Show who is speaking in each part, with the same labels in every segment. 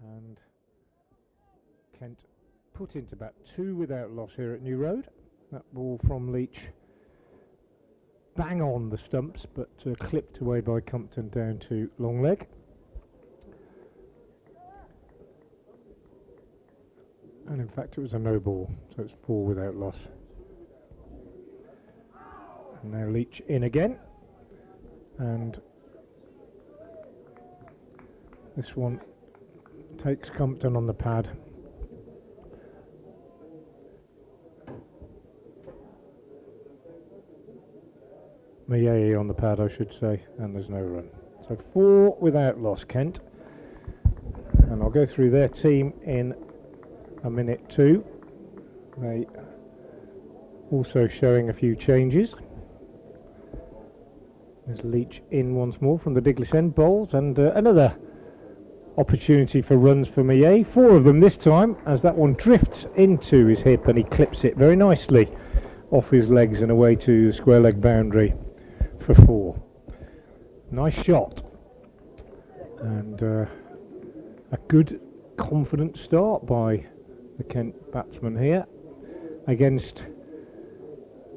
Speaker 1: And Kent put into bat 2 without loss here at New Road. That ball from Leach bang on the stumps, but clipped away by Compton down to long leg. And in fact it was a no ball, so it's 4 without loss. And now Leach in again, and this one takes Compton on the pad. Miei on the pad, I should say, and there's no run. So 4 without loss, Kent. And I'll go through their team in a minute too. They also showing a few changes. There's Leach in once more from the Diglis end, bowls, and another opportunity for runs for Miei. 4 of them this time, as that one drifts into his hip and he clips it very nicely off his legs and away to the square leg boundary for 4. Nice shot, and a good confident start by the Kent batsman here against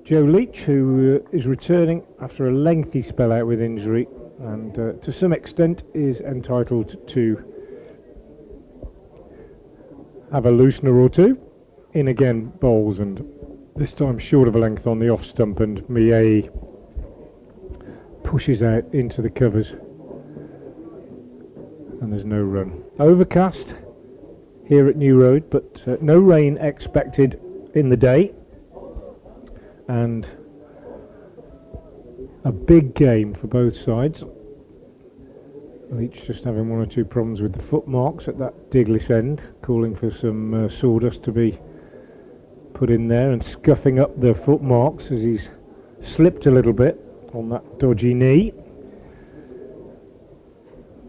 Speaker 1: Joe Leach, who is returning after a lengthy spell out with injury, and to some extent is entitled to have a loosener or two. In again, bowls, and this time short of a length on the off stump, and Miei pushes out into the covers, and there's no run. Overcast here at New Road, but no rain expected in the day, and a big game for both sides. Leach just having 1 or 2 problems with the footmarks at that Diglis end, calling for some sawdust to be put in there and scuffing up the footmarks as he's slipped a little bit on that dodgy knee.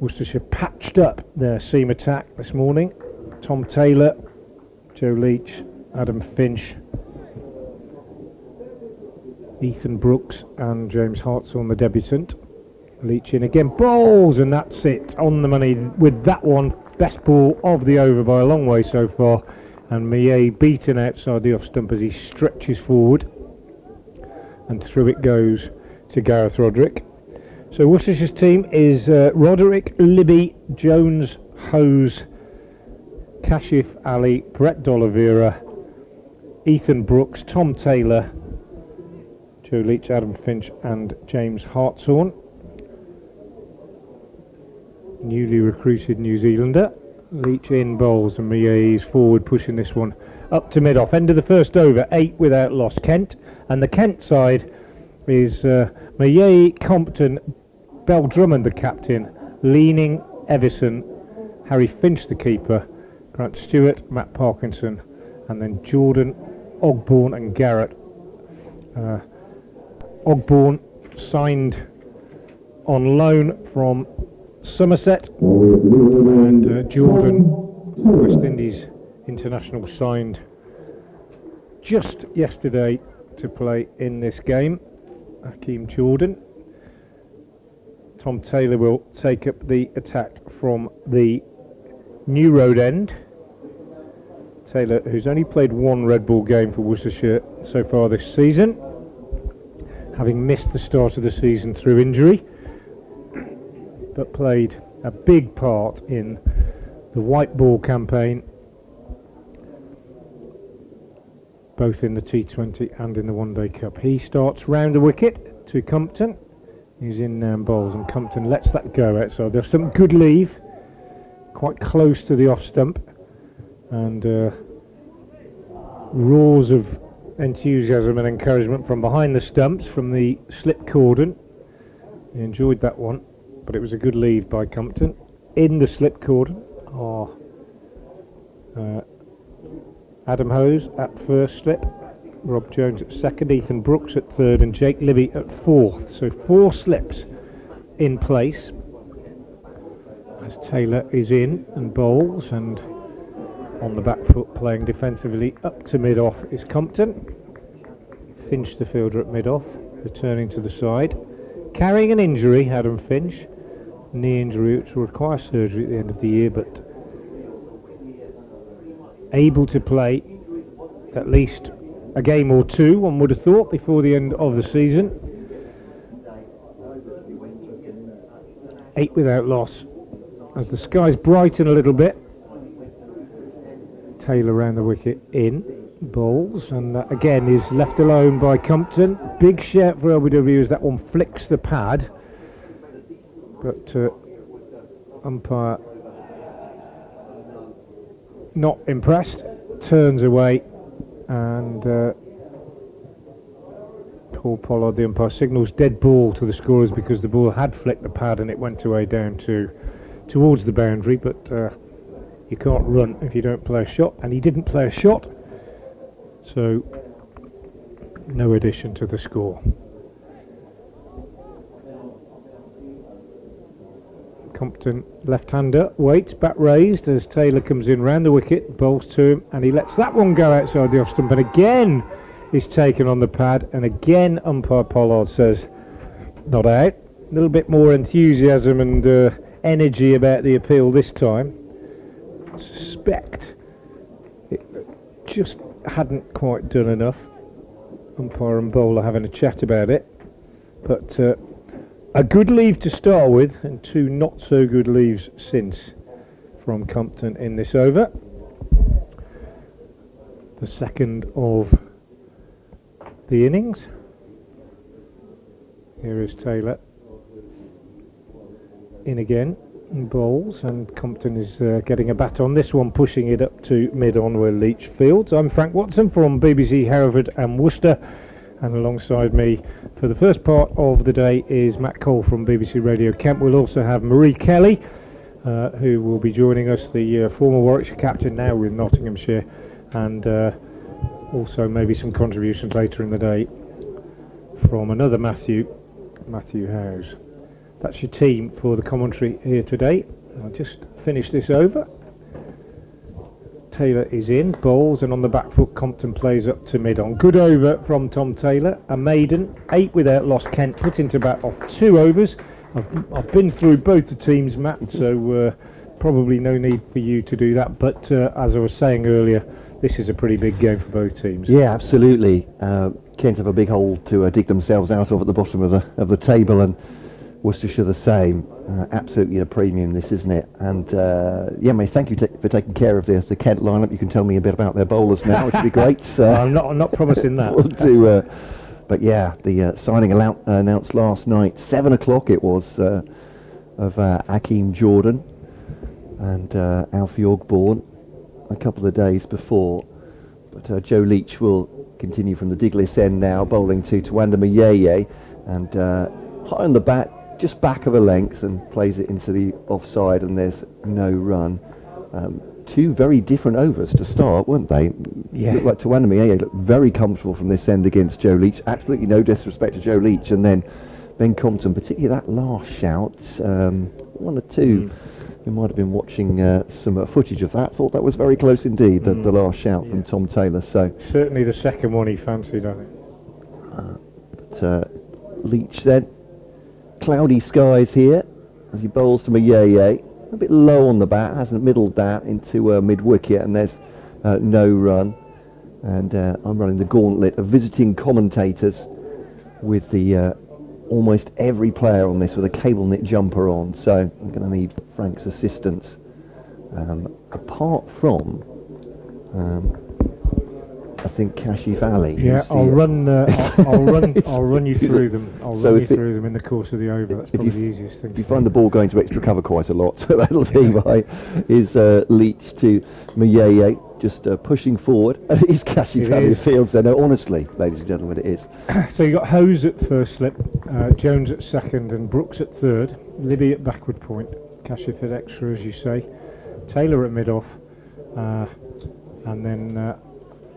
Speaker 1: Worcestershire patched up their seam attack this morning. Tom Taylor, Joe Leach, Adam Finch, Ethan Brooks and James Hartshorn, the debutant. Leach in again, bowls, and that's it, on the money with that one. Best ball of the over by a long way so far, and Miei beaten outside the off stump as he stretches forward, and through it goes to Gareth Roderick. So Worcestershire's team is Roderick, Libby, Jones, Hose, Kashif Ali, Brett D'Oliveira, Ethan Brooks, Tom Taylor, Joe Leach, Adam Finch and James Hartshorn. Newly recruited New Zealander. Leach in, bowls, and Miei is forward, pushing this one up to mid-off. End of the first over, 8 without loss, Kent. And the Kent side is Miei, Compton, Bell Drummond the captain, Leaning, Evison, Harry Finch the keeper, Grant Stewart, Matt Parkinson, and then Jordan, Ogborn and Garrett. Ogborn signed on loan from Somerset, and Jordan, West Indies international, signed just yesterday to play in this game. Hakeem Jordan. Tom Taylor will take up the attack from the New Road end. Taylor, who's only played 1 red ball game for Worcestershire so far this season, having missed the start of the season through injury, but played a big part in the white ball campaign, both in the T20 and in the One Day Cup. He starts round the wicket to Compton. He's in now and bowls, and Compton lets that go outside. There's some good leave, quite close to the off stump, and roars of enthusiasm and encouragement from behind the stumps from the slip cordon. He enjoyed that one, but it was a good leave by Compton. In the slip cordon are Adam Hose at first slip, Rob Jones at second, Ethan Brooks at third, and Jake Libby at fourth. So 4 slips in place as Taylor is in and bowls, and on the back foot playing defensively up to mid-off is Compton. Finch the fielder at mid-off, returning to the side. Carrying an injury, Adam Finch, knee injury which will require surgery at the end of the year, but able to play at least a game or two, one would have thought, before the end of the season. 8 without loss. As the skies brighten a little bit, Taylor round the wicket in, bowls, and that again is left alone by Compton. Big shout for LBW as that one flicks the pad, but umpire not impressed, turns away, and Paul Pollard, the umpire, signals dead ball to the scorers because the ball had flicked the pad and it went away down towards the boundary, but you can't run if you don't play a shot, and he didn't play a shot, so no addition to the score. Compton, left-hander, waits, bat raised as Taylor comes in round the wicket, bowls to him, and he lets that one go outside the off stump, and again is taken on the pad, and again umpire Pollard says not out. A little bit more enthusiasm and energy about the appeal this time. I suspect it just hadn't quite done enough. Umpire and bowler having a chat about it, but a good leave to start with, and 2 not so good leaves since from Compton in this over. The second of the innings. Here is Taylor in again, and bowls, and Compton is getting a bat on this one, pushing it up to mid-on where Leach fields. I'm Frank Watson from BBC Hereford and Worcester, and alongside me for the first part of the day is Matt Cole from BBC Radio Kent. We'll also have Marie Kelly, who will be joining us, the former Warwickshire captain, now with Nottinghamshire, and also maybe some contributions later in the day from another Matthew Howes. That's your team for the commentary here today. I'll just finish this over. Taylor is in, bowls, and on the back foot Compton plays up to mid-on. Good over from Tom Taylor, a maiden, 8 without loss. Kent put into bat off 2 overs. I've been through both the teams, Matt, so probably no need for you to do that, but as I was saying earlier, this is a pretty big game for both teams.
Speaker 2: Yeah, absolutely. Kent have a big hole to dig themselves out of at the bottom of the table, and Worcestershire the same. Absolutely a premium, this, isn't it? And yeah, mate, thank you for taking care of the Kent lineup. You can tell me a bit about their bowlers now, which would be great.
Speaker 1: I'm not promising that.
Speaker 2: We'll do, but yeah, the signing announced last night, 7 o'clock it was, of Akeem Jordan and Alfie Ogborn a couple of days before. But Joe Leach will continue from the Diglis end now, bowling to Tawanda Mayeye, and high on the bat, just back of a length, and plays it into the offside, and there's no run. 2 very different overs to start, weren't they?
Speaker 1: Yeah.
Speaker 2: Looked like Tawanda Mayeye looked very comfortable from this end against Joe Leach. Absolutely no disrespect to Joe Leach, and then Ben Compton, particularly that last shout, 1 or 2 who might have been watching some footage of that thought that was very close indeed, the last shout from Tom Taylor. So
Speaker 1: certainly the second one he fancied, I think.
Speaker 2: But Leach then, cloudy skies here as he bowls to Mayeye, a bit low on the bat, hasn't middled that into mid-wicket, and there's no run. And I'm running the gauntlet of visiting commentators with the almost every player on this with a cable knit jumper on, so I'm going to need Frank's assistance. Apart from I think Kashif Ali.
Speaker 1: Yeah, I'll run you through them. I'll run you through them in the course of the over. That's probably the easiest thing.
Speaker 2: If you find the ball going to extra cover quite a lot, so that'll be by is Leach to Mayeye, just pushing forward. It is Kashif Ali who fields there. No, honestly, ladies and gentlemen, it is.
Speaker 1: So you got Hose at first slip, Jones at second, and Brooks at third. Libby at backward point. Kashif at extra, as you say. Taylor at mid-off, and then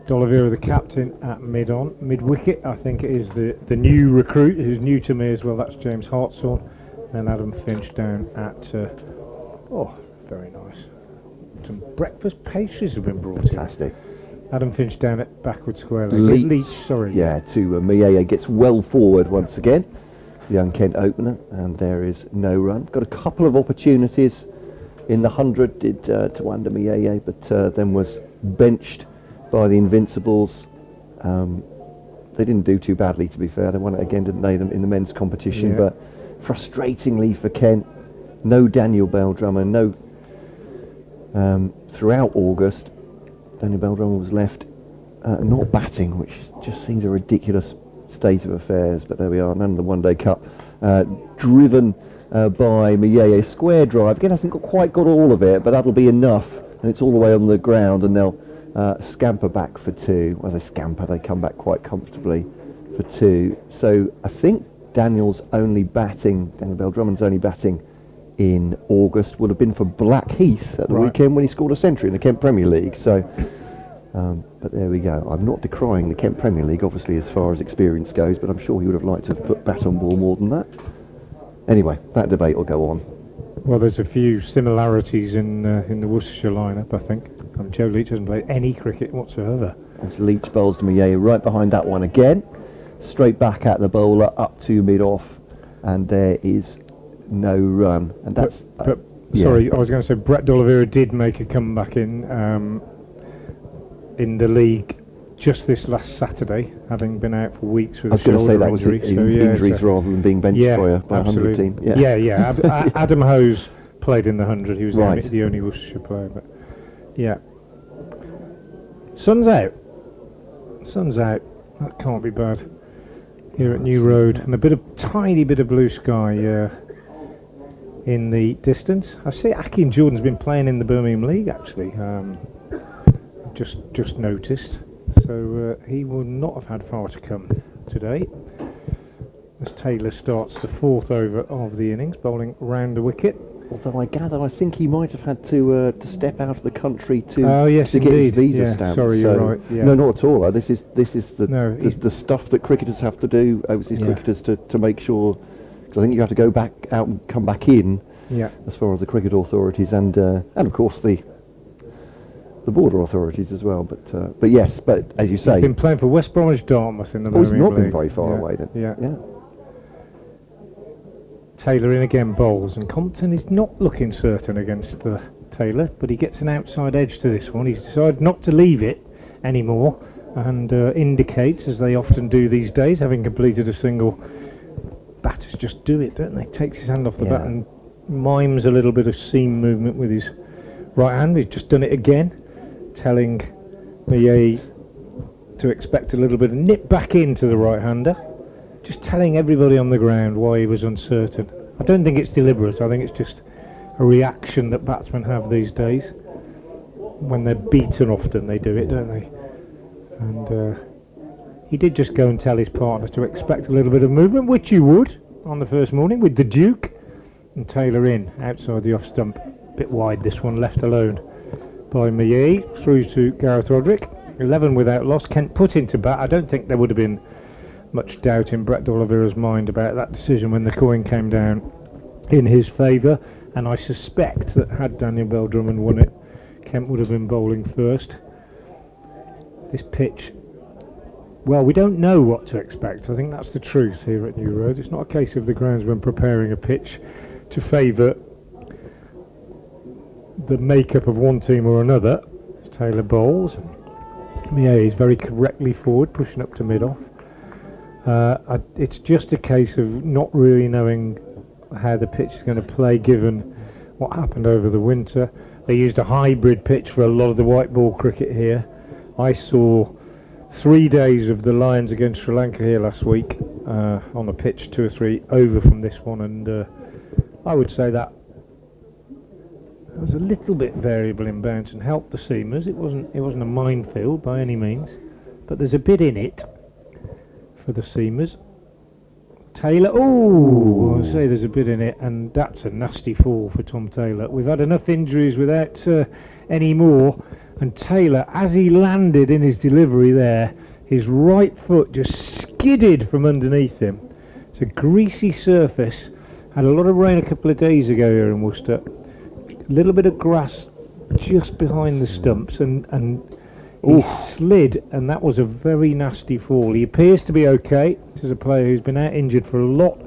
Speaker 1: D'Oliveira, the captain, at mid-wicket. I think it is the new recruit who's new to me as well. That's James Hartshorn. Then Adam Finch down at very nice. Some breakfast pastries have been brought
Speaker 2: Fantastic.
Speaker 1: in. Adam Finch down at backward square leg. Leach, sorry.
Speaker 2: Yeah, to Mayeye gets well forward once again. The young Kent opener, and there is no run. Got a couple of opportunities in the 100 did Tawanda Miyeye, but then was benched by the Invincibles. They didn't do too badly, to be fair. They won it again, didn't they, in the men's competition?
Speaker 1: Yeah.
Speaker 2: But frustratingly for Kent, no Daniel Beldrummer, no throughout August. Daniel Beldrummer was left not batting, which just seems a ridiculous state of affairs. But there we are, none of the One Day Cup. Driven by Miyeye, square drive. Again, hasn't quite got all of it, but that'll be enough. And it's all the way on the ground, and they'll scamper back for 2. Well, they scamper, they come back quite comfortably for 2. So I think Daniel Beldrummer's only batting in August would have been for Blackheath at the weekend when he scored a century in the Kent Premier League. So, but there we go. I'm not decrying the Kent Premier League, obviously, as far as experience goes, but I'm sure he would have liked to have put bat on ball more than that. Anyway, that debate will go on.
Speaker 1: Well, there's a few similarities in the Worcestershire lineup, I think. Joe Leach hasn't played any cricket whatsoever.
Speaker 2: As Leach bowls to Miyeye right behind that one again. Straight back at the bowler, up to mid-off, and there is no run. And that's...
Speaker 1: Sorry, I was going to say Brett D'Oliveira did make a comeback in the league just this last Saturday, having been out for weeks with a shoulder injury.
Speaker 2: Injuries rather than being benched by a 100 team.
Speaker 1: Yeah. Adam Hose played in the 100. He was the only Worcestershire player. But yeah. Sun's out. That can't be bad. Here at New Road, and tiny bit of blue sky in the distance. I see Akeem Jordan's been playing in the Birmingham League actually. Just noticed. So he would not have had far to come today. As Taylor starts the 4th over of the innings, bowling round the wicket.
Speaker 2: Although I think he might have had to step out of the country to
Speaker 1: get
Speaker 2: his visa stamp.
Speaker 1: Sorry, you're right. Yeah.
Speaker 2: No, not at all. This is the stuff that cricketers have to do, overseas cricketers, to make sure. Because I think you have to go back out and come back in.
Speaker 1: Yeah.
Speaker 2: As far as the cricket authorities and of course the border authorities as well. But yes, but as you say,
Speaker 1: he's been playing for West Bromwich Dartmouth in the
Speaker 2: Birmingham League. He's not been
Speaker 1: League.
Speaker 2: very far away then.
Speaker 1: Yeah. Taylor in again, bowls, and Compton is not looking certain against Taylor, but he gets an outside edge to this one. He's decided not to leave it anymore, and indicates, as they often do these days, having completed a single, batters just do it, don't they? Takes his hand off the bat and mimes a little bit of seam movement with his right hand. He's just done it again, telling Miyeye to expect a little bit of nip back into the right-hander. Just telling everybody on the ground why he was uncertain. I don't think it's deliberate. I think it's just a reaction that batsmen have these days. When they're beaten often they do it, don't they? And he did just go and tell his partner to expect a little bit of movement, which you would on the first morning with the Duke. And Taylor in, outside the off stump. Bit wide this one, left alone by Miyeye. Through to Gareth Roderick. 11 without loss. Kent put into bat. I don't think there would have been much doubt in Brett D'Oliveira's mind about that decision when the coin came down in his favour, and I suspect that had Daniel Beldrummer won it, Kent would have been bowling first. This pitch, well, we don't know what to expect. I think that's the truth here at New Road. It's not a case of the groundsman preparing a pitch to favour the makeup of one team or another. Taylor bowls. Miyeye is very correctly forward, pushing up to mid-off. It's just a case of not really knowing how the pitch is going to play given what happened over the winter. They used a hybrid pitch for a lot of the white ball cricket here. I saw 3 days of the Lions against Sri Lanka here last week on a pitch 2 or 3 over from this one, and I would say that it was a little bit variable in bounce and helped the seamers. It wasn't a minefield by any means, but there's a bit in it for the seamers. Taylor, I say there's a bit in it, and that's a nasty fall for Tom Taylor. We've had enough injuries without any more, and Taylor, as he landed in his delivery there, his right foot just skidded from underneath him. It's a greasy surface. Had a lot of rain a couple of days ago here in Worcester. A little bit of grass just behind the stumps, and he slid, and that was a very nasty fall. He appears to be okay. This is a player who's been out injured for a lot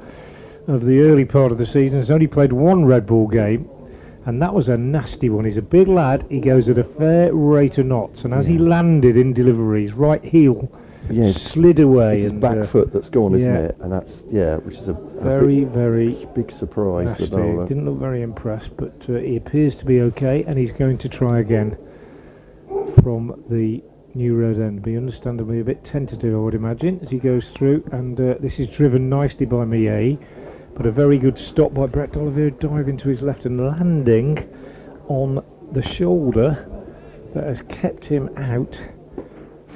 Speaker 1: of the early part of the season. He's only played 1 red ball game, And that was a nasty one. He's a big lad. He goes at a fair rate of knots, and as he landed in delivery, his right heel slid away.
Speaker 2: It's his back foot that's gone, isn't it? And that's which is a
Speaker 1: very
Speaker 2: big surprise.
Speaker 1: nasty.
Speaker 2: For the bowler.
Speaker 1: Didn't look very impressed, but he appears to be okay, and he's going to try again from the new road end. Be understandably a bit tentative, I would imagine, as he goes through. And this is driven nicely by Millet. But a very good stop by Brett D'Oliveira, diving to his left and landing on the shoulder that has kept him out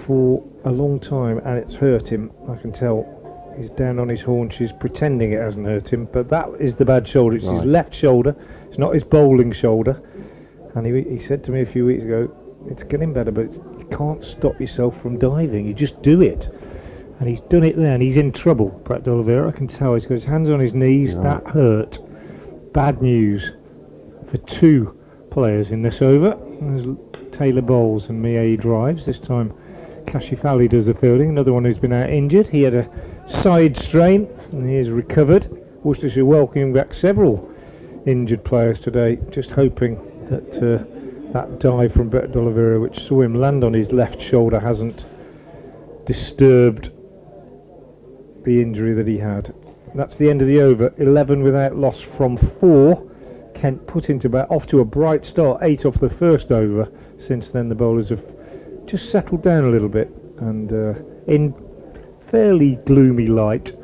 Speaker 1: for a long time, and it's hurt him. I can tell he's down on his haunches, pretending it hasn't hurt him, but that is the bad shoulder. It's his left shoulder. It's not his bowling shoulder. And he said to me a few weeks ago, it's getting better, but you can't stop yourself from diving. You just do it. And he's done it there, and he's in trouble, Brett D'Oliveira. I can tell he's got his hands on his knees. That hurt. Bad news for two players in this over. There's Taylor bowls and Millet drives. This time Kashifali does the fielding. Another one who's been out injured. He had a side strain, and he has recovered. Worcestershire welcoming back several injured players today, just hoping that that dive from Brett D'Oliveira, which saw him land on his left shoulder, hasn't disturbed the injury that he had. That's the end of the over. 11 without loss from 4. Kent put into bat, off to a bright start. 8 off the first over. Since then the bowlers have just settled down a little bit, and in fairly gloomy light,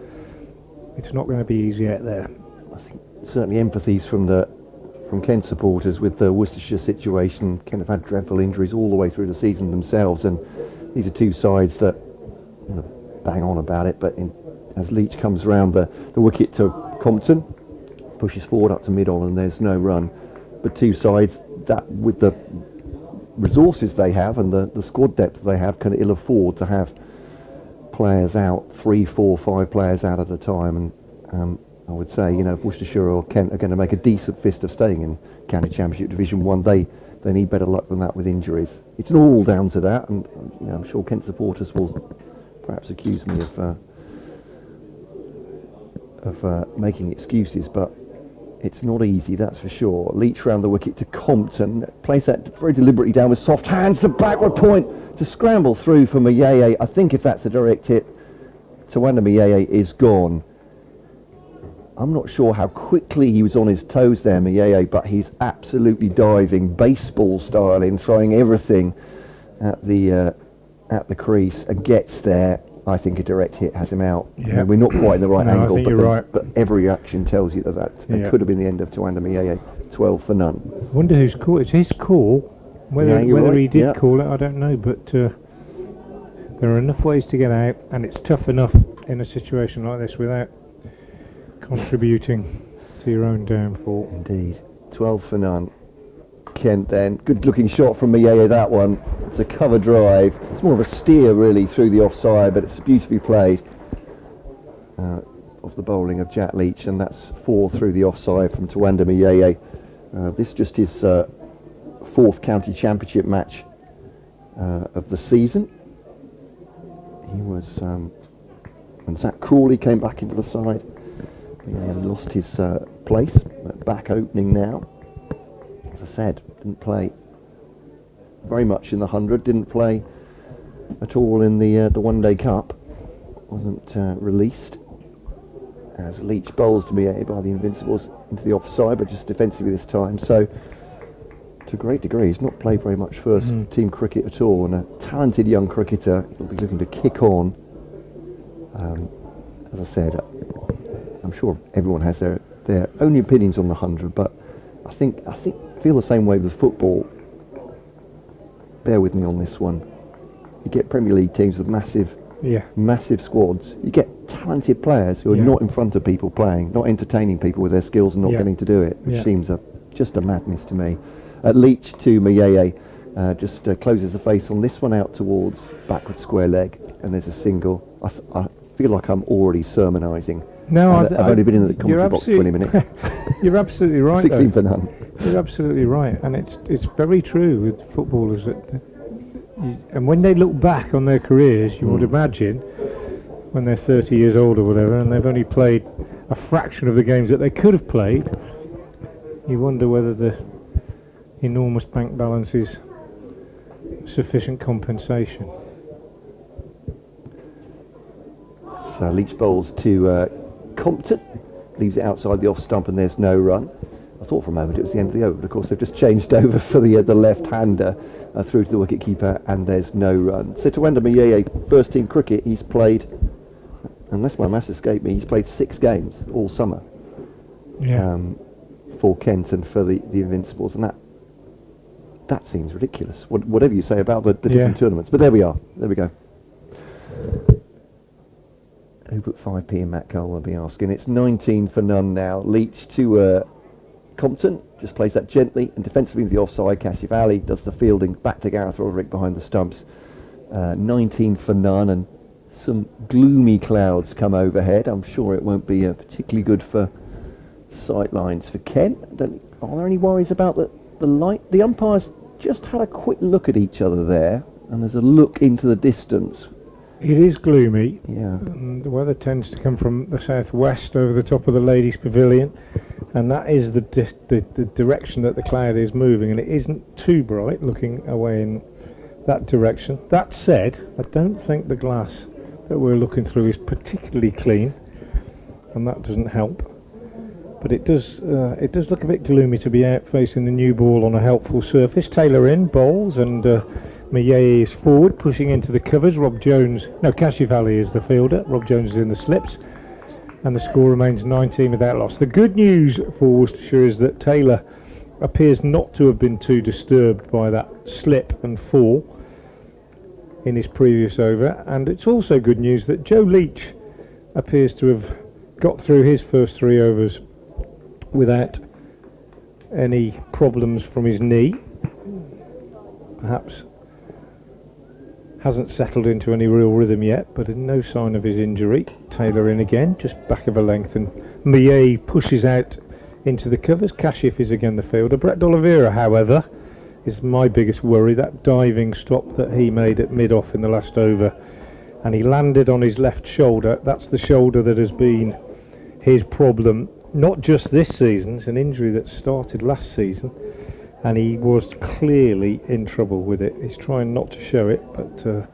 Speaker 1: it's not going to be easy out there.
Speaker 2: I think certainly empathies from Kent supporters with the Worcestershire situation. Kent have had dreadful injuries all the way through the season themselves, and these are two sides that bang on about it, but as Leach comes round the wicket to Compton, pushes forward up to mid-on, and there's no run. But two sides that, with the resources they have and the squad depth they have, can ill afford to have players out, 3, 4, 5 players out at a time. And I would say, if Worcestershire or Kent are going to make a decent fist of staying in County Championship Division 1, they need better luck than that with injuries. It's not all down to that, and I'm sure Kent supporters will perhaps accuse me of making excuses, but it's not easy, that's for sure. Leach round the wicket to Compton, plays that very deliberately down with soft hands, the backward point to scramble through for Millet. I think if that's a direct hit, Tawanda Millet is gone. I'm not sure how quickly he was on his toes there, Millet, but he's absolutely diving, baseball style, in throwing everything at the crease, and gets there. I think a direct hit has him out.
Speaker 1: Yeah.
Speaker 2: We're not quite in the right angle,
Speaker 1: I think you're right.
Speaker 2: But every action tells you that could have been the end of Tawanda Millet. 12 for none.
Speaker 1: I wonder whose call. It's his call. Whether
Speaker 2: right.
Speaker 1: he did call it, I don't know, but there are enough ways to get out, and it's tough enough in a situation like this without contributing to your own downfall.
Speaker 2: Indeed. 12 for none. Kent then. Good looking shot from Millet, that one. It's a cover drive. It's more of a steer really through the offside, but it's beautifully played off the bowling of Jack Leach, and that's 4 through the offside from Tawanda Millet. This is just his 4th county championship match of the season. He was when Zach Crawley came back into the side, he lost his place, but back opening now. As I said, didn't play very much in the 100, didn't play at all in the One Day Cup, wasn't released, as Leach bowls to be by the Invincibles into the offside, but just defensively this time. So to a great degree he's not played very much first team cricket at all, and a talented young cricketer. He'll be looking to kick on. As I said, I'm sure everyone has their own opinions on the 100, but I feel the same way with football. Bear with me on this one. You get Premier League teams with massive squads. You get talented players who are not in front of people playing, not entertaining people with their skills and not getting to do it, which seems just a madness to me. Leach to Millet, just closes the face on this one out towards backward square leg, and there's a single. I feel like I'm already sermonising.
Speaker 1: No,
Speaker 2: I've only been in the commentary box 20 minutes.
Speaker 1: You're absolutely right.
Speaker 2: 16 for none.
Speaker 1: You're absolutely right, and it's very true with footballers and when they look back on their careers, you would imagine when they're 30 years old or whatever, and they've only played a fraction of the games that they could have played, You wonder whether the enormous bank balance is sufficient compensation.
Speaker 2: So Leach bowls to Compton, leaves it outside the off stump, and there's no run. I thought for a moment it was the end of the over, but of course they've just changed over for the left-hander through to the wicket-keeper, and there's no run. So Tawanda Mayeye, first team cricket, he's played, unless my maths escape me, he's played 6 games all summer.
Speaker 1: Yeah.
Speaker 2: For Kent and for the Invincibles, and that seems ridiculous. Whatever you say about the different tournaments, but there we are. There we go. Who put 5p in Matt Cole, I'll be asking. It's 19 for none now. Leach to Compton, just plays that gently, and defensively with the offside. Kashif Ali does the fielding, back to Gareth Roderick behind the stumps. 19 for none, and some gloomy clouds come overhead. I'm sure it won't be particularly good for sightlines for Kent. Are there any worries about the light? The umpires just had a quick look at each other there, and there's a look into the distance.
Speaker 1: It is gloomy.
Speaker 2: Yeah.
Speaker 1: And the weather tends to come from the southwest over the top of the ladies' pavilion, and that is the direction that the cloud is moving, and it isn't too bright looking away in that direction. That said, I don't think the glass that we're looking through is particularly clean, and that doesn't help. But it does look a bit gloomy to be out facing the new ball on a helpful surface. Taylor in, bowls, and Mayeye is forward, pushing into the covers. Kashif Ali is the fielder. Rob Jones is in the slips, and the score remains 19 without loss. The good news for Worcestershire is that Taylor appears not to have been too disturbed by that slip and fall in his previous over, and it's also good news that Joe Leach appears to have got through his first 3 overs without any problems from his knee. Perhaps hasn't settled into any real rhythm yet, but no sign of his injury. Taylor in again, just back of a length, and Mayeye pushes out into the covers. Kashif is again the fielder. Brett D'Oliveira, however, is my biggest worry. That diving stop that he made at mid-off in the last over, and he landed on his left shoulder. That's the shoulder that has been his problem, not just this season. It's an injury that started last season, and he was clearly in trouble with it. He's trying not to show it, but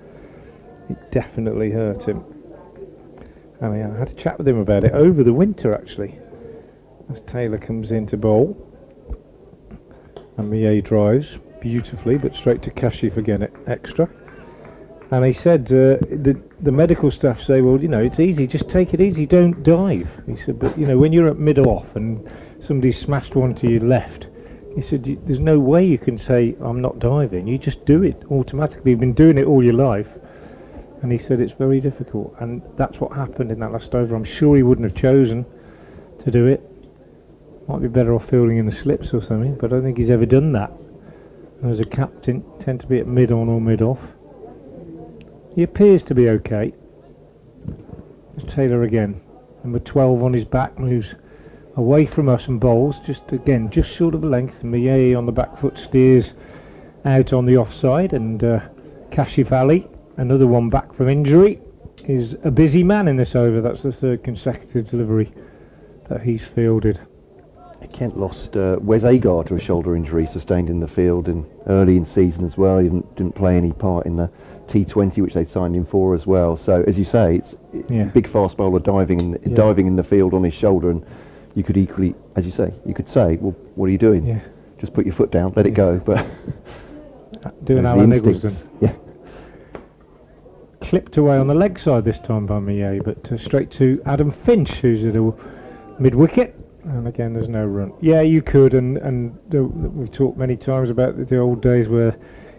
Speaker 1: it definitely hurt him. And I had a chat with him about it over the winter, actually, as Taylor comes in to bowl. And Mayeye drives beautifully, but straight to Kashif again, extra. And he said, the medical staff say, well, it's easy, just take it easy, don't dive. He said, but, when you're at mid-off and somebody smashed one to your left, he said, there's no way you can say, I'm not diving. You just do it automatically. You've been doing it all your life. And he said it's very difficult. And that's what happened in that last over. I'm sure he wouldn't have chosen to do it. Might be better off fielding in the slips or something, but I don't think he's ever done that. And as a captain, tend to be at mid-on or mid-off. He appears to be okay. There's Taylor again. Number 12 on his back, moves away from us and bowls, just short of a length. Mayeye on the back foot steers out on the offside, and Kashif Ali, another one back from injury, is a busy man in this over. That's the 3rd consecutive delivery that he's fielded.
Speaker 2: Kent lost Wes Agar to a shoulder injury sustained in the field early in season as well. He didn't play any part in the T20, which they'd signed him for as well. So as you say, it's big fast bowler diving in the field on his shoulder, and you could equally, as you say, well, what are you doing?
Speaker 1: Yeah.
Speaker 2: Just put your foot down, let it go. But
Speaker 1: doing Alan Nicholson.
Speaker 2: Yeah.
Speaker 1: Clipped away on the leg side this time by Mayeye, but straight to Adam Finch, who's at a mid-wicket. And again, there's no run. Yeah, you could, and we've talked many times about the old days where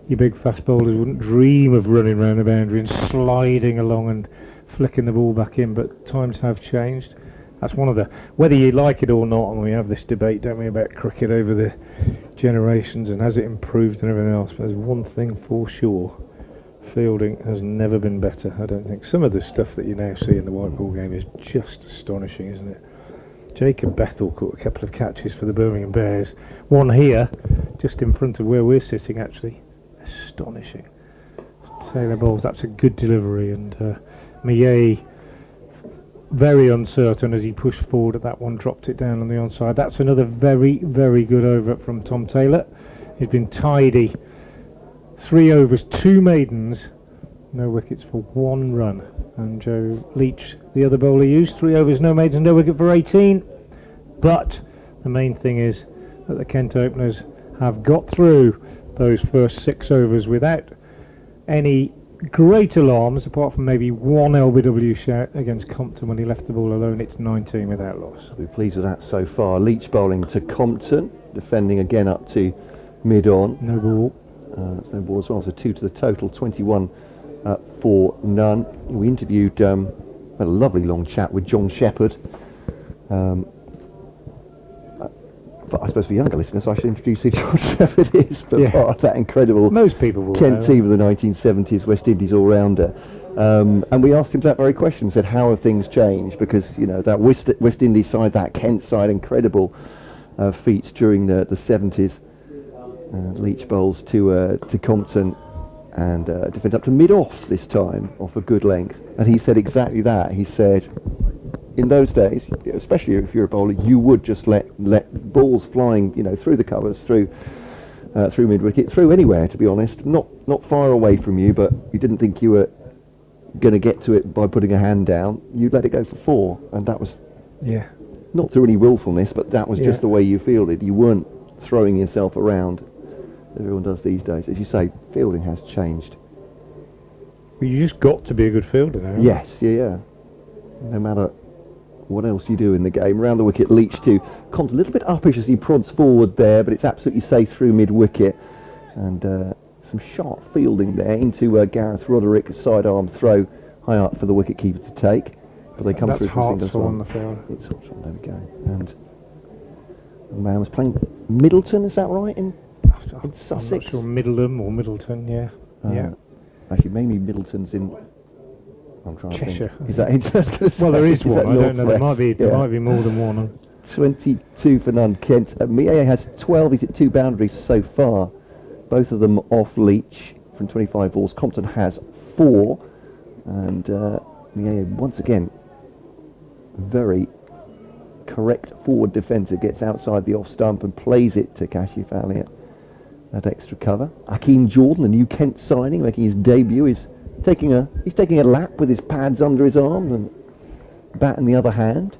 Speaker 1: your big fast bowlers wouldn't dream of running around the boundary and sliding along and flicking the ball back in, but times have changed. That's one of the, whether you like it or not, and we have this debate, don't we, about cricket over the generations and has it improved and everything else, but there's one thing for sure: fielding has never been better, I don't think. Some of the stuff that you now see in the white ball game is just astonishing, isn't it? Jacob Bethel caught a couple of catches for the Birmingham Bears. One here, just in front of where we're sitting, actually. Astonishing. Taylor bowls, that's a good delivery, and Mayeye very uncertain as he pushed forward at that one, dropped it down on the onside. That's another very, very good over from Tom Taylor. He's been tidy. 3 overs, 2 maidens, no wickets for 1 run. And Joe Leach, the other bowler, used 3 overs, no maidens, no wicket for 18. But the main thing is that the Kent openers have got through those first 6 overs without any great alarms, apart from maybe one LBW shout against Compton when he left the ball alone. It's 19 without loss.
Speaker 2: We're pleased with that so far. Leach bowling to Compton, defending again up to mid-on.
Speaker 1: No ball.
Speaker 2: It's no ball as well, so 2 to the total, 21 for none. We interviewed, had a lovely long chat with John Shepherd. But I suppose for younger listeners, I should introduce who John Shepherd is, but part of that incredible
Speaker 1: most people will
Speaker 2: Kent
Speaker 1: know.
Speaker 2: team of the 1970s, West Indies all-rounder. And we asked him that very question, said, how have things changed? Because, you know, that West Indies side, that Kent side, incredible feats during the 70s. Leach bowls to Compton and defend up to mid-off this time, off a good length. And he said exactly that. He said, in those days, especially if you're a bowler, you would just let balls flying, you know, through the covers, through mid-wicket, through anywhere, to be honest. Not far away from you, but you didn't think you were going to get to it by putting a hand down. You'd let it go for 4, and that was not through any willfulness, but that was just the way you fielded. You weren't throwing yourself around. Everyone does these days. As you say, fielding has changed.
Speaker 1: Well, you just got to be a good fielder now.
Speaker 2: Yes, yeah. No matter what else you do in the game. Around the wicket, Leach to Compton, a little bit uppish as he prods forward there, but it's absolutely safe through mid-wicket. And some sharp fielding there into Gareth Roderick, sidearm throw high up for the wicket-keeper to take. But they come through for
Speaker 1: That's on the field.
Speaker 2: It's Hartsell, there we go. And the man was playing Middleton, is that right, in Sussex?
Speaker 1: I'm not sure, Middleham or Middleton, yeah.
Speaker 2: Actually, maybe Middleton's in... I'm trying
Speaker 1: Cheshire.
Speaker 2: to think. Is that, I was going to say,
Speaker 1: well, there is one. I don't know. There
Speaker 2: Northwest?
Speaker 1: might be more than one.
Speaker 2: 22 for none. Kent. Mieye has 12. He's at 2 boundaries so far. Both of them off Leach from 25 balls. Compton has 4. And Mieye, once again, very correct forward defender, gets outside the off stump and plays it to Kashif Ali at extra cover. Hakeem Jordan, the new Kent signing, making his debut, is taking a lap with his pads under his arms and bat in the other hand.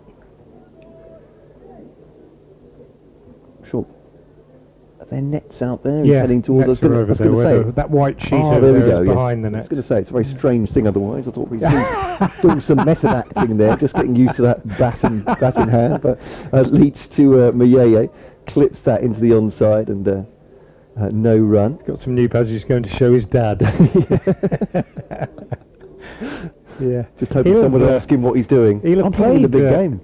Speaker 2: Sure. Are there nets out there? He's heading towards us.
Speaker 1: Over there, that white sheet over
Speaker 2: there we
Speaker 1: there
Speaker 2: go,
Speaker 1: is behind the
Speaker 2: I
Speaker 1: net.
Speaker 2: was going to say, it's a very strange thing otherwise. I thought he was doing some method acting there, just getting used to that bat in hand. But Leach to Mieye, clips that into the onside and no run.
Speaker 1: Got some new pads he's going to show his dad.
Speaker 2: Just hoping someone will ask him what he's doing.
Speaker 1: He'll have
Speaker 2: playing the big game.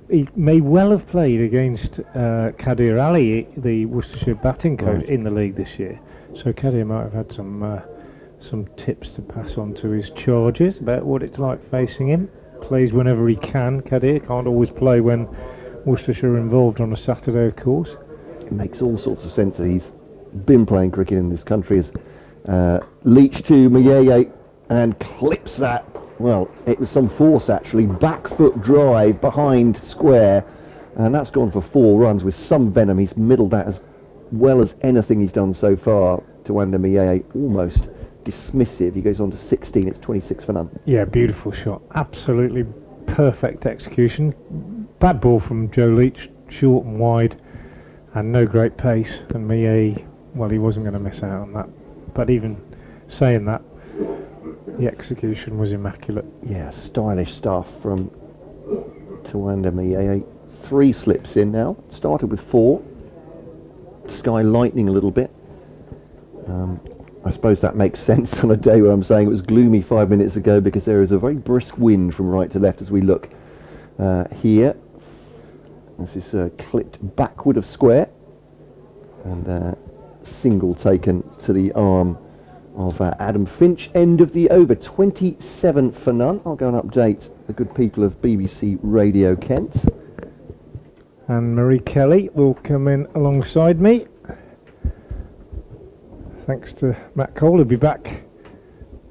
Speaker 1: He may well have played against Kadir Ali, the Worcestershire batting coach, in the league this year. So Kadir might have had some tips to pass on to his charges about what it's like facing him. Plays whenever he can. Kadir can't always play when Worcestershire are involved on a Saturday, of course.
Speaker 2: It makes all sorts of sense that he's been playing cricket in this country. As Leach to Mieye and clips that. Well, it was some force actually. Back foot drive behind square, and that's gone for 4 runs with some venom. He's middled that as well as anything he's done so far. Tawanda Mieye almost dismissive. He goes on to 16. It's 26 for none.
Speaker 1: Yeah, beautiful shot. Absolutely perfect execution. Bad ball from Joe Leach, short and wide, and no great pace. And Mieye, well, he wasn't going to miss out on that. But even saying that, the execution was immaculate.
Speaker 2: Yeah, stylish stuff from Tawanda Mieye. 3 slips in now. Started with 4. Sky lightening a little bit. I suppose that makes sense on a day where I'm saying it was gloomy 5 minutes ago, because there is a very brisk wind from right to left as we look here. This is clipped backward of square, and single taken to the arm of Adam Finch. End of the over, 27 for none. I'll go and update the good people of BBC Radio Kent.
Speaker 1: And Marie Kelly will come in alongside me. Thanks to Matt Cole. He'll be back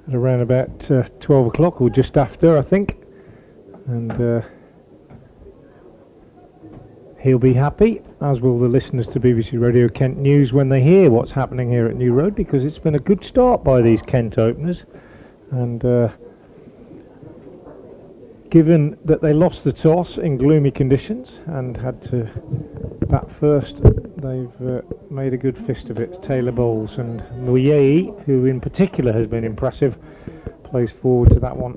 Speaker 1: at around about 12 o'clock or just after, I think. and he'll be happy, as will the listeners to BBC Radio Kent News when they hear what's happening here at New Road, because it's been a good start by these Kent openers, and given that they lost the toss in gloomy conditions and had to bat first, they've made a good fist of it. Taylor Bowles, and Muyei, who in particular has been impressive, plays forward to that one,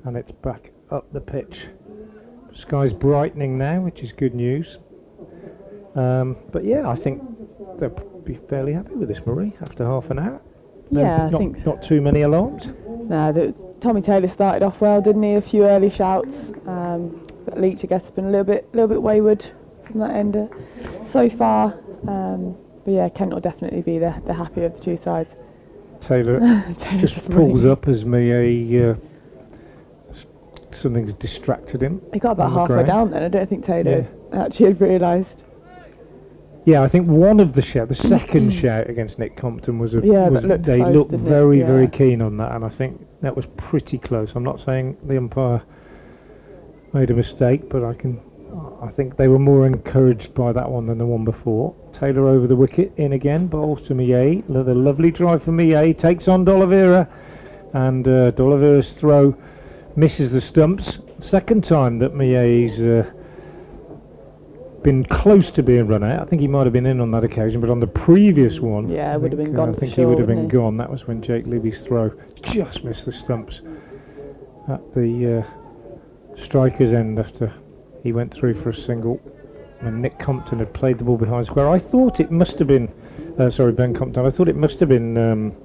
Speaker 1: and it's back up the pitch. Sky's brightening now, which is good news. But yeah, I think they'll be fairly happy with this, Marie, after half an hour.
Speaker 3: Yeah,
Speaker 1: I think not too many alarms.
Speaker 3: No, Tommy Taylor started off well, didn't he? A few early shouts. But Leach, I guess, has been a little bit wayward from that end so far. But yeah, Kent will definitely be the happier of the two sides.
Speaker 1: Taylor just pulls up as something's distracted him.
Speaker 3: He got about halfway down then. I don't think Taylor actually had realised.
Speaker 1: Yeah, I think one of the second shout against Nick Compton was they
Speaker 3: close,
Speaker 1: looked very,
Speaker 3: yeah.
Speaker 1: very keen on that, and I think that was pretty close. I'm not saying the umpire made a mistake, but I think they were more encouraged by that one than the one before. Taylor over the wicket, in again, Bowles to Millet. The lovely drive for Millet, takes on D'Oliveira, and D'Oliveira's throw misses the stumps. Second time that Millet's been close to being run out. I think he might have been in on that occasion, but on the previous one,
Speaker 3: it would have been gone.
Speaker 1: I think he would have been gone. That was when Jake Libby's throw just missed the stumps at the striker's end after he went through for a single, and Nick Compton had played the ball behind square. I thought it must have been Ben Compton. I thought it must have been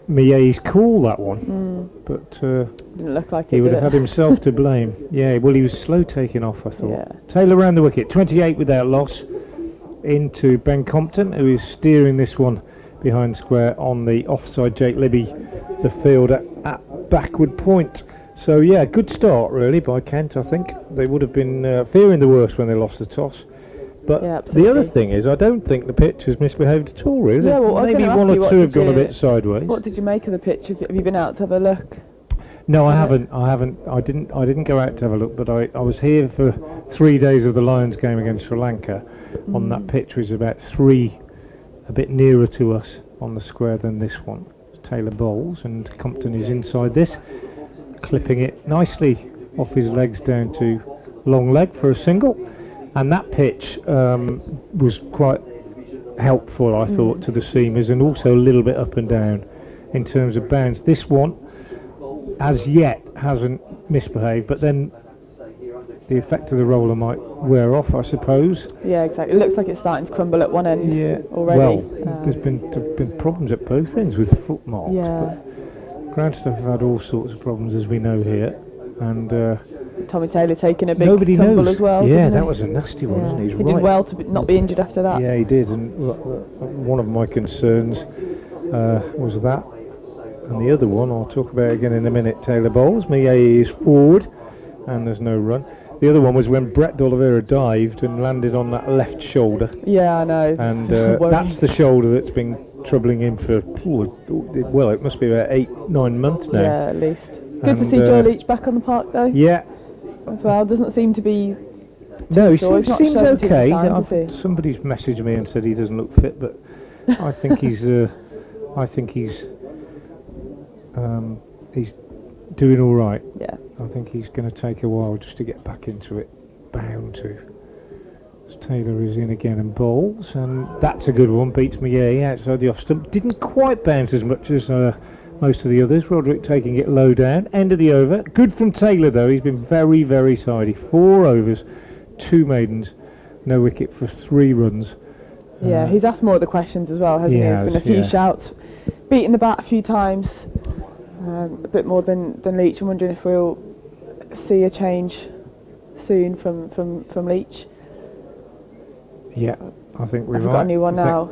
Speaker 1: Millet's call, that one, but
Speaker 3: didn't look like
Speaker 1: he would have had himself to blame. Yeah, well, he was slow taking off, I thought. Yeah. Taylor round the wicket, 28 without loss, into Ben Compton, who is steering this one behind square on the offside Jake Libby, the fielder, at backward point. So yeah, good start really by Kent. I think they would have been fearing the worst when they lost the toss. But the other thing is, I don't think the pitch has misbehaved at all, really.
Speaker 3: Yeah, well,
Speaker 1: maybe one or two have gone a bit sideways.
Speaker 3: What did you make of the pitch? Have you been out to have a look?
Speaker 1: No, I haven't. I didn't go out to have a look, but I was here for 3 days of the Lions game against Sri Lanka on that pitch, which is about a bit nearer to us on the square than this one. Taylor Bowles, and Compton is inside this, clipping it nicely off his legs down to long leg for a single. And that pitch was quite helpful, I thought, to the seamers, and also a little bit up and down in terms of bounce. This one, as yet, hasn't misbehaved, but then the effect of the roller might wear off, I suppose.
Speaker 3: Yeah, exactly. It looks like it's starting to crumble at one end already.
Speaker 1: Well, there's been problems at both ends with foot marks.
Speaker 3: Yeah.
Speaker 1: Groundstuff have had all sorts of problems, as we know here, and
Speaker 3: Tommy Taylor taking a big tumble as well.
Speaker 1: Yeah, that was a nasty one, wasn't he?
Speaker 3: He did well to not be injured after that.
Speaker 1: Yeah, he did, and one of my concerns was that. And the other one, I'll talk about again in a minute, Taylor Bowles. Millet is forward, and there's no run. The other one was when Brett D'Oliveira dived and landed on that left shoulder.
Speaker 3: Yeah, I know.
Speaker 1: And that's the shoulder that's been troubling him for, well, it must be about 8-9 months now.
Speaker 3: Yeah, at least. Good to see Joe Leach back on the park, though.
Speaker 1: Yeah.
Speaker 3: As well, doesn't seem to be.
Speaker 1: No, he seems okay. Somebody's messaged me and said he doesn't look fit, but I think he's doing all right.
Speaker 3: Yeah.
Speaker 1: I think he's going to take a while just to get back into it. Bound to. Taylor is in again and Bowles, and that's a good one. Beats me outside the off stump. Didn't quite bounce as much as most of the others. Roderick taking it low down. End of the over. Good from Taylor though. He's been very, very tidy. 4 overs, 2 maidens, no wicket for 3 runs.
Speaker 3: Yeah, he's asked more of the questions as well, hasn't he? There's been a few shouts, beating the bat a few times, a bit more than Leach. I'm wondering if we'll see a change soon from Leach. Yeah,
Speaker 1: I think we've
Speaker 3: got a new one now.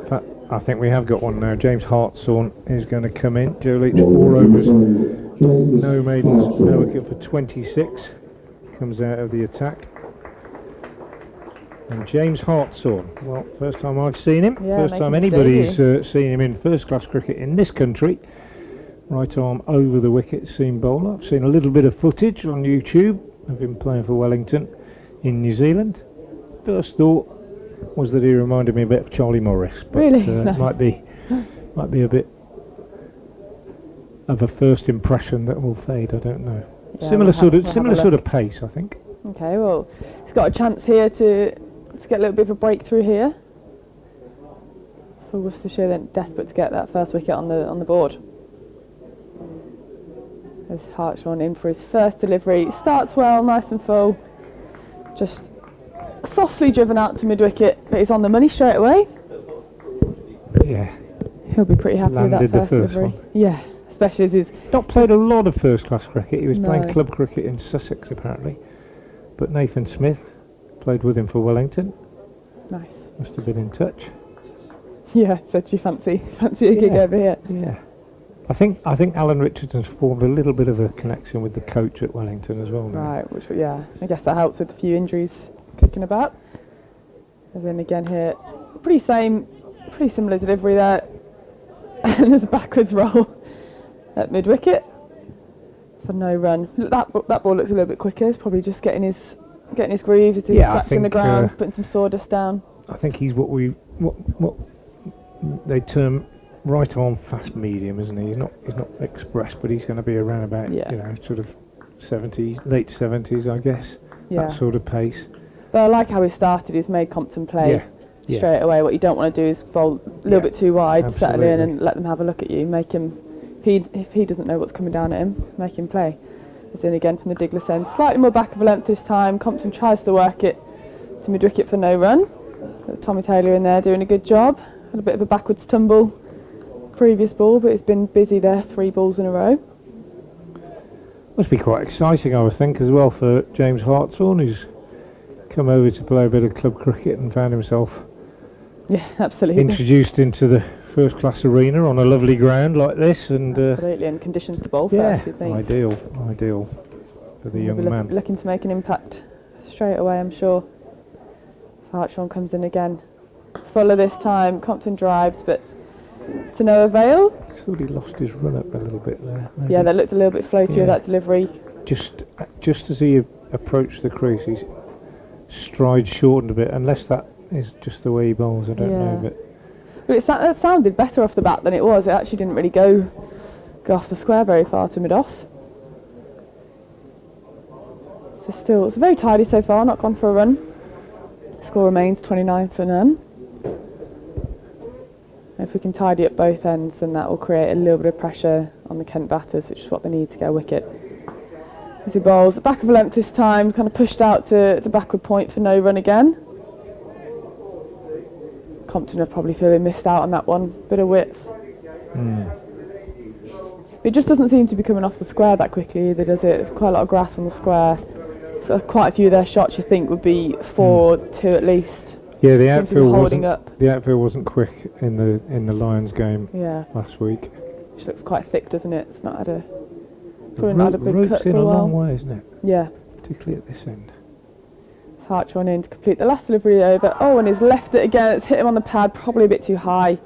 Speaker 1: I think we have got one now. James Hartshorn is going to come in. Joe Leach, 4 overs, no maidens, no wicket for 26. Comes out of the attack. And James Hartshorn, well, first time I've seen him. First time anybody's seen him in first-class cricket in this country. right arm over the wicket seam bowler. I've seen a little bit of footage on YouTube of him playing for Wellington in New Zealand. First thought was that he reminded me a bit of Charlie Morris, but
Speaker 3: really? Nice.
Speaker 1: might be a bit of a first impression that will fade. I don't know. Yeah, similar sort of pace, I think.
Speaker 3: Okay, well, he's got a chance here to get a little bit of a breakthrough here for Worcestershire. Then desperate to get that first wicket on the board. There's Hartshorn in for his first delivery. Starts well, nice and full. Just softly driven out to mid-wicket, but he's on the money straight away.
Speaker 1: Yeah.
Speaker 3: He'll be pretty happy with that first delivery.
Speaker 1: One.
Speaker 3: Yeah, especially as he's
Speaker 1: not played a lot of first-class cricket. He was playing club cricket in Sussex, apparently. But Nathan Smith played with him for Wellington.
Speaker 3: Nice.
Speaker 1: Must have been in touch.
Speaker 3: Yeah, said you fancy a gig over here.
Speaker 1: Yeah. I think Alan Richardson's formed a little bit of a connection with the coach at Wellington as well now.
Speaker 3: Right, which I guess that helps with a few injuries kicking about. And then again here, pretty similar delivery there. And there's a backwards roll at mid wicket for no run. That ball looks a little bit quicker. It's probably just getting his groove as he's scratching the ground, putting some sawdust down.
Speaker 1: I think he's what they term right arm fast medium, isn't he? He's not express, but he's going to be around about sort of 70s, late 70s, I guess.
Speaker 3: Yeah.
Speaker 1: That sort of pace.
Speaker 3: But I like how he started. He's made Compton play straight away. What you don't want to do is bowl a little bit too wide, settle in, and let them have a look at you. Make him, if he doesn't know what's coming down at him, make him play. As in again from the Diglis end, slightly more back of a length this time. Compton tries to work it to mid wicket for no run. Tommy Taylor in there doing a good job. Had a bit of a backwards tumble previous ball, but he's been busy there, 3 balls in a row.
Speaker 1: Must be quite exciting, I would think, as well for James Hartshorn, who's come over to play a bit of club cricket and found himself
Speaker 3: absolutely
Speaker 1: introduced into the first class arena on a lovely ground like this, and
Speaker 3: absolutely, and conditions to bowl first, you'd think.
Speaker 1: Ideal for the young man.
Speaker 3: Looking to make an impact straight away, I'm sure. Hartshorn comes in again, fuller this time. Compton drives, but to no avail.
Speaker 1: I thought he lost his run up a little bit there. Maybe.
Speaker 3: Yeah, that looked a little bit floaty with that delivery.
Speaker 1: Just as he approached the crease, his stride shortened a bit, unless that is just the way he bowls, I don't know.
Speaker 3: But it sounded better off the bat than it was. It actually didn't really go off the square very far to mid-off. So it's very tidy so far, not gone for a run. Score remains 29 for none. If we can tidy up both ends, then that will create a little bit of pressure on the Kent batters, which is what they need to get a wicket. As he bowls, back of a length this time, kind of pushed out to backward point for no run again. Compton are probably feeling missed out on that one, bit of width. It just doesn't seem to be coming off the square that quickly either, does it? Quite a lot of grass on the square. So quite a few of their shots you think would be 4-2 at least.
Speaker 1: Yeah, the outfield wasn't quick in the Lions game last week.
Speaker 3: Which looks quite thick, doesn't it? It's not had a
Speaker 1: big cut for a long way, isn't it?
Speaker 3: Yeah.
Speaker 1: Particularly at this end.
Speaker 3: Hartshorn in to complete the last delivery over. Oh, and he's left it again. It's hit him on the pad, probably a bit too high.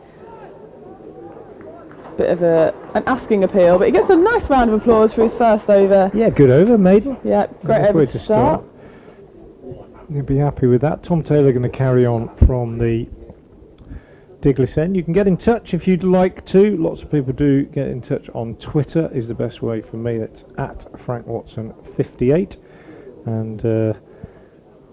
Speaker 3: Bit of an asking appeal, but he gets a nice round of applause for his first over.
Speaker 1: Yeah, good over, Maiden.
Speaker 3: Yeah, great over to start.
Speaker 1: You'll be happy with that. Tom Taylor going to carry on from the Diglis end. You can get in touch if you'd like to. Lots of people do get in touch on Twitter, is the best way for me. It's at FrankWatson58. And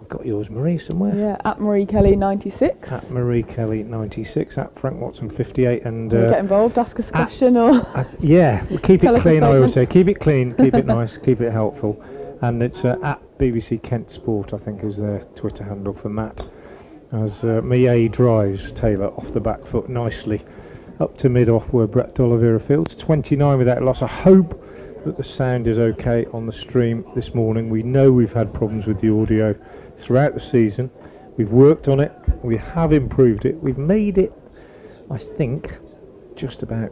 Speaker 1: I've got yours, Marie, somewhere.
Speaker 3: Yeah, at Marie Kelly 96.
Speaker 1: At Marie Kelly 96. At FrankWatson58. And
Speaker 3: get involved, ask us a question or.
Speaker 1: We'll keep it clean. I always say, keep it clean, keep it nice, keep it helpful. And it's at BBC Kent Sport, I think, is their Twitter handle for Matt. As Mie drives Taylor off the back foot nicely up to mid-off where Brett D'Oliveira fields. 29 without loss. I hope that the sound is okay on the stream this morning. We know we've had problems with the audio throughout the season. We've worked on it. We have improved it. We've made it, I think, just about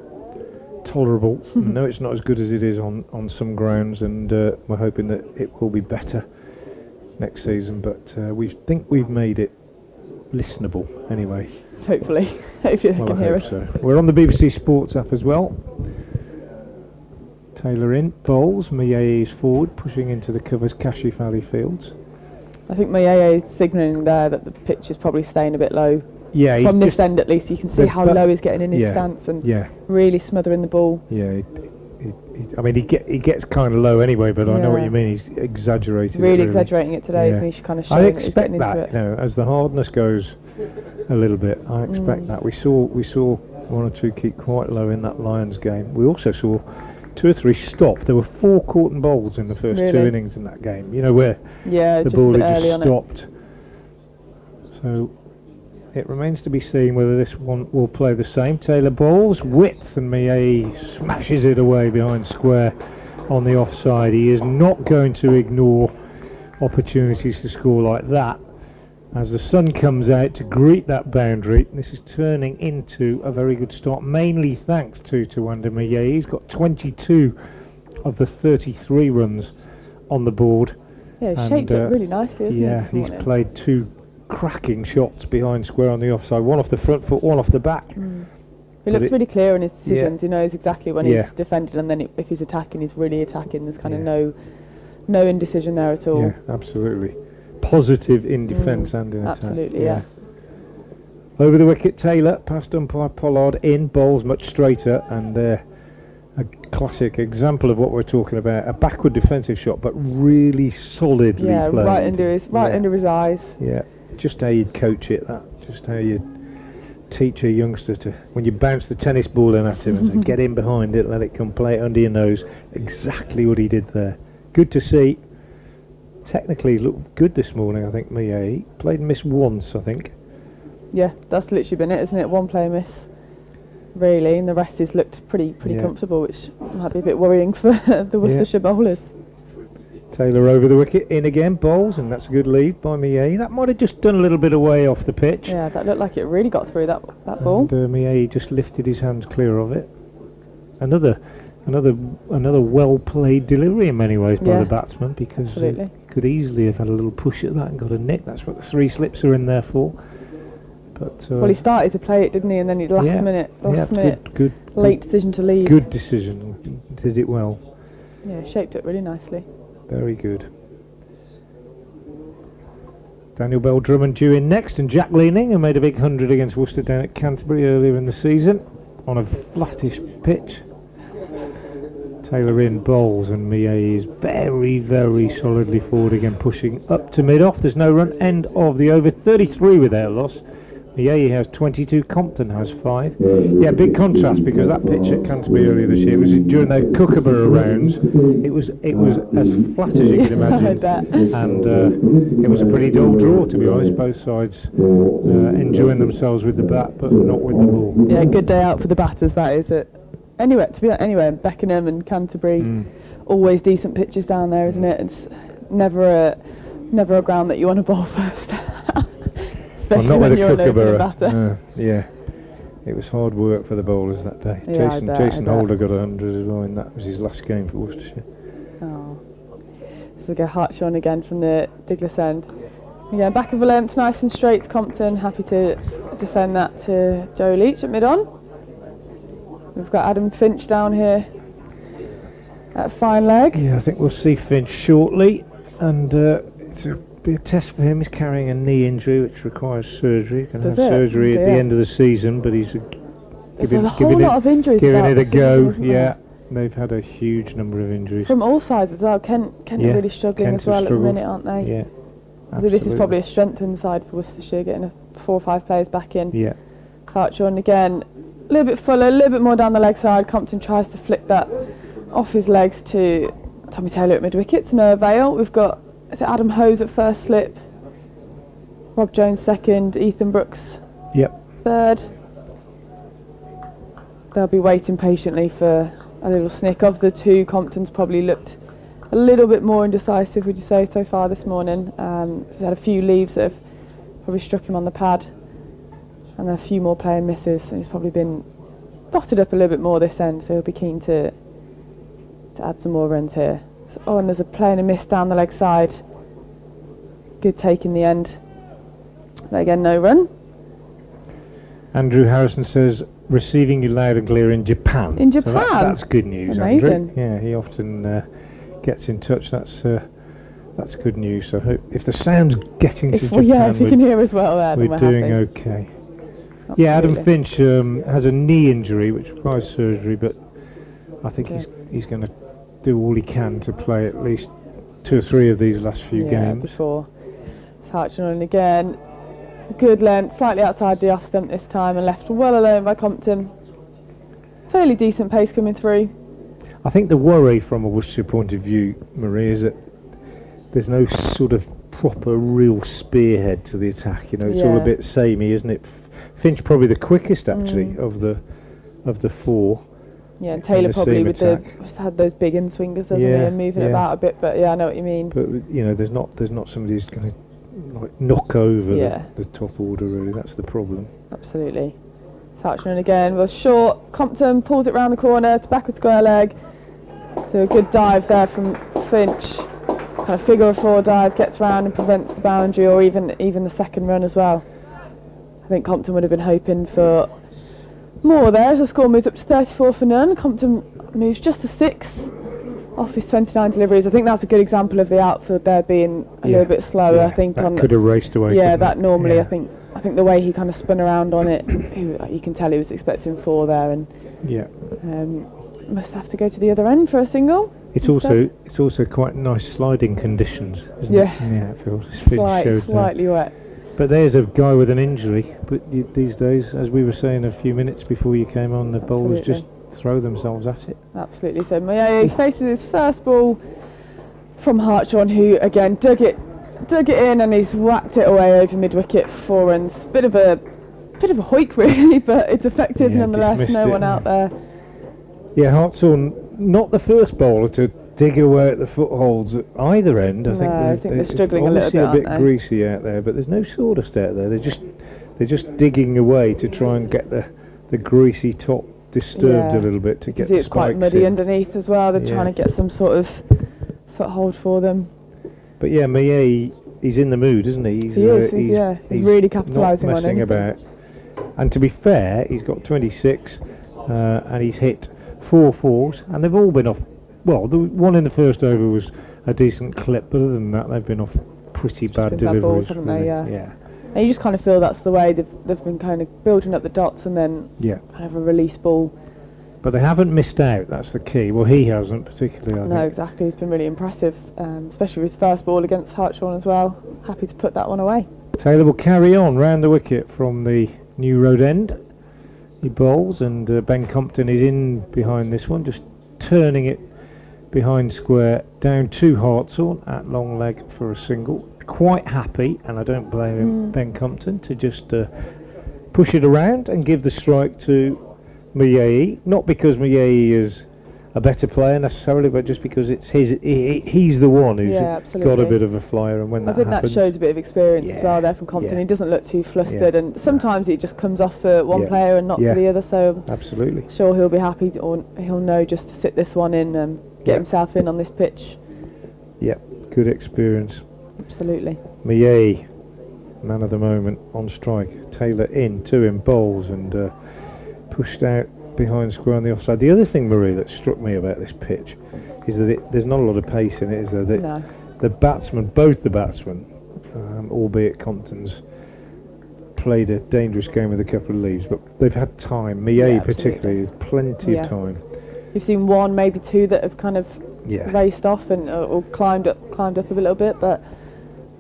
Speaker 1: tolerable. No, it's not as good as it is on some grounds, and we're hoping that it will be better next season, but we think we've made it listenable anyway.
Speaker 3: Hopefully. Hope you can hear us.
Speaker 1: So. We're on the BBC Sports app as well, Taylor in, bowls, Miye's forward, pushing into the covers Cashew Valley Fields.
Speaker 3: I think Miye is signalling there that the pitch is probably staying a bit low.
Speaker 1: Yeah,
Speaker 3: from this end at least, you can see how low he's getting in his stance and really smothering the ball.
Speaker 1: Yeah, I mean, he gets kind of low anyway, but I know what you mean. He's exaggerating.
Speaker 3: Really exaggerating it today, isn't he? He's kind of showing
Speaker 1: I expect that, you know, as the hardness goes a little bit. I expect that. We saw one or two keep quite low in that Lions game. We also saw 2 or 3 stop. There were 4 caught and bowls in the first 2 innings in that game. You know, where the ball had just stopped. So it remains to be seen whether this one will play the same. Taylor bowls, width, and Miye smashes it away behind square on the offside. He is not going to ignore opportunities to score like that. As the sun comes out to greet that boundary, this is turning into a very good start, mainly thanks to Tawanda Miye. He's got 22 of the 33 runs on the board.
Speaker 3: Yeah, he's shaped it really nicely, hasn't he?
Speaker 1: Yeah, he's played 2 cracking shots behind square on the offside, one off the front foot, one off the back.
Speaker 3: He looks really clear in his decisions. He knows exactly when he's defending, and then if he's attacking, he's really attacking. There's kind of no indecision there at all.
Speaker 1: Yeah, absolutely. Positive in defence and in attack.
Speaker 3: Absolutely, yeah.
Speaker 1: Over the wicket, Taylor, past umpire Pollard, in, bowls much straighter, and a classic example of what we're talking about, a backward defensive shot, but really solidly played.
Speaker 3: Right under his eyes.
Speaker 1: Yeah, just how you'd coach it, just how you'd teach a youngster to, when you bounce the tennis ball in at him and say, get in behind it, let it come, play it under your nose. Exactly what he did there. Good to see. Technically looked good this morning, I think. Miye played and missed once, I think.
Speaker 3: Yeah, that's literally been it, isn't it? One player miss, really, and the rest has looked pretty comfortable, which might be a bit worrying for the Worcestershire bowlers.
Speaker 1: Taylor over the wicket, in again, bowls, and that's a good lead by Miye. That might have just done a little bit away off the pitch.
Speaker 3: Yeah, that looked like it really got through that ball.
Speaker 1: And Miye just lifted his hands clear of it. Another well played delivery in many ways by the batsman, because he could easily have had a little push at that and got a nick. That's what the 3 slips are in there for. But
Speaker 3: well, he started to play it, didn't he? And then he last minute late decision to leave.
Speaker 1: Good decision. Did it well.
Speaker 3: Yeah, shaped it really nicely.
Speaker 1: Very good. Daniel Bell Drummond due in next, and Jack Leaning, who made a big 100 against Worcester down at Canterbury earlier in the season on a flattish pitch. Taylor in, bowls, and Miye is very, very solidly forward again, pushing up to mid-off. There's no run, end of the over, 33 without loss. Miye has 22, Compton has 5. Yeah, big contrast, because that pitch at Canterbury earlier this year was during the Kookaburra rounds. It was as flat as you can imagine, and it was a pretty dull draw, to be honest. Both sides enjoying themselves with the bat, but not with the ball.
Speaker 3: Yeah, good day out for the batters, that is it. Anyway, Beckenham and Canterbury, always decent pitches down there, isn't it? It's never a ground that you want to bowl first. Especially when you're an opening batter.
Speaker 1: Yeah, it was hard work for the bowlers that day.
Speaker 3: Yeah,
Speaker 1: Jason Holder got 100 as well, and that was his last game for Worcestershire.
Speaker 3: Oh. So we go Hartshorn again from the Diglis end. Again, back of the length, nice and straight to Compton. Happy to defend that to Joe Leach at mid-on. We've got Adam Finch down here at fine leg.
Speaker 1: Yeah, I think we'll see Finch shortly, and it'll be a test for him. He's carrying a knee injury which requires surgery. He's going to have surgery at the end of the season, but he's giving it a go. Yeah, they've had a huge number of injuries
Speaker 3: from all sides as well. Kent are really struggling as well at the minute, aren't they?
Speaker 1: Yeah,
Speaker 3: so this is probably a strengthened side for Worcestershire, getting 4 or 5 players back in.
Speaker 1: Yeah,
Speaker 3: Hartshorn again, a little bit fuller, a little bit more down the leg side. Compton tries to flick that off his legs to Tommy Taylor at mid wicket, to no avail. We've got Adam Hose at first slip, Rob Jones second, Ethan Brooks third. They'll be waiting patiently for a little snick. Of the 2, Compton's probably looked a little bit more indecisive, would you say, so far this morning. He's had a few leaves that have probably struck him on the pad, and then a few more playing misses, and he's probably been dotted up a little bit more this end, so he'll be keen to add some more runs here. Oh, and there's a play and a miss down the leg side. Good take in the end. But again, no run.
Speaker 1: Andrew Harrison says, receiving you loud and clear in Japan.
Speaker 3: In Japan?
Speaker 1: So that's good news,
Speaker 3: Amazing.
Speaker 1: Andrew. Yeah, he often gets in touch. That's good news. So hope if the sound's getting to Japan,
Speaker 3: if you can hear us well there, then
Speaker 1: we're doing
Speaker 3: happy.
Speaker 1: okay.
Speaker 3: Absolutely.
Speaker 1: Yeah, Adam Finch has a knee injury, which requires surgery, but I think he's going to do all he can to play at least 2 or 3 of these last few games.
Speaker 3: Before touching on again. Good length, slightly outside the off stump this time, and left well alone by Compton. Fairly decent pace coming through.
Speaker 1: I think the worry from a Worcestershire point of view, Marie, is that there's no sort of proper real spearhead to the attack. You know, it's all a bit samey, isn't it? Finch probably the quickest actually of the 4.
Speaker 3: Yeah, and Taylor probably had those big in swingers, doesn't he, and moving about a bit. But yeah, I know what you mean.
Speaker 1: But you know, there's not somebody who's going to like knock over the top order. Really, that's the problem.
Speaker 3: Absolutely. Touching on again was short. Compton pulls it round the corner to backward square leg. So a good dive there from Finch. Kind of figure of 4 dive, gets round and prevents the boundary, or even the second run as well. I think Compton would have been hoping for more there as the score moves up to 34 for none. Compton moves just to 6 off his 29 deliveries. I think that's a good example of the outfield there being a little bit slower. I think
Speaker 1: that could have raced away.
Speaker 3: Yeah, that normally I think the way he kind of spun around on it, you can tell he was expecting 4 there, and must have to go to the other end for a single.
Speaker 1: It's also quite nice sliding conditions, isn't it? Yeah, it feels
Speaker 3: slightly wet.
Speaker 1: But there's a guy with an injury. But these days, as we were saying a few minutes before you came on, the bowlers just throw themselves at it.
Speaker 3: Absolutely. So Maye faces his first ball from Hartshorn, who again dug it in, and he's whacked it away over mid wicket for 4 runs. Bit of a hoik really, but it's effective nonetheless. No one out there.
Speaker 1: Yeah, Hartshorn not the first bowler to dig away at the footholds at either end. I think
Speaker 3: they're struggling a little bit.
Speaker 1: A bit greasy out there, but there's no sawdust out there. They're just digging away to try and get the greasy top disturbed a little bit to get the spikes in.
Speaker 3: It's quite muddy underneath as well. They're trying to get some sort of foothold for them.
Speaker 1: But yeah, Maye, he's in the mood, isn't he?
Speaker 3: He's really capitalising on it.
Speaker 1: About. And to be fair, he's got 26 and he's hit 4 fours, and they've all been off. Well, the one in the first over was a decent clip, but other than that, they've been off pretty bad deliveries.
Speaker 3: Bad balls, haven't they? Yeah. And you just kind of feel that's the way they've been kind of building up the dots, and then kind of a release ball.
Speaker 1: But they haven't missed out. That's the key. Well, he hasn't particularly. I think.
Speaker 3: Exactly. He's been really impressive, especially with his first ball against Hartshorn as well. Happy to put that one away.
Speaker 1: Taylor will carry on round the wicket from the New Road end. He bowls, and Ben Compton is in behind this one, just turning it behind square down to Hartshorn at long leg for a single. Quite happy, and I don't blame him, Ben Compton, to just push it around and give the strike to Maye. Not because Maye is a better player necessarily, but just because it's he's the one who's got a bit of a flyer, and when that happens,
Speaker 3: that shows a bit of experience as well there from Compton. He doesn't look too flustered, and sometimes it just comes off for one player and not for the other, so
Speaker 1: absolutely
Speaker 3: sure he'll be happy, or he'll know just to sit this one in and get himself in on this pitch.
Speaker 1: Good experience.
Speaker 3: Absolutely.
Speaker 1: Maye, man of the moment, on strike. Taylor in to him, bowls, and pushed out behind square on the offside. The other thing, Marie, that struck me about this pitch is that there's not a lot of pace in it, is there? The batsmen, both the batsmen, albeit Compton's played a dangerous game with a couple of leaves, but they've had time. Maye particularly, plenty of time.
Speaker 3: You've seen 1, maybe 2 that have kind of raced off and or climbed up a little bit, but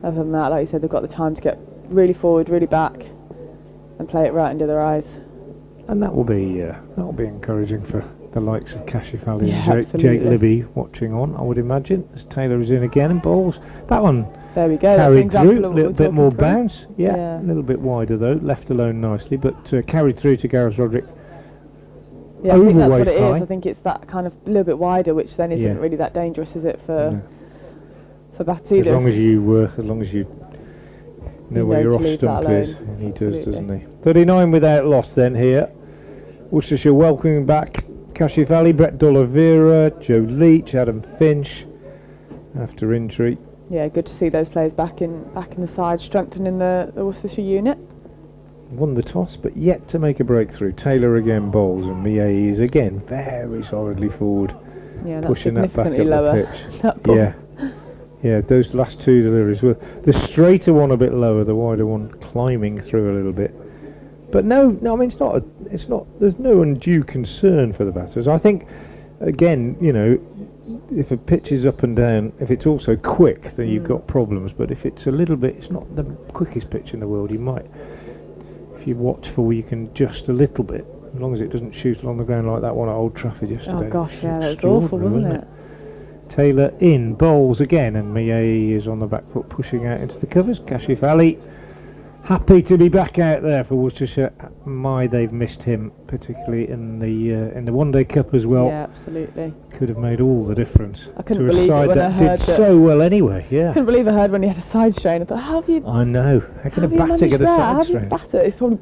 Speaker 3: other than that, like you said, they've got the time to get really forward, really back, and play it right into their eyes.
Speaker 1: And that will be encouraging for the likes of Kashif Ali and Jake Libby watching on, I would imagine, as Taylor is in again and bowls. That one
Speaker 3: there we go.
Speaker 1: Carried through, a little bit more bounce. A little bit wider though, left alone nicely, but carried through to Gareth Roderick.
Speaker 3: Yeah, I think that's what it is. I think it's that kind of a little bit wider, which then isn't really that dangerous, is it, for bats either?
Speaker 1: As long as you know where your off stump is, and he does, doesn't he? 39 without loss then here. Worcestershire welcoming back Kashif Ali, Brett D'Oliveira, Joe Leach, Adam Finch after injury. Yeah,
Speaker 3: good to see those players back in the side, strengthening the Worcestershire unit.
Speaker 1: won the toss, but yet to make a breakthrough. Taylor again bowls, and Mie is again very solidly forward, pushing that back up the pitch.
Speaker 3: That
Speaker 1: yeah, those last two deliveries were the straighter one a bit lower, the wider one climbing through a little bit. But no, I mean it's not. There's no undue concern for the batters. I think, again, you know, if a pitch is up and down, if it's also quick, then you've got problems. But if it's a little bit, it's not the quickest pitch in the world. You might, if you watch for, you can adjust a little bit, as long as it doesn't shoot along the ground like that one at Old Trafford yesterday.
Speaker 3: Oh gosh, yeah, that was awful, wasn't it?
Speaker 1: Taylor in, bowls again, and Mie is on the back foot, pushing out into the covers. Kashif Ali, happy to be back out there for Worcestershire. They've missed him, particularly in the One Day Cup as well.
Speaker 3: Yeah, absolutely.
Speaker 1: Could have made all the difference.
Speaker 3: I couldn't believe it when I heard
Speaker 1: did so well anyway. Yeah.
Speaker 3: I couldn't believe I heard when he had a side strain. I thought, how have you?
Speaker 1: I know. How can a batter get a side strain?
Speaker 3: He's probably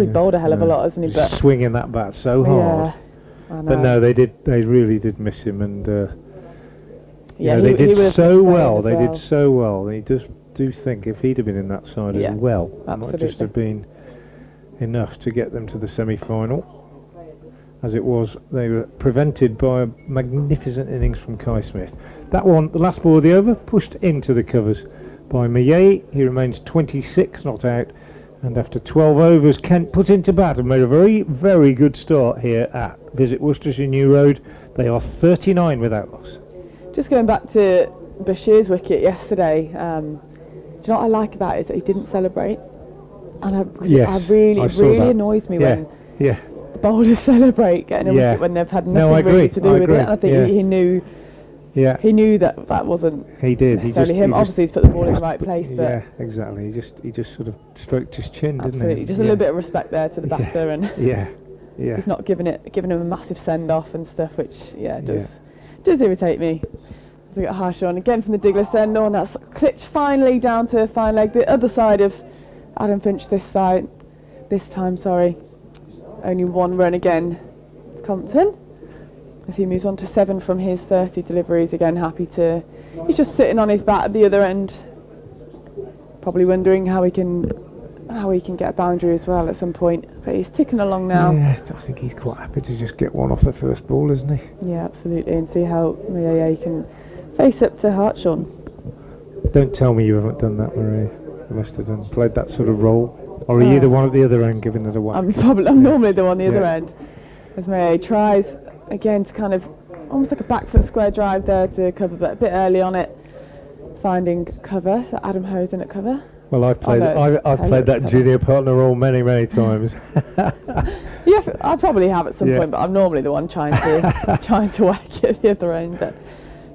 Speaker 3: bowled a hell of a lot, hasn't he? But
Speaker 1: swinging that bat so hard.
Speaker 3: I know.
Speaker 1: But no, they really did miss him, and they
Speaker 3: he
Speaker 1: did so well.
Speaker 3: They
Speaker 1: did so well. He do think if he'd have been in that side as well, it might just have been enough to get them to the semi-final. As it was, they were prevented by a magnificent innings from Kai Smith. That one, the last ball of the over, pushed into the covers by Mie. He remains 26 not out, and after 12 overs, Kent put into bat and made a very, very good start here at Visit Worcestershire New Road. They are 39 without loss.
Speaker 3: Just going back to Bashir's wicket yesterday, do you know what I like about it is that he didn't celebrate, and it really annoys me when the bowlers celebrate getting a wicket when they've had nothing really to do with it. I think he knew. Yeah, he knew that wasn't.
Speaker 1: He did.
Speaker 3: Necessarily him. Obviously, he's put the ball in the right place. But
Speaker 1: exactly. He just sort of stroked his chin,
Speaker 3: absolutely.
Speaker 1: didn't he?
Speaker 3: Just a little bit of respect there to the batter, and he's not giving him a massive send off and stuff, which does irritate me. So we got harsh on again from the Douglas end on. That's clipped finally down to a fine leg. The other side of Adam Finch this time. Only one run again to Compton as he moves on to 7 from his 30 deliveries. Again, he's just sitting on his bat at the other end, probably wondering how he can get a boundary as well at some point. But he's ticking along now.
Speaker 1: Yeah, I think he's quite happy to just get one off the first ball, isn't he?
Speaker 3: Yeah, absolutely, and see how Mie can face up to Hartshorn.
Speaker 1: Don't tell me you haven't done that, Marie. You must have played that sort of role. Or are you the one at the other end giving it a whack?
Speaker 3: I'm normally the one at the other end. As Mie tries again to kind of almost like a back foot square drive there to cover, but a bit early on it, finding cover. So Adam Hosen at cover.
Speaker 1: Well, I've played that junior partner role many times.
Speaker 3: Yeah, I probably have at some point, but I'm normally the one trying to whack it at the other end. But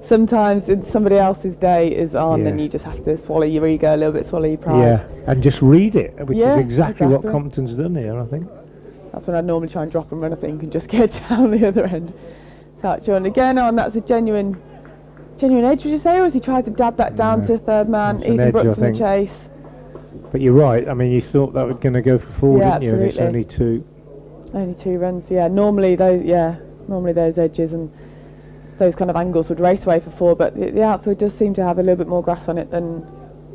Speaker 3: sometimes somebody else's day is on, and you just have to swallow your ego a little bit, swallow your pride.
Speaker 1: Yeah, and just read it, which is exactly what Compton's done here, I think.
Speaker 3: That's when I normally try and drop and run, I think, and just get down the other end. Touch on again, that's a genuine edge, would you say, or has he tried to dab that down to third man, Ethan Brooks in the chase?
Speaker 1: But you're right, I mean, you thought that was going to go for 4, didn't you? And it's only 2.
Speaker 3: Only 2 runs, normally those edges and those kind of angles would race away for 4, but the outfield does seem to have a little bit more grass on it than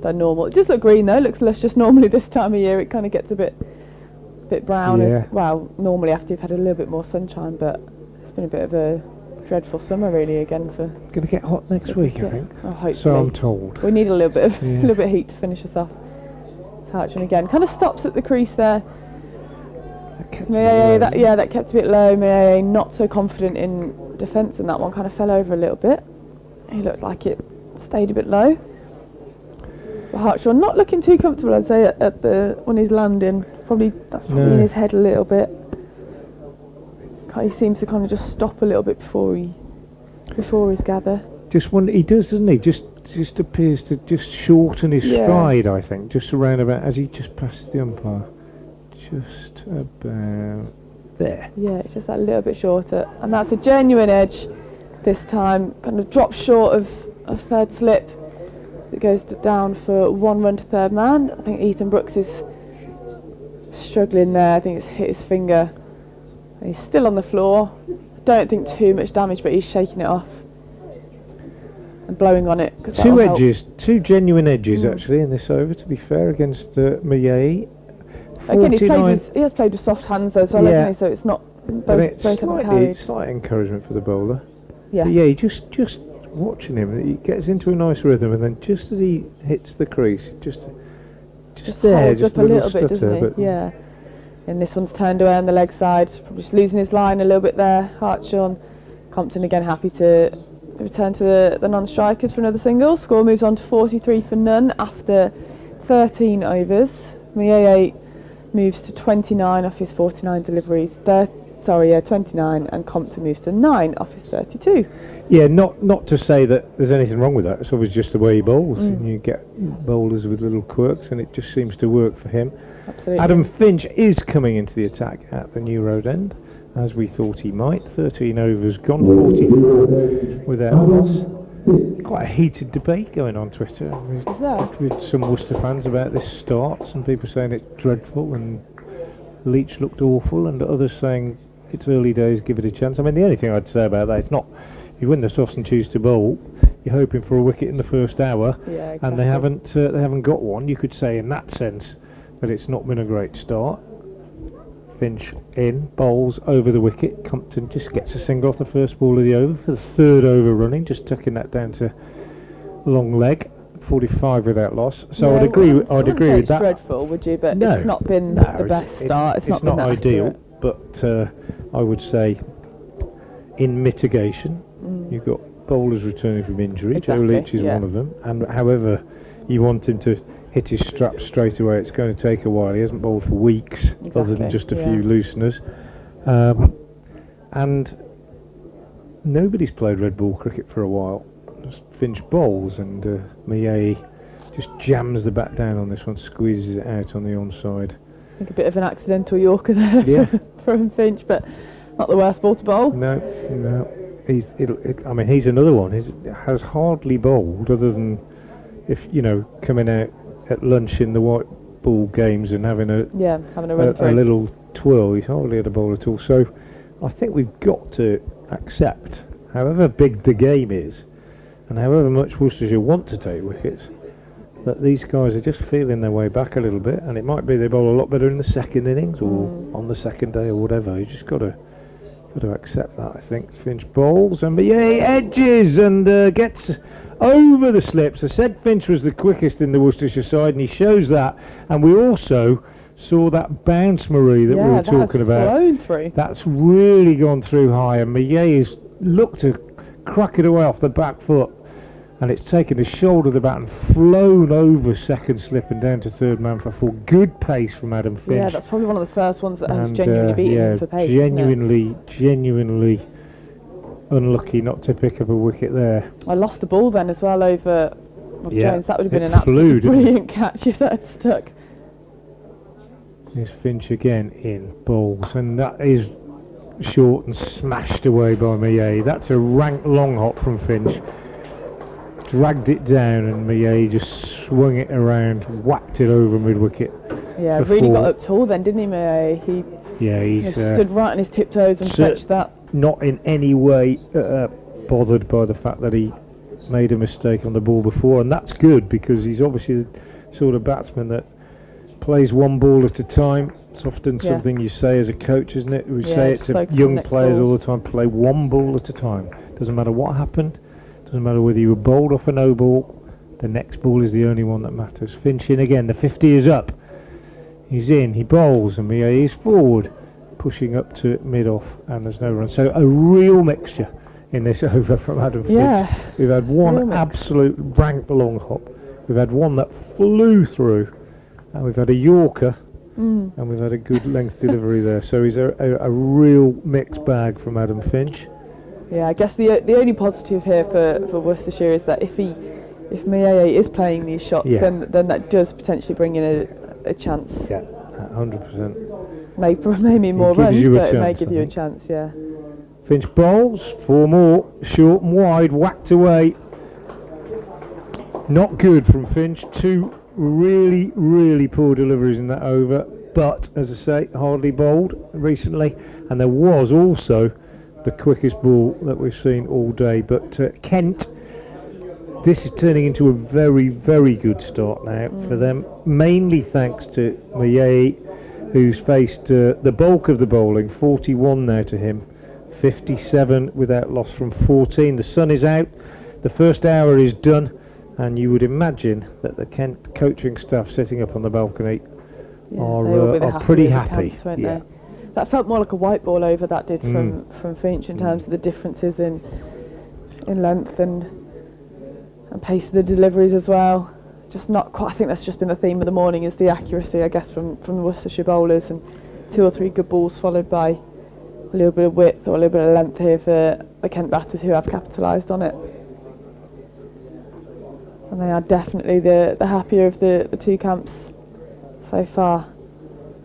Speaker 3: normal. It does look green though, it looks lush. Just normally this time of year it kind of gets a bit brown. Normally after you've had a little bit more sunshine, but it's been a bit of a dreadful summer really again for.
Speaker 1: Going to get hot next week, I think.
Speaker 3: Oh, hopefully.
Speaker 1: So I'm told.
Speaker 3: We need a little bit of heat to finish us off. Touch, and again kind of stops at the crease there. That kept a bit low. Mie not so confident in defence, and that one kind of fell over a little bit. He looked like it stayed a bit low. But Hartshorn not looking too comfortable, I'd say, on his landing. That's probably in his head a little bit. He seems to kind of just stop a little bit before his gather.
Speaker 1: Just when he does, doesn't he? Just appears to just shorten his stride, I think, just around about as he just passes the umpire. Just about there. Yeah,
Speaker 3: it's just that little bit shorter, and that's a genuine edge this time. Kind of drops short of third slip. It goes down for 1 run to third man. I think Ethan Brooks is struggling there. I think it's hit his finger. He's still on the floor. Don't think too much damage, but he's shaking it off and blowing on it.
Speaker 1: 2 edges, 2 genuine edges actually in this over, to be fair, against Mie.
Speaker 3: Again,
Speaker 1: 49.
Speaker 3: he has played with soft hands though as well, hasn't he? So it's not both haven't carried.
Speaker 1: Slight encouragement for the bowler.
Speaker 3: Yeah.
Speaker 1: But yeah, just watching him, he gets into a nice rhythm, and then just as he hits the crease, just there,
Speaker 3: holds
Speaker 1: just
Speaker 3: up a little bit,
Speaker 1: stutter,
Speaker 3: doesn't he? Yeah. And this one's turned away on the leg side, probably just losing his line a little bit there. Hartshorn. Compton again happy to return to the non-strikers for another single. Score moves on to 43 for none after 13 overs. Mieye moves to 29 off his 49 deliveries. 29, and Compton moves to 9 off his 32.
Speaker 1: Yeah, not to say that there's anything wrong with that. It's always just the way he bowls. And you get bowlers with little quirks, and it just seems to work for him.
Speaker 3: Absolutely.
Speaker 1: Adam Finch is coming into the attack at the New Road end, as we thought he might. 13 overs gone, 44 without loss. Quite a heated debate going on Twitter with some Worcester fans about this start. Some people saying it's dreadful and Leach looked awful, and others saying it's early days, give it a chance. I mean, the only thing I'd say about that, it's not, you win the toss and choose to bowl, you're hoping for a wicket in the first hour, and they haven't got one. You could say in that sense that it's not been a great start. Finch in, bowls over the wicket. Compton just gets a single off the first ball of the over for the third over running, just tucking that down to long leg. 45 without loss. So
Speaker 3: yeah,
Speaker 1: I'd agree with that.
Speaker 3: Dreadful, would you? But
Speaker 1: no,
Speaker 3: it's not been the best start. It's not been
Speaker 1: ideal,
Speaker 3: accurate.
Speaker 1: but I would say in mitigation, you've got bowlers returning from injury.
Speaker 3: Exactly,
Speaker 1: Joe Leach is one of them, and however you want him to hit his straps straight away, it's going to take a while. He hasn't bowled for weeks, other than just a few looseners, and nobody's played red ball cricket for a while. Just Finch bowls, and Mieye just jams the bat down on this one, squeezes it out on the onside.
Speaker 3: I think a bit of an accidental Yorker there from Finch, but not the worst ball to bowl.
Speaker 1: No. He's another one. He has hardly bowled, other than if coming out at lunch in the white ball games and having a little twirl. He's hardly had a bowl at all. So I think we've got to accept, however big the game is, and however much Worcestershire want to take wickets, that these guys are just feeling their way back a little bit, and it might be they bowl a lot better in the second innings or on the second day or whatever. You just got to accept that, I think. Finch bowls, and Mieye edges and gets over the slips. I said Finch was the quickest in the Worcestershire side, and he shows that. And we also saw that bounce, Marie, that we were talking about.
Speaker 3: Flown through.
Speaker 1: That's really gone through high, and Mieye has looked to crack it away off the back foot, and it's taken the shoulder of the bat and flown over second slip and down to third man for 4. Good pace from Adam Finch.
Speaker 3: Yeah, that's probably one of the first ones that has genuinely beaten him for pace.
Speaker 1: Genuinely unlucky not to pick up a wicket there.
Speaker 3: I lost the ball then as well over Jones. That would have been an
Speaker 1: absolutely
Speaker 3: brilliant catch if that had stuck.
Speaker 1: Here's Finch again in bowls, and that is short and smashed away by Mieye. That's a rank long hop from Finch. Dragged it down, and Mieye just swung it around, whacked it over mid-wicket.
Speaker 3: Yeah, really got up tall then, didn't he, Mieye? He stood right on his tiptoes and fetched that.
Speaker 1: Not in any way bothered by the fact that he made a mistake on the ball before, and that's good, because he's obviously the sort of batsman that plays one ball at a time. It's often something you say as a coach, isn't it? We say it to young players all the time: play one ball at a time. Doesn't matter what happened, doesn't matter whether you were bowled off a no ball, the next ball is the only one that matters. Finch in again, the 50 is up, he's in, he bowls, and Mieye is forward, pushing up to mid-off, and there's no run. So a real mixture in this over from Adam Finch. We've had one absolute rank long hop, we've had one that flew through, and we've had a Yorker, and we've had a good length delivery there. So he's a real mixed bag from Adam Finch.
Speaker 3: Yeah, I guess the only positive here for Worcestershire is that if Mieye is playing these shots, then that does potentially bring in a chance.
Speaker 1: Yeah, 100%.
Speaker 3: Maybe more runs, but it may give you a chance, yeah.
Speaker 1: Finch bowls, 4 more, short and wide, whacked away. Not good from Finch. 2 really, really poor deliveries in that over, but as I say, hardly bowled recently, and there was also the quickest ball that we've seen all day. But Kent, this is turning into a very, very good start now for them, mainly thanks to Mieye who's faced the bulk of the bowling, 41 now to him, 57 without loss from 14. The sun is out, the first hour is done, and you would imagine that the Kent coaching staff sitting up on the balcony are pretty happy.
Speaker 3: Camps, they? That felt more like a white ball over, that did, from Finch, in terms of the differences in length and pace of the deliveries as well. Just not quite. I think that's just been the theme of the morning, is the accuracy, I guess, from the Worcestershire bowlers, and 2 or 3 good balls followed by a little bit of width or a little bit of length here for the Kent batters, who have capitalised on it. And they are definitely the happier of the 2 camps so far.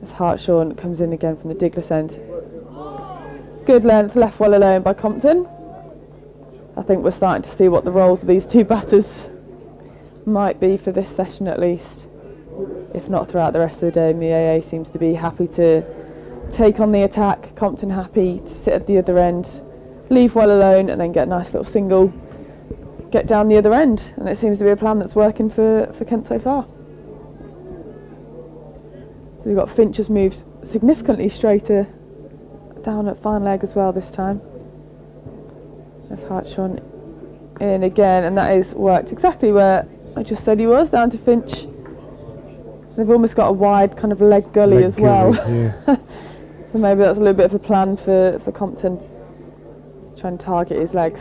Speaker 3: As Hartshorn comes in again from the Diglis end. Good length, left well alone by Compton. I think we're starting to see what the roles of these 2 batters might be for this session, at least, if not throughout the rest of the day. Maa seems to be happy to take on the attack, Compton happy to sit at the other end, leave well alone, and then get a nice little single, get down the other end, and it seems to be a plan that's working for Kent so far. We've got Finch has moved significantly straighter down at fine leg as well this time. There's Hartshorn in again, and that is worked exactly where I just said he was, down to Finch. They've almost got a wide kind of leg gully as well.
Speaker 1: Yeah.
Speaker 3: So maybe that's a little bit of a plan for Compton, trying to target his legs.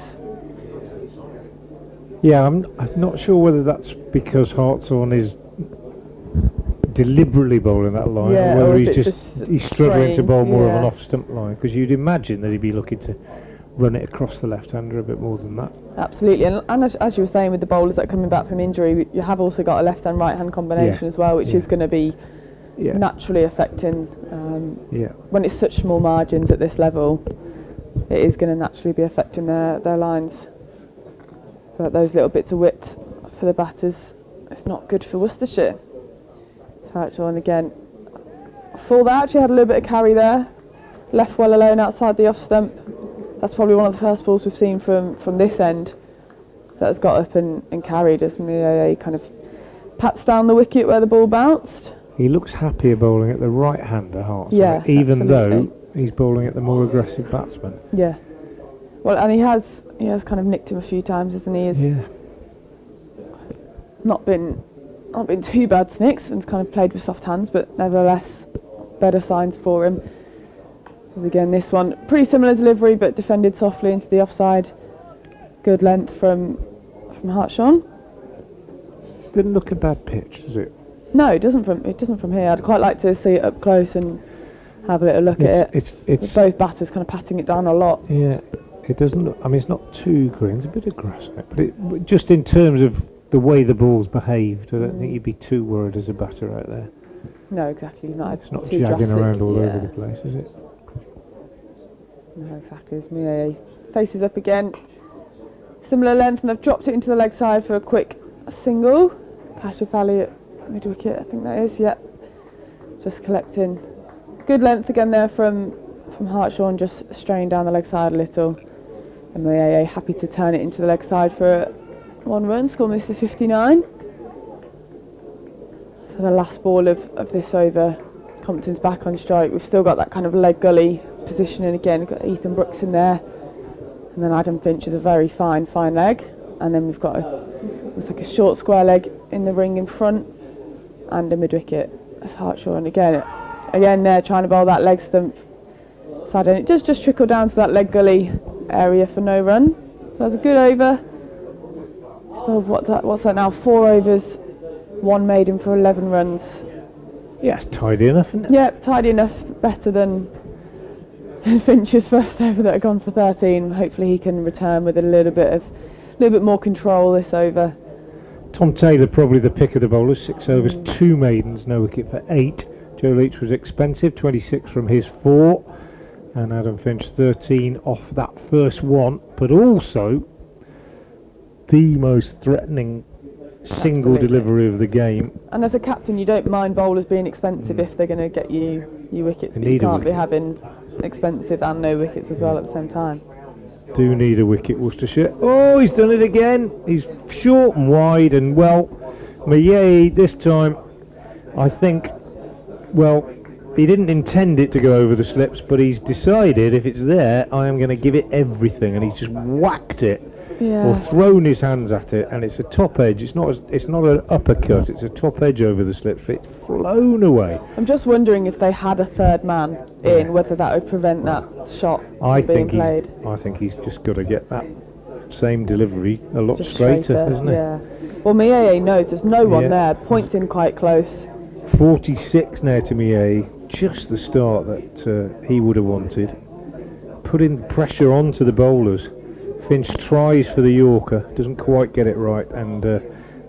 Speaker 1: Yeah, I'm not sure whether that's because Hartshorn is deliberately bowling that line, or whether he's struggling to bowl more of an off-stump line, because you'd imagine that he'd be looking to run it across the left-hander a bit more than that.
Speaker 3: Absolutely, and as you were saying, with the bowlers that are coming back from injury, you have also got a left-hand right-hand combination as well, which is going to be naturally affecting when it's such small margins at this level. It is going to naturally be affecting their lines. But those little bits of width for the batters, it's not good for Worcestershire. Hartshorn again, full that, actually had a little bit of carry there, left well alone outside the off stump. That's probably one of the first balls we've seen from this end that has got up and carried, as Maa kind of pats down the wicket where the ball bounced.
Speaker 1: He looks happier bowling at the right-hander, Hartshorn, even though he's bowling at the more aggressive batsman. Yeah.
Speaker 3: Well, and he has kind of nicked him a few times, hasn't he? He's not been too bad snicks, and kind of played with soft hands, but nevertheless better signs for him. Because again, this one pretty similar delivery, but defended softly into the offside. Good length from Hartshorn.
Speaker 1: Didn't look a bad pitch, does it?
Speaker 3: No, it doesn't from here. I'd quite like to see it up close and have a little look at it. It's both batters kind of patting it down a lot.
Speaker 1: Yeah, it doesn't look, I mean, it's not too green, there's a bit of grass in it, but just in terms of the way the ball's behaved, I don't think you'd be too worried as a batter out there.
Speaker 3: No, exactly.
Speaker 1: It's not jagging around all over the place, is it?
Speaker 3: No, exactly. As Maa faces up again. Similar length, and they've dropped it into the leg side for a quick single. Kashif Ali at mid wicket, I think that is. Yep. Just collecting. Good length again there from Hartshorn, just straying down the leg side a little. And Maa happy to turn it into the leg side for 1 run, score moves to 59. For the last ball of this over, Compton's back on strike. We've still got that kind of leg gully positioning again. We've got Ethan Brooks in there, and then Adam Finch is a very fine leg, and then we've got it's like a short square leg in the ring in front, and a mid wicket. That's Hartshorn again they're trying to bowl that leg stump side, and it does just trickle down to that leg gully area for no run. So that's a good over. What's that now? 4 overs, 1 maiden for 11 runs.
Speaker 1: Yeah, it's tidy enough, isn't it?
Speaker 3: Yep, tidy enough. Better than Finch's first over that had gone for 13. Hopefully he can return with a little bit more control this over.
Speaker 1: Tom Taylor probably the pick of the bowlers. 6 overs, 2 maidens, no wicket for 8. Joe Leach was expensive, 26 from his 4, and Adam Finch 13 off that first one, but also the most threatening single delivery of the game.
Speaker 3: And as a captain, you don't mind bowlers being expensive if they're going to get you wickets, but you can't be having expensive and no wickets as well at the same time.
Speaker 1: Do need a wicket, Worcestershire. Oh, he's done it again. He's short and wide, and well, Maa this time, I think, well, he didn't intend it to go over the slips, but he's decided if it's there, I am going to give it everything, and he's just whacked it or thrown his hands at it, and it's a top edge. It's not an uppercut. It's a top edge over the slips. It's flown away.
Speaker 3: I'm just wondering if they had a third man in, whether that would prevent that shot from being played.
Speaker 1: I think he's just got to get that same delivery a lot straighter, isn't it?
Speaker 3: Yeah. Well, Mieye knows there's no one there. Points in quite close.
Speaker 1: 46 now to Mieye. Just the start that he would have wanted. Putting pressure onto the bowlers. Finch tries for the Yorker, doesn't quite get it right, and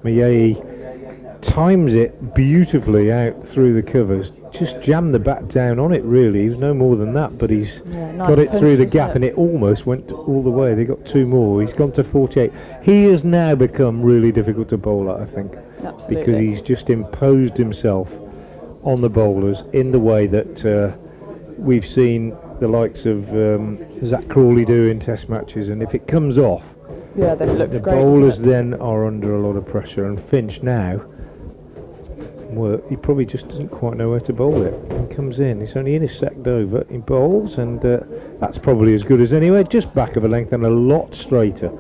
Speaker 1: Mieye times it beautifully out through the covers. Just jammed the bat down on it, really. He was no more than that, but he's
Speaker 3: nice
Speaker 1: got it through the gap,
Speaker 3: it?
Speaker 1: and it almost went all the way. They got 2 more. He's gone to 48. He has now become really difficult to bowl at, I think.
Speaker 3: Absolutely.
Speaker 1: Because he's just imposed himself on the bowlers in the way that we've seen the likes of Zach Crawley do in Test matches, and if it comes off,
Speaker 3: then it looks
Speaker 1: the
Speaker 3: great,
Speaker 1: bowlers then are under a lot of pressure. And Finch now, well, he probably just doesn't quite know where to bowl it. He comes in, he's only in his second over, he bowls, and that's probably as good as anywhere, just back of a length and a lot straighter.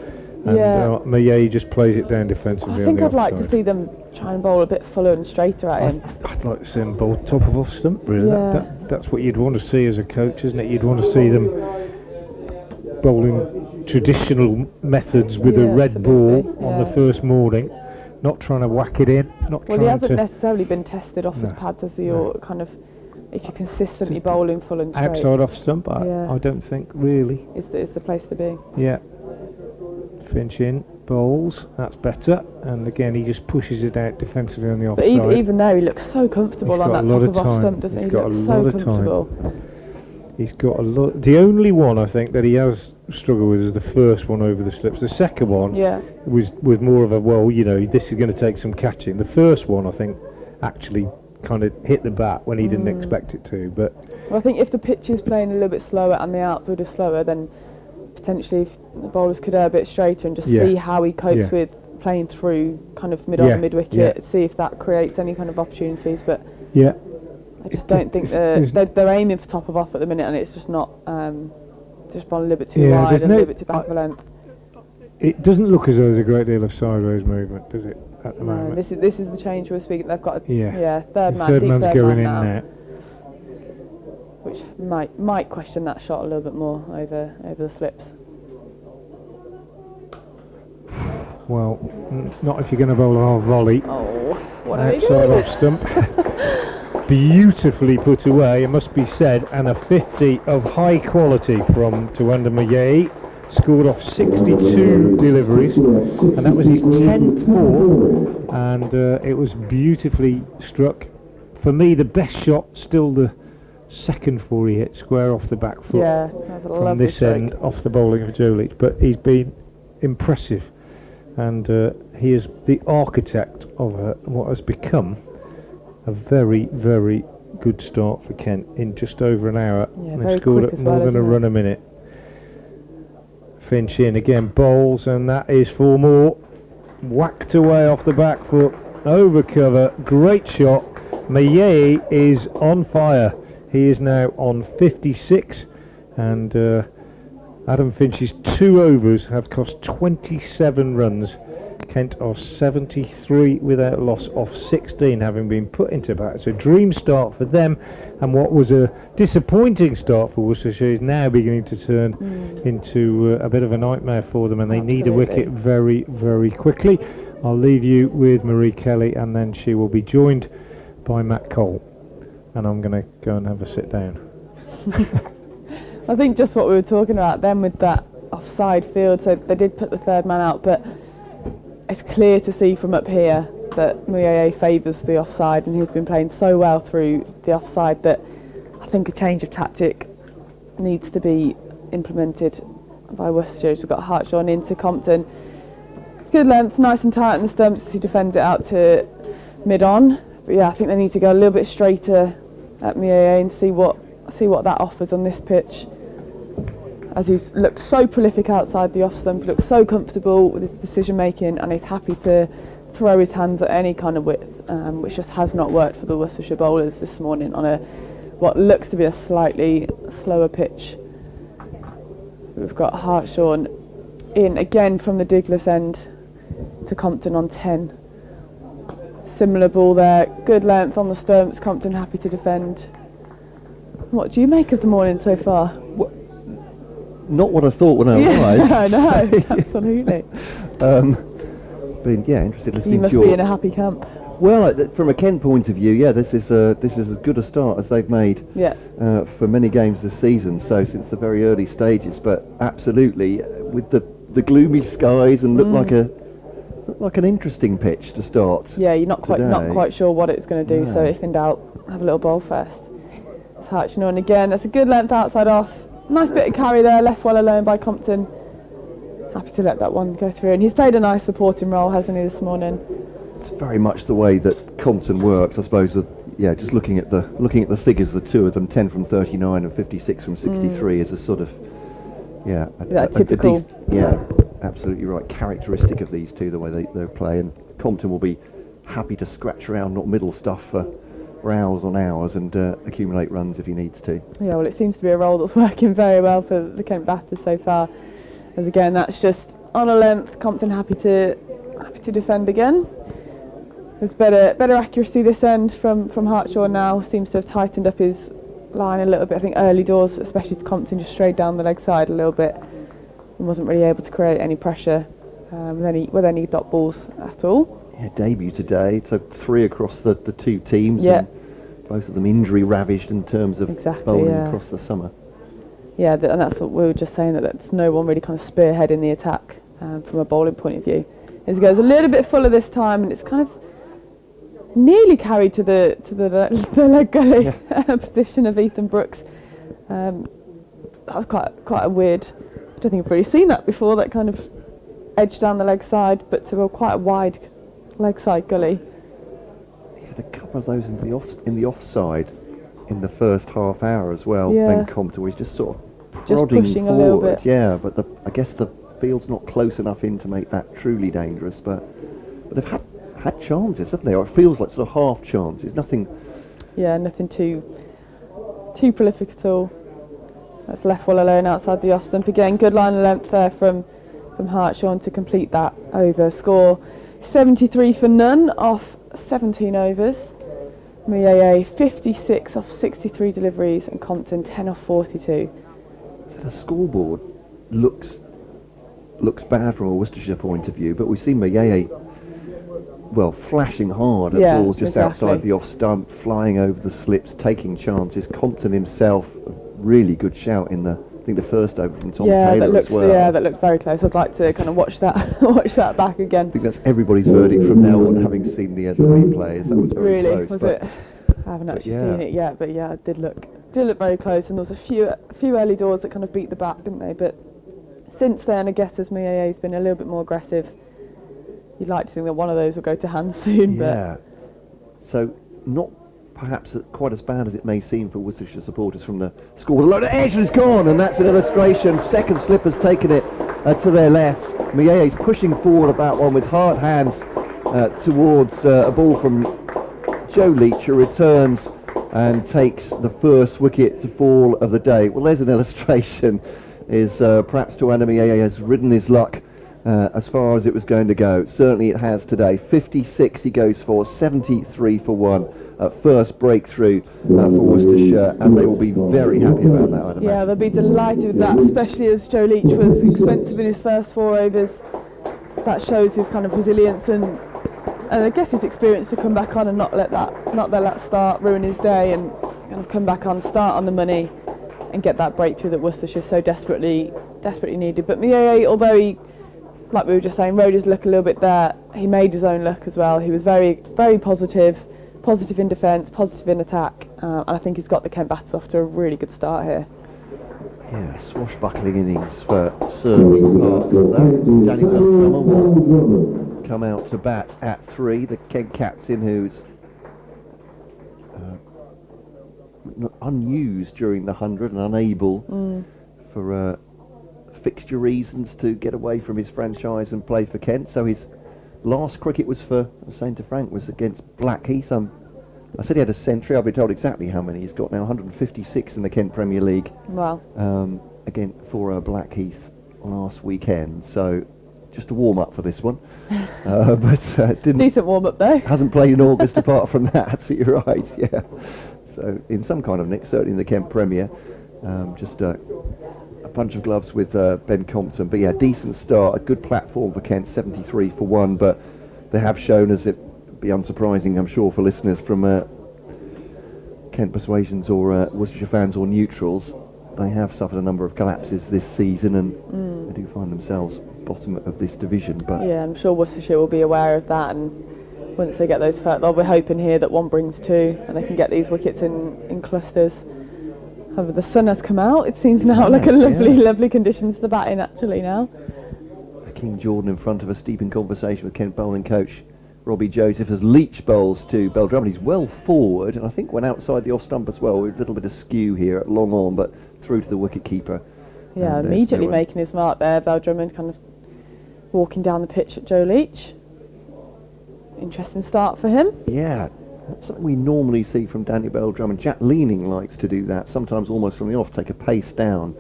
Speaker 1: And Mieye just plays it down defensively.
Speaker 3: I think
Speaker 1: on the
Speaker 3: I'd like to see them try and bowl a bit fuller and straighter at him.
Speaker 1: I'd like to see him bowl top of off stump, really. That's what you'd want to see as a coach, isn't it? You'd want to see them bowling traditional methods with a red ball on the first morning, not trying to whack it in.
Speaker 3: Well, he hasn't necessarily been tested off his pads, as you're kind of, if you're consistently bowling full and straight.
Speaker 1: Outside off stump, I don't think really.
Speaker 3: Is the place to be.
Speaker 1: Yeah. Finch in, bowls, that's better, and again he just pushes it out defensively on the offside.
Speaker 3: But even there he looks so comfortable on that top of off stump, doesn't he? He looks so comfortable.
Speaker 1: He's got a lot. The only one I think that he has struggled with is the first one over the slips. The second one was more of a, this is going to take some catching. The first one I think actually kind of hit the bat when he didn't expect it to. But
Speaker 3: I think if the pitch is playing a little bit slower and the outfield is slower, then potentially the bowlers could err a bit straighter and just see how he copes with playing through kind of mid-on and mid-wicket, see if that creates any kind of opportunities. But I just don't think they're aiming for top of off at the minute, and it's just not just gone a little bit too wide and a little bit too back of length.
Speaker 1: It doesn't look as though there's a great deal of sideways movement, does it, at the moment?
Speaker 3: This is the change we're speaking. They've got a
Speaker 1: third man's going in now.
Speaker 3: Which might question that shot a little bit more over the slips.
Speaker 1: Well, not if you're going to bowl a half volley.
Speaker 3: Oh, what are
Speaker 1: outside
Speaker 3: doing?
Speaker 1: Off stump. Beautifully put away, it must be said, and a 50 of high quality from Tawanda Mieye. Scored off 62 deliveries, and that was his 10th ball, and it was beautifully struck. For me, the best shot, still the second 4 he hit, square off the back foot from this
Speaker 3: stroke.
Speaker 1: end, off the bowling of Joe Leach. But he's been impressive, and he is the architect of what has become a very, very good start for Kent in just over an hour. They've scored at more than a run a minute. Finch in again, bowls, and that is 4 more. Whacked away off the back foot, over cover, great shot. Mieye is on fire. He is now on 56, and Adam Finch's 2 overs have cost 27 runs. Kent are 73 without loss off 16, having been put into bat. It's a dream start for them, and what was a disappointing start for Worcestershire is now beginning to turn into a bit of a nightmare for them, and they need a wicket very, very quickly. I'll leave you with Marie Kelly, and then she will be joined by Matt Cole, and I'm going to go and have a sit down.
Speaker 3: I think just what we were talking about then with that offside field, so they did put the third man out, but it's clear to see from up here that Mieye favours the offside, and he's been playing so well through the offside that I think a change of tactic needs to be implemented by Worcestershire. We've got Hartshaw into Compton. Good length, nice and tight on the stumps as he defends it out to mid-on. But yeah, I think they need to go a little bit straighter at Mieye and see what that offers on this pitch. As he's looked so prolific outside the off stump, looks so comfortable with his decision making, and he's happy to throw his hands at any kind of width, which just has not worked for the Worcestershire bowlers this morning on a what looks to be a slightly slower pitch. We've got Hartshorn in again from the Douglas end to Compton on 10. Similar ball there, good length on the stumps, Compton happy to defend. What do you make of the morning so far?
Speaker 2: Not what I thought when I arrived.
Speaker 3: No, absolutely.
Speaker 2: But yeah, interested listening
Speaker 3: You must
Speaker 2: to
Speaker 3: be in a happy camp.
Speaker 2: Well, from a Kent point of view, yeah, this is as good a start as they've made for many games this season. So since the very early stages, but absolutely with the gloomy skies and look like an interesting pitch to start.
Speaker 3: Yeah, you're not quite sure what it's going to do. No. So if in doubt, have a little bowl first. It's Hartshorn on again. That's a good length outside off. Nice bit of carry there, left well alone by Compton. Happy to let that one go through, and he's played a nice supporting role, hasn't he, this morning?
Speaker 2: It's very much the way that Compton works, I suppose. Just looking at the figures, the two of them, 10 from 39 and 56 from 63, is a sort of
Speaker 3: typical.
Speaker 2: Absolutely right. Characteristic of these two, the way they play, and Compton will be happy to scratch around not middle stuff for hours on hours and accumulate runs if he needs to. Yeah,
Speaker 3: well, it seems to be a role that's working very well for the Kent batters so far. As again, that's just on a length. Compton happy to defend again. There's better accuracy this end from Hartshorn now. Seems to have tightened up his line a little bit. I think early doors, especially to Compton, just strayed down the leg side a little bit and wasn't really able to create any pressure with any dot balls at all.
Speaker 2: Yeah, debut today. Took 3 across the two teams.
Speaker 3: Yeah.
Speaker 2: And both of them injury ravaged in terms of bowling across the summer.
Speaker 3: Yeah, and that's what we were just saying, that there's no one really kind of spearheading the attack from a bowling point of view. As it goes a little bit fuller this time, and it's kind of nearly carried to the leg gully position of Ethan Brooks. That was quite a weird. I don't think I've really seen that before. That kind of edge down the leg side, but to quite a wide leg side gully.
Speaker 2: He had a couple of those in the offside in the first half hour as well.
Speaker 3: Yeah.
Speaker 2: Ben Compton was just sort of prodding
Speaker 3: pushing
Speaker 2: forward.
Speaker 3: A little bit.
Speaker 2: Yeah, but I guess the field's not close enough in to make that truly dangerous. But they've had chances, haven't they? Or it feels like sort of half chances. Nothing.
Speaker 3: Yeah, nothing too prolific at all. That's left well alone outside the off stump again. Good line of length there from Hartshorn to complete that over. Score 73 for none off 17 overs. Miaye 56 off 63 deliveries, and Compton 10 off 42.
Speaker 2: So the scoreboard looks bad from a Worcestershire point of view, but we've seen Miaye flashing hard at balls just outside the off stump, flying over the slips, taking chances. Compton himself, a really good shout in the first over from Tom Taylor as well.
Speaker 3: Yeah, that looked very close. I'd like to kind of watch that back again.
Speaker 2: I think that's everybody's verdict from now on, having seen the replays. That was very
Speaker 3: close.
Speaker 2: Was
Speaker 3: it? I haven't actually seen it yet, but yeah, it did look very close, and there was a few early doors that kind of beat the bat, didn't they? But since then, I guess as Miaye's been a little bit more aggressive, you'd like to think that one of those will go to hand soon.
Speaker 2: Yeah. So not perhaps quite as bad as it may seem for Worcestershire supporters from the score. The edge has gone, and that's an illustration. Second slip has taken it to their left. Miaye's pushing forward at that one with hard hands towards a ball from Joe Leach, who returns and takes the first wicket to fall of the day. Well, there's an illustration. Is perhaps Tuana Miaye has ridden his luck as far as it was going to go. Certainly it has today. 56 he goes for, 73 for 1. First breakthrough for Worcestershire, and they will be very happy about that, I'd imagine.
Speaker 3: Yeah, they'll be delighted with that, especially as Joe Leach was expensive in his first 4 overs. That shows his kind of resilience and I guess his experience to come back on and not let that start ruin his day, and kind of come back on, start on the money, and get that breakthrough that Worcestershire so desperately needed. But Miaye, although he, like we were just saying, rode his luck a little bit there, he made his own luck as well. He was very, very positive in defence, positive in attack, and I think he's got the Kent batters off to a really good start here.
Speaker 2: Yeah, swashbuckling innings for certain parts of that. Daniel Elcrummer will come out to bat at 3. The Kent captain, who's unused during the 100 and unable for fixture reasons to get away from his franchise and play for Kent. So his last cricket was for, I was saying to Frank, was against Blackheath. I'm I said he had a century. I've been told exactly how many he's got now. 156 in the Kent Premier League.
Speaker 3: Wow.
Speaker 2: Again, for Blackheath on last weekend. So just a warm-up for this one. But didn't...
Speaker 3: Decent warm-up, though.
Speaker 2: Hasn't played in August apart from that. Absolutely right, yeah. So in some kind of nick, certainly in the Kent Premier. Just a bunch of gloves with Ben Compton. But yeah, decent start. A good platform for Kent, 73 for 1. But they have shown, as it be unsurprising, I'm sure, for listeners from Kent Persuasions or Worcestershire fans or neutrals, they have suffered a number of collapses this season, and they do find themselves bottom of this division. But
Speaker 3: yeah, I'm sure Worcestershire will be aware of that, and once they get those first, well, we're hoping here that one brings 2 and they can get these wickets in clusters. However, the sun has come out. It seems now like a lovely conditions to bat in actually now.
Speaker 2: Hakeem Jordan in front of us, deep in conversation with Kent bowling coach Robbie Joseph as Leach bowls to Bell Drummond. He's well forward, and I think went outside the off stump as well. With a little bit of skew here at long on, but through to the wicket keeper.
Speaker 3: Yeah, immediately making his mark there. Bell Drummond kind of walking down the pitch at Joe Leach. Interesting start for him.
Speaker 2: Yeah, not something we normally see from Daniel Bell Drummond. Jack Leaning likes to do that, sometimes almost from the off, take a pace down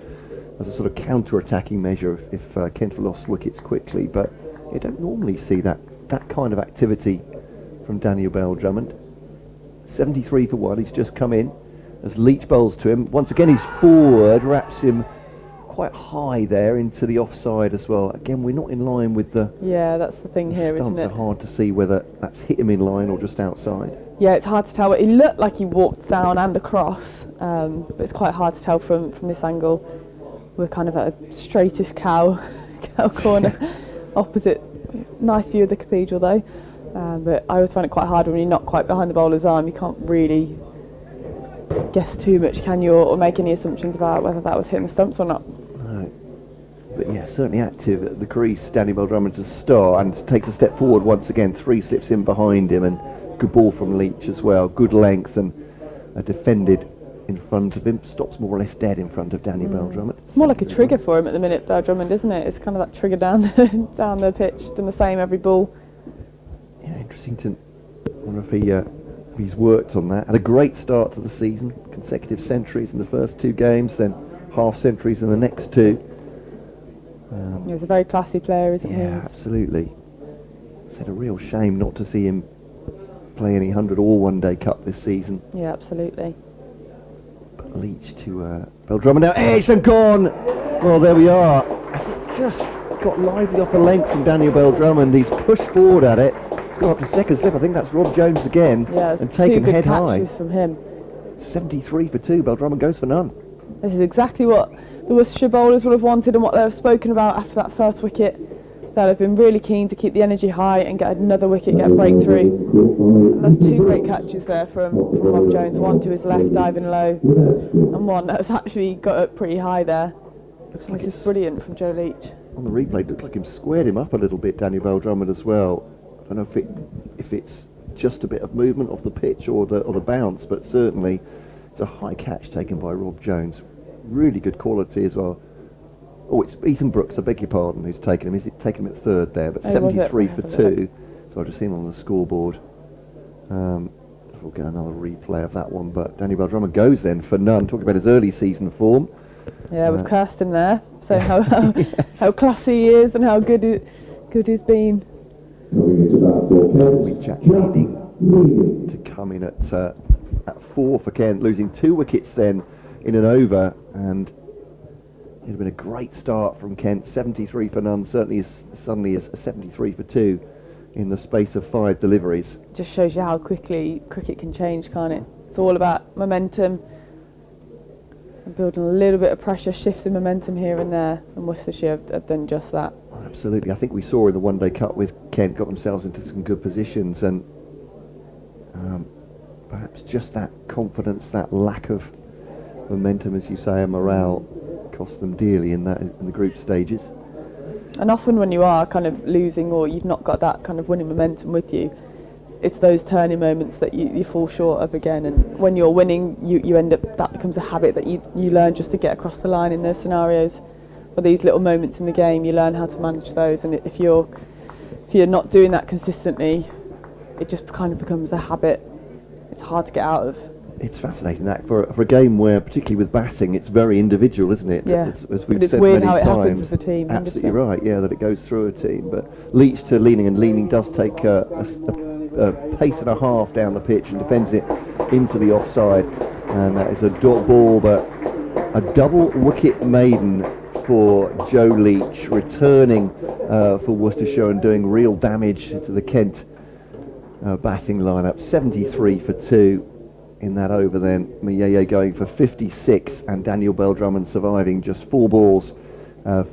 Speaker 2: as a sort of counter-attacking measure if Kent have lost wickets quickly. But you don't normally see that kind of activity from Daniel Bell Drummond. 73 for 1, he's just come in as Leach bowls to him. Once again he's forward, wraps him quite high there into the offside as well. Again, we're not in line with the...
Speaker 3: Yeah, that's the thing here, isn't it?
Speaker 2: It's hard to see whether that's hit him in line or just outside.
Speaker 3: Yeah, it's hard to tell. He looked like he walked down and across, but it's quite hard to tell from this angle. We're kind of at a straightish cow corner opposite. Nice view of the cathedral though, but I always find it quite hard when you're not quite behind the bowler's arm. You can't really guess too much, can you, or make any assumptions about whether that was hitting the stumps or not.
Speaker 2: No. But yeah, certainly active at the crease, Daniel Bell Drummond to start, and takes a step forward once again. 3 slips in behind him, and good ball from Leach as well. Good length and defended in front of him. Stops more or less dead in front of Daniel Bell Drummond.
Speaker 3: It's more like a trigger for him at the minute, Bell Drummond, isn't it? It's kind of that trigger down down the pitch, done the same every ball.
Speaker 2: Yeah, interesting to wonder if he's worked on that. Had a great start to the season, consecutive centuries in the first 2 games, then half centuries in the next 2.
Speaker 3: He's a very classy player, isn't he?
Speaker 2: Yeah, absolutely. It's a real shame not to see him play any 100 or One Day Cup this season.
Speaker 3: Yeah, absolutely.
Speaker 2: But Leach to Bell Drummond now, edged and gone. Well, there we are. As it just got lively off the length from Daniel Bell Drummond. He's pushed forward at it. It's gone up to second slip. I think that's Rob Jones again.
Speaker 3: Yeah,
Speaker 2: and taken head high.
Speaker 3: 2 good catches from him.
Speaker 2: 73 for 2. Bell Drummond goes for none.
Speaker 3: This is exactly what the Worcestershire bowlers would have wanted and what they've spoken about after that first wicket. They'll have been really keen to keep the energy high and get another wicket, get a breakthrough. And there's 2 great catches there from Rob Jones. One to his left, diving low, and one that's actually got up pretty high there. This is brilliant from Joe Leach.
Speaker 2: On the replay, it looked like him squared him up a little bit, Daniel Bell Drummond as well. I don't know if it's just a bit of movement off the pitch or the bounce, but certainly it's a high catch taken by Rob Jones. Really good quality as well. Oh, it's Ethan Brooks, I beg your pardon, who's taken him. He's taken him at 3rd there, but 73 for 2. So I've just seen on the scoreboard. We'll get another replay of that one, but Daniel Bell Drummond goes then for none. Talking about his early season form.
Speaker 3: Yeah, we've cursed him there, saying how classy he is and how good he's been.
Speaker 2: Jack Leaning to come in at 4 for Kent, losing 2 wickets then in an over, and it had been a great start from Kent. 73 for none, certainly suddenly is 73 for 2 in the space of 5 deliveries.
Speaker 3: Just shows you how quickly cricket can change, can't it? It's all about momentum and building a little bit of pressure, shifts in momentum here and there, and Worcestershire have done just that.
Speaker 2: Absolutely. I think we saw in the One Day Cup with Kent got themselves into some good positions, and perhaps just that confidence, that lack of momentum, as you say, and morale cost them dearly in the group stages.
Speaker 3: And often when you are kind of losing or you've not got that kind of winning momentum with you, it's those turning moments that you fall short of again. And when you're winning, you end up, that becomes a habit that you learn just to get across the line in those scenarios. Or these little moments in the game, you learn how to manage those. And if you're not doing that consistently, it just kind of becomes a habit. it's hard to get out of.
Speaker 2: It's fascinating that for a game where, particularly with batting, it's very individual, isn't it?
Speaker 3: Yeah.
Speaker 2: As we've
Speaker 3: but it's
Speaker 2: said
Speaker 3: weird
Speaker 2: many
Speaker 3: how it
Speaker 2: times,
Speaker 3: happens as a team.
Speaker 2: absolutely
Speaker 3: 100%.
Speaker 2: right. Yeah, that it goes through a team. But Leach to Leaning, and Leaning does take a pace and a half down the pitch and defends it into the offside, and that is a dot ball, but a double wicket maiden for Joe Leach, returning for Worcestershire and doing real damage to the Kent batting lineup. 73 for 2 in that over then. Mayeye going for 56 and Daniel Bell-Drummond surviving just 4 balls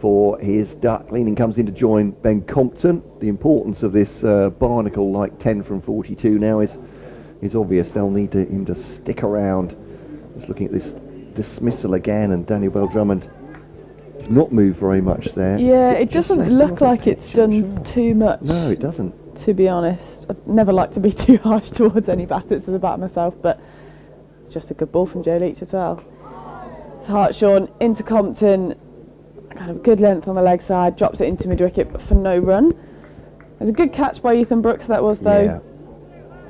Speaker 2: for his duck. Leaning comes in to join Ben Compton. The importance of this barnacle, like 10 from 42 now, is obvious. They'll need him to stick around. Just looking at this dismissal again, and Daniel Bell-Drummond not moved very much there.
Speaker 3: Yeah, it doesn't look like it's done too much.
Speaker 2: No, it doesn't.
Speaker 3: To be honest, I'd never like to be too harsh towards any batters to the bat myself, but it's just a good ball from Joe Leach as well. It's Hartshorn into Compton, kind of good length on the leg side, drops it into mid wicket but for no run. There's a good catch by Ethan Brooks, that was though.
Speaker 2: Yeah.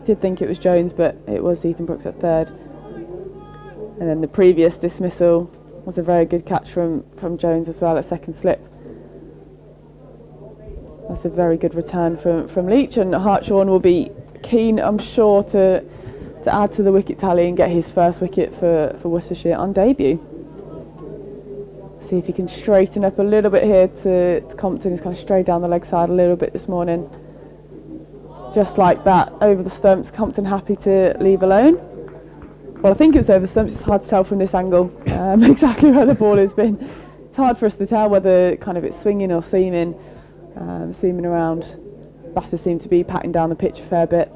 Speaker 3: Did think it was Jones, but it was Ethan Brooks at third. And then the previous dismissal was a very good catch from Jones as well at second slip. That's a very good return from Leach, and Hartshorn will be keen, I'm sure, to add to the wicket tally and get his first wicket for Worcestershire on debut. See if he can straighten up a little bit here to Compton, who's kind of strayed down the leg side a little bit this morning. Just like that, over the stumps. Compton happy to leave alone. Well, I think it was over the stumps. It's hard to tell from this angle exactly where the ball has been. It's hard for us to tell whether kind of it's swinging or seaming around. Batters seem to be patting down the pitch a fair bit.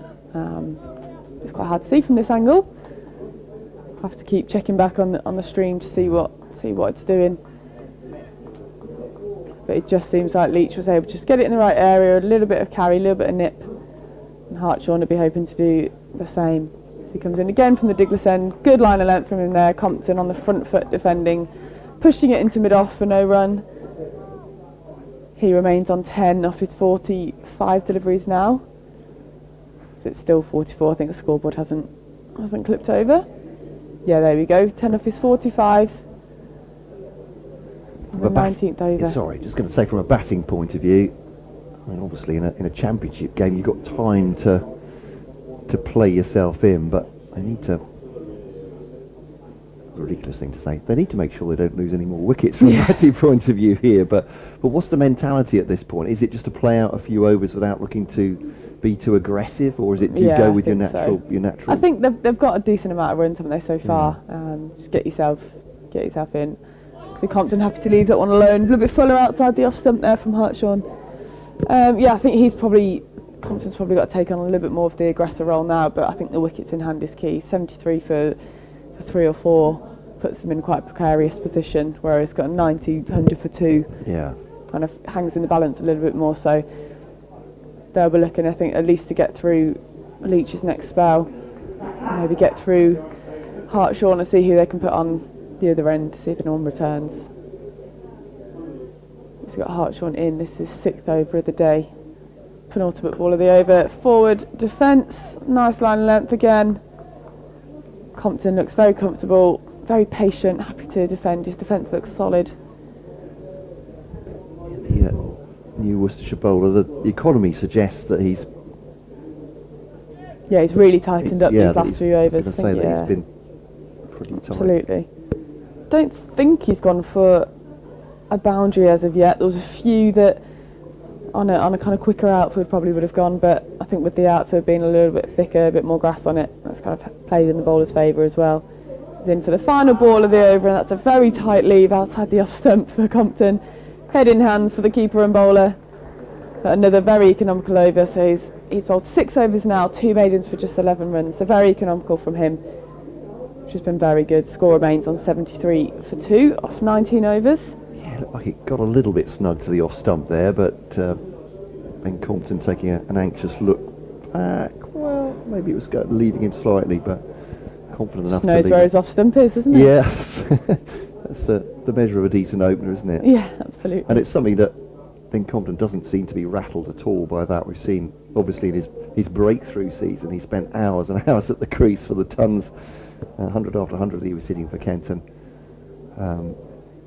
Speaker 3: It's quite hard to see from this angle. Have to keep checking back on the stream to see what it's doing. But it just seems like Leach was able to just get it in the right area, a little bit of carry, a little bit of nip, and Hartshorn will be hoping to do the same. So he comes in again from the Diglas end, good line of length from him there. Compton on the front foot defending, pushing it into mid-off for no run. He remains on 10 off his 45 deliveries now. So it's still 44. I think the scoreboard hasn't clipped over. Yeah, there we go. 10 off his 45. The 19th over.
Speaker 2: Sorry, just going to say from a batting point of view, I mean, obviously in a championship game you've got time to play yourself in, but they need to. A ridiculous thing to say. They need to make sure they don't lose any more wickets from a batting point of view here. But what's the mentality at this point? Is it just to play out a few overs without looking to be too aggressive, or is it do you go with your natural?
Speaker 3: I think they've got a decent amount of runs, haven't they, so far? Just get yourself in. So Compton happy to leave that one alone. A little bit fuller outside the off stump there from Hartshorn. I think Compton's probably got to take on a little bit more of the aggressor role now, but I think the wickets in hand is key. 73 for 3 or 4 puts them in quite a precarious position, whereas it's got 90, 100 for 2.
Speaker 2: Yeah.
Speaker 3: Kind of hangs in the balance a little bit more, so they'll be looking, I think, at least to get through Leach's next spell. Maybe get through Hartshorn and see who they can put on the other end to see if anyone returns. We've got Hartshorn in. This is 6th over of the day. Penultimate ball of the over. Forward defence. Nice line of length again. Compton looks very comfortable, very patient, happy to defend. His defence looks solid.
Speaker 2: The new Worcestershire bowler, the economy suggests that he's
Speaker 3: really tightened up these last few overs.
Speaker 2: I think he's been pretty tight.
Speaker 3: Absolutely. Don't think he's gone for a boundary as of yet. There was a few that on a kind of quicker outfield probably would have gone, but I think with the outfield being a little bit thicker, a bit more grass on it, that's kind of played in the bowler's favour as well. He's in for the final ball of the over, and that's a very tight leave outside the off stump for Compton. Head in hands for the keeper and bowler. Another very economical over, so he's bowled 6 overs now, 2 maidens for just 11 runs, so very economical from him, which has been very good. Score remains on 73 for 2 off 19 overs.
Speaker 2: Yeah, looked like it got a little bit snug to the off stump there, but Ben Compton taking an anxious look back. Well, maybe it was leaving him slightly, but confident enough
Speaker 3: to knows where his off stump is, isn't it?
Speaker 2: Yeah, that's the measure of a decent opener, isn't it?
Speaker 3: Yeah, absolutely.
Speaker 2: And it's something that Ben Compton doesn't seem to be rattled at all by that. We've seen, obviously, in his breakthrough season, he spent hours and hours at the crease for the tons, 100 after 100 he was hitting for Kenton.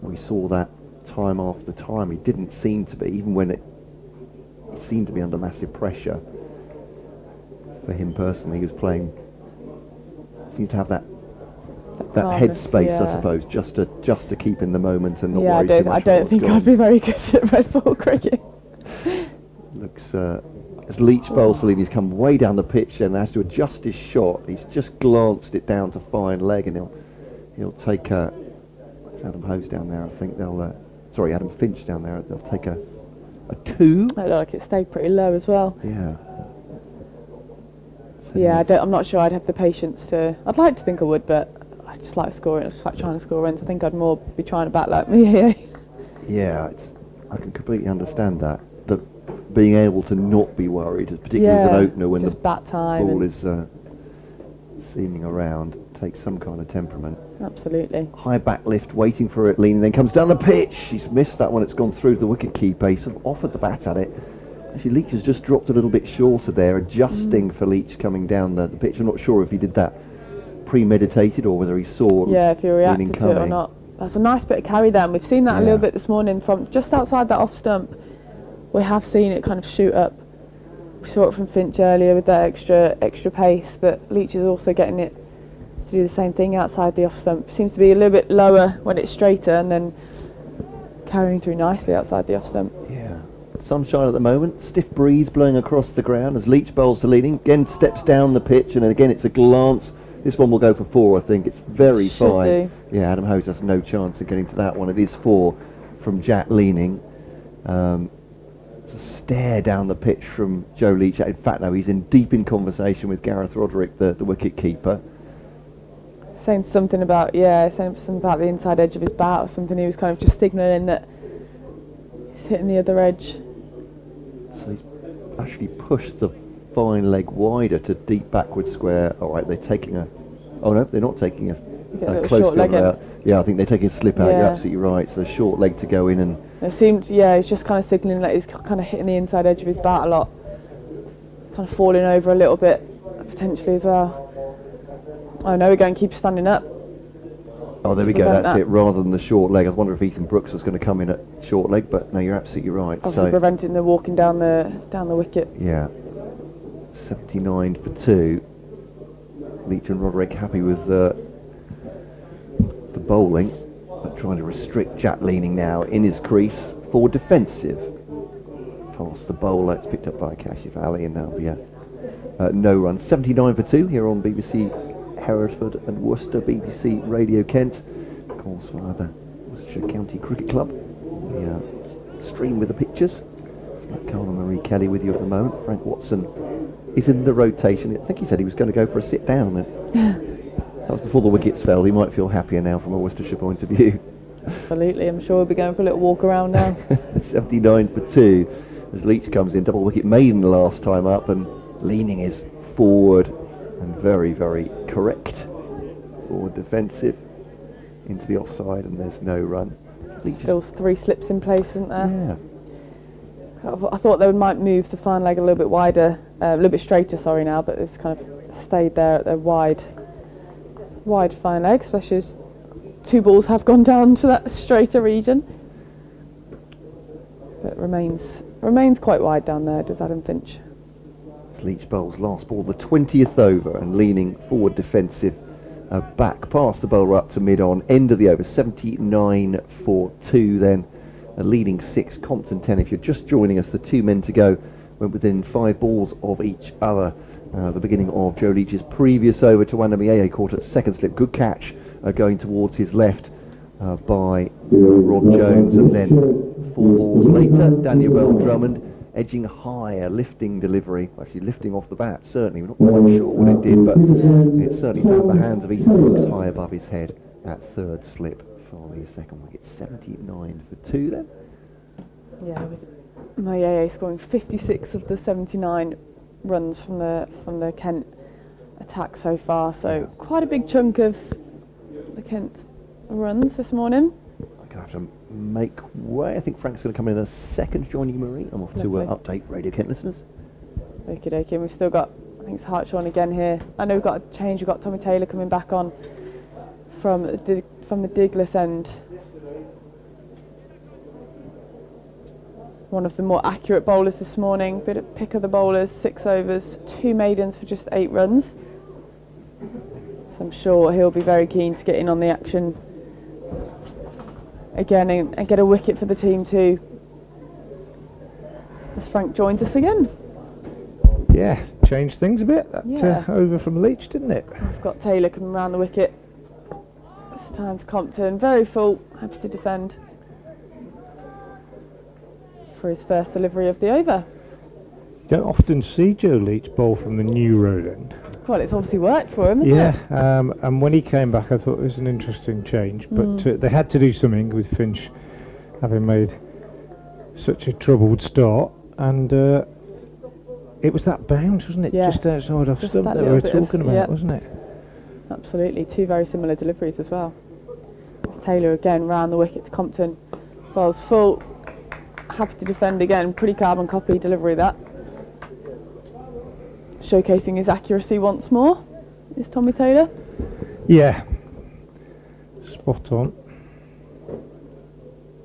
Speaker 2: We saw that time after time. He didn't seem to be, even when it seemed to be under massive pressure. For him personally, he was playing, seems to have that headspace, I suppose, just to keep in the moment and not worry too much.
Speaker 3: I don't think I'd be very good at red ball cricket.
Speaker 2: Looks as Leach bowls for Leading, he's come way down the pitch and has to adjust his shot. He's just glanced it down to fine leg, and he'll take it's Adam Hose down there. I think they'll Adam Finch down there. They'll take a 2.
Speaker 3: I look like it stayed pretty low as well.
Speaker 2: Yeah. So
Speaker 3: yeah, I'm not sure I'd have the patience to. I'd like to think I would, but I just like scoring. I just like trying to score runs. I think I'd more be trying to bat like me.
Speaker 2: Yeah, I can completely understand that. Being able to not be worried, particularly as an opener when the
Speaker 3: bat time
Speaker 2: ball is seaming around, takes some kind of temperament.
Speaker 3: Absolutely.
Speaker 2: High back lift, waiting for it, leaning, then comes down the pitch. She's missed that one. It's gone through the wicket keeper. He sort of offered the bat at it. Actually, Leach has just dropped a little bit shorter there, adjusting for Leach coming down the pitch. I'm not sure if he did that premeditated or whether he saw.
Speaker 3: Yeah, if he reacted to it or not. That's a nice bit of carry there, and we've seen that a little bit this morning from just outside that off stump. We have seen it kind of shoot up. We saw it from Finch earlier with that extra pace, but Leach is also getting it to do the same thing outside the off stump. Seems to be a little bit lower when it's straighter, and then carrying through nicely outside the off stump.
Speaker 2: Yeah. Sunshine at the moment, stiff breeze blowing across the ground as Leach bowls to Leading. Again steps down the pitch, and then again it's a glance. This one will go for 4, I think. It's very fine. Yeah, Adam Hose has no chance of getting to that one. It is 4 from Jack Leaning. Stare down the pitch from Joe Leach. In fact, no, he's deep in conversation with Gareth Roderick, the wicket keeper.
Speaker 3: Saying something about the inside edge of his bat or something. He was kind of just signalling that he's hitting the other edge.
Speaker 2: So he's actually pushed the fine leg wider to deep backward square. All right, they're taking a. Oh no, they're not taking a close leg out. Yeah, I think they're taking a slip out. You're absolutely right. So a short leg to go in and.
Speaker 3: It seemed, he's just kind of signalling that he's kind of hitting the inside edge of his bat a lot. Kind of falling over a little bit, potentially as well. Oh no, we're going to keep standing up.
Speaker 2: Oh, there we go, that's it, rather than the short leg. I was wondering if Ethan Brooks was going to come in at short leg, but no, you're absolutely right.
Speaker 3: Obviously preventing the walking down the wicket.
Speaker 2: Yeah. 79 for 2. Leach and Roderick happy with the bowling. Trying to restrict Jack Leaning now in his crease for defensive. Past the bowler, it's picked up by Kashif Ali, and that'll be a no run. 79 for 2 here on BBC Hereford and Worcester, BBC Radio Kent. Of course, via the Worcestershire County Cricket Club. The stream with the pictures. Carla Marie Kelly with you at the moment. Frank Watson is in the rotation. I think he said he was going to go for a sit down. That was before the wickets fell. He might feel happier now from a Worcestershire point of view.
Speaker 3: Absolutely, I'm sure we'll be going for a little walk around now.
Speaker 2: 79 for 2 as Leach comes in. Double wicket maiden the last time up, and Leaning is forward and very, very correct. Forward defensive into the offside, and there's no run.
Speaker 3: Still 3 slips in place, isn't there?
Speaker 2: Yeah.
Speaker 3: I thought they might move the fine leg a little bit wider, a little bit straighter, now, but it's kind of stayed there at their wide fine leg, especially as 2 balls have gone down to that straighter region. But remains quite wide down there, does Adam Finch.
Speaker 2: Leach bowls last ball, the 20th over, and Leaning forward defensive, back past the bowler up to mid-on, end of the over. 79 for 2 then. Leading 6, Compton 10. If you're just joining us, the 2 men to go went within 5 balls of each other. The beginning of Joe Leach's previous over to Wandamieye, caught at second slip. Good catch going towards his left by Rob Jones, and then 4 balls later, Daniel Bell Drummond edging higher, lifting delivery, actually lifting off the bat, certainly. We're not quite sure what it did, but it certainly found the hands of Ethan Brooks high above his head at third slip for the second wicket. 79 for 2 then.
Speaker 3: Yeah, with Mayeye scoring 56 of the 79 runs from the Kent attack so far, so quite a big chunk of the Kent runs this morning.
Speaker 2: I'm going to have to make way. I think Frank's going to come in a second to join you, Marie. I'm off to update Radio Kent listeners.
Speaker 3: Okie dokie, we've still got, I think it's Hartshorn again here. I know we've got a change, we've got Tommy Taylor coming back on from the Diglas end. One of the more accurate bowlers this morning, bit of pick of the bowlers, 6 overs, 2 maidens for just 8 runs. So I'm sure he'll be very keen to get in on the action again and get a wicket for the team too. As Frank joins us again.
Speaker 1: Yeah, changed things a bit. That over from Leach, didn't it?
Speaker 3: We've got Taylor coming round the wicket. This time to Compton, very full, happy to defend for his first delivery of the over.
Speaker 1: You don't often see Joe Leach bowl from the new road end.
Speaker 3: Well, it's obviously worked for him, isn't it?
Speaker 1: Yeah, and when he came back I thought it was an interesting change, but they had to do something with Finch having made such a troubled start, and it was that bounce, wasn't it?
Speaker 3: Yeah.
Speaker 1: Just outside off
Speaker 3: Just
Speaker 1: stump that we were talking about, wasn't it?
Speaker 3: Absolutely, 2 very similar deliveries as well. It's Taylor again round the wicket to Compton. Bowls full, happy to defend again, pretty carbon copy delivery that. Showcasing his accuracy once more is Tommy Taylor.
Speaker 1: Yeah, spot on.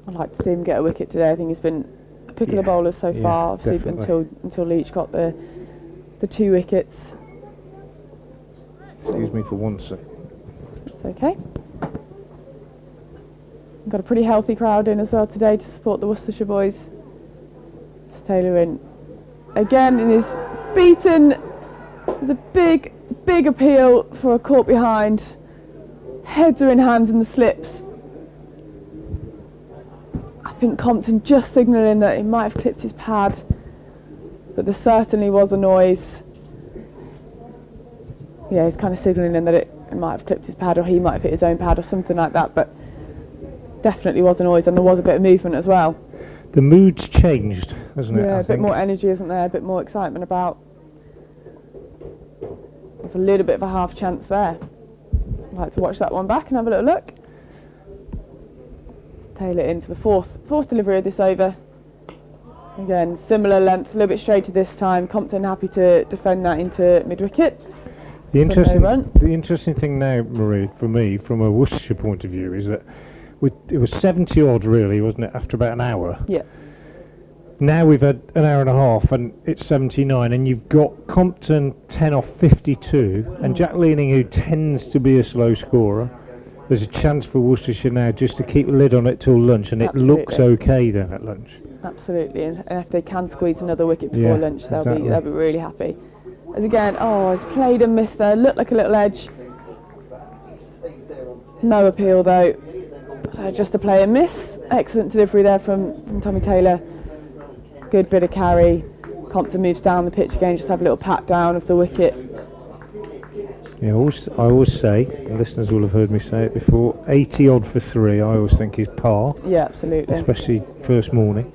Speaker 3: I'd like to see him get a wicket today. I think he's been a pick of the bowlers so far, obviously until Leach got the 2 wickets.
Speaker 1: Excuse me for one sec.
Speaker 3: It's okay. We've got a pretty healthy crowd in as well today to support the Worcestershire boys. It's Taylor in again and is beaten. There's a big appeal for a caught behind. Heads are in hands in the slips. I think Compton just signalling that he might have clipped his pad, but there certainly was a noise. Yeah, he's kind of signalling that it might have clipped his pad, or he might have hit his own pad or something like that, but definitely was a noise, and there was a bit of movement as well.
Speaker 1: The mood's changed, hasn't it?
Speaker 3: Yeah, a bit more energy, isn't there? A bit more excitement about. There's a little bit of a half chance there. I'd like to watch that one back and have a little look. Taylor in for the fourth delivery of this over. Again, similar length, a little bit straighter this time. Compton happy to defend that into mid-wicket.
Speaker 1: The interesting thing now, Marie, for me, from a Worcestershire point of view, is that it was 70 odd really, wasn't it, after about an hour?
Speaker 3: Yeah.
Speaker 1: Now we've had an hour and a half and it's 79, and you've got Compton 10 off 52 and Jack Leaning, who tends to be a slow scorer. There's a chance for Worcestershire now just to keep a lid on it till lunch, and it looks okay then at lunch.
Speaker 3: Absolutely, and if they can squeeze another wicket before lunch, they'll be really happy. As again, he's played and missed there, looked like a little edge. No appeal though, so just a play and miss. Excellent delivery there from Tommy Taylor. Good bit of carry. Compton moves down the pitch again, just have a little pat down of the wicket.
Speaker 1: Yeah, I always say, and listeners will have heard me say it before, 80 odd for 3 I always think is par.
Speaker 3: Yeah, absolutely.
Speaker 1: Especially first morning.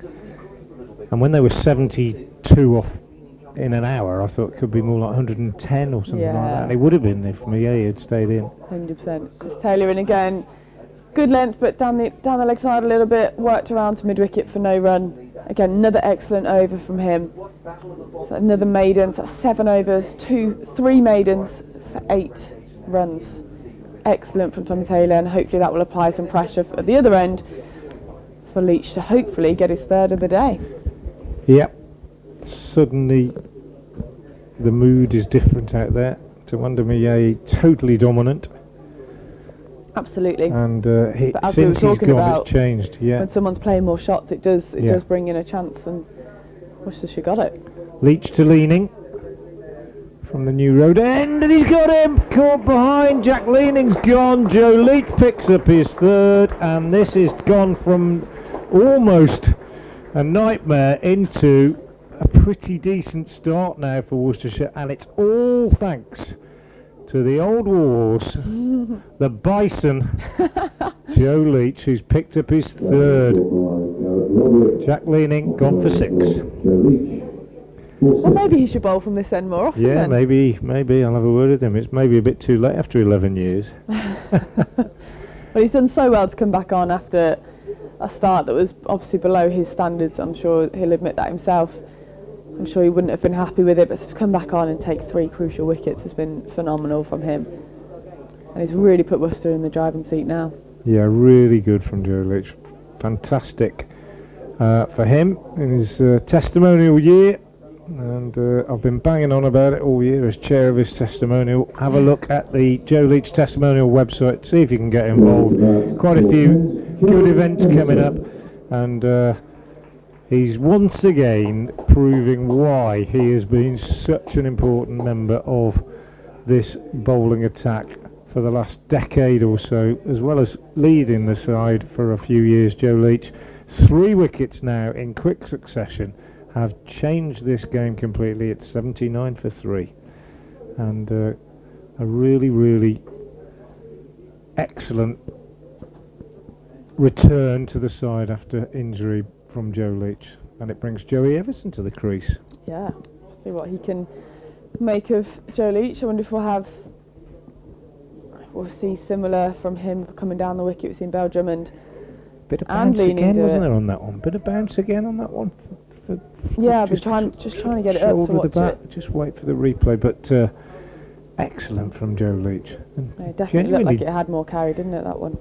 Speaker 1: And when they were 72 off in an hour, I thought it could be more like 110 or something like that. And it would have been if Mie had stayed in.
Speaker 3: 100%. It's Taylor in again. Good length, but down the leg side a little bit. Worked around to mid-wicket for no run. Again, another excellent over from him. So another maiden. So that's 7 overs, 3 maidens for 8 runs. Excellent from Tommy Taylor, and hopefully that will apply some pressure at the other end for Leach to hopefully get his 3rd of the day.
Speaker 1: Yep. Suddenly the mood is different out there. Tawanda Mie totally dominant.
Speaker 3: Absolutely.
Speaker 1: And since he's gone, it's changed. Yeah.
Speaker 3: When someone's playing more shots, it does bring in a chance, and Worcestershire got it.
Speaker 1: Leach to Leaning from the new road end, and he's got him caught behind. Jack Leaning's gone. Joe Leach picks up his 3rd, and this is gone from almost a nightmare into a pretty decent start now for Worcestershire, and it's all thanks to the old wars, the Bison, Joe Leach, who's picked up his 3rd. Jack Leaning gone for 6.
Speaker 3: Well, maybe he should bowl from this end more often.
Speaker 1: Yeah,
Speaker 3: then.
Speaker 1: maybe I'll have a word with him. It's maybe a bit too late after 11 years.
Speaker 3: Well, he's done so well to come back on after a start that was obviously below his standards. I'm sure he'll admit that himself. I'm sure he wouldn't have been happy with it, but to come back on and take 3 crucial wickets has been phenomenal from him. And he's really put Worcester in the driving seat now.
Speaker 1: Yeah, really good from Joe Leach. Fantastic for him in his testimonial year. And I've been banging on about it all year as chair of his testimonial. Have a look at the Joe Leach testimonial website, see if you can get involved. Quite a few good events coming up, and he's once again proving why he has been such an important member of this bowling attack for the last decade or so, as well as leading the side for a few years. Joe Leach, 3 wickets now in quick succession, have changed this game completely. It's 79 for 3, and a really, really excellent return to the side after injury from Joe Leach, and it brings Joey Everson to the crease.
Speaker 3: Yeah, see what he can make of Joe Leach. I wonder if we'll see similar from him coming down the wicket. We've seen Bell Drummond
Speaker 1: bit of bounce again, wasn't there, on that one? Bit of bounce again on that one.
Speaker 3: Yeah, I've been trying to get it up to watch it.
Speaker 1: Just wait for the replay, but excellent from Joe Leach.
Speaker 3: It definitely looked like it had more carry, didn't it, that one?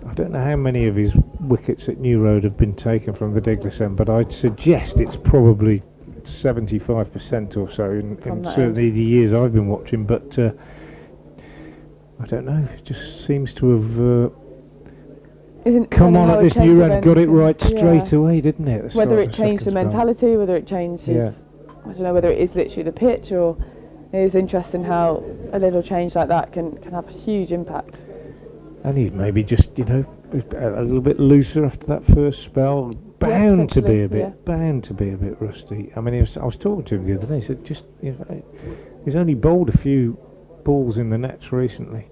Speaker 1: I don't know how many of his wickets at New Road have been taken from the Diglis end, but I'd suggest it's probably 75% or so in certainly the years I've been watching, but I don't know, it just seems to have come on at this New Road and got it right straight away, didn't it?
Speaker 3: Whether it changed the mentality, whether it changed his, I don't know whether it is literally the pitch, or it is interesting how a little change like that can have a huge impact.
Speaker 1: And he's maybe just, a little bit looser after that first spell, bound to be a bit rusty. I mean, I was talking to him the other day. He said he's only bowled a few balls in the nets recently.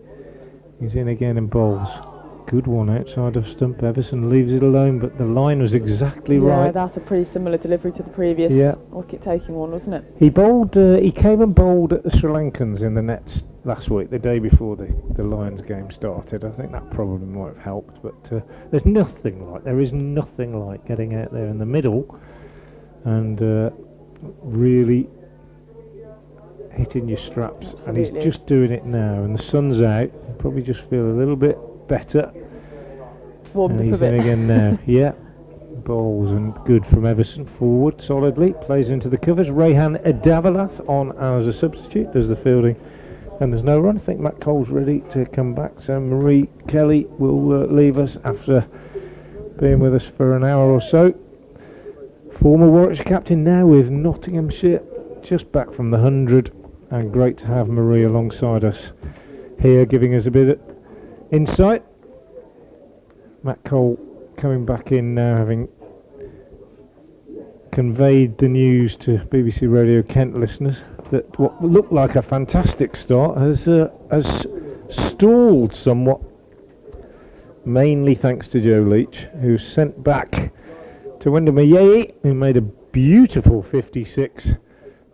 Speaker 1: He's in again and bowls. Good one outside of stump. Everson leaves it alone, but the line was exactly right.
Speaker 3: Yeah, that's a pretty similar delivery to the previous wicket-taking one, wasn't it?
Speaker 1: He bowled. He came and bowled at the Sri Lankans in the nets last week, the day before the Lions game started. I think that probably might have helped, but there is nothing like getting out there in the middle and really hitting your straps.
Speaker 3: Absolutely.
Speaker 1: And he's just doing it now, and the sun's out. He'll probably just feel a little bit better.
Speaker 3: Warmed
Speaker 1: and
Speaker 3: up a bit.
Speaker 1: in again now. Yeah, bowls and good from Everson forward solidly, plays into the covers. Rehan Adavalath on as a substitute, does the fielding, and there's no run. I think Matt Cole's ready to come back, so Marie Kelly will leave us after being with us for an hour or so. Former Warwickshire captain now with Nottinghamshire, just back from the 100, and great to have Marie alongside us here, giving us a bit of insight. Matt Cole coming back in now, having conveyed the news to BBC Radio Kent listeners that what looked like a fantastic start has stalled somewhat, mainly thanks to Joe Leach, who sent back to Wyndham Ayei, who made a beautiful 56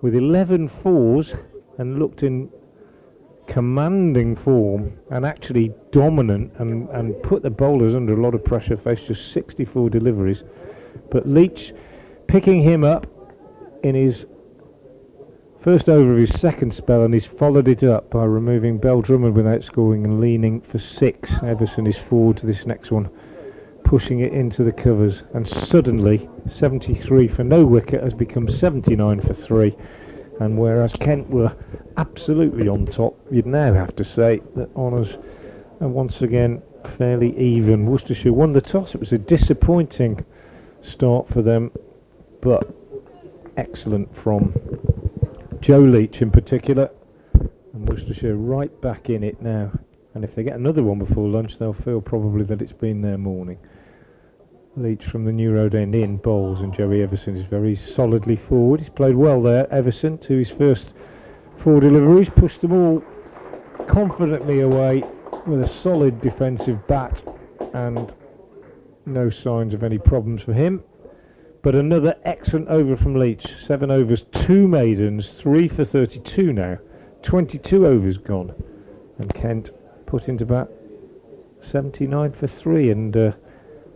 Speaker 1: with 11 fours and looked in commanding form and actually dominant and put the bowlers under a lot of pressure, faced just 64 deliveries. But Leach picking him up in his first over of his second spell, and he's followed it up by removing Bell Drummond without scoring and leaning for 6. Everson is forward to this next one, pushing it into the covers, and suddenly 73 for no wicket has become 79 for 3. And whereas Kent were absolutely on top, you'd now have to say that honours are once again fairly even. Worcestershire won the toss. It was a disappointing start for them, but excellent from Joe Leach in particular. And Worcestershire right back in it now. And if they get another one before lunch, they'll feel probably that it's been their morning. Leach from the New Road end in bowls, and Joey Everson is very solidly forward. He's played well there, Everson, to his first 4 deliveries, pushed them all confidently away with a solid defensive bat, and no signs of any problems for him. But another excellent over from Leach. 7 overs, 2 maidens, 3 for 32 now. 22 overs gone, and Kent put into bat 79 for 3, and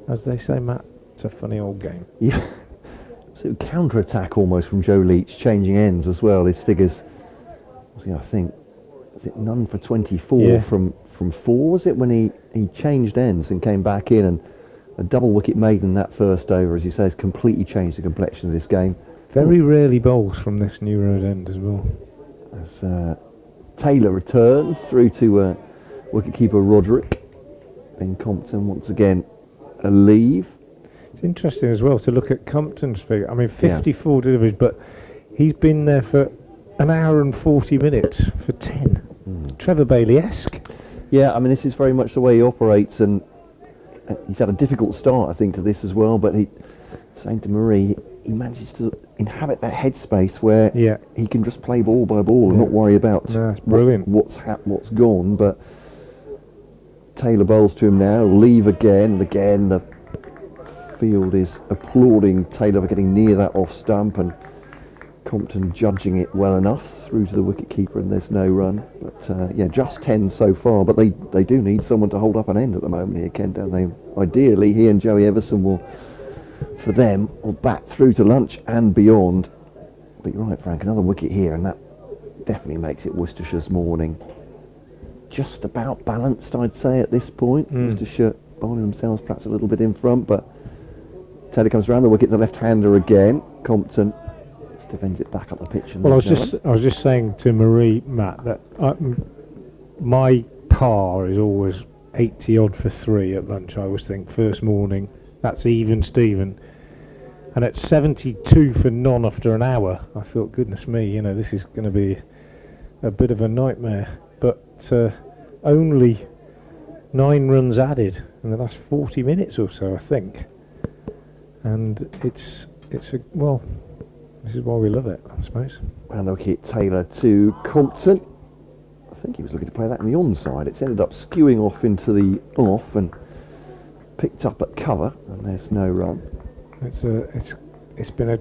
Speaker 1: as they say, Matt. It's a funny old game.
Speaker 2: Yeah. So counter-attack almost from Joe Leach, changing ends as well. His figures, I think, is it none for 24 from 4, was it, when he changed ends and came back in, and a double wicket made in that first over, as he says, completely changed the complexion of this game.
Speaker 1: Very rarely bowls from this New Road end as well.
Speaker 2: As Taylor returns through to wicketkeeper Roderick. Ben Compton once again a leave.
Speaker 1: It's interesting as well to look at Compton's figure. I mean, 54 deliveries, but he's been there for an hour and 40 minutes for 10. Trevor Bailey-esque.
Speaker 2: Yeah, I mean, this is very much the way he operates, and he's had a difficult start, I think, to this as well, but saying to Marie, he manages to inhabit that headspace where he can just play ball by ball and not worry about what's gone. But Taylor bowls to him now, leave again, and again the field is applauding Taylor for getting near that off stump, and Compton judging it well enough through to the wicketkeeper, and there's no run. But just 10 so far, but they do need someone to hold up an end at the moment here, Ken. Ideally, he and Joey Everson will bat through to lunch and beyond. But you're right, Frank, another wicket here, and that definitely makes it Worcestershire's morning. Just about balanced, I'd say, at this point. Worcestershire bowling themselves perhaps a little bit in front, but Taylor comes around the wicket, the left-hander again. Compton defends it back up the pitch.
Speaker 1: Well, I was just saying to Marie, Matt, that my par is always 80 odd for 3 at lunch. I always think first morning that's even Steven, and at 72 for none after an hour, I thought, goodness me, this is going to be a bit of a nightmare. But only 9 runs added in the last 40 minutes or so, I think, and it's this is why we love it, I suppose.
Speaker 2: And the wicket, Taylor to Compton. I think he was looking to play that in the onside. It's ended up skewing off into the off and picked up at cover, and there's no run.
Speaker 1: It's been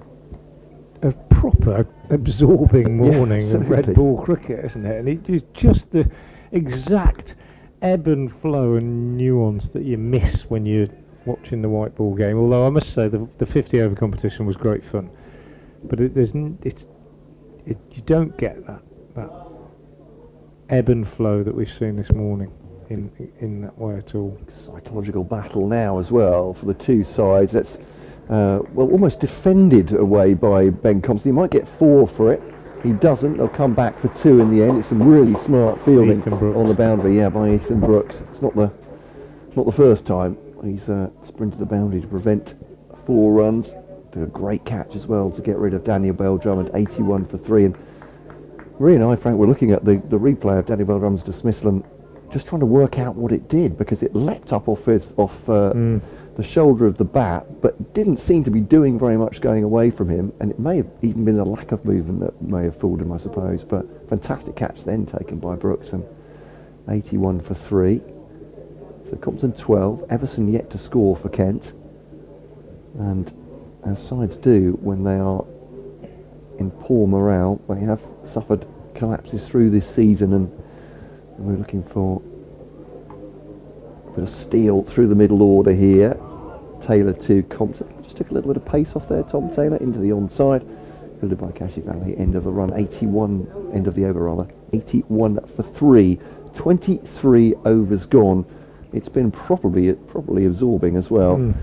Speaker 1: a proper absorbing morning of red ball cricket, isn't it? And it is just the exact ebb and flow and nuance that you miss when you're watching the white ball game. Although I must say the 50 over competition was great fun. But you don't get that ebb and flow that we've seen this morning in that way at all.
Speaker 2: Psychological battle now as well for the two sides. That's almost defended away by Ben Compton. He might get 4 for it. He doesn't. They'll come back for 2 in the end. It's some really smart fielding on the boundary, by Ethan Brooks. It's not the first time he's sprinted the boundary to prevent 4 runs. Did a great catch as well to get rid of Daniel Bell-Drummond, 81 for 3. And Marie and I, Frank, were looking at the replay of Daniel Bell-Drummond's dismissal and just trying to work out what it did, because it leapt up off the shoulder of the bat, but didn't seem to be doing very much going away from him, and it may have even been a lack of movement that may have fooled him, I suppose. But fantastic catch then taken by Brooks, and 81 for 3. So Compton 12, Everson yet to score for Kent, and as sides do when they are in poor morale, they have suffered collapses through this season, and we're looking for a bit of steel through the middle order here. Taylor to Compton. Just took a little bit of pace off there, Tom Taylor, into the onside. Fielded by Kashi Valley, end of the run, end of the over rather, 81 for 3. 23 overs gone. It's been properly absorbing as well.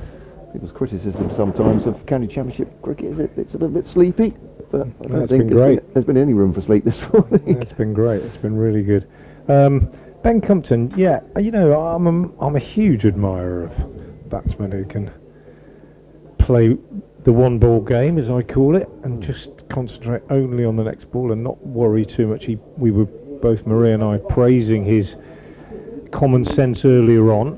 Speaker 2: People's criticism sometimes of county championship cricket is it's a little bit sleepy, but I don't think there's been any room for sleep this morning.
Speaker 1: It's been great. It's been really good. Ben Compton, I'm a huge admirer of batsmen who can play the one ball game, as I call it, and just concentrate only on the next ball and not worry too much. We were both, Marie and I, praising his common sense earlier on.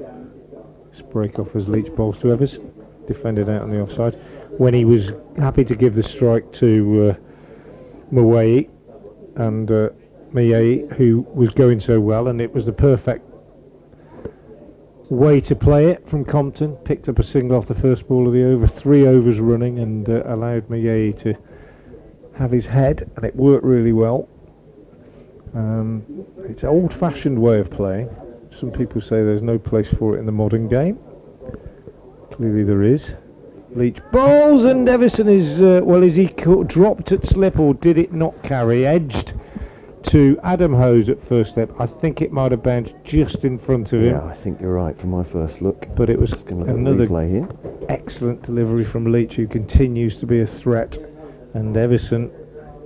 Speaker 1: Just break off as Leach bowls to Evers, defended out on the offside, when he was happy to give the strike to Mwai and Miei, who was going so well, and it was the perfect way to play it from Compton. Picked up a single off the first ball of the over, 3 overs running, and allowed Miei to have his head, and it worked really well. It's an old-fashioned way of playing. Some people say there's no place for it in the modern game. Clearly there is. Leach bowls and Everson is, is he dropped at slip or did it not carry? Edged to Adam Hose at first step. I think it might have bounced just in front of him.
Speaker 2: Yeah, I think you're right from my first look.
Speaker 1: But it was another
Speaker 2: replay here.
Speaker 1: Excellent delivery from Leach, who continues to be a threat. And Everson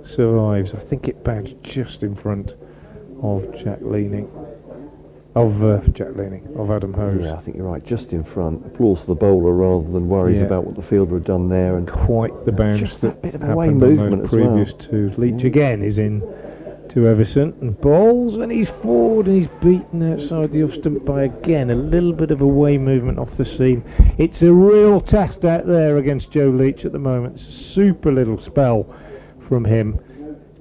Speaker 1: survives. I think it bounced just in front of of Adam Hose.
Speaker 2: Yeah, I think you're right. Just in front. Applause to the bowler rather than worries about what the fielder had done there. And
Speaker 1: quite the bounce
Speaker 2: just
Speaker 1: that
Speaker 2: bit of
Speaker 1: happened
Speaker 2: away
Speaker 1: on
Speaker 2: movement
Speaker 1: those
Speaker 2: as
Speaker 1: previous
Speaker 2: well.
Speaker 1: two. Leach again is in to Everson and bowls and he's forward and he's beaten outside the off stump by again a little bit of away movement off the seam. It's a real test out there against Joe Leach at the moment. It's a super little spell from him.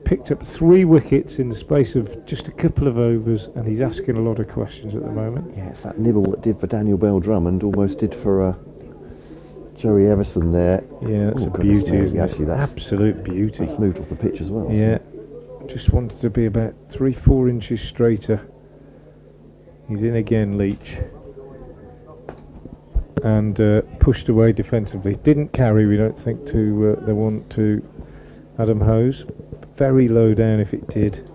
Speaker 1: Picked up 3 wickets in the space of just a couple of overs and he's asking a lot of questions at the moment.
Speaker 2: Yeah, it's that nibble that did for Daniel Bell Drummond, almost did for Joey Everson there.
Speaker 1: Yeah, that's a beauty, isn't it?
Speaker 2: Actually, that's
Speaker 1: absolute beauty.
Speaker 2: That's moved off the pitch as well.
Speaker 1: Yeah, just wanted to be about 3-4 inches straighter. He's in again, Leach. And pushed away defensively. Didn't carry, we don't think, to the one to Adam Hose. Very low down if it did.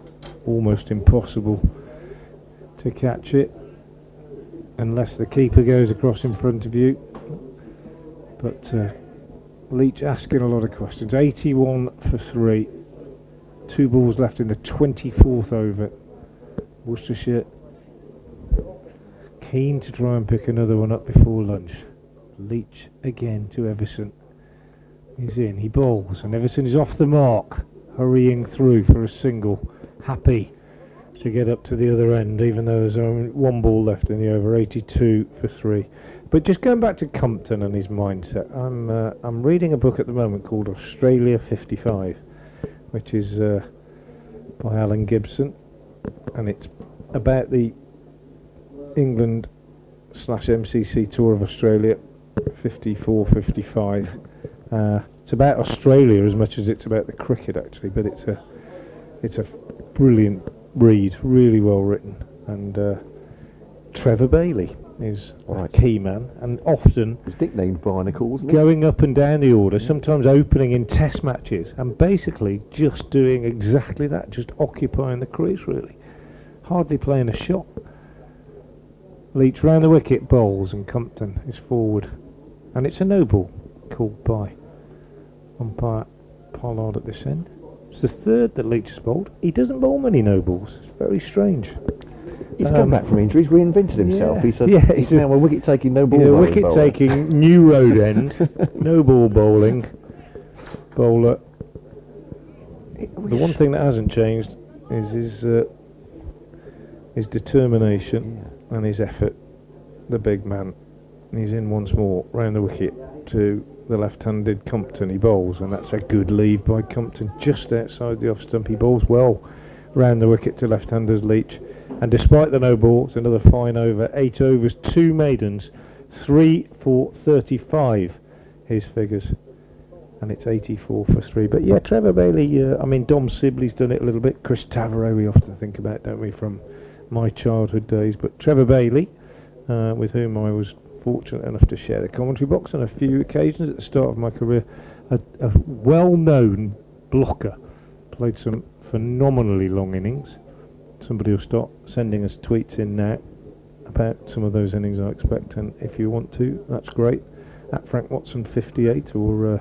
Speaker 1: Almost impossible to catch it. Unless the keeper goes across in front of you. But Leach asking a lot of questions. 81 for 3. 2 balls left in the 24th over. Worcestershire keen to try and pick another one up before lunch. Leach again to Everson. He's in, he bowls, and Everson is off the mark, hurrying through for a single. Happy to get up to the other end, even though there's only 1 ball left in the over. 82 for 3. But just going back to Compton and his mindset, I'm reading a book at the moment called Australia 55, which is by Alan Gibson, and it's about the England/MCC tour of Australia 54-55. It's about Australia as much as it's about the cricket, actually, but it's a brilliant read, really well written. And Trevor Bailey is a key man, and often
Speaker 2: he's nicknamed Barnacle, wasn't he?
Speaker 1: Going up and down the order, sometimes opening in test matches, and basically just doing exactly that, just occupying the crease, really. Hardly playing a shot. Leach round the wicket, bowls, and Compton is forward. And it's a no ball called by umpire Pollard at this end. It's the 3rd that Leach has bowled. He doesn't bowl many no balls. It's very strange.
Speaker 2: He's come back from injury. He's reinvented himself. He's now a wicket-taking no ball.
Speaker 1: Yeah, wicket-taking new road end, no ball bowling bowler. The one thing that hasn't changed is his determination and his effort. The big man. He's in once more round the wicket to the left-handed Compton. He bowls, and that's a good leave by Compton just outside the off stump. He bowls well round the wicket to left-handers Leach, and despite the no ball, it's another fine over. 8 overs, 2 maidens, 3 for 35 his figures, and it's 84 for 3. But yeah, Trevor Bailey, Dom Sibley's done it a little bit. Chris Tavereau we often think about, don't we, from my childhood days. But Trevor Bailey, with whom I was fortunate enough to share the commentary box on a few occasions at the start of my career, a well-known blocker, played some phenomenally long innings. Somebody will start sending us tweets in now about some of those innings, I expect, and if you want to, that's great. At Frank Watson 58 or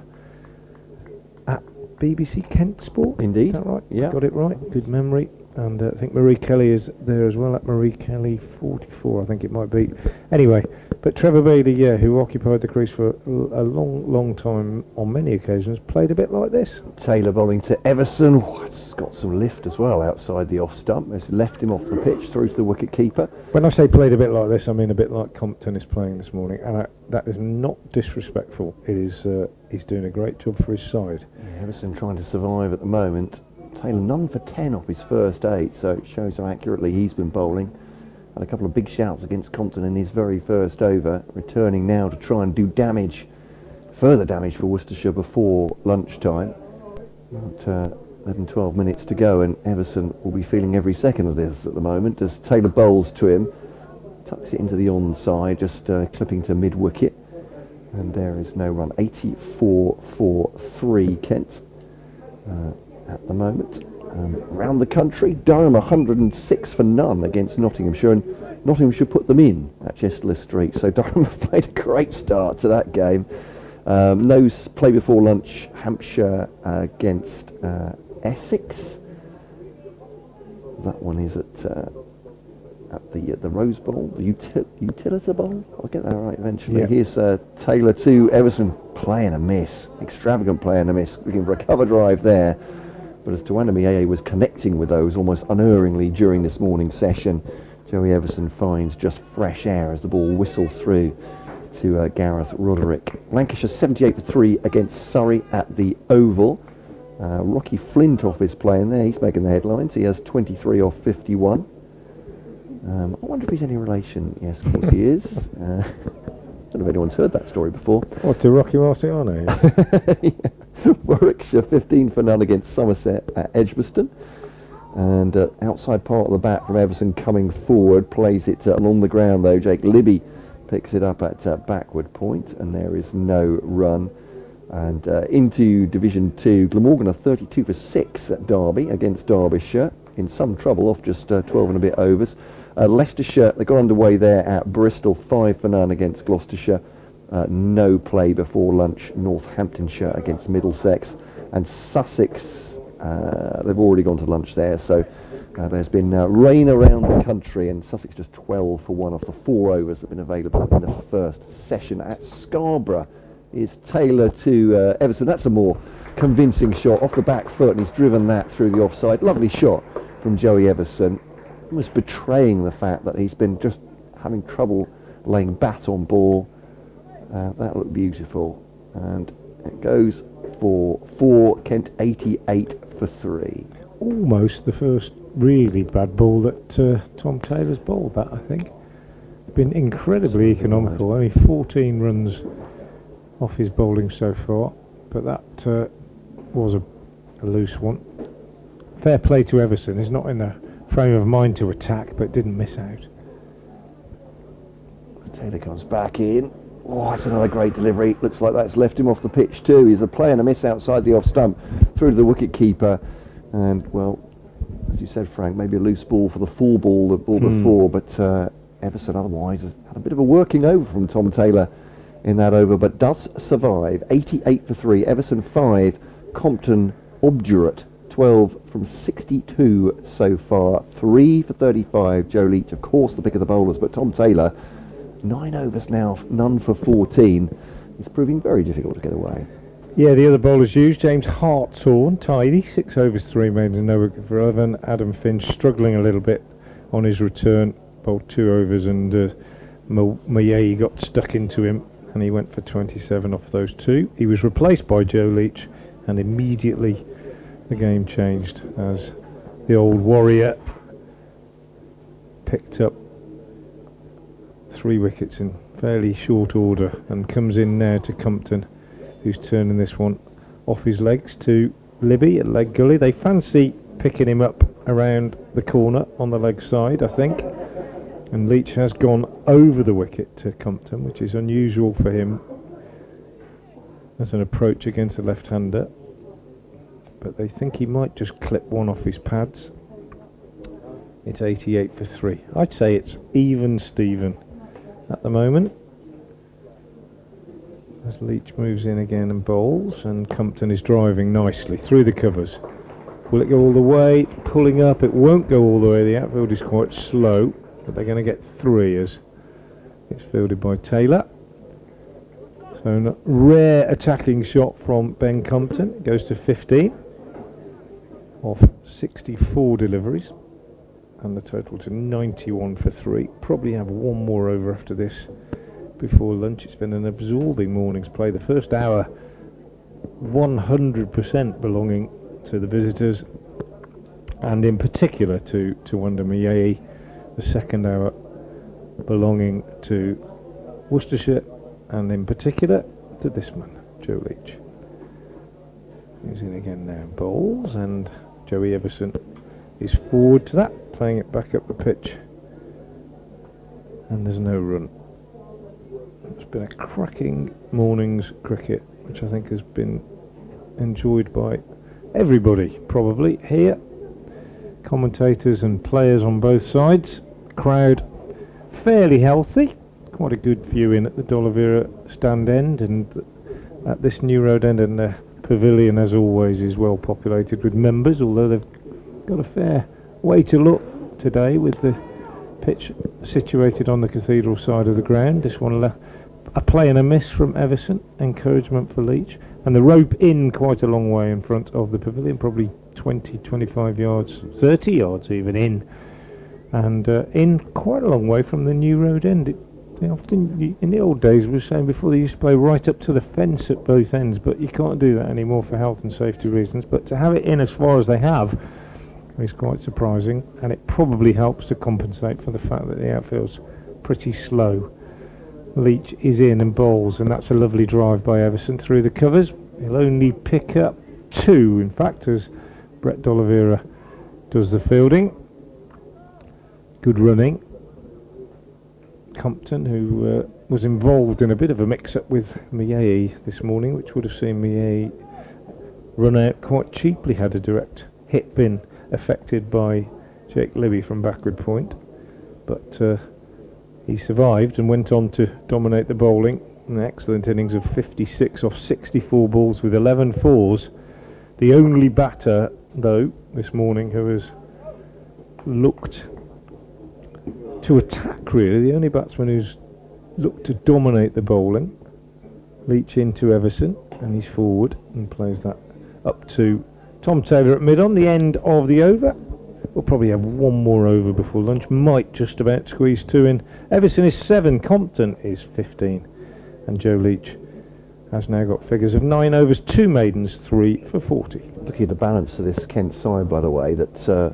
Speaker 1: at BBC Kent Sport.
Speaker 2: Indeed.
Speaker 1: Is that right?
Speaker 2: Yeah.
Speaker 1: Got it right. Good memory. And I think Marie Kelly is there as well, at Marie Kelly 44, I think it might be. Anyway, but Trevor Bailey, who occupied the crease for a long time on many occasions, played a bit like this.
Speaker 2: Taylor bowling to Everson. It's got some lift as well outside the off stump. It's left him off the pitch through to the wicket keeper.
Speaker 1: When I say played a bit like this, I mean a bit like Compton is playing this morning, and that is not disrespectful. It is. He's doing a great job for his side.
Speaker 2: Yeah, Everson trying to survive at the moment. Taylor none for 10 off his first 8, so it shows how accurately he's been bowling. Had a couple of big shouts against Compton in his very first over, returning now to try and do further damage for Worcestershire before lunchtime. About 11-12 minutes to go, and Everson will be feeling every second of this at the moment as Taylor bowls to him, tucks it into the onside, just clipping to mid-wicket. And there is no run. 84 for 3 Kent at the moment. Around the country, Durham 106 for none against Nottinghamshire, and Nottinghamshire put them in at Chester Street. So Durham have played a great start to that game. No play before lunch. Hampshire against Essex. That one is at the Rose Bowl, the Utilita Bowl. I'll get that right eventually. Yep. Here's Taylor to Everson, play and a miss, extravagant play and a miss, looking for a cover drive there. But as Tawanda Mieye was connecting with those almost unerringly during this morning's session, Joey Everson finds just fresh air as the ball whistles through to Gareth Roderick. Lancashire 78 for 3 against Surrey at the Oval. Rocky Flintoff is playing there. He's making the headlines. He has 23 off 51. I wonder if he's any relation. Yes, of course he is. I don't know if anyone's heard that story before.
Speaker 1: What, to Rocky Marciano?
Speaker 2: Yeah. Warwickshire 15 for none against Somerset at Edgbaston. And outside part of the bat from Everson coming forward, plays it along the ground though. Jake Libby picks it up at backward point, and there is no run. And into Division 2, Glamorgan are 32 for 6 at Derby against Derbyshire, in some trouble off just 12 and a bit overs. Leicestershire, they got underway there at Bristol, 5 for none against Gloucestershire. No play before lunch, Northamptonshire against Middlesex. And Sussex, they've already gone to lunch there, so there's been rain around the country, and Sussex just 12 for 1 off the 4 overs that have been available in the first session. At Scarborough is Taylor to Everson. That's a more convincing shot off the back foot, and he's driven that through the offside. Lovely shot from Joey Everson, almost betraying the fact that he's been just having trouble laying bat on ball. That looked beautiful, and it goes for 4 Kent, 88 for 3.
Speaker 1: Almost the first really bad ball that Tom Taylor's bowled, that I think. Been incredibly economical, only 14 runs off his bowling so far, but that was a loose one. Fair play to Everson, he's not in the frame of mind to attack, but didn't miss out.
Speaker 2: Taylor comes back in. Oh, that's another great delivery. Looks like that's left him off the pitch too. He's a play and a miss outside the off stump through to the wicket keeper, and well, as you said, Frank, maybe a loose ball for the full ball, the ball before, but Everson otherwise has had a bit of a working over from Tom Taylor in that over, but does survive. 88 for 3, Everson 5, Compton obdurate, 12 from 62 so far, 3 for 35. Joe Leach, of course, the pick of the bowlers, but Tom Taylor, 9 overs now, none for 14. It's proving very difficult to get away.
Speaker 1: Yeah, the other bowlers used, James Hartshorn, tidy, 6 overs, 3 maidens, no wicket for Evan. Adam Finch struggling a little bit on his return, bowled 2 overs, and Mieye got stuck into him, and he went for 27 off those 2. He was replaced by Joe Leach, and immediately the game changed as the old warrior picked up 3 wickets in fairly short order and comes in now to Compton, who's turning this one off his legs to Libby at leg gully. They fancy picking him up around the corner on the leg side, I think, and Leach has gone over the wicket to Compton, which is unusual for him as an approach against a left-hander, but they think he might just clip one off his pads. It's 88 for 3. I'd say it's even Steven at the moment, as Leach moves in again and bowls, and Compton is driving nicely through the covers. Will it go all the way? Pulling up, it won't go all the way. The outfield is quite slow, but they're going to get 3 as it's fielded by Taylor. So a rare attacking shot from Ben Compton. It goes to 15 off 64 deliveries, and the total to 91 for 3. Probably have one more over after this before lunch. It's been an absorbing morning's play. The first hour 100% belonging to the visitors, and in particular to Tawanda Mieye. The second hour belonging to Worcestershire, and in particular to this man, Joe Leach. He's in again now, bowls, and Joey Everson is forward to that, playing it back up the pitch, and there's no run. It's been a cracking morning's cricket, which I think has been enjoyed by everybody probably here. Commentators and players on both sides. Crowd fairly healthy. Quite a good viewing at the D'Oliveira stand end, and at this new road end, and the pavilion as always is well populated with members, although they've got a fair way to look today with the pitch situated on the cathedral side of the ground. This one a play and a miss from Everson, encouragement for Leach, and the rope in quite a long way in front of the pavilion, probably 20, 25 yards, 30 yards even in, and in quite a long way from the new road end. Often, in the old days, we were saying before, they used to play right up to the fence at both ends, but you can't do that anymore for health and safety reasons. But to have it in as far as they have is quite surprising, and it probably helps to compensate for the fact that the outfield's pretty slow. Leach is in and bowls, and that's a lovely drive by Everson through the covers. He'll only pick up 2, in fact, as Brett D'Oliveira does the fielding. Good running. Compton, who was involved in a bit of a mix-up with Miei this morning, which would have seen Miei run out quite cheaply had a direct hit been affected by Jake Libby from backward point. But he survived and went on to dominate the bowling. An excellent innings of 56 off 64 balls with 11 fours. The only batter, though, this morning who has looked to attack, really, the only batsman who's looked to dominate the bowling. Leach into Everson, and he's forward and plays that up to Tom Taylor at mid-on. The end of the over. We'll probably have one more over before lunch, might just about squeeze 2 in. Everson is 7, Compton is 15, and Joe Leach has now got figures of 9 overs, 2 maidens, 3 for 40.
Speaker 2: Looking at the balance of this Kent side, by the way, that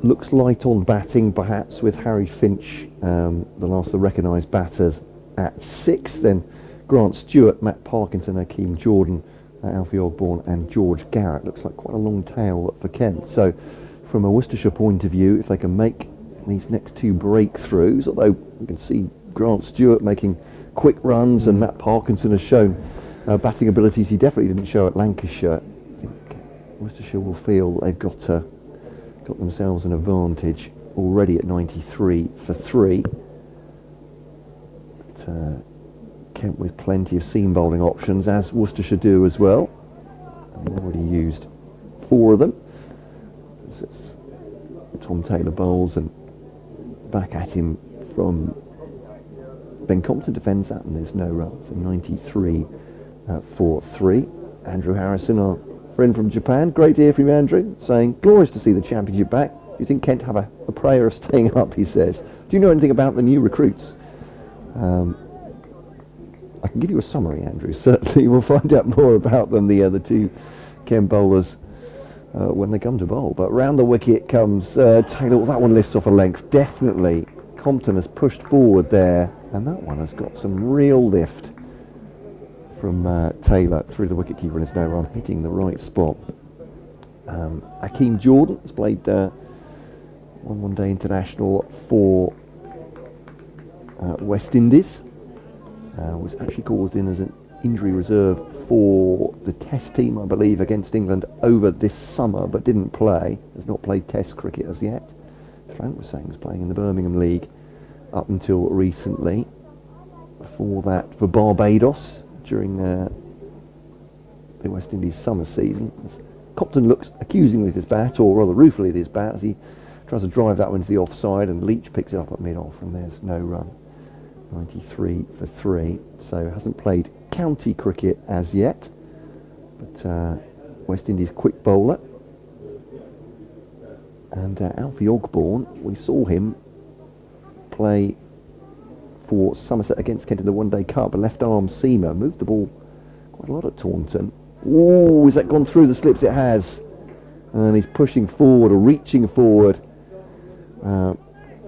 Speaker 2: looks light on batting, perhaps, with Harry Finch, the last of the recognised batters, at 6. Then Grant Stewart, Matt Parkinson, Hakeem Jordan, Alfie Ogborn and George Garrett. Looks like quite a long tail for Kent. So from a Worcestershire point of view, if they can make these next 2 breakthroughs, although you can see Grant Stewart making quick runs, and Matt Parkinson has shown batting abilities he definitely didn't show at Lancashire, I think Worcestershire will feel they've got themselves an advantage already at 93 for 3. But, Kent with plenty of seam bowling options, as Worcestershire do as well. They've already used 4 of them. So it's Tom Taylor bowls, and back at him from Ben Compton defends that, and there's no runs. So 93 for 3. Andrew Harrison, our friend from Japan, great to hear from you, Andrew, saying, glorious to see the championship back. Do you think Kent have a prayer of staying up, he says. Do you know anything about the new recruits? I can give you a summary, Andrew. Certainly we'll find out more about them, the other 2 Kent bowlers, when they come to bowl. But round the wicket comes Taylor. Well, that one lifts off a length, definitely. Compton has pushed forward there, and that one has got some real lift from Taylor through the wicketkeeper, and is now on hitting the right spot. Hakeem Jordan has played one-day international for West Indies. Was actually called in as an injury reserve for the Test team, I believe, against England over this summer, but didn't play. Has not played Test cricket as yet. Frank was saying he was playing in the Birmingham League up until recently. Before that, for Barbados during the West Indies summer season. Compton looks accusingly with his bat, or rather ruefully with his bat, as he tries to drive that one to the offside, and Leach picks it up at mid-off, and there's no run. 93 for 3, so hasn't played county cricket as yet, but West Indies quick bowler. And Alfie Ogborn, we saw him play for Somerset against Kent in the One Day Cup, a left arm seamer, moved the ball quite a lot at Taunton. Oh, has that gone through the slips? It has, and he's pushing forward, or reaching forward.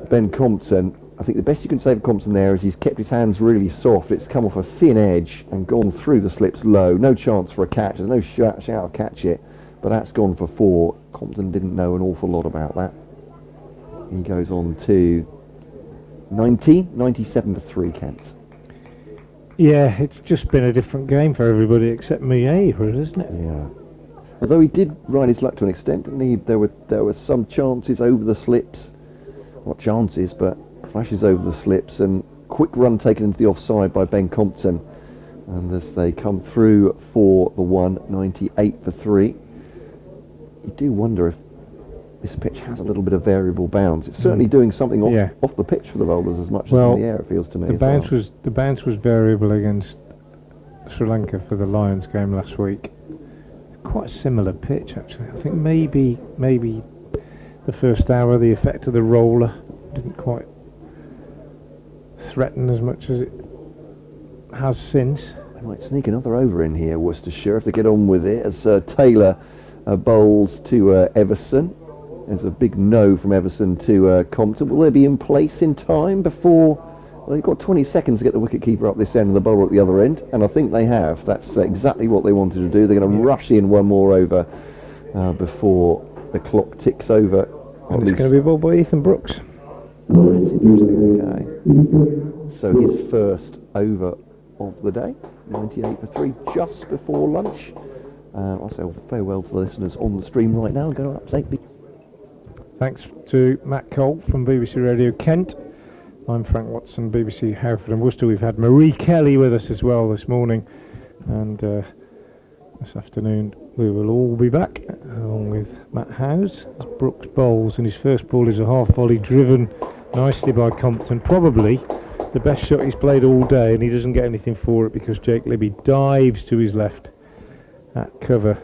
Speaker 2: Ben Compton, I think the best you can say for Compton there is he's kept his hands really soft. It's come off a thin edge and gone through the slips low. No chance for a catch. There's no shout of catch it, but that's gone for 4. Compton didn't know an awful lot about that. He goes on to 97 for 3, Kent.
Speaker 1: Yeah, it's just been a different game for everybody except me, really, isn't it?
Speaker 2: Yeah. Although he did ride his luck to an extent, didn't he? There were some chances over the slips. Not chances, but flashes over the slips, and quick run taken into the offside by Ben Compton. And as they come through for the 198 for 3, you do wonder if this pitch has a little bit of variable bounce. It's certainly doing something off the pitch for the bowlers as much as in the air, it feels to me.
Speaker 1: The bounce was variable against Sri Lanka for the Lions game last week. Quite a similar pitch, actually. I think maybe the first hour, the effect of the roller didn't quite threaten as much as it has since.
Speaker 2: They might sneak another over in here, Worcestershire, if they get on with it, as Taylor bowls to Everson. There's a big no from Everson to Compton. Will they be in place in time before... Well, they've got 20 seconds to get the wicket-keeper up this end and the bowler at the other end, and I think they have. That's exactly what they wanted to do. They're going to rush in one more over before the clock ticks over.
Speaker 1: And it's going to be bowled by Ethan Brooks.
Speaker 2: Oh, that's interesting. Okay. So his first over of the day, 98 for 3, just before lunch. I'll say farewell to the listeners on the stream right now. I'm going to update me.
Speaker 1: Thanks to Matt Cole from BBC Radio Kent. I'm Frank Watson, BBC Hereford and Worcester. We've had Marie Kelly with us as well this morning, and this afternoon we will all be back along with Matt Howes as Brooks bowls, and his first ball is a half volley driven nicely by Compton, probably the best shot he's played all day, and he doesn't get anything for it because Jake Libby dives to his left at cover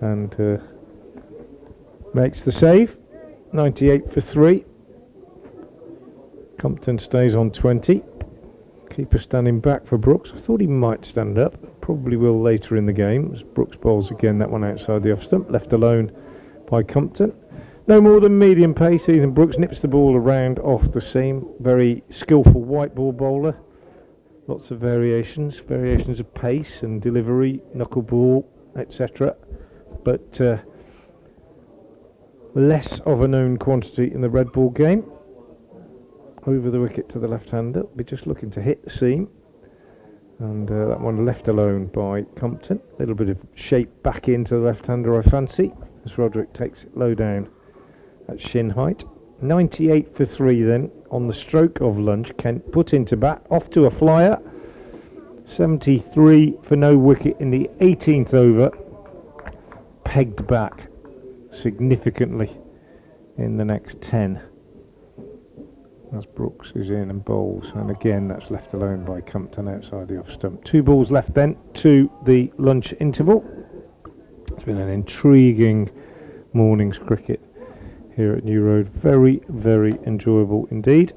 Speaker 1: and makes the save. 98 for 3. Compton stays on 20. Keeper standing back for Brooks. I thought he might stand up. Probably will later in the game. As Brooks bowls again, that one outside the off stump. Left alone by Compton. No more than medium pace. Ethan Brooks nips the ball around off the seam. Very skillful white ball bowler. Lots of variations. Variations of pace and delivery, knuckle ball, etc. But less of a known quantity in the red ball game. Over the wicket to the left-hander, be just looking to hit the seam, and that one left alone by Compton. A little bit of shape back into the left-hander, I fancy, as Roderick takes it low down at shin height. 98 for 3 then on the stroke of lunch. Kent put into bat, off to a flyer. 73 for no wicket in the 18th over. Pegged back significantly in the next 10 as Brooks is in and bowls, and again that's left alone by Compton outside the off stump. 2 balls left then to the lunch interval. It's been an intriguing morning's cricket here at New Road. Very, very enjoyable indeed.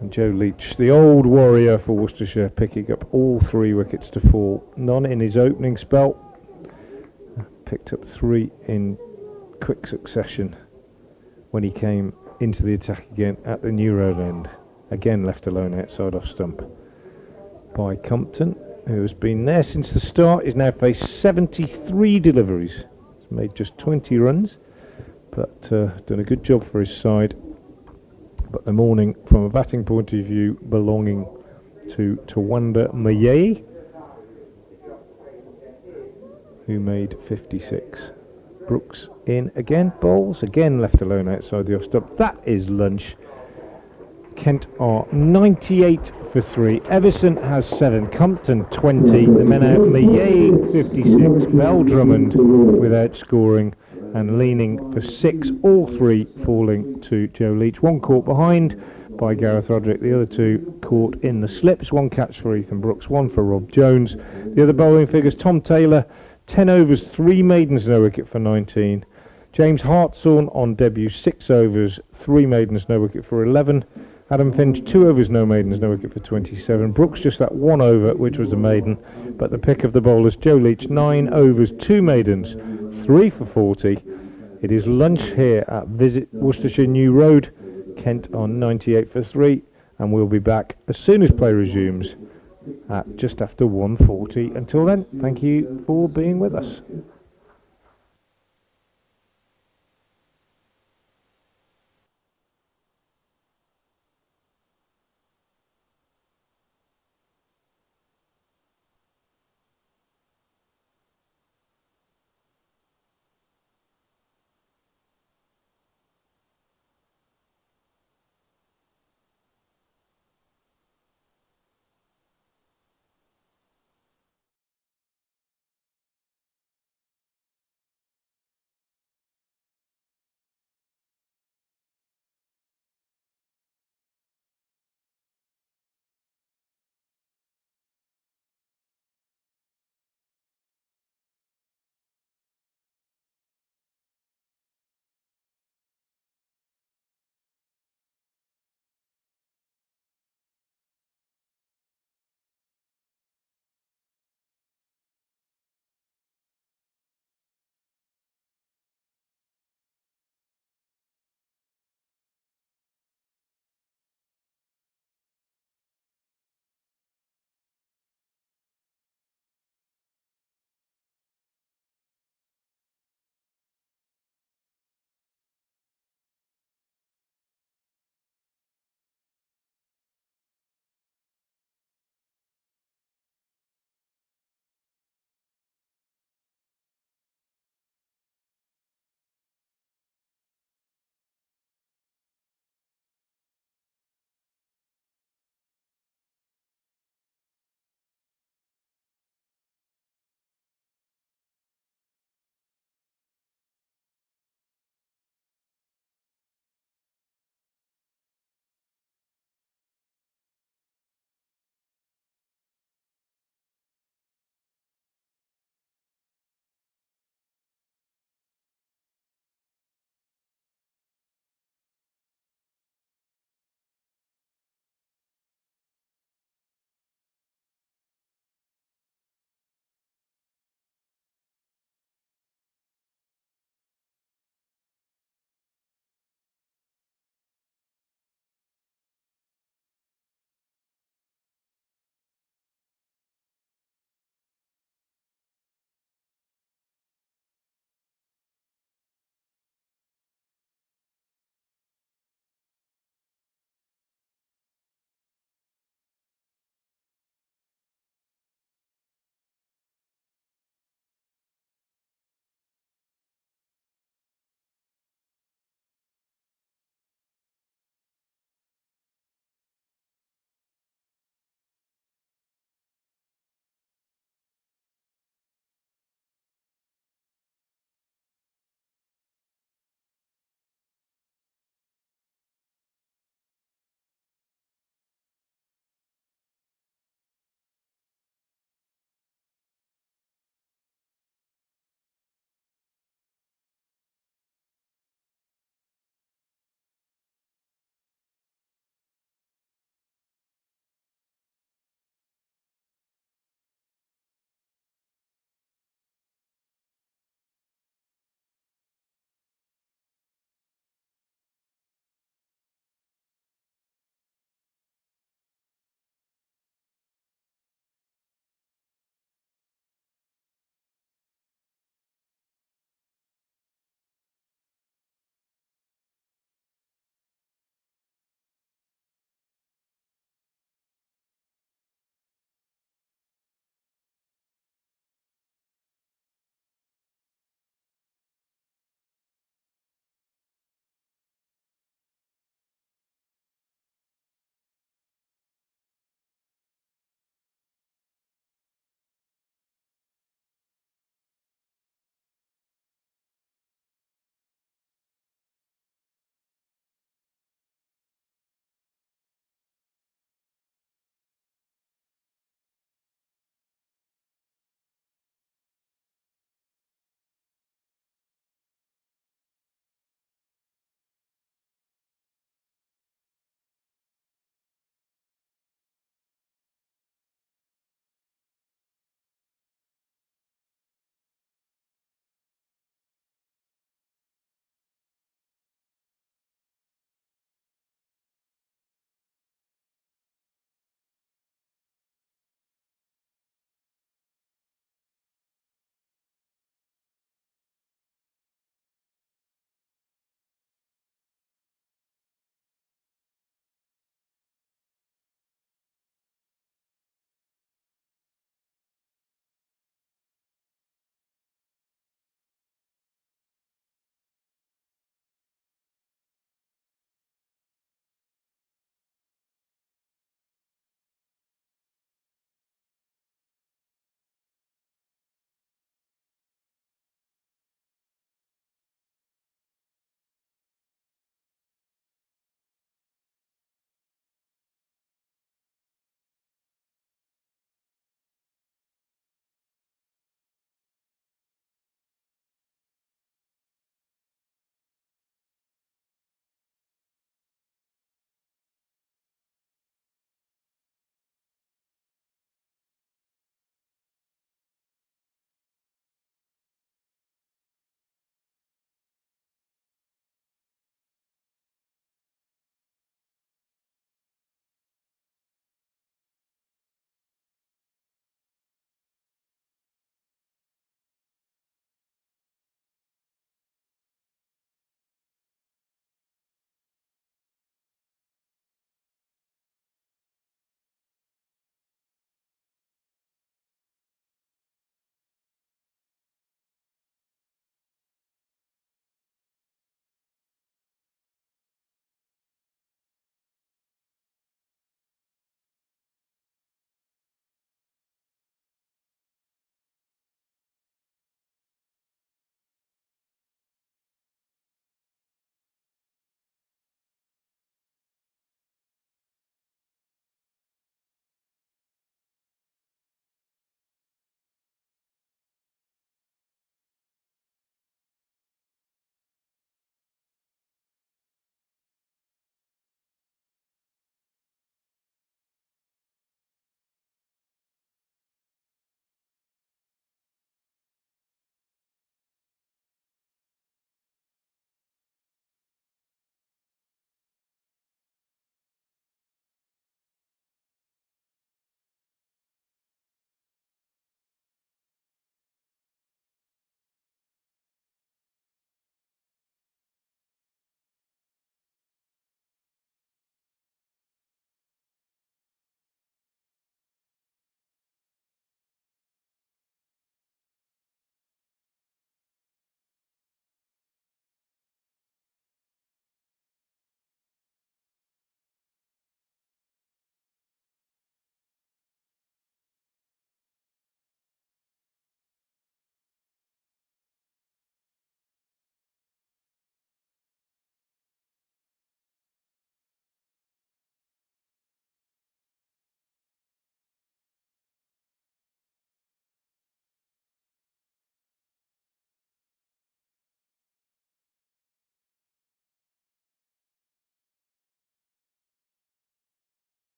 Speaker 1: And Joe Leach, the old warrior for Worcestershire, picking up all 3 wickets to fall. None in his opening spell. Picked up 3 in quick succession when he came into the attack again at the New Road end. Again left alone outside off stump by Compton, who has been there since the start. He's now faced 73 deliveries. He's made just 20 runs, but done a good job for his side. But the morning, from a batting point of view, belonging to Tawanda Mayei, who made 56. Brooks in again, bowls, again left alone outside the off stump. That is lunch. Kent are 98 for 3. Everson has 7, Compton 20. The men out, Mayei 56, Bell Drummond without scoring, and leaning for 6, all 3 falling to Joe Leach. 1 caught behind by Gareth Roderick, the other 2 caught in the slips. 1 catch for Ethan Brooks, 1 for Rob Jones. The other bowling figures: Tom Taylor, 10 overs, 3 maidens, no wicket for 19. James Hartshorn on debut, 6 overs, 3 maidens, no wicket for 11. Adam Finch, 2 overs, no maidens, no wicket for 27. Brooks just that 1 over, which was a maiden. But the pick of the bowlers: Joe Leach, 9 overs, 2 maidens, 3 for 40. It is lunch here at Visit Worcestershire New Road. Kent on 98 for 3, and we'll be back as soon as play resumes at just after 1:40. Until then, thank you for being with us.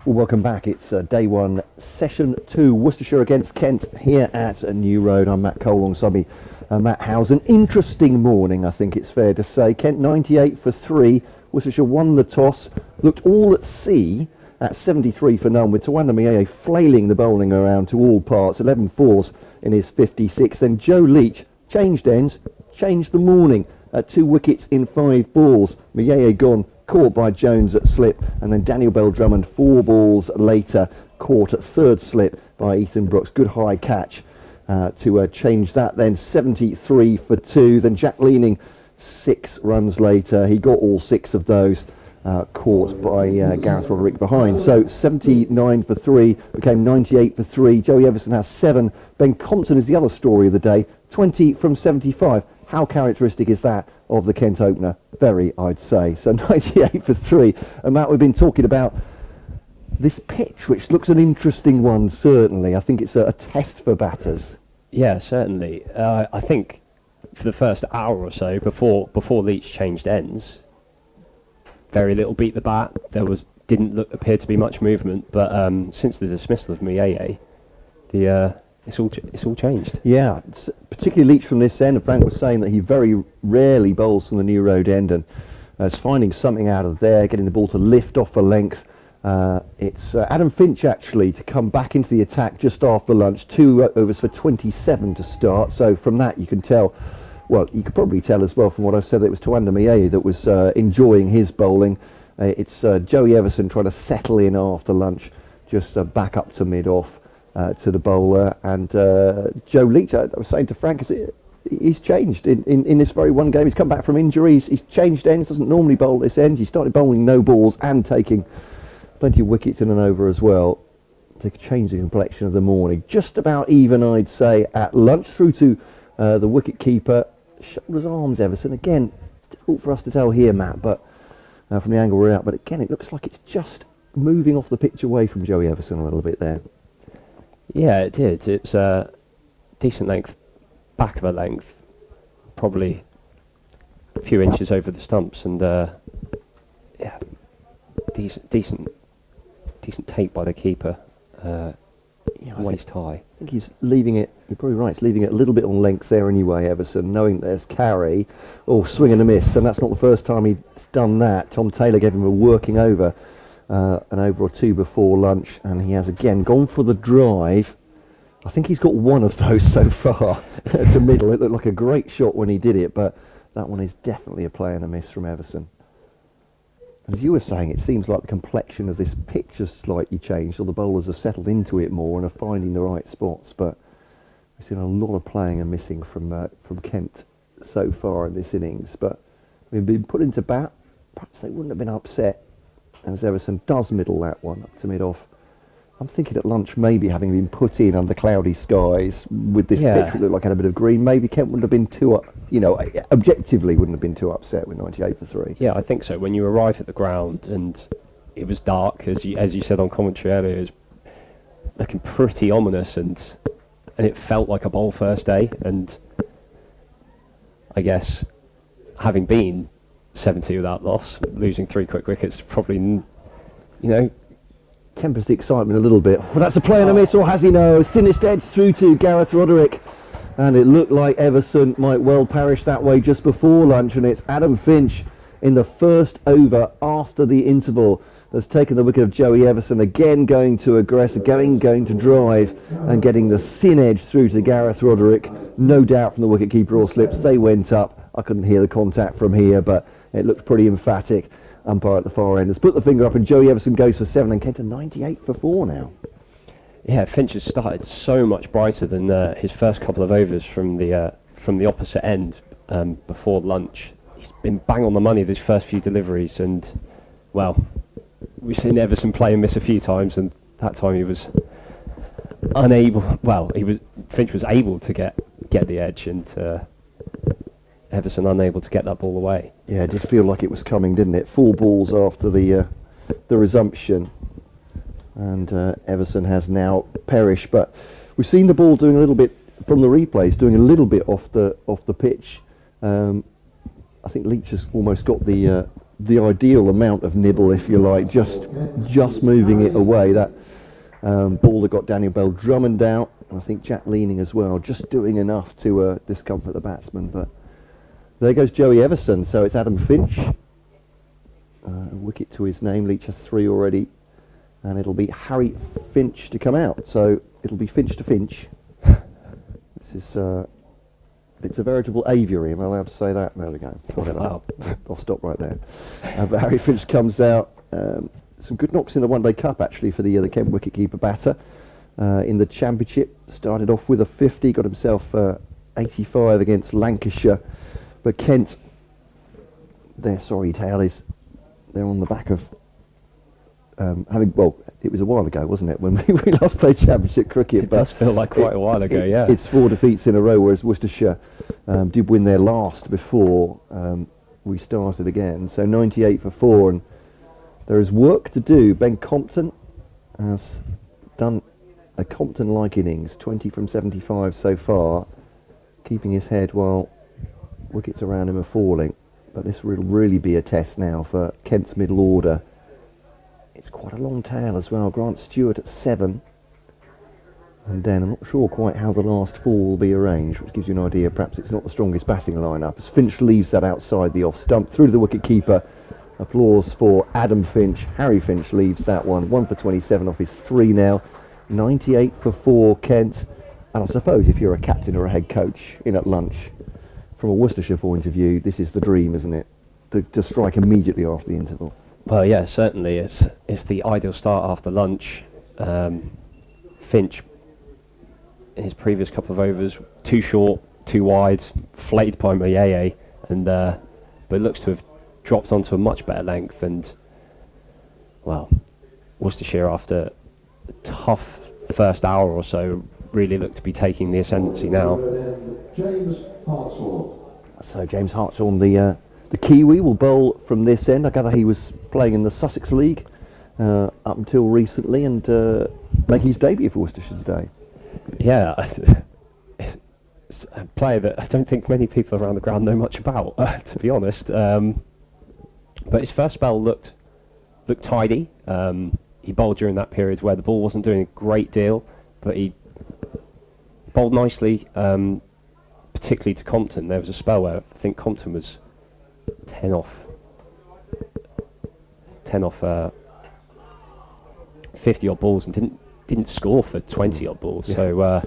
Speaker 2: Well, welcome back. It's day one, session 2, Worcestershire against Kent here at New Road. I'm Matt Cole, alongside me, Matt Howes. An interesting morning, I think it's fair to say. Kent 98 for 3. Worcestershire won the toss, looked all at sea at 73 for none, with Tawanda Mieye flailing the bowling around to all parts, 11 fours in his 56. Then Joe Leach changed ends, changed the morning at 2 wickets in 5 balls. Mieye gone, caught by Jones at slip, and then Daniel Bell-Drummond 4 balls later caught at 3rd slip by Ethan Brooks. Good high catch to change that. Then 73 for 2. Then Jack Leaning 6 runs later. He got all 6 of those caught by Gareth Roderick behind. So 79 for 3 became 98 for 3. Joey Everson has 7. Ben Compton is the other story of the day, 20 from 75. How characteristic is that of the Kent opener? Very, I'd say. So 98 for 3. And Matt, we've been talking about this pitch, which looks an interesting one, certainly. I think it's a test for batters.
Speaker 4: Yeah, certainly. I think for the first hour or so, before Leach changed ends, very little beat the bat. There didn't appear to be much movement, but since the dismissal of Mieye, it's all changed.
Speaker 2: Yeah, particularly Leach from this end. Frank was saying that he very rarely bowls from the New Road end, and is finding something out of there, getting the ball to lift off a length. It's Adam Finch actually to come back into the attack just after lunch. 2 overs for 27 to start. So from that you can tell, well, you could probably tell as well from what I've said, that it was Tawanda Mieye that was enjoying his bowling. It's Joey Everson trying to settle in after lunch, just back up to mid-off to the bowler. And Joe Leach, I was saying to Frank, he's changed in this very one game. He's come back from injuries. He's changed ends, doesn't normally bowl this end. He started bowling no balls and taking plenty of wickets in and over as well to change the complexion of the morning. Just about even, I'd say, at lunch, through to the wicket keeper. Shoulders, arms, Everson. Again, difficult for us to tell here, Matt, but from the angle we're at. But again, it looks like it's just moving off the pitch away from Joey Everson a little bit there.
Speaker 4: Yeah, it did. It's a decent length, back of a length, probably a few inches over the stumps, and yeah, decent take by the keeper. Waist high. I
Speaker 2: think he's leaving it, you're probably right, he's leaving it a little bit on length there anyway, Everson, knowing there's carry. Oh, swing and a miss, and that's not the first time he's done that. Tom Taylor gave him a working over, an over or 2 before lunch, and he has again gone for the drive. I think he's got 1 of those so far to middle. It looked like a great shot when he did it, but that one is definitely a play and a miss from Everson. As you were saying, it seems like the complexion of this pitch has slightly changed, or the bowlers have settled into it more and are finding the right spots. But we've seen a lot of playing and missing from Kent so far in this innings. But we've been put into bat. Perhaps they wouldn't have been upset, as Everson does middle that one up to mid-off. I'm thinking at lunch, maybe having been put in under cloudy skies with this pitch, it looked like it had a bit of green. Maybe Kent wouldn't have been too, objectively wouldn't have been too upset with 98 for 3.
Speaker 4: Yeah, I think so. When you arrive at the ground and it was dark, as you said on commentary earlier, it was looking pretty ominous, and it felt like a bowl first day. And I guess having been 70 without loss, losing 3 quick wickets, probably,
Speaker 2: tempers the excitement a little bit. Well, that's a play and a miss, or has he? No. Thinnest edge through to Gareth Roderick, and it looked like Everson might well perish that way just before lunch, and it's Adam Finch in the first over after the interval that's taken the wicket of Joey Everson, again going to aggress, going to drive, and getting the thin edge through to Gareth Roderick. No doubt from the wicketkeeper or slips, they went up. I couldn't hear the contact from here, but it looked pretty emphatic. Umpire at the far end has put the finger up, and Joey Everson goes for 7, and Kent are 98 for 4 now.
Speaker 4: Yeah, Finch has started so much brighter than his first couple of overs from the opposite end before lunch. He's been bang on the money these first few deliveries, and well, we've seen Everson play and miss a few times, and that time he was unable. Well, Finch was able to get the edge, and Everson unable to get that ball away.
Speaker 2: Yeah, it did feel like it was coming, didn't it? 4 balls after the resumption, and Everson has now perished. But we've seen the ball doing a little bit from the replays, doing a little bit off the pitch. I think Leach has almost got the the ideal amount of nibble, if you like, just moving it away. That ball that got Daniel Bell Drummond out, and I think Jack Leaning as well, just doing enough to discomfort the batsman. But there goes Joey Everson, so it's Adam Finch. A wicket to his name. Leach has 3 already, and it'll be Harry Finch to come out. So it'll be Finch to Finch. This is it's a veritable aviary. Am I allowed to say that? There we go.
Speaker 4: Wow.
Speaker 2: I'll stop right there. But Harry Finch comes out. Some good knocks in the One Day Cup actually for the Kent wicketkeeper batter. In the Championship, started off with a 50, got himself 85 against Lancashire. But Kent, their sorry tale is they're on the back of it was a while ago, wasn't it, when we last played Championship cricket?
Speaker 4: It does feel like quite a while ago, yeah.
Speaker 2: It's 4 defeats in a row, whereas Worcestershire did win their last before we started again. So 98 for 4, and there is work to do. Ben Compton has done a Compton-like innings, 20 from 75 so far, keeping his head while wickets around him are falling. But this will really be a test now for Kent's middle order. It's quite a long tail as well. Grant Stewart at 7. And then I'm not sure quite how the last 4 will be arranged, which gives you an idea. Perhaps it's not the strongest batting lineup. As Finch leaves that outside the off stump, through to the wicket-keeper. Applause for Adam Finch. Harry Finch leaves that one. 1 for 27 off his 3 now. 98 for 4, Kent. And I suppose if you're a captain or a head coach in at lunch, from a Worcestershire point of view, this is the dream, isn't it? To strike immediately after the interval.
Speaker 4: Well, yeah, certainly. It's the ideal start after lunch. Finch, in his previous couple of overs, too short, too wide, flayed by Mayeye, and but it looks to have dropped onto a much better length. And well, Worcestershire, after a tough first hour or so, really look to be taking the ascendancy now.
Speaker 5: James Hartshorn.
Speaker 2: So James Hartshorn, the Kiwi, will bowl from this end. I gather he was playing in the Sussex League up until recently, and making his debut for Worcestershire today.
Speaker 4: Yeah, it's a player that I don't think many people around the ground know much about, to be honest. But his first spell looked tidy. He bowled during that period where the ball wasn't doing a great deal, but he bowled nicely, particularly to Compton. There was a spell where I think Compton was 10 off 50 odd balls and didn't score for 20 odd balls. Yeah. So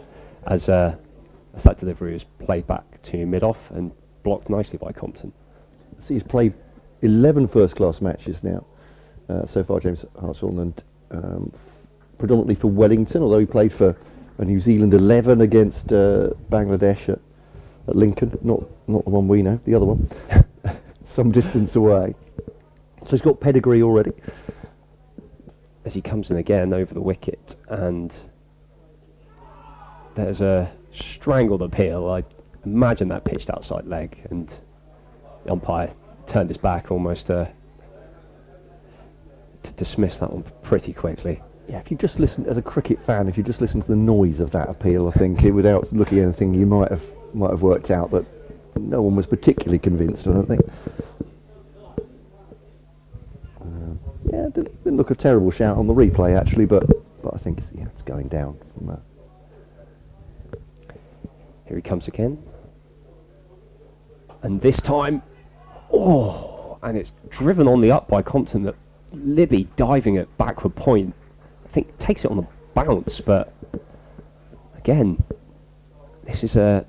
Speaker 4: as that delivery was played back to mid-off and blocked nicely by Compton.
Speaker 2: I see he's played 11 first-class matches now so far, James Hartshorn, and predominantly for Wellington, although he played for a New Zealand 11 against Bangladesh at Lincoln, not the one we know, the other one, some distance away. So he's got pedigree already.
Speaker 4: As he comes in again over the wicket, and there's a strangled appeal. I imagine that pitched outside leg, and the umpire turned his back almost to dismiss that one pretty quickly.
Speaker 2: Yeah, if you just listen, as a cricket fan, if you just listen to the noise of that appeal, I think without looking at anything, you might have worked out that no one was particularly convinced, I don't think. Yeah, it didn't look a terrible shout on the replay actually, but I think it's going down from that.
Speaker 4: Here he comes again, and this time, and it's driven on the up by Compton. That Libby diving at backward point, I think takes it on the bounce, but again, this is a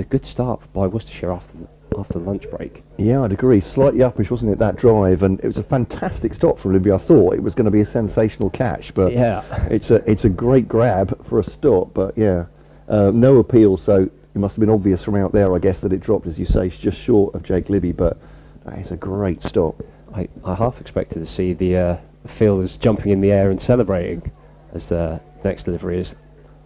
Speaker 4: good start by Worcestershire after the lunch break.
Speaker 2: Yeah, I'd agree. Slightly uppish, wasn't it, that drive? And it was a fantastic stop from Libby. I thought it was going to be a sensational catch, but
Speaker 4: yeah,
Speaker 2: it's a great grab for a stop. But yeah, no appeal, so it must have been obvious from out there, I guess, that it dropped, as you say, just short of Jake Libby. But that is a great stop.
Speaker 4: I half expected to see the fielders jumping in the air and celebrating as the next delivery is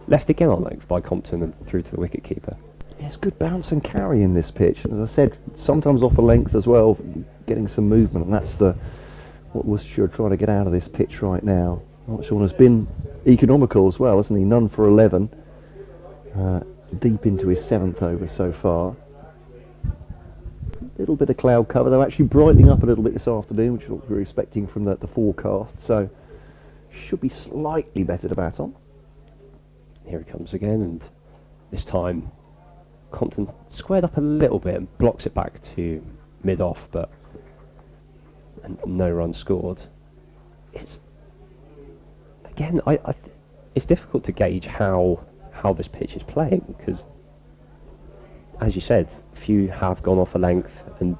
Speaker 4: left again on length by Compton and through to the wicket-keeper.
Speaker 2: It's good bounce and carry in this pitch. As I said, sometimes off a length as well, getting some movement, and that's what Worcestershire are trying to get out of this pitch right now. Hartshorn has been economical as well, hasn't he? None for 11, deep into his 7th over so far. little bit of cloud cover. They're actually brightening up a little bit this afternoon, which is what we were expecting from the forecast. So should be slightly better to bat on.
Speaker 4: Here he comes again, and this time Compton squared up a little bit and blocks it back to mid-off, but no run scored. It's again, it's difficult to gauge how this pitch is playing, because, as you said, few have gone off a length, and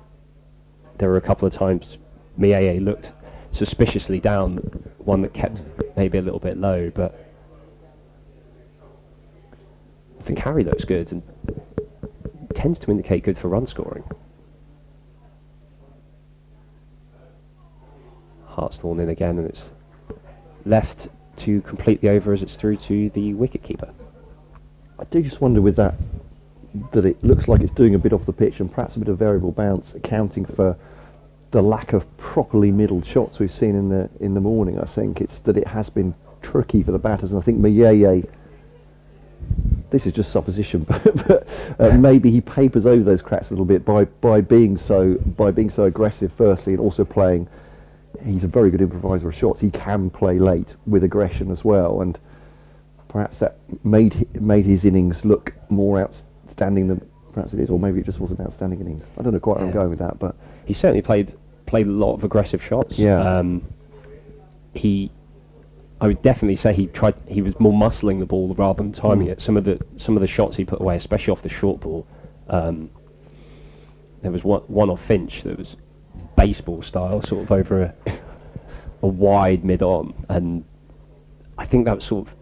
Speaker 4: there were a couple of times Mieye looked suspiciously down, one that kept maybe a little bit low, but the carry looks good and tends to indicate good for run scoring. Hartshorn in again, and it's left to complete the over as it's through to the wicket-keeper.
Speaker 2: I do just wonder with that it looks like it's doing a bit off the pitch and perhaps a bit of variable bounce, accounting for the lack of properly middled shots we've seen in the morning. I think it's that it has been tricky for the batters, and I think Mieye, this is just supposition, but maybe he papers over those cracks a little bit by being so aggressive firstly, and also playing. He's a very good improviser of shots. He can play late with aggression as well, and perhaps that made his innings look more outstanding than perhaps it is, or maybe it just wasn't outstanding innings. I don't know quite where I'm going with that, but
Speaker 4: he certainly played a lot of aggressive shots.
Speaker 2: Yeah.
Speaker 4: I would definitely say he was more muscling the ball rather than timing it. Some of the shots he put away, especially off the short ball, there was one off Finch that was baseball style, sort of over a wide mid-on, and I think that sort of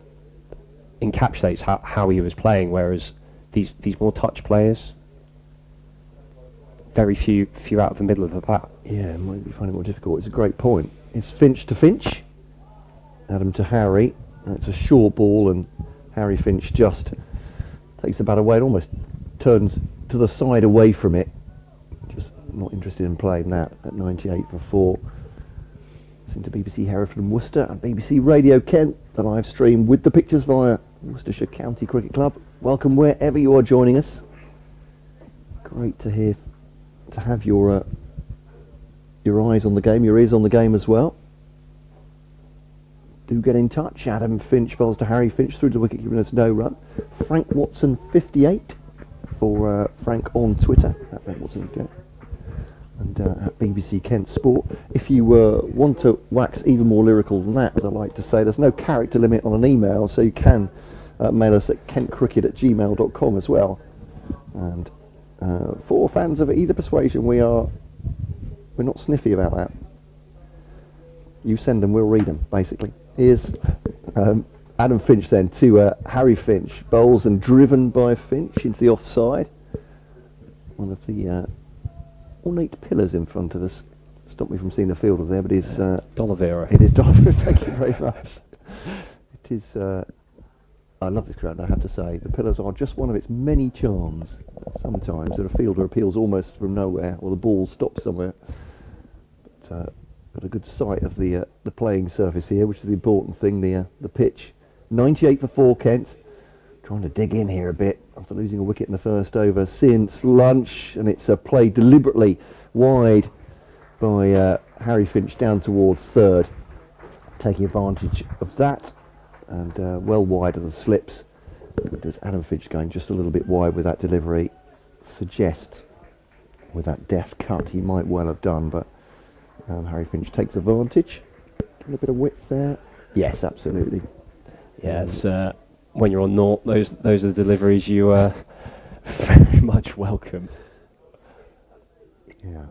Speaker 4: encapsulates how he was playing, whereas these more touch players, very few out of the middle of the bat.
Speaker 2: Yeah, it might be finding it more difficult. It's a great point. It's Finch to Finch, Adam to Harry. It's a short ball, and Harry Finch just takes the bat away and almost turns to the side away from it. Just not interested in playing that at 98 for 4. Listen to BBC Hereford and Worcester and BBC Radio Kent, the live stream with the pictures via Worcestershire County Cricket Club. Welcome wherever you are joining us. Great to have your eyes on the game, your ears on the game as well. Do get in touch. Adam Finch bowls to Harry Finch through to the wicket, giving us no run. Frank Watson 58 for Frank on Twitter at Frank Watson 58, and at BBC Kent Sport. If you want to wax even more lyrical than that, as I like to say, there's no character limit on an email, so you can mail us at kentcricket@gmail.com as well. And for fans of either persuasion, we're not sniffy about that. You send them, we'll read them, basically. Here's Adam Finch then to Harry Finch. Bowls and driven by Finch into the offside. One of the ornate pillars in front of us. Stop me from seeing the fielders there, but it's
Speaker 4: D'Oliveira.
Speaker 2: It is D'Oliveira, thank you very much. It is, I love this ground, I have to say. The pillars are just one of its many charms. Sometimes a fielder appeals almost from nowhere, or the ball stops somewhere. But got a good sight of the playing surface here, which is the important thing, the pitch. 98 for 4, Kent. Trying to dig in here a bit after losing a wicket in the first over since lunch, and it's played deliberately wide by Harry Finch down towards third, taking advantage of that, and well wide of the slips. Does Adam Finch going just a little bit wide with that delivery suggest with that deft cut he might well have done, but Harry Finch takes advantage. A little bit of width there. Yes, absolutely.
Speaker 4: Yeah, it's when you're on naught, those are the deliveries you very much welcome.
Speaker 2: Yeah,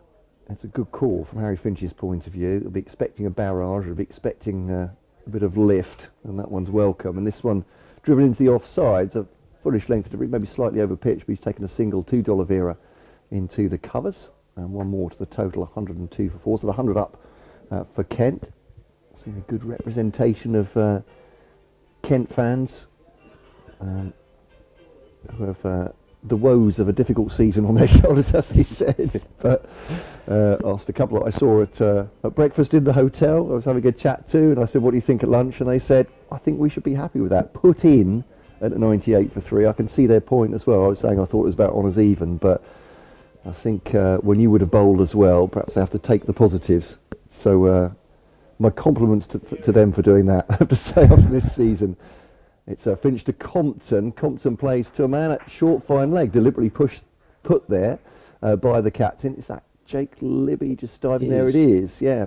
Speaker 2: it's a good call from Harry Finch's point of view. He'll be expecting a barrage, he'll be expecting a bit of lift, and that one's welcome. And this one, driven into the offside, it's a foolish length to maybe slightly over pitch, but he's taken a single to D'Oliveira into the covers, and one more to the total, 102 for 4, so the 100 up for Kent. Seeing a good representation of Kent fans who have the woes of a difficult season on their shoulders, as he said. But asked a couple that I saw at breakfast in the hotel, I was having a chat to, and I said, what do you think at lunch? And they said, I think we should be happy with that. Put in at 98 for 3. I can see their point as well. I was saying I thought it was about honours even, but I think when you would have bowled as well, perhaps I have to take the positives. So my compliments to them for doing that. I have to say, after this season, it's Finch to Compton. Compton plays to a man at short fine leg, deliberately put there by the captain. Is that Jake Libby just diving there? It is, yeah.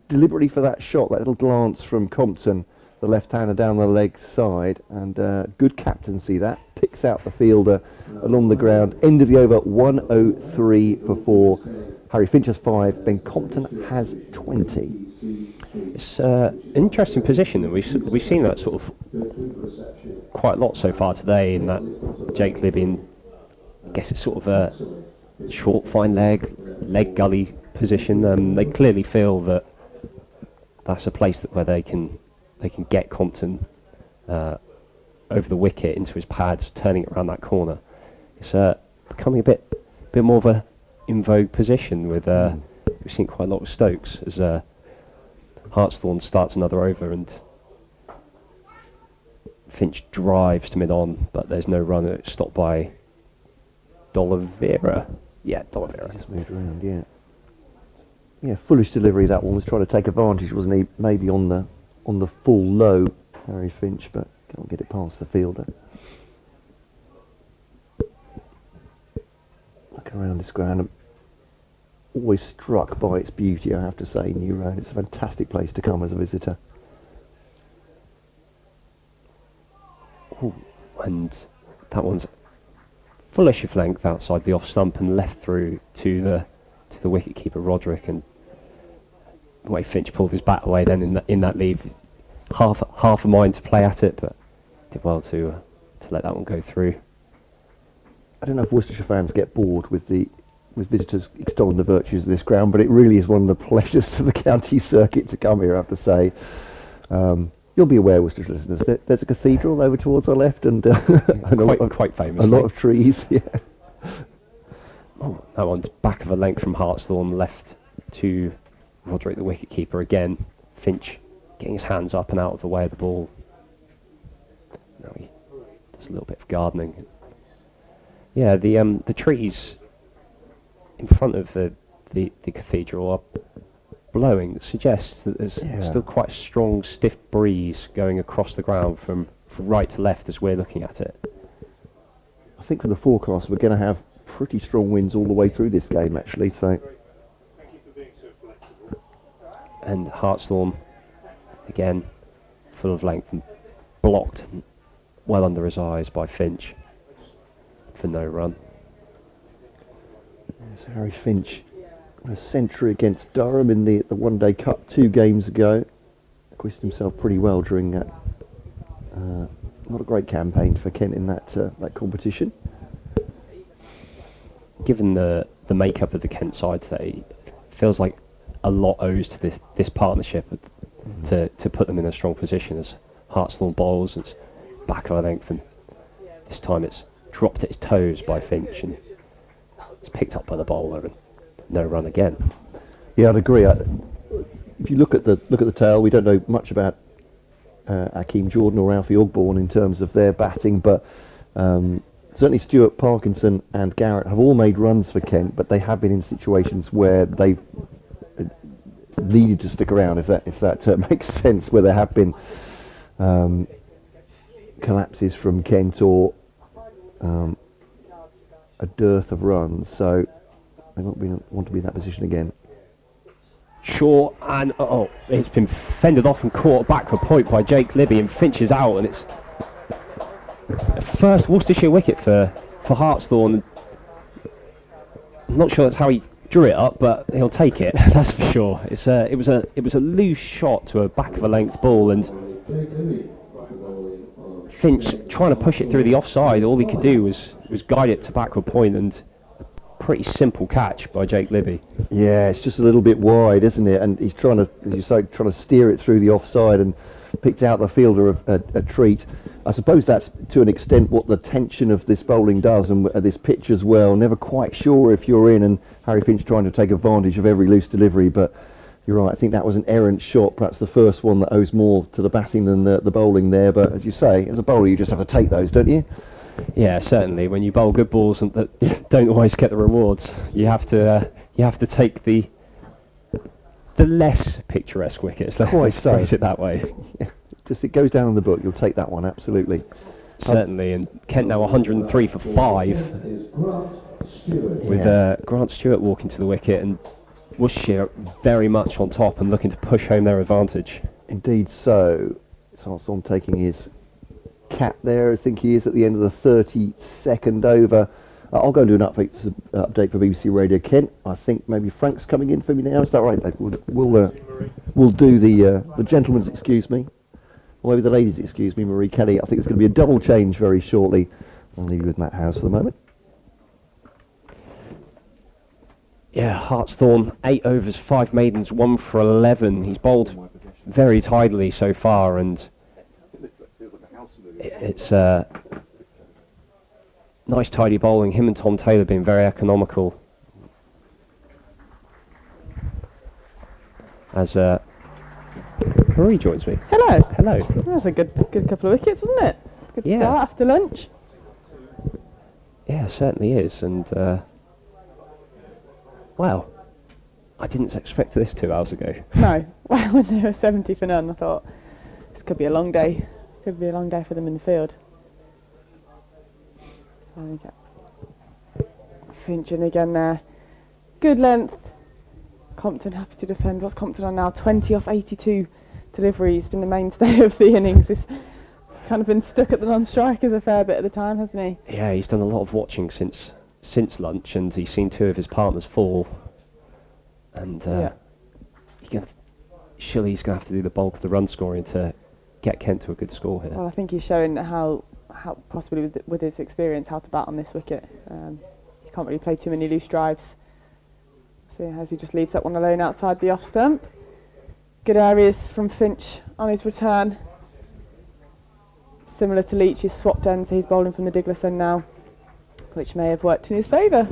Speaker 2: Deliberately for that shot, that little glance from Compton, the left-hander down the leg side, and good captaincy that. Picks out the fielder along the ground. End of the over, 103 for 4. Harry Finch has 5, Ben Compton has 20.
Speaker 4: It's an interesting position that we've seen that sort of quite a lot so far today, in that Jake Libby, and I guess it's sort of a short fine leg gully position. They clearly feel that that's a place where they can get Compton over the wicket into his pads, turning it around that corner. It's becoming a bit more of a in vogue position with we've seen quite a lot of Stokes as Hartshorn starts another over and Finch drives to mid-on, but there's no run. It's stopped by D'Oliveira. Yeah, D'Oliveira.
Speaker 2: Just moved around, yeah. Yeah, foolish delivery that one. Was trying to take advantage, wasn't he? Maybe on the full low, Harry Finch, but can't get it past the fielder. Looking around this ground, I'm always struck by its beauty, I have to say, New Road. It's a fantastic place to come as a visitor.
Speaker 4: Ooh, and that one's fullish of length outside the off stump and left through to the wicket keeper Roderick, and the way Finch pulled his bat away then in that leave, half a mind to play at it, but did well to let that one go through.
Speaker 2: I don't know if Worcestershire fans get bored with visitors extolling the virtues of this ground, but it really is one of the pleasures of the county circuit to come here, I have to say. You'll be aware, Worcestershire listeners, there's a cathedral over towards our left, and
Speaker 4: quite famous.
Speaker 2: A lot of trees, yeah.
Speaker 4: Oh, that one's back of a length from Hartshorn, left to Roderick, the wicket-keeper again. Finch getting his hands up and out of the way of the ball. Now he does a little bit of gardening. Yeah, the trees in front of the cathedral are blowing. That suggests that there's still quite a strong, stiff breeze going across the ground from right to left as we're looking at it.
Speaker 2: I think from the forecast we're going to have pretty strong winds all the way through this game, actually. So,
Speaker 4: and Hartshorn again, full of length and blocked well under his eyes by Finch for no run.
Speaker 2: There's Harry Finch, a century against Durham in the One Day Cup 2 games ago. Acquitted himself pretty well during that. Not a great campaign for Kent in that competition.
Speaker 4: Given the makeup of the Kent side today, it feels like a lot owes to this partnership to put them in a strong position as Hartshorn bowls. It's back of a length, and this time it's dropped at his toes by Finch and it's picked up by the bowler and no run again.
Speaker 2: Yeah, I'd agree. If you look at the tail, we don't know much about Akeem Jordan or Alfie Ogborn in terms of their batting, but certainly Stuart, Parkinson and Garrett have all made runs for Kent, but they have been in situations where they've needed to stick around, if that makes sense, where there have been collapses from Kent or a dearth of runs, so they won't want to be in that position again.
Speaker 4: Sure, and it's been fended off and caught back for point by Jake Libby, and Finch is out, and it's the first Worcestershire wicket for Hartshorn. I'm not sure that's how he drew it up, but he'll take it. That's for sure. It was a loose shot to a back of a length ball, and Finch trying to push it through the offside. All he could do was guide it to backward point, and a pretty simple catch by Jake Libby.
Speaker 2: Yeah, it's just a little bit wide, isn't it? And he's trying to, as you say, trying to steer it through the offside and picked out the fielder a treat. I suppose that's to an extent what the tension of this bowling does, and this pitch as well. Never quite sure if you're in, and Harry Finch trying to take advantage of every loose delivery, but you're right, I think that was an errant shot, perhaps the first one that owes more to the batting than the bowling there, but as you say, as a bowler you just have to take those, don't you?
Speaker 4: Yeah, certainly. When you bowl good balls and that don't always get the rewards, you have to take the less picturesque wickets. Let's phrase it that way.
Speaker 2: Yeah, just it goes down in the book. You'll take that one, absolutely.
Speaker 4: Certainly, and Kent now 103 for 5,
Speaker 5: Is Grant Stewart.
Speaker 4: with Grant Stewart walking to the wicket, and Worcestershire very much on top and looking to push home their advantage.
Speaker 2: Indeed so. Sarson taking his cap there. I think he is at the end of the 32nd over. I'll go and do an update for BBC Radio Kent. I think maybe Frank's coming in for me now. Is that right? We'll do the gentleman's excuse me. Or maybe the ladies excuse me, Marie Kelly. I think it's going to be a double change very shortly. I'll leave you with Matt Howes for the moment.
Speaker 4: Yeah, Hartshorn, 8 overs, 5 maidens, 1 for 11. He's bowled very tidily so far, and it's nice tidy bowling. Him and Tom Taylor being very economical. As Marie joins me.
Speaker 3: Hello.
Speaker 4: Hello.
Speaker 3: That's a good couple of wickets, wasn't it? Good start after lunch.
Speaker 4: Yeah, certainly is, and well, I didn't expect this 2 hours ago.
Speaker 3: No. Well, when they were 70 for none, I thought this could be a long day. Could be a long day for them in the field. So we get Finching again there. Good length. Compton happy to defend. What's Compton on now? 20 off 82 deliveries. Been the mainstay of the innings. He's kind of been stuck at the non-strikers a fair bit of the time, hasn't he?
Speaker 4: Yeah, he's done a lot of watching since lunch, and he's seen 2 of his partners fall. And surely he's going to have to do the bulk of the run scoring to get Kent to a good score here.
Speaker 3: Well, I think he's showing how possibly with his experience, how to bat on this wicket. He can't really play too many loose drives. So as he just leaves that one alone outside the off stump. Good areas from Finch on his return. Similar to Leach, he's swapped ends, so he's bowling from the Diglis end now, which may have worked in his favour.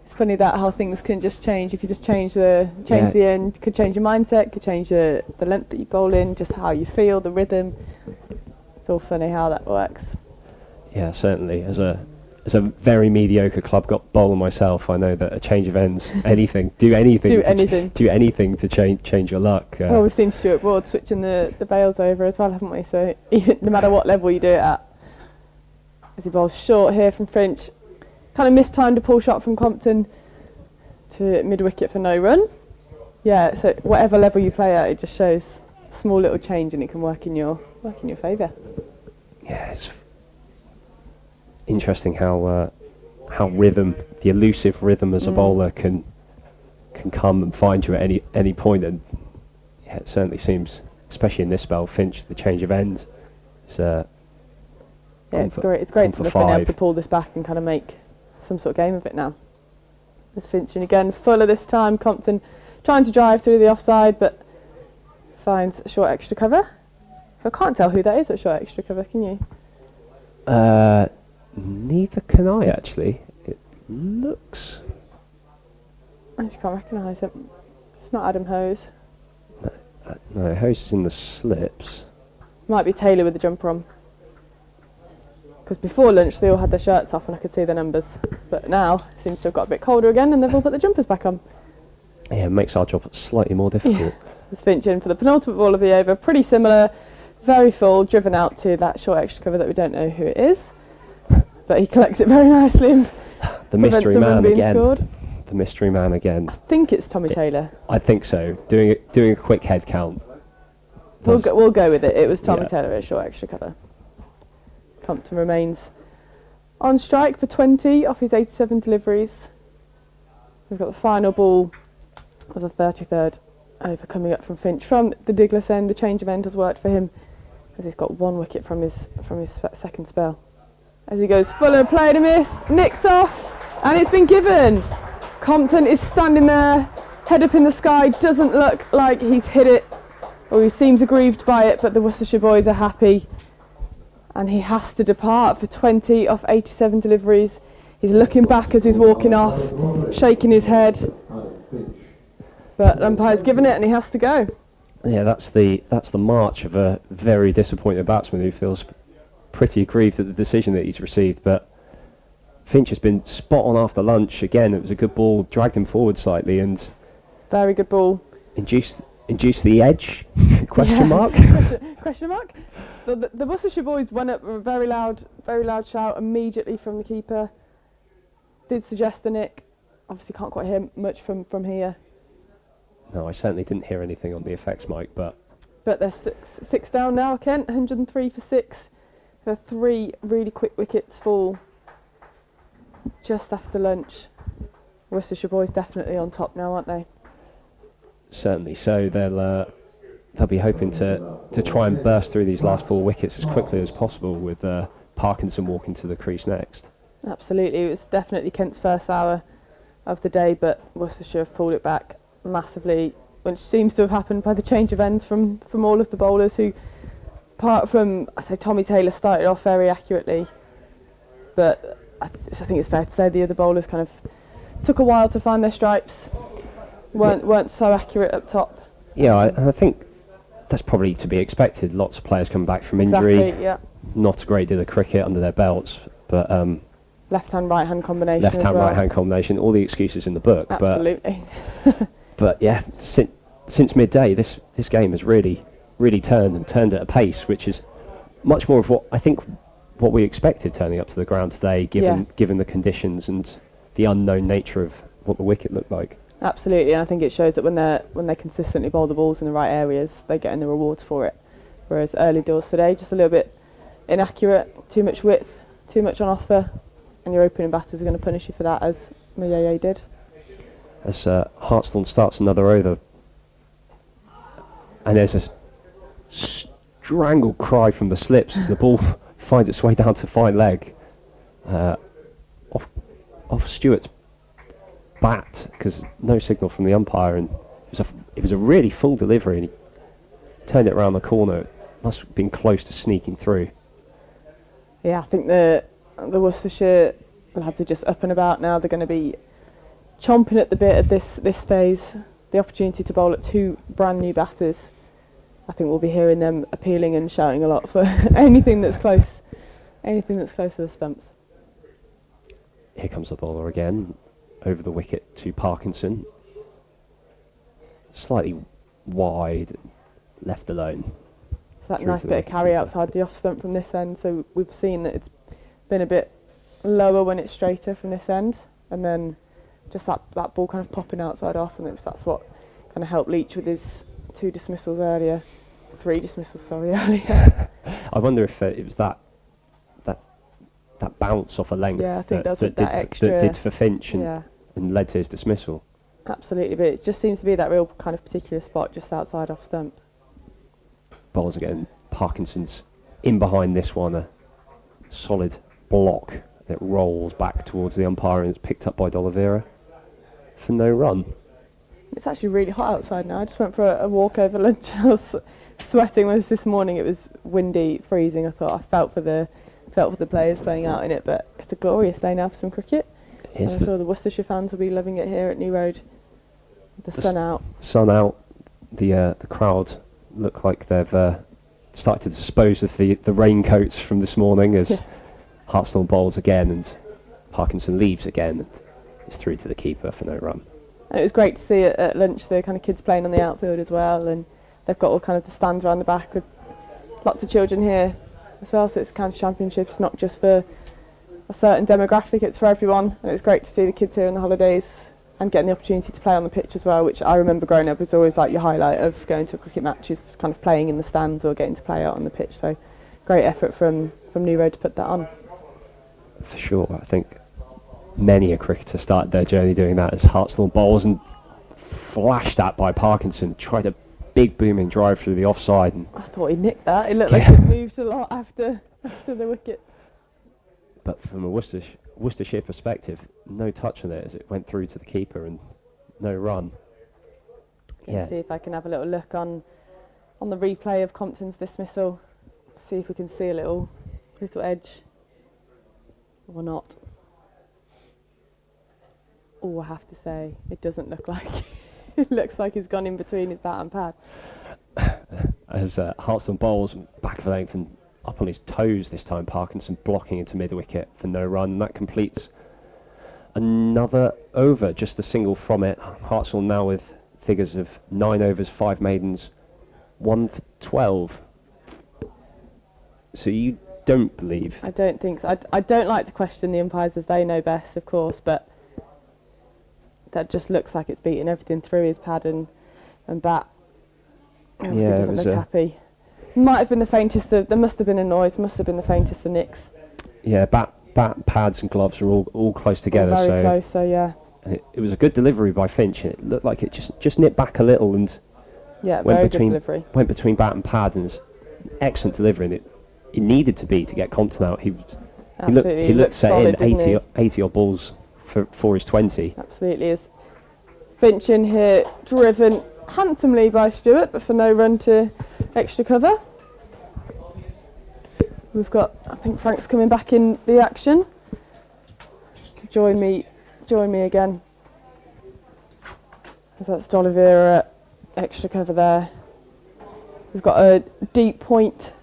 Speaker 3: It's funny that how things can just change. If you just change the end, could change your mindset, could change the length that you bowl in, just how you feel, the rhythm. It's all funny how that works.
Speaker 4: Yeah, certainly. As a very mediocre club bowler myself, I know that a change of ends, do anything to change your luck.
Speaker 3: Well, we've seen Stuart Broad switching the bails over as well, haven't we? So even, no matter what level you do it at. As he bowls short here from Finch. Kind of mistimed a pull shot from Compton to mid-wicket for no run. Yeah, so whatever level you play at, it just shows a small little change and it can work in your favour.
Speaker 4: Yeah, it's interesting how rhythm, the elusive rhythm as a bowler can come and find you at any point, and yeah, it certainly seems, especially in this spell, Finch, the change of ends. It's
Speaker 3: great. It's great to have been able to pull this back and kind of make some sort of game of it now. There's Finching again, Fuller this time. Compton trying to drive through the offside, but finds short extra cover. I can't tell who that is at short extra cover, can you?
Speaker 4: Neither can I actually. It looks.
Speaker 3: I just can't recognise it. It's not Adam Hose.
Speaker 4: No, Hose is in the slips.
Speaker 3: Might be Taylor with the jumper on. Because before lunch they all had their shirts off and I could see the numbers. But now it seems to have got a bit colder again and they've all put the jumpers back on.
Speaker 4: Yeah, it makes our job slightly more difficult.
Speaker 3: Yeah. There's Finch in for the penultimate ball of the over. Pretty similar, very full, driven out to that short extra cover that we don't know who it is. But he collects it very nicely and
Speaker 4: the mystery man again.
Speaker 3: Scored.
Speaker 4: The mystery man again.
Speaker 3: I think it's Tommy Taylor.
Speaker 4: I think so. Doing a quick head count.
Speaker 3: We'll go with it. It was Tommy Taylor at short extra cover. Compton remains on strike for 20 off his 87 deliveries. We've got the final ball of the 33rd over coming up from Finch from the Diglis end. The change of end has worked for him as he's got 1 wicket from his second spell. As he goes Fuller, played a miss, nicked off, and it's been given. Compton is standing there, head up in the sky, doesn't look like he's hit it, or he seems aggrieved by it, but the Worcestershire boys are happy. And he has to depart for 20 off 87 deliveries. He's looking back as he's walking off, shaking his head. But umpire's given it and he has to go.
Speaker 4: Yeah, that's the march of a very disappointed batsman who feels pretty aggrieved at the decision that he's received, but Finch has been spot on after lunch. Again, it was a good ball, dragged him forward slightly and
Speaker 3: very good ball.
Speaker 4: Induced the edge? Question mark?
Speaker 3: Question mark? The Worcestershire boys went up with a very loud shout immediately from the keeper. Did suggest the nick. Obviously can't quite hear much from here.
Speaker 4: No, I certainly didn't hear anything on the effects mic, but
Speaker 3: they're six down now, Kent. 103 for 6. There are 3 really quick wickets fall just after lunch. Worcestershire boys definitely on top now, aren't they?
Speaker 4: Certainly so. They'll be hoping to try and burst through these last 4 wickets as quickly as possible, with Parkinson walking to the crease next.
Speaker 3: Absolutely, it was definitely Kent's first hour of the day, but Worcestershire have pulled it back massively, which seems to have happened by the change of ends from all of the bowlers, who, apart from, I say, Tommy Taylor started off very accurately, but I think it's fair to say the other bowlers kind of took a while to find their stripes, weren't so accurate up top.
Speaker 4: Yeah, I think that's probably to be expected. Lots of players come back from injury,
Speaker 3: exactly, yeah.
Speaker 4: Not a great deal of cricket under their belts, but
Speaker 3: left-hand, right-hand combination.
Speaker 4: Left-hand, right-hand combination. All the excuses in the book.
Speaker 3: Absolutely.
Speaker 4: But yeah, since midday, this game has really turned at a pace which is much more of what we expected turning up to the ground today, given the conditions and the unknown nature of what the wicket looked like.
Speaker 3: Absolutely, and I think it shows that when they consistently bowl the balls in the right areas, they're getting the rewards for it. Whereas early doors today, just a little bit inaccurate, too much width, too much on offer, and your opening batters are going to punish you for that, as Mayeye did.
Speaker 4: As Hartstone starts another over, and there's a strangled cry from the slips as the ball finds its way down to fine leg, off Stewart's bat, because no signal from the umpire, and it was a really full delivery, and he turned it around the corner. It must have been close to sneaking through.
Speaker 3: Yeah, I think the Worcestershire lads are just up and about now. They're going to be chomping at the bit at this phase. The opportunity to bowl at 2 brand new batters. I think we'll be hearing them appealing and shouting a lot for anything that's close to the stumps.
Speaker 4: Here comes the bowler again, over the wicket to Parkinson. Slightly wide, left alone.
Speaker 3: That nice bit of carry outside the off stump from this end, so we've seen that it's been a bit lower when it's straighter from this end, and then just that ball kind of popping outside off, and that's what kind of helped Leach with his 3 dismissals earlier.
Speaker 4: I wonder if it was that bounce off a length.
Speaker 3: Yeah, I think that
Speaker 4: extra did for Finch and led to his dismissal.
Speaker 3: Absolutely, but it just seems to be that real kind of particular spot just outside off stump.
Speaker 4: Bowls again. Parkinson's in behind this one, a solid block that rolls back towards the umpire, and it's picked up by D'Oliveira for no run.
Speaker 3: It's actually really hot outside now. I just went for a walk over lunch. I was sweating this morning. It was windy, freezing. I thought I felt for the players playing out in it, but it's a glorious day now for some cricket. I'm sure the Worcestershire fans will be loving it here at New Road. The sun out.
Speaker 4: Sun out. The crowd look like they've started to dispose of the raincoats from this morning as Hartstone bowls again and Parkinson leaves again and is through to the keeper for no run.
Speaker 3: And it was great to see at lunch the kind of kids playing on the outfield as well, and they've got all kind of the stands around the back with lots of children here as well, so it's a county championship. It's not just for a certain demographic, it's for everyone, and it's great to see the kids here on the holidays and getting the opportunity to play on the pitch as well, which I remember growing up was always like your highlight of going to a cricket match, is kind of playing in the stands or getting to play out on the pitch. So great effort from New Road to put that on.
Speaker 4: For sure, I think many a cricketer started their journey doing that, as Hartstone bowls and flashed at by Parkinson, tried a big booming drive through the offside. And
Speaker 3: I thought he nicked that. It looked like it moved a lot after the wicket.
Speaker 4: But from a Worcestershire perspective, no touch on it as it went through to the keeper and no run.
Speaker 3: See if I can have a little look on the replay of Compton's dismissal. See if we can see a little edge or not. Oh, I have to say, it doesn't look like it looks like he's gone in between his bat and pad.
Speaker 4: As Hartstone bowls back of length and up on his toes this time. Parkinson blocking into mid-wicket for no run. That completes another over, just the single from it. Hartsell now with figures of 9 overs, 5 maidens, 1 for 12. So you don't believe?
Speaker 3: I don't think so. I don't like to question the umpires, as they know best, of course, but that just looks like it's beating everything through his pad and bat. Obviously
Speaker 4: Yeah,
Speaker 3: doesn't look happy. Might have been the faintest there must have been a noise, must have been the faintest of nicks.
Speaker 4: Yeah, bat, pads and gloves are all close together.
Speaker 3: All very close, so yeah.
Speaker 4: And it was a good delivery by Finch. It looked like it just nipped back a little and
Speaker 3: very good delivery.
Speaker 4: Went between bat and pad, and it's excellent delivery. And it needed to be to get Compton out. He looked set
Speaker 3: solid,
Speaker 4: in 80 odd balls for his 20.
Speaker 3: Absolutely is. Finch in here, driven handsomely by Stewart, but for no run to extra cover. We've got, I think Frank's coming back in the action. Join me again. That's D'Oliveira extra cover there. We've got a deep point.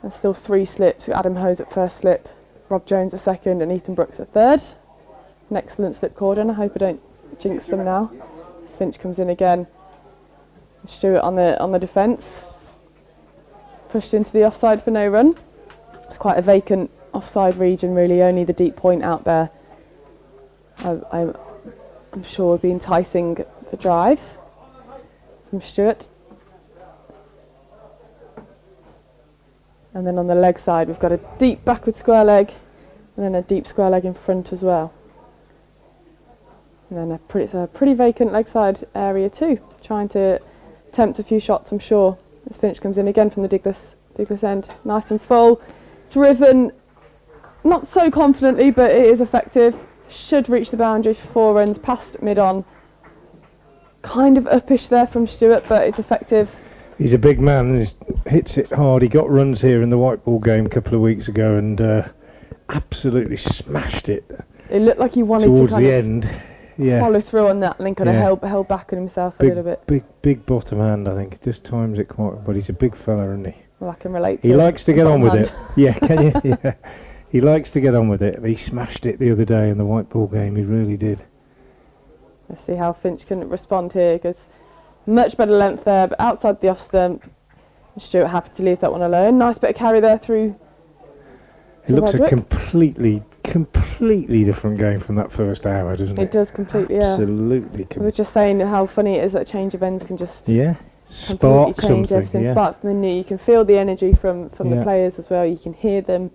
Speaker 3: There's still 3 slips. Adam Hose at first slip, Rob Jones at second, and Ethan Brooks at third. An excellent slip cordon. I hope I don't jinx them now. Finch comes in again. Stewart on the defence. Pushed into the offside for no run. It's quite a vacant offside region, really. Only the deep point out there. I'm sure would be enticing the drive from Stewart. And then on the leg side, we've got a deep backward square leg, and then a deep square leg in front as well. And then it's a pretty vacant leg side area too. Trying to tempt a few shots, I'm sure. As Finch comes in again from the Douglas end, nice and full, driven, not so confidently, but it is effective. Should reach the boundaries for 4 runs, past mid-on. Kind of uppish there from Stewart, but it's effective.
Speaker 1: He's a big man and he hits it hard. He got runs here in the white ball game a couple of weeks ago and absolutely smashed it.
Speaker 3: It looked like he wanted
Speaker 1: towards
Speaker 3: to kind
Speaker 1: the
Speaker 3: of
Speaker 1: end. Yeah.
Speaker 3: follow through on that and then kind of held back on himself a little bit.
Speaker 1: Big bottom hand, I think. Just times it quite, but he's a big fella, isn't he?
Speaker 3: Well, I can relate to
Speaker 1: He likes to get on with
Speaker 3: hand.
Speaker 1: it. Yeah, can you? Yeah. He likes to get on with it. He smashed it the other day in the white ball game. He really did.
Speaker 3: Let's see how Finch can respond here, because much better length there, but outside the off stump. Stewart happy to leave that one alone. Nice bit of carry there through.
Speaker 1: It looks
Speaker 3: Roderick.
Speaker 1: a completely different game from that first hour, doesn't it?
Speaker 3: It does completely, yeah.
Speaker 1: Absolutely.
Speaker 3: We were just saying how funny it is that change of ends can just
Speaker 1: Yeah.
Speaker 3: completely
Speaker 1: Spark
Speaker 3: change
Speaker 1: something.
Speaker 3: everything.
Speaker 1: Yeah.
Speaker 3: Spark something new. You can feel the energy from the
Speaker 1: Yeah.
Speaker 3: players as well. You can hear them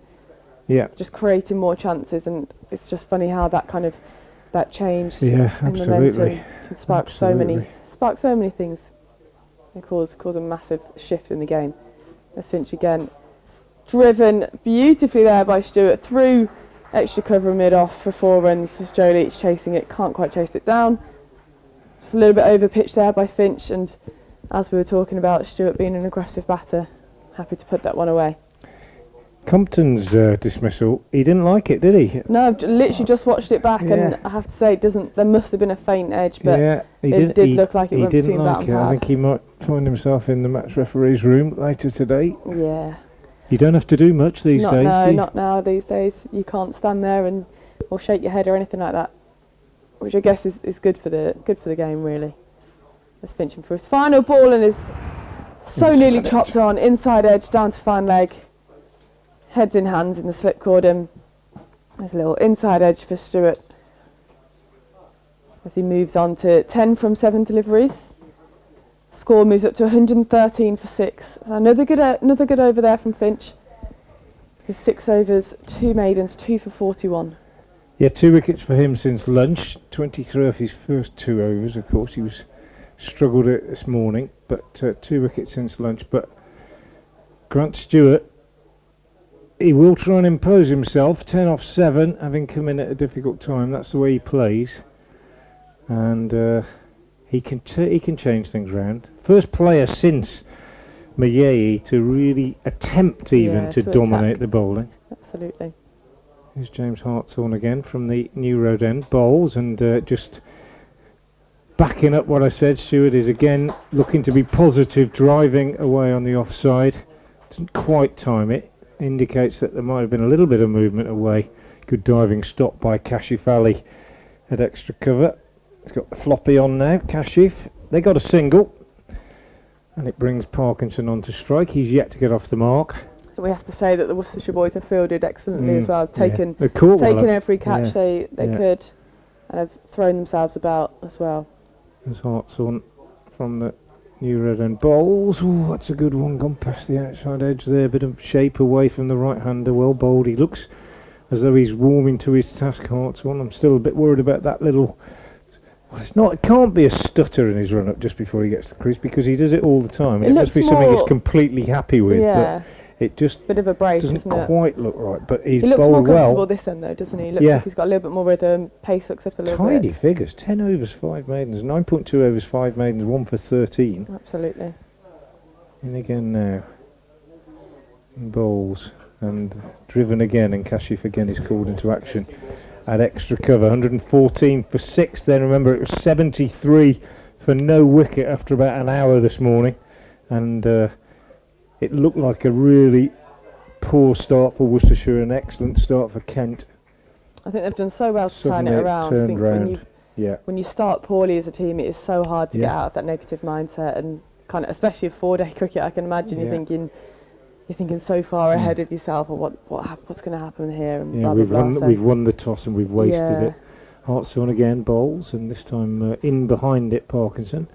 Speaker 1: Yeah.
Speaker 3: just creating more chances, and it's just funny how that kind of that change
Speaker 1: Yeah,
Speaker 3: and
Speaker 1: absolutely.
Speaker 3: momentum can spark so many things and cause a massive shift in the game. There's Finch again, driven beautifully there by Stewart through extra cover mid off for 4 runs. As Joe Leach chasing it, can't quite chase it down. Just a little bit over pitch there by Finch, and as we were talking about Stewart being an aggressive batter, happy to put that one away.
Speaker 1: Compton's dismissal, he didn't like it, did he?
Speaker 3: No, I've literally just watched it back, and I have to say, there must have been a faint edge, but
Speaker 1: yeah,
Speaker 3: it did look like it went between bat and pad.
Speaker 1: I think he might find himself in the match referee's room later today.
Speaker 3: Yeah.
Speaker 1: You don't have to do much these days, do you?
Speaker 3: Not now these days. You can't stand there or shake your head or anything like that, which I guess is good for the game, really. Let's Finch him for his final ball, and is so nearly chopped on, inside edge, down to fine leg. Heads in hands in the slip cordon. There's a little inside edge for Stewart as he moves on to 10 from 7 deliveries. Score moves up to 113 for 6. So another good over there from Finch. His 6 overs, 2 maidens, 2 for 41.
Speaker 1: Yeah, 2 wickets for him since lunch. 23 off his first 2 overs. Of course, he was struggled it this morning, but 2 wickets since lunch. But Grant Stewart, he will try and impose himself. 10 off 7, having come in at a difficult time. That's the way he plays, and he can change things round. First player since Mayeyi to really attempt even to dominate
Speaker 3: attack.
Speaker 1: the bowling.
Speaker 3: Absolutely.
Speaker 1: Here's James Hartshorn again from the New Road End, bowls, and just backing up what I said. Stewart is again looking to be positive, driving away on the offside. Didn't quite time it. Indicates that there might have been a little bit of movement away. Good diving stop by Kashif at extra cover. He's got the floppy on now, Kashif. They got a single. And it brings Parkinson on to strike. He's yet to get off the mark.
Speaker 3: We have to say that the Worcestershire boys have fielded excellently as well. Taken every catch they could, and have thrown themselves about as well.
Speaker 1: There's Hartshorn from the New Red End Bowls. Ooh, that's a good one. Gone past the outside edge there. Bit of shape away from the right-hander. Well bowled. He looks as though he's warming to his task, Hartshorn. I'm still a bit worried about that little... Well, it's not. It can't be a stutter in his run-up just before he gets to the crease, because he does it all the time. It must be something he's completely happy with.
Speaker 3: Yeah.
Speaker 1: But it just
Speaker 3: bit of a break,
Speaker 1: doesn't quite look right. But he's
Speaker 3: he looks
Speaker 1: bowled
Speaker 3: more comfortable
Speaker 1: well.
Speaker 3: this end though, doesn't he? He looks like he's got a little bit more rhythm. Pace looks up a little bit.
Speaker 1: Tidy figures. 10 overs, 5 maidens. 9.2 overs, 5 maidens. 1 for 13.
Speaker 3: Absolutely.
Speaker 1: In again now. Bowls and driven again, and Kashif again is called into action at extra cover. 114 for 6. Then remember, it was 73 for no wicket after about an hour this morning, and it looked like a really poor start for Worcestershire, an excellent start for Kent.
Speaker 3: I think they've done so well to
Speaker 1: Suddenly
Speaker 3: turn it around.
Speaker 1: Turned around.
Speaker 3: When you start poorly as a team, it is so hard to get out of that negative mindset, and kind of, especially for 4-day cricket, I can imagine you're thinking so far ahead of yourself, or what's going to happen here. And blah,
Speaker 1: we've
Speaker 3: blah, blah,
Speaker 1: we've won the toss and we've wasted it. Hartshorn again bowls, and this time in behind it, Parkinson.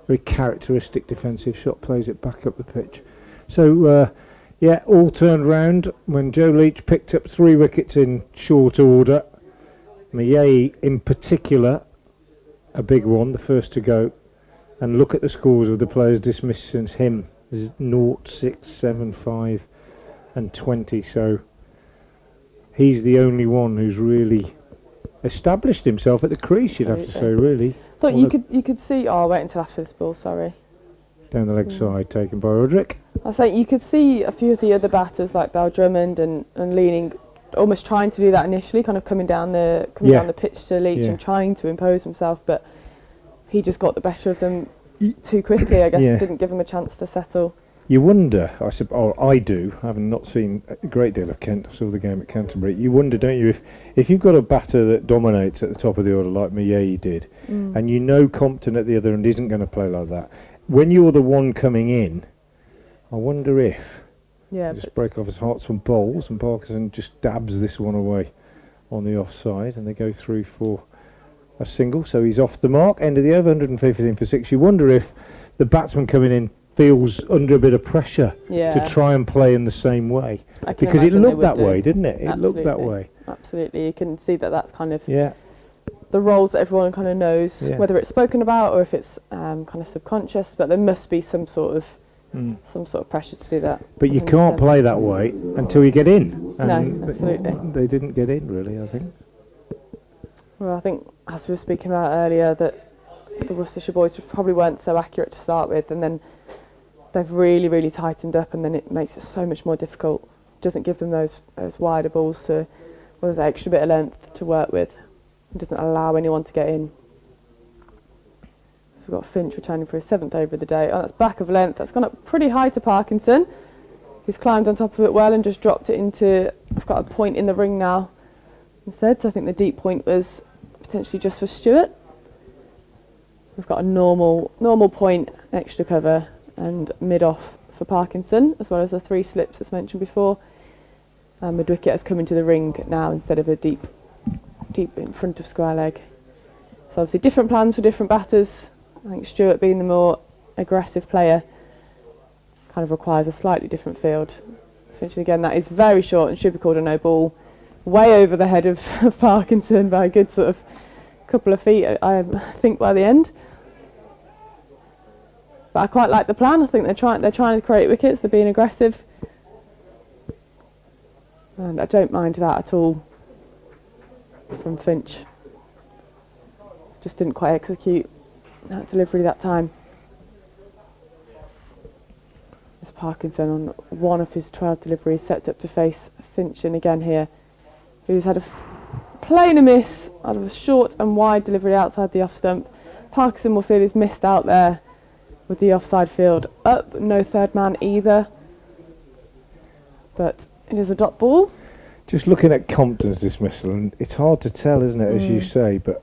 Speaker 1: Very characteristic defensive shot, plays it back up the pitch. So all turned round when Joe Leach picked up 3 wickets in short order. Miye in particular, a big one, the first to go. And look at the scores of the players dismissed since him. 0, 6, 7, 5 and 20. So he's the only one who's really established himself at the crease, you'd have to say, really.
Speaker 3: Thought you could see... Oh, wait until after this ball, sorry.
Speaker 1: Down the leg side, taken by Roderick.
Speaker 3: I was saying you could see a few of the other batters like Bell Drummond and leaning, almost trying to do that initially, kind of coming down the pitch to Leach and trying to impose himself, but he just got the better of them too quickly, I guess. Didn't give them a chance to settle.
Speaker 1: You wonder, I do, having not seen a great deal of Kent, I saw the game at Canterbury, you wonder, don't you, if you've got a batter that dominates at the top of the order like Miye did, and you know Compton at the other end isn't going to play like that, when you're the one coming in, I wonder if just break off his Hartshorn bowls and Parkinson just dabs this one away on the offside, and they go through for a single, so he's off the mark. End of the over, 115 for 6. You wonder if the batsman coming in feels under a bit of pressure to try and play in the same way, because it looked that way, didn't it? It looked that way.
Speaker 3: Absolutely, you can see that that's kind of the roles that everyone kind of knows, whether it's spoken about or if it's kind of subconscious, but there must be some sort of pressure to do that.
Speaker 1: But you can't play that way until you get in.
Speaker 3: And no, absolutely.
Speaker 1: They didn't get in, really, I think.
Speaker 3: Well, I think, as we were speaking about earlier, that the Worcestershire boys probably weren't so accurate to start with, and then they've really, really tightened up, and then it makes it so much more difficult. Doesn't give them those wider balls to, with that extra bit of length to work with. It doesn't allow anyone to get in. So we've got Finch returning for his 7th over of the day. Oh, that's back of length. That's gone up pretty high to Parkinson, who's climbed on top of it well and just dropped it into... I've got a point in the ring now instead, so I think the deep point was potentially just for Stewart. We've got a normal point, extra cover, and mid-off for Parkinson, as well as the 3 slips as mentioned before. And mid-wicket has come into the ring now instead of a deep in front of square leg. So obviously different plans for different batters. I think Stewart, being the more aggressive player, kind of requires a slightly different field. Essentially, again, that is very short and should be called a no ball, way over the head of Parkinson by a good sort of couple of feet, I think, by the end. But I quite like the plan. I think they're trying to create wickets. They're being aggressive, and I don't mind that at all from Finch. Just didn't quite execute that delivery that time. As Parkinson, on one of his 12 deliveries, sets up to face Finch in again here, who's had a plain miss out of a short and wide delivery outside the off stump. Parkinson will feel he's missed out there with the offside field up. No third man either. but it is a dot ball.
Speaker 1: Just looking at Compton's dismissal, and it's hard to tell, isn't it, as you say, but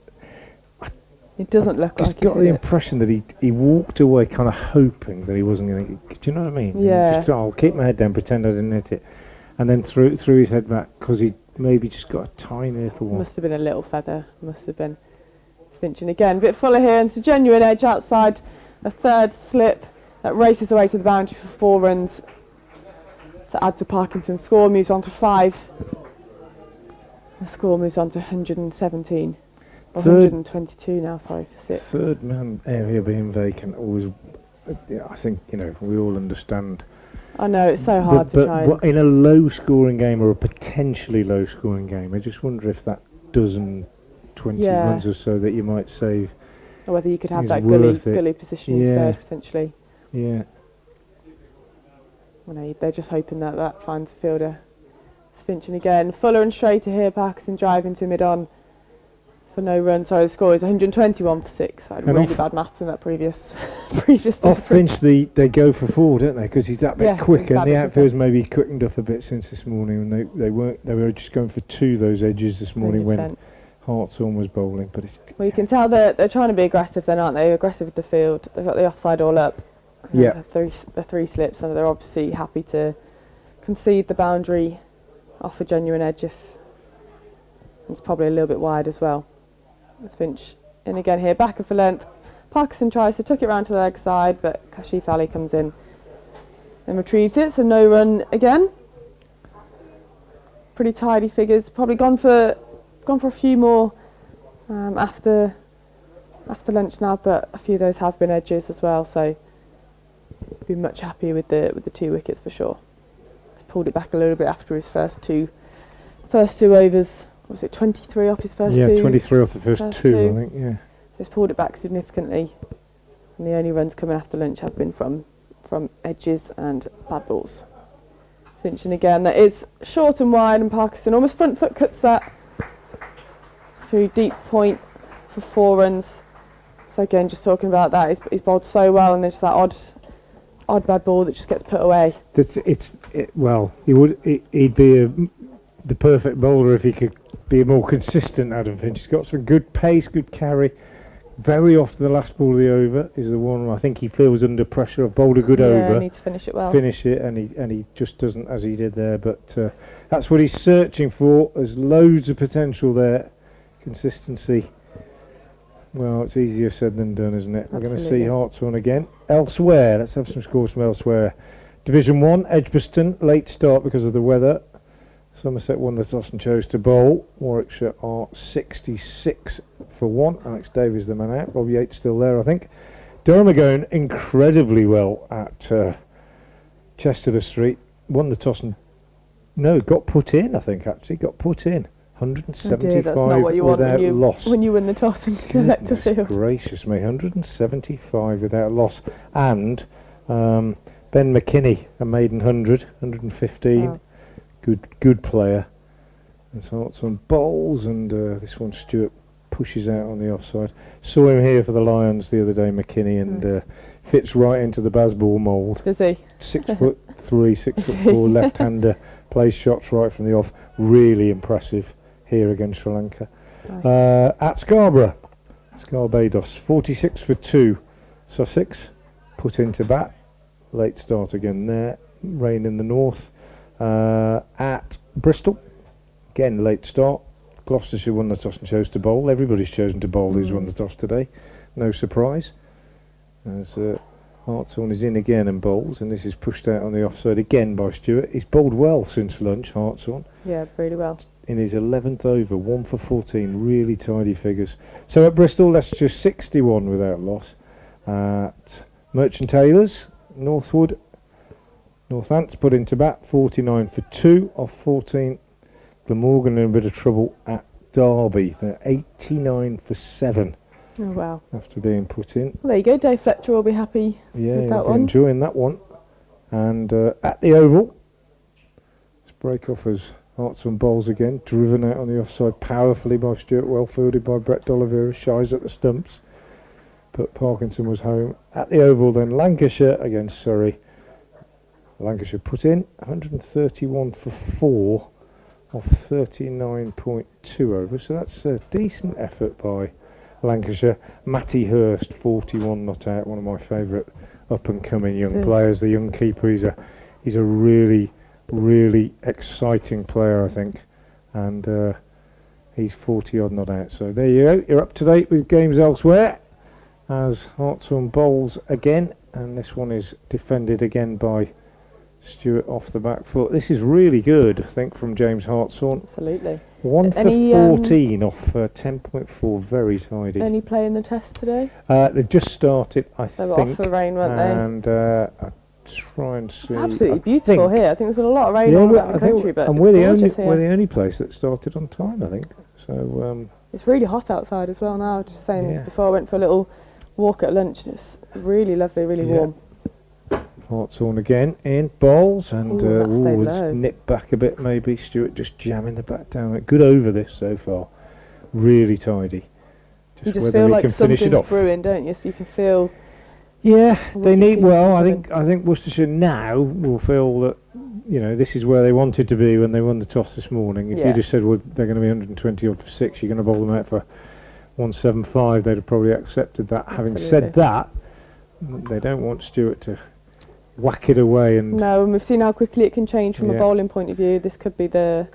Speaker 3: It doesn't look
Speaker 1: I've
Speaker 3: like
Speaker 1: just got the impression that he walked away kind of hoping that he wasn't going to. Do you know what I mean?
Speaker 3: Yeah.
Speaker 1: Just, I'll keep my head down, pretend I didn't hit it, and then threw his head back because he maybe just got a tiny little one.
Speaker 3: Must have been a little feather. Must have been. It's Finching again. A bit fuller here, and it's a genuine edge outside. A third slip that races away to the boundary for 4 runs to add to Parkinson's score. Moves on to 5. The score moves on to 117. Or 122 now, sorry, for 6.
Speaker 1: Third man area being vacant always, I think, we all understand.
Speaker 3: I know, it's so hard to try.
Speaker 1: But in a low scoring game or a potentially low scoring game, I just wonder if that dozen, 20 runs or so that you might save.
Speaker 3: Or whether you could have that gully position instead, potentially.
Speaker 1: Yeah.
Speaker 3: They're just hoping that finds a fielder. It's Finching again. Fuller and straighter here. Parkinson driving to mid-on for no run. Sorry, the score is 121 for 6. I had really bad maths in that previous
Speaker 1: Off Finch, they go for 4, don't they? Because he's that bit quicker. And the outfield's maybe quickened up a bit since this morning. And they were just going for 2 those edges this morning 100%. When Hartshorn was bowling. But
Speaker 3: well, you can tell they're trying to be aggressive then, aren't they? Aggressive with the field. They've got the offside all up.
Speaker 1: Yeah.
Speaker 3: The 3 slips, and they're obviously happy to concede the boundary off a genuine edge if it's probably a little bit wide as well. It's Finch in again here, back of the length. Parkinson tries to tuck it round to the leg side, but Kashif Ali comes in and retrieves it, so no run again. Pretty tidy figures, probably gone for a few more after lunch now, but a few of those have been edges as well, so be much happier with the 2 wickets for sure. He's pulled it back a little bit after his first two overs. Was it 23 off his first 2?
Speaker 1: Yeah, 23 off the first 2, I think, yeah.
Speaker 3: So he's pulled it back significantly, and the only runs coming after lunch have been from edges and bad balls. Finching again, that is short and wide, and Parkinson almost front foot cuts that through deep point for 4 runs. So again, just talking about that, he's bowled so well, and it's that odd bad ball that just gets put away.
Speaker 1: He'd be the perfect bowler if he could be more consistent. Adam Finch, he's got some good pace, good carry. Very often the last ball of the over is the one I think he feels under pressure. I've bowled a good over.
Speaker 3: Need to finish it well.
Speaker 1: Finish it, and he just doesn't, as he did there. But that's what he's searching for. There's loads of potential there. Consistency. Well, it's easier said than done, isn't it? Absolutely. We're going to see Hartshorn again. Elsewhere, let's have some scores from elsewhere. Division 1, Edgbaston, late start because of the weather. Somerset won the toss and chose to bowl. Warwickshire are 66 for 1. Alex Davies the man out. Rob Yates still there, I think. Durham are going incredibly well at Chesterton Street. Won the toss and... No, got put in, I think, actually. Got put in. 175
Speaker 3: that's not what you
Speaker 1: without
Speaker 3: want
Speaker 1: loss.
Speaker 3: When you win the toss and select a field.
Speaker 1: Gracious me, 175 without loss. And Ben McKinney, a maiden 115. Wow. Good player. And so some bowls, and this one Stewart pushes out on the offside. Saw him here for the Lions the other day, McKinney, and fits right into the Bazball mould.
Speaker 3: Does he?
Speaker 1: 6'3", 6'4", left-hander, plays shots right from the off. Really impressive here against Sri Lanka. Nice. At Scarborough, Barbados, 46 for 2. Sussex put into bat. Late start again there. Rain in the north. At Bristol, again late start. Gloucestershire won the toss and chose to bowl. Everybody's chosen to bowl who's won the toss today. No surprise. As Hartshorn is in again and bowls, and this is pushed out on the offside again by Stewart. He's bowled well since lunch, Hartshorn.
Speaker 3: Yeah, really well. In
Speaker 1: his 11th over, 1 for 14, really tidy figures. So at Bristol, that's just 61 without loss. At Merchant Taylors, Northwood, Northants put into bat, 49 for 2 off 14. Glamorgan in a bit of trouble at Derby. They're 89 for 7.
Speaker 3: Oh wow!
Speaker 1: After being put in.
Speaker 3: Well, there you go. Dave Fletcher will be happy with that one.
Speaker 1: Enjoying that one. And at the Oval, let's break off as Hartshorn bowls again. Driven out on the offside powerfully by Stewart. Well fielded by Brett D'Oliveira. Shies at the stumps. But Parkinson was home. At the Oval then, Lancashire against Surrey. Lancashire put in 131 for 4 off 39.2 overs, so that's a decent effort by Lancashire. Matty Hurst, 41 not out, one of my favourite up and coming young players. The young keeper, he's a really exciting player, I think, and he's 40 odd not out. So there you go, you're up to date with games elsewhere as Hartshorn bowls again, and this one is defended again by Stewart off the back foot. This is really good, I think, from James Hartshorn.
Speaker 3: Absolutely.
Speaker 1: 1 for 14 off 10.4, very tidy.
Speaker 3: Any play in the test today?
Speaker 1: They just started, I think.
Speaker 3: They were off for rain, weren't they?
Speaker 1: And I'll try and see.
Speaker 3: It's absolutely beautiful here. I think there's been a lot of rain all around the country, but
Speaker 1: we're the
Speaker 3: gorgeous
Speaker 1: only place that started on time, I think. So
Speaker 3: it's really hot outside as well now. Just saying, before I went for a little walk at lunch, and it's really lovely, really warm.
Speaker 1: Hartshorn again in bowls, and
Speaker 3: was
Speaker 1: nipped back a bit maybe. Stewart just jamming the bat down. Good over this so far, really tidy.
Speaker 3: You just feel like something's brewing, don't you? So you can feel.
Speaker 1: Yeah, they need. Well, I think Worcestershire now will feel that this is where they wanted to be when they won the toss this morning. If you just said, well, they're going to be 120 odd for 6, you're going to bowl them out for 175, they'd have probably accepted that. Having said that, they don't want Stewart to whack it away. And
Speaker 3: no, and we've seen how quickly it can change from a bowling point of view. This could be the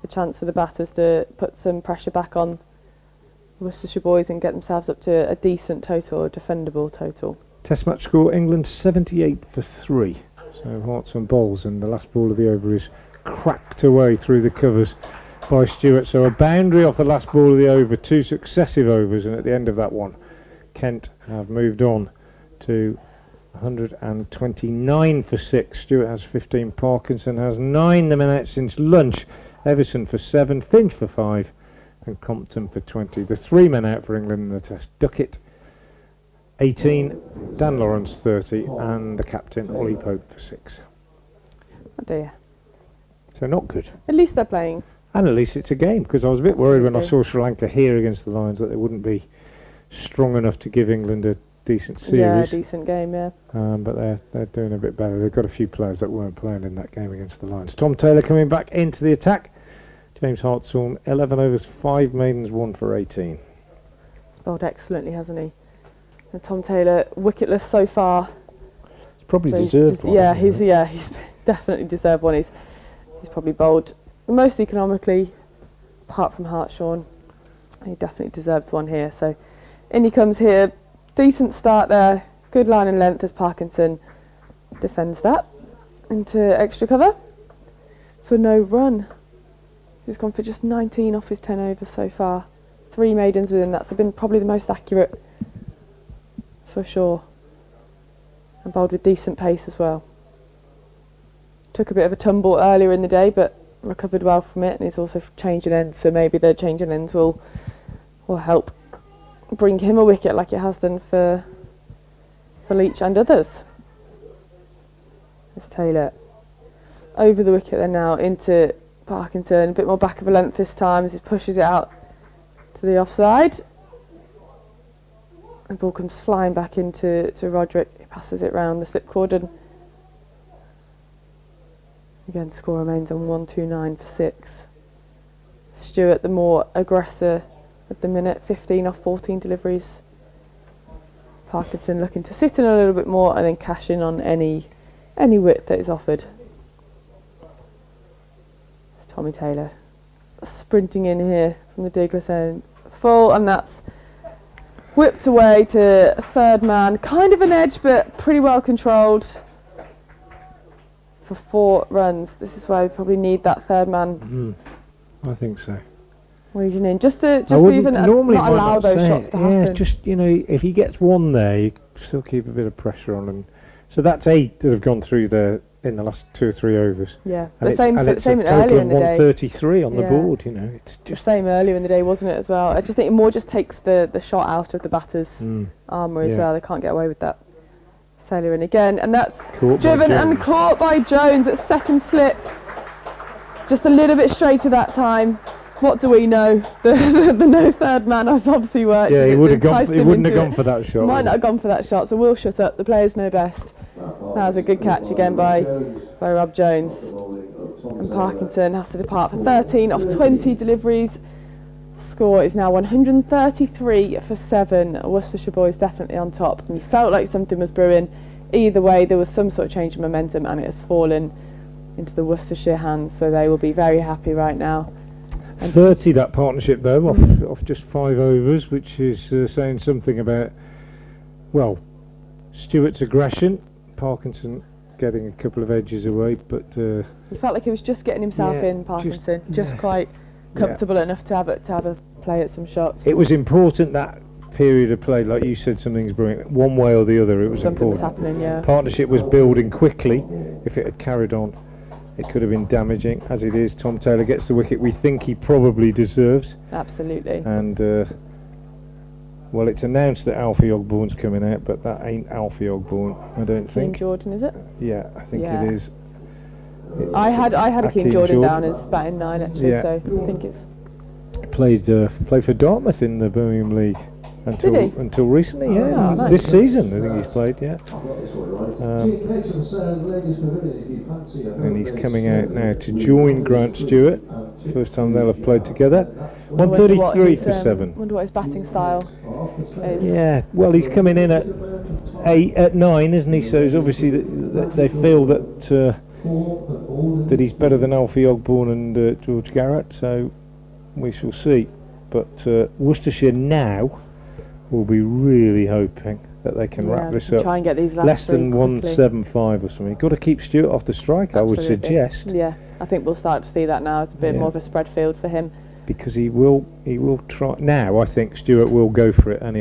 Speaker 3: chance for the batters to put some pressure back on Worcestershire boys and get themselves up to a decent total, a defendable total.
Speaker 1: Test match score, England 78 for 3. So Hartshorn bowls, and the last ball of the over is cracked away through the covers by Stewart. So a boundary off the last ball of the over, 2 successive overs, and at the end of that one, Kent have moved on to 129 for 6. Stewart has 15, Parkinson has 9. The men out since lunch. Everson for 7, Finch for 5, and Compton for 20. The 3 men out for England in the test: Duckett 18, Dan Lawrence 30, and the captain Ollie Pope for 6.
Speaker 3: Oh dear.
Speaker 1: So not good.
Speaker 3: At least they're playing.
Speaker 1: And at least it's a game, because I was a bit worried when I saw Sri Lanka here against the Lions that they wouldn't be strong enough to give England a decent series.
Speaker 3: Yeah, decent game, yeah.
Speaker 1: But they're doing a bit better. They've got a few players that weren't playing in that game against the Lions. Tom Taylor coming back into the attack. James Hartshorn, 11 overs, 5 maidens, 1 for 18.
Speaker 3: He's bowled excellently, hasn't he? And Tom Taylor, wicketless so far.
Speaker 1: He's probably deserved one.
Speaker 3: Yeah, he's definitely deserved one. He's probably bowled the most economically, apart from Hartshorn. He definitely deserves one here. So in he comes here. Decent start there. Good line and length as Parkinson defends that into extra cover for no run. He's gone for just 19 off his 10 overs so far. 3 maidens within that, so been probably the most accurate for sure. And bowled with decent pace as well. Took a bit of a tumble earlier in the day, but recovered well from it, and he's also changing ends, so maybe the changing ends will help bring him a wicket like it has done for Leach and others. There's Taylor over the wicket then now into Parkinson, a bit more back of a length this time as he pushes it out to the offside. The ball comes flying back into Roderick. He passes it round the slip cordon. Again, score remains on 129 for 6. Stewart, the more aggressor at the minute, 15 off 14 deliveries. Parkinson looking to sit in a little bit more and then cash in on any width that is offered. Tommy Taylor sprinting in here from the Douglas end, full, and that's whipped away to third man. Kind of an edge, but pretty well controlled for 4 runs. This is why we probably need that third man.
Speaker 1: I think so.
Speaker 3: Weaving in just to even not allow those shots to happen.
Speaker 1: Yeah, just if he gets one there, you still keep a bit of pressure on him. So that's 8 that have gone through in the last 2 or 3 overs.
Speaker 3: Yeah,
Speaker 1: and
Speaker 3: the same
Speaker 1: it's
Speaker 3: earlier in the day.
Speaker 1: 133 on the board. It's just
Speaker 3: the same earlier in the day, wasn't it? As well. I just think it more just takes the shot out of the batter's armour as well. They can't get away with that. Taylor in again, and that's driven and caught by Jones at second slip. Just a little bit straighter that time. What do we know? The no third man has obviously worked.
Speaker 1: Yeah, he wouldn't have gone for that shot.
Speaker 3: Might not have gone for that shot, so we'll shut up. The players know best. That was a good catch again by Rob Jones. And Parkinson has to depart for 13 off 20 deliveries. Score is now 133 for 7. Worcestershire boys definitely on top. And you felt like something was brewing. Either way, there was some sort of change in momentum, and it has fallen into the Worcestershire hands, so they will be very happy right now. And
Speaker 1: 30 that partnership though, off just 5 overs, which is saying something about, well, Stewart's aggression, Parkinson getting a couple of edges away, but
Speaker 3: he felt like he was just getting himself in, Parkinson, just quite comfortable enough to have a play at some shots.
Speaker 1: It was important that period of play, like you said, something's brewing one way or the other. It was
Speaker 3: something
Speaker 1: important.
Speaker 3: was happening, yeah.
Speaker 1: Partnership was building quickly. If it had carried on, it could have been damaging. As it is, Tom Taylor gets the wicket we think he probably deserves.
Speaker 3: Absolutely.
Speaker 1: And well, it's announced that Alfie Ogborn's coming out, but that ain't Alfie Ogborn, I don't think.
Speaker 3: Akeem Jordan, is it?
Speaker 1: Yeah, I think it is.
Speaker 3: I had
Speaker 1: Akeem
Speaker 3: Akeem Jordan down as batting 9 actually, so I think it's.
Speaker 1: Played for Dartmouth in the Birmingham League until recently.
Speaker 3: Oh, nice.
Speaker 1: This season I think he's played. And he's coming out now to join Grant Stewart. First time they'll have played together. 133 for 7.
Speaker 3: Wonder what his batting style is.
Speaker 1: Yeah, well, he's coming in at 9, isn't he? So it's obviously they feel that he's better than Alfie Ogborn and George Garrett. So we shall see. But Worcestershire now will be really hoping that they can wrap this up.
Speaker 3: Try and get these last
Speaker 1: less than
Speaker 3: 175
Speaker 1: 175 or something. Got to keep Stewart off the strike,
Speaker 3: Absolutely.
Speaker 1: I would suggest.
Speaker 3: Yeah, I think we'll start to see that now. It's a bit more of a spread field for him.
Speaker 1: Because he will try. Now I think Stewart will go for it, and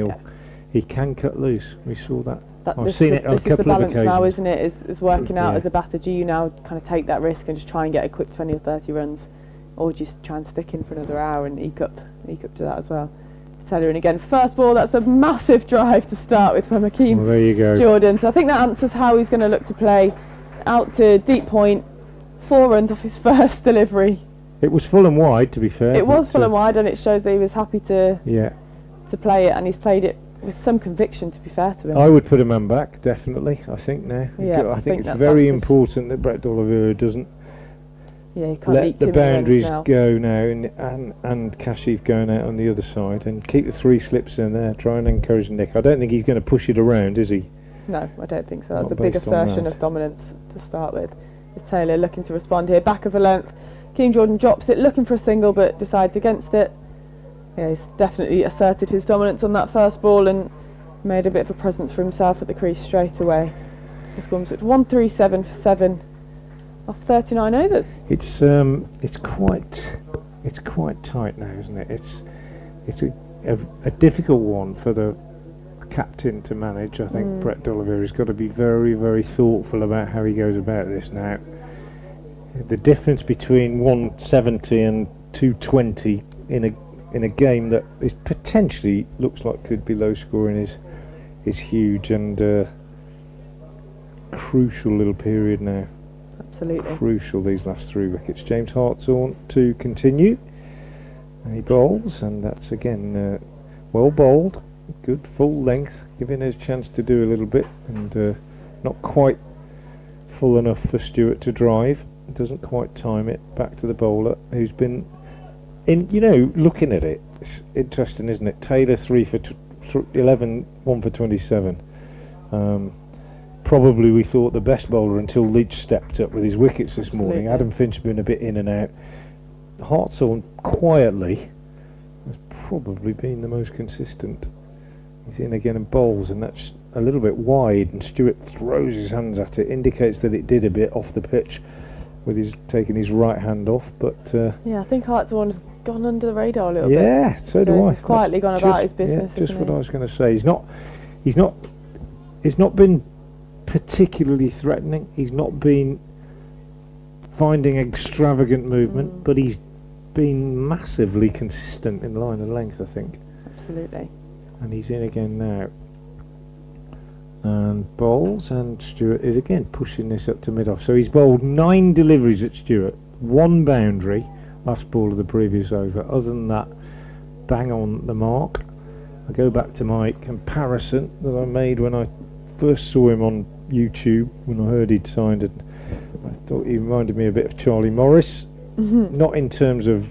Speaker 1: he can cut loose. We saw that. I've seen it on a couple of occasions. This is the balance
Speaker 3: now, isn't it? Is working out as a batter. Do you now kind of take that risk and just try and get a quick 20 or 30 runs, or just try and stick in for another hour and eke up to that as well? Taylor in again. First ball, that's a massive drive to start with from Akeem
Speaker 1: there you go.
Speaker 3: Jordan. So I think that answers how he's going to look to play. Out to deep point, 4 runs off his first delivery.
Speaker 1: It was full and wide, to be fair.
Speaker 3: It was full and wide, and it shows that he was happy to play it, and he's played it with some conviction, to be fair to him.
Speaker 1: I would put a man back, definitely, I think now.
Speaker 3: Yeah,
Speaker 1: I think it's very important that Brett D'Oliveira doesn't let the boundaries go now, and Kashif going out on the other side, and keep the 3 slips in there, try and encourage Nick. I don't think he's going to push it around, is he?
Speaker 3: No, I don't think so. That's a big assertion of dominance to start with. Is Taylor looking to respond here? Back of the length. Akeem Jordan drops it, looking for a single, but decides against it. Yeah, he's definitely asserted his dominance on that first ball and made a bit of a presence for himself at the crease straight away. This comes at 137 for 7 off 39 overs.
Speaker 1: It's quite tight now, isn't it? It's a difficult one for the captain to manage. I think Brett D'Oliveira's got to be very, very thoughtful about how he goes about this now. The difference between 170 and 220 in a game that is potentially looks like could be low scoring is huge, and crucial little period now.
Speaker 3: Absolutely
Speaker 1: Crucial, these last 3 wickets. James Hartshorn to continue. He bowls, and that's again well bowled, good full length, giving us a chance to do a little bit, and not quite full enough for Stewart to drive. Doesn't quite time it. Back to the bowler, who's been looking at it, it's interesting, isn't it? Taylor 3 for 11, 1 for 27. Probably we thought the best bowler until Leach stepped up with his wickets this morning. Adam Finch been a bit in and out. Hartshorn quietly has probably been the most consistent. He's in again and bowls, and that's a little bit wide, and Stewart throws his hands at it, indicates that it did a bit off the pitch with his taking his right hand off, but
Speaker 3: I think Hartshorn's gone under the radar a little bit.
Speaker 1: Yeah, so do I.
Speaker 3: He's quietly gone about his business.
Speaker 1: Yeah, just what I was going to say. He's not been particularly threatening. He's not been finding extravagant movement, but he's been massively consistent in line and length, I think.
Speaker 3: Absolutely.
Speaker 1: And he's in again now. And bowls, and Stewart is again pushing this up to mid-off. So he's bowled 9 deliveries at Stewart, 1 boundary, last ball of the previous over. Other than that, bang on the mark. I go back to my comparison that I made when I first saw him on YouTube when I heard he'd signed, and I thought he reminded me a bit of Charlie Morris. Not in terms of,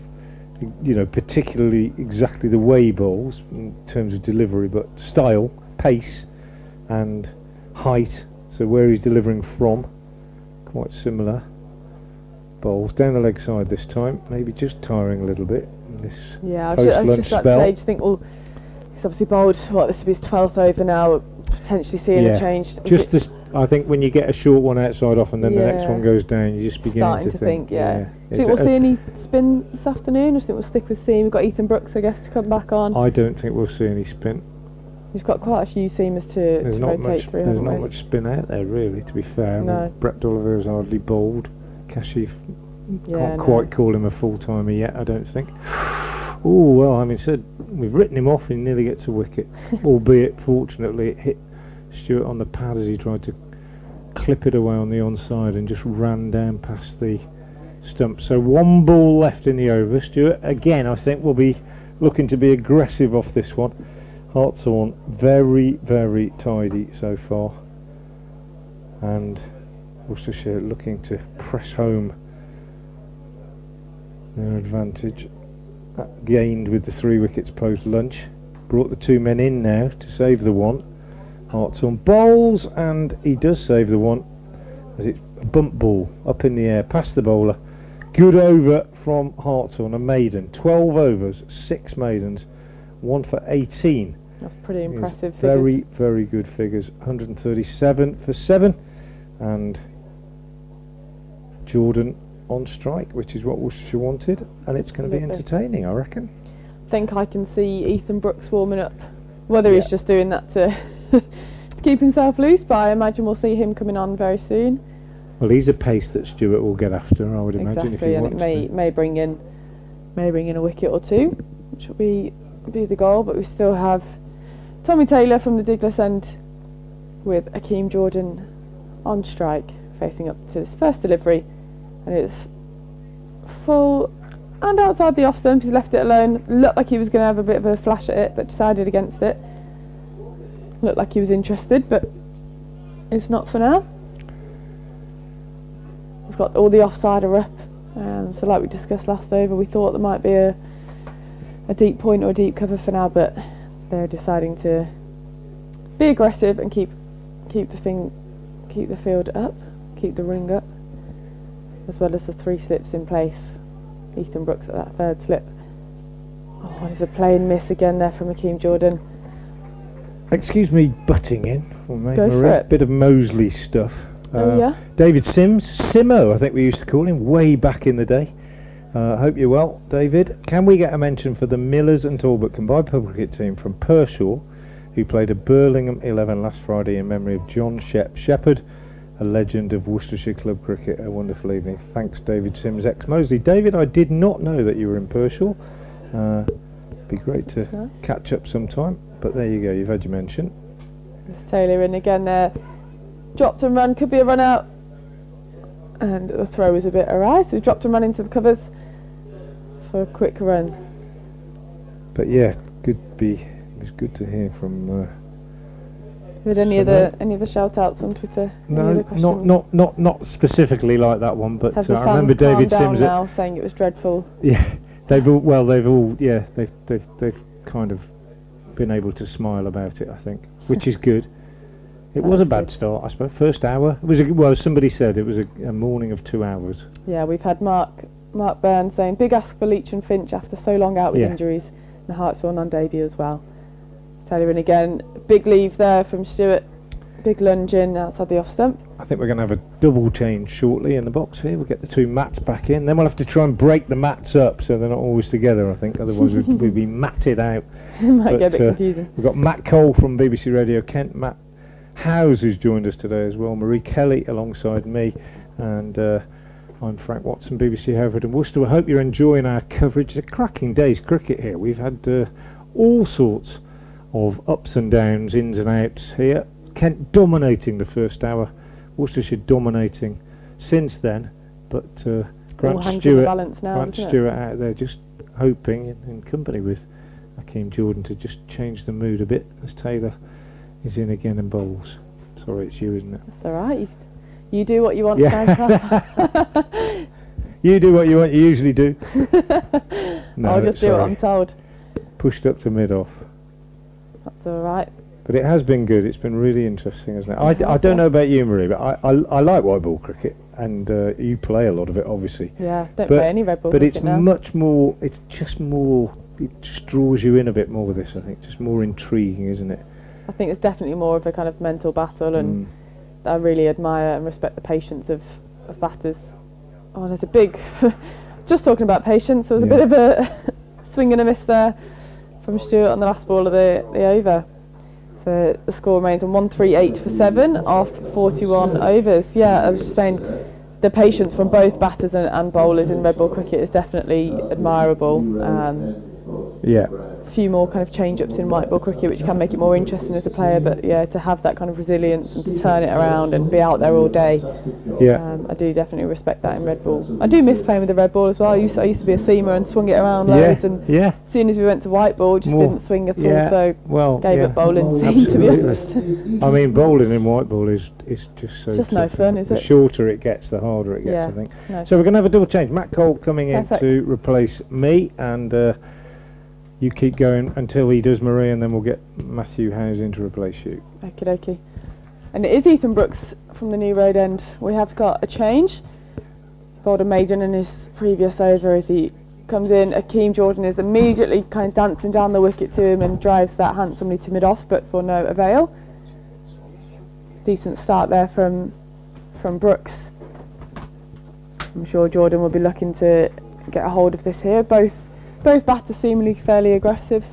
Speaker 1: particularly exactly the way he bowls in terms of delivery, but style, pace, and height. So where he's delivering from, quite similar. Bowls down the leg side this time, maybe just tiring a little bit. This
Speaker 3: I was just at that stage. Think, well, he's obviously bowled. This will be his 12th over now. Potentially seeing a change.
Speaker 1: Just this, I think when you get a short one outside off and then the next one goes down, you just begin
Speaker 3: to think. Do you think we'll see any spin this afternoon? Or do you think we'll stick with seam? We've got Ethan Brooks, I guess, to come back on.
Speaker 1: I don't think we'll see any spin.
Speaker 3: We've got quite a few seamers to rotate through.
Speaker 1: There's not much spin out there, really, to be fair.
Speaker 3: No.
Speaker 1: I mean, Brett Dolliver's hardly bowled. Kashif, can't quite call him a full-timer yet, I don't think. Oh, well, having said, we've written him off, he nearly gets a wicket. Albeit, fortunately, it hit Stewart on the pad as he tried to clip it away on the onside and just ran down past the stump. So 1 ball left in the over. Stewart, again, I think will be looking to be aggressive off this one. Hartshorn very, very tidy so far, and Worcestershire looking to press home their advantage. That gained with the 3 wickets post lunch. Brought the 2 men in now to save the one. Hartshorn bowls, and he does save the one as it's a bump ball up in the air past the bowler. Good over from Hartshorn, a maiden. 12 overs, 6 maidens, 1 for 18.
Speaker 3: That's pretty impressive figures.
Speaker 1: Very, very good figures. 137 for 7, and Jordan on strike, which is what Worcestershire wanted, and it's going to be entertaining, I reckon.
Speaker 3: I think I can see Ethan Brooks warming up, whether he's just doing that to keep himself loose, but I imagine we'll see him coming on very soon.
Speaker 1: Well, he's a pace that Stewart will get after, I would imagine.
Speaker 3: Exactly,
Speaker 1: if he
Speaker 3: and it may bring in a wicket or two, which will be the goal. But we still have Tommy Taylor from the Douglas end with Akeem Jordan on strike, facing up to this first delivery, and it's full and outside the off stump. He's left it alone. Looked like he was going to have a bit of a flash at it, but decided against it. Looked like he was interested, but it's not for now. We've got all the offside are up, so like we discussed last over, we thought there might be a deep point or a deep cover for now, but they're deciding to be aggressive and keep the field up, keep the ring up, as well as the 3 slips in place. Ethan Brooks at that 3rd slip. Oh, there's a plain miss again there from Akeem Jordan.
Speaker 1: Excuse me butting in.
Speaker 3: Go for it.
Speaker 1: Bit of Mosley stuff. David Simo, I think we used to call him way back in the day. Hope you're well, David. Can we get a mention for the Millers and Talbot combined pub cricket team from Pershore, who played a Birmingham 11 last Friday in memory of John Shepherd, a legend of Worcestershire club cricket. A wonderful evening. Thanks, David Sims, ex-Mosley. David, I did not know that you were in Pershore. Be great to catch up sometime. But there you go, you've had your mention.
Speaker 3: There's Taylor in again there. Dropped and run, could be a run out. And the throw is a bit awry, so we dropped and run into the covers for a quick run.
Speaker 1: But yeah, it was good to hear from.
Speaker 3: Had any other shout outs on Twitter?
Speaker 1: No, not specifically like that one, but
Speaker 3: I
Speaker 1: remember David Sims
Speaker 3: now saying it was dreadful.
Speaker 1: Yeah, they've kind of been able to smile about it, I think, which is good. It was a bad start, I suppose. First hour, it was somebody said it was a morning of 2 hours. Yeah,
Speaker 3: we've had Mark Burns saying big ask for Leach and Finch after so long out with injuries, and Hartshorn on debut as well. Taylor in again, big leave there from Stewart, big lunge in outside the off stump.
Speaker 1: I think we're going to have a double change shortly in the box here. We'll get the 2 mats back in, then we'll have to try and break the mats up so they're not always together, I think, otherwise we'd be matted out.
Speaker 3: Might get a bit confusing.
Speaker 1: We've got Matt Cole from BBC Radio Kent, Matt Howes who's joined us today as well, Marie Kelly alongside me, and I'm Frank Watson, BBC Hereford and Worcester. I hope you're enjoying our coverage. It's a cracking day's cricket here. We've had all sorts of ups and downs, ins and outs here. Kent dominating the first hour, Worcestershire dominating since then, but Grant Stewart out there just hoping, in company with Akeem Jordan, to just change the mood a bit as Taylor is in again and bowls. So Sorry, it's you, isn't it?
Speaker 3: That's all right. You do what you want,
Speaker 1: Yeah.
Speaker 3: Frank.
Speaker 1: You do what you want. You usually do. No,
Speaker 3: I'll just do what
Speaker 1: sorry.
Speaker 3: I'm told.
Speaker 1: Pushed up to mid-off.
Speaker 3: That's all right.
Speaker 1: But it has been good. It's been really interesting, isn't it? I
Speaker 3: It has,
Speaker 1: don't
Speaker 3: yeah.
Speaker 1: know about you, Marie, but I like white ball cricket, and you play a lot of it, obviously.
Speaker 3: Yeah, don't
Speaker 1: But-
Speaker 3: play any red ball
Speaker 1: But
Speaker 3: cricket
Speaker 1: it's
Speaker 3: now.
Speaker 1: much more. It's just more. It just draws you in a bit more with this. I think just more intriguing, isn't it?
Speaker 3: I think it's definitely more of a kind of mental battle, and I really admire and respect the patience of batters. Oh, there's a big. Just talking about patience, there was a bit of a swing and a miss there from Stewart on the last ball of the over. So the score remains on 138 for 7 off 41 overs. Yeah, I was just saying the patience from both batters and bowlers in red ball cricket is definitely admirable.
Speaker 1: Yeah.
Speaker 3: A few more kind of change-ups in white ball cricket, which can make it more interesting as a player, but yeah, to have that kind of resilience and to turn it around and be out there all day,
Speaker 1: Yeah.
Speaker 3: I do definitely respect that in red ball. I do miss playing with the red ball as well. I used to be a seamer and swung it around loads, and
Speaker 1: Yeah.
Speaker 3: as soon as we went to white ball, just
Speaker 1: More-
Speaker 3: didn't swing at
Speaker 1: yeah,
Speaker 3: all, so
Speaker 1: well,
Speaker 3: gave
Speaker 1: yeah.
Speaker 3: up bowling scene, to be
Speaker 1: Absolutely.
Speaker 3: honest.
Speaker 1: I mean, bowling in white ball is just so.
Speaker 3: Just no
Speaker 1: tough,
Speaker 3: fun,
Speaker 1: isn't
Speaker 3: is
Speaker 1: The
Speaker 3: it?
Speaker 1: shorter it gets, the harder it gets.
Speaker 3: Yeah,
Speaker 1: I think.
Speaker 3: it's no
Speaker 1: So we're going to have a double change. Matt Cole coming
Speaker 3: Perfect.
Speaker 1: in to replace me, and you keep going until he does Marie, and then we'll get Matthew Howes in to replace you.
Speaker 3: Okie dokie. And it is Ethan Brooks from the New Road End. We have got a change. Bowled a maiden in his previous over as he comes in. Akeem Jordan is immediately kind of dancing down the wicket to him and drives that handsomely to mid-off, but for no avail. Decent start there from Brooks. I'm sure Jordan will be looking to get a hold of this here. Both batters seemingly fairly aggressive.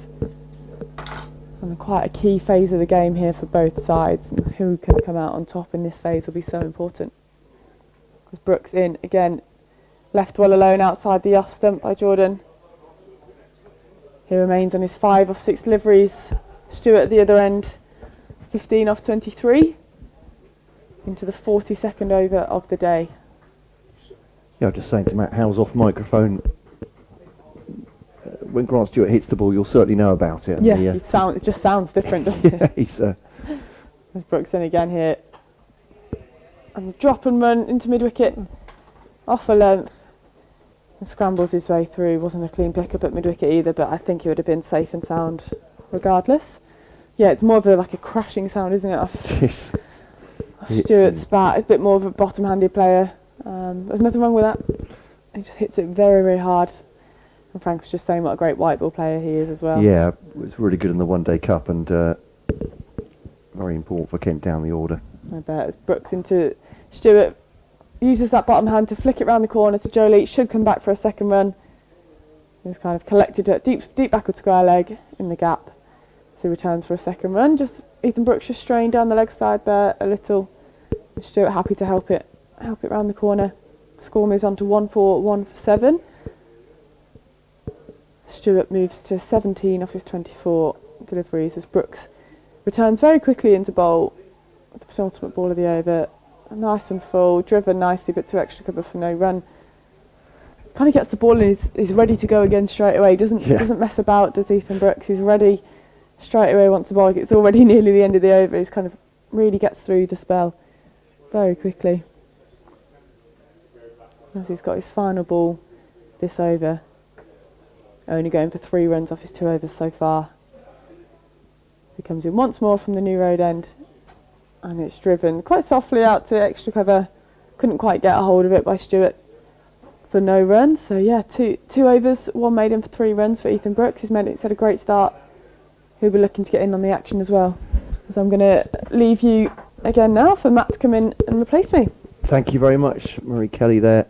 Speaker 3: And quite a key phase of the game here for both sides, and who can come out on top in this phase will be so important. As Brooks in again, left well alone outside the off stump by Jordan. He remains on his 5 off 6 deliveries. Stewart at the other end, 15 off 23 into the 42nd over of the day.
Speaker 2: Yeah, I was just saying to Matt Howes off microphone, when Grant Stewart hits the ball, you'll certainly know about it.
Speaker 3: Yeah, it just sounds different, doesn't
Speaker 2: yeah,
Speaker 3: it?
Speaker 2: he's
Speaker 3: There's Brooks in again here. And drop and run into mid-wicket. Off a length. And scrambles his way through. Wasn't a clean pick-up at mid-wicket either, but I think he would have been safe and sound regardless. Yeah, it's more of like a crashing sound, isn't it? Off
Speaker 2: yes.
Speaker 3: Stewart's bat. A bit more of a bottom-handed player. There's nothing wrong with that. He just hits it very, very hard. And Frank was just saying what a great white ball player he is as well.
Speaker 2: Yeah, was really good in the One Day Cup, and very important for Kent down the order.
Speaker 3: I bet. As Brooks into Stewart, uses that bottom hand to flick it round the corner to Jolie. Should come back for a second run. He's kind of collected it deep backward square leg in the gap. So he returns for a second run. Just Ethan Brooks just straying down the leg side there a little. Stewart happy to help it round the corner. Score moves on to 1-4, 1-7. Stewart moves to 17 off his 24 deliveries as Brooks returns very quickly into bowl. The penultimate ball of the over. Nice and full, driven nicely, but to extra cover for no run. Kind of gets the ball and is ready to go again straight away. Doesn't mess about, does Ethan Brooks? He's ready straight away once the ball gets already nearly the end of the over. He's kind of really gets through the spell very quickly. As he's got his final ball this over. Only going for 3 runs off his 2 overs so far. He comes in once more from the New Road End, and it's driven quite softly out to extra cover. Couldn't quite get a hold of it by Stewart for no run. So yeah, two overs, 1 maiden for 3 runs for Ethan Brooks. He's had a great start. He'll be looking to get in on the action as well. So I'm going to leave you again now for Matt to come in and replace me.
Speaker 2: Thank you very much, Marie Kelly there.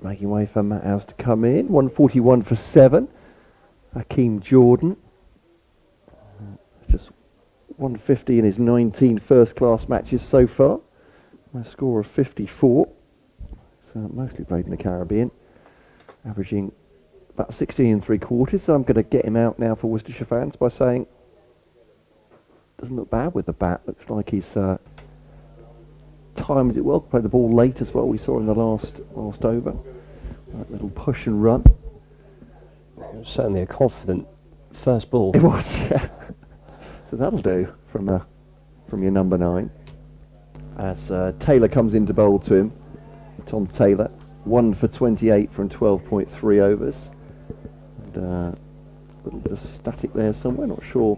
Speaker 2: Making way for Matt Howes to come in. 141 for 7. Akeem Jordan. Just 150 in his 19 first-class matches so far. A score of 54. So mostly played in the Caribbean. Averaging about 16 3/4. So I'm going to get him out now for Worcestershire fans by saying, doesn't look bad with the bat. Looks like he's timed it well. Played the ball late as well. We saw in the last over. That little push and run.
Speaker 4: It was certainly a confident first ball.
Speaker 2: It was, yeah. So that'll do from from your number 9. As Taylor comes into bowl to him. Tom Taylor, 1 for 28 from 12.3 overs. And a little bit of static there somewhere, not sure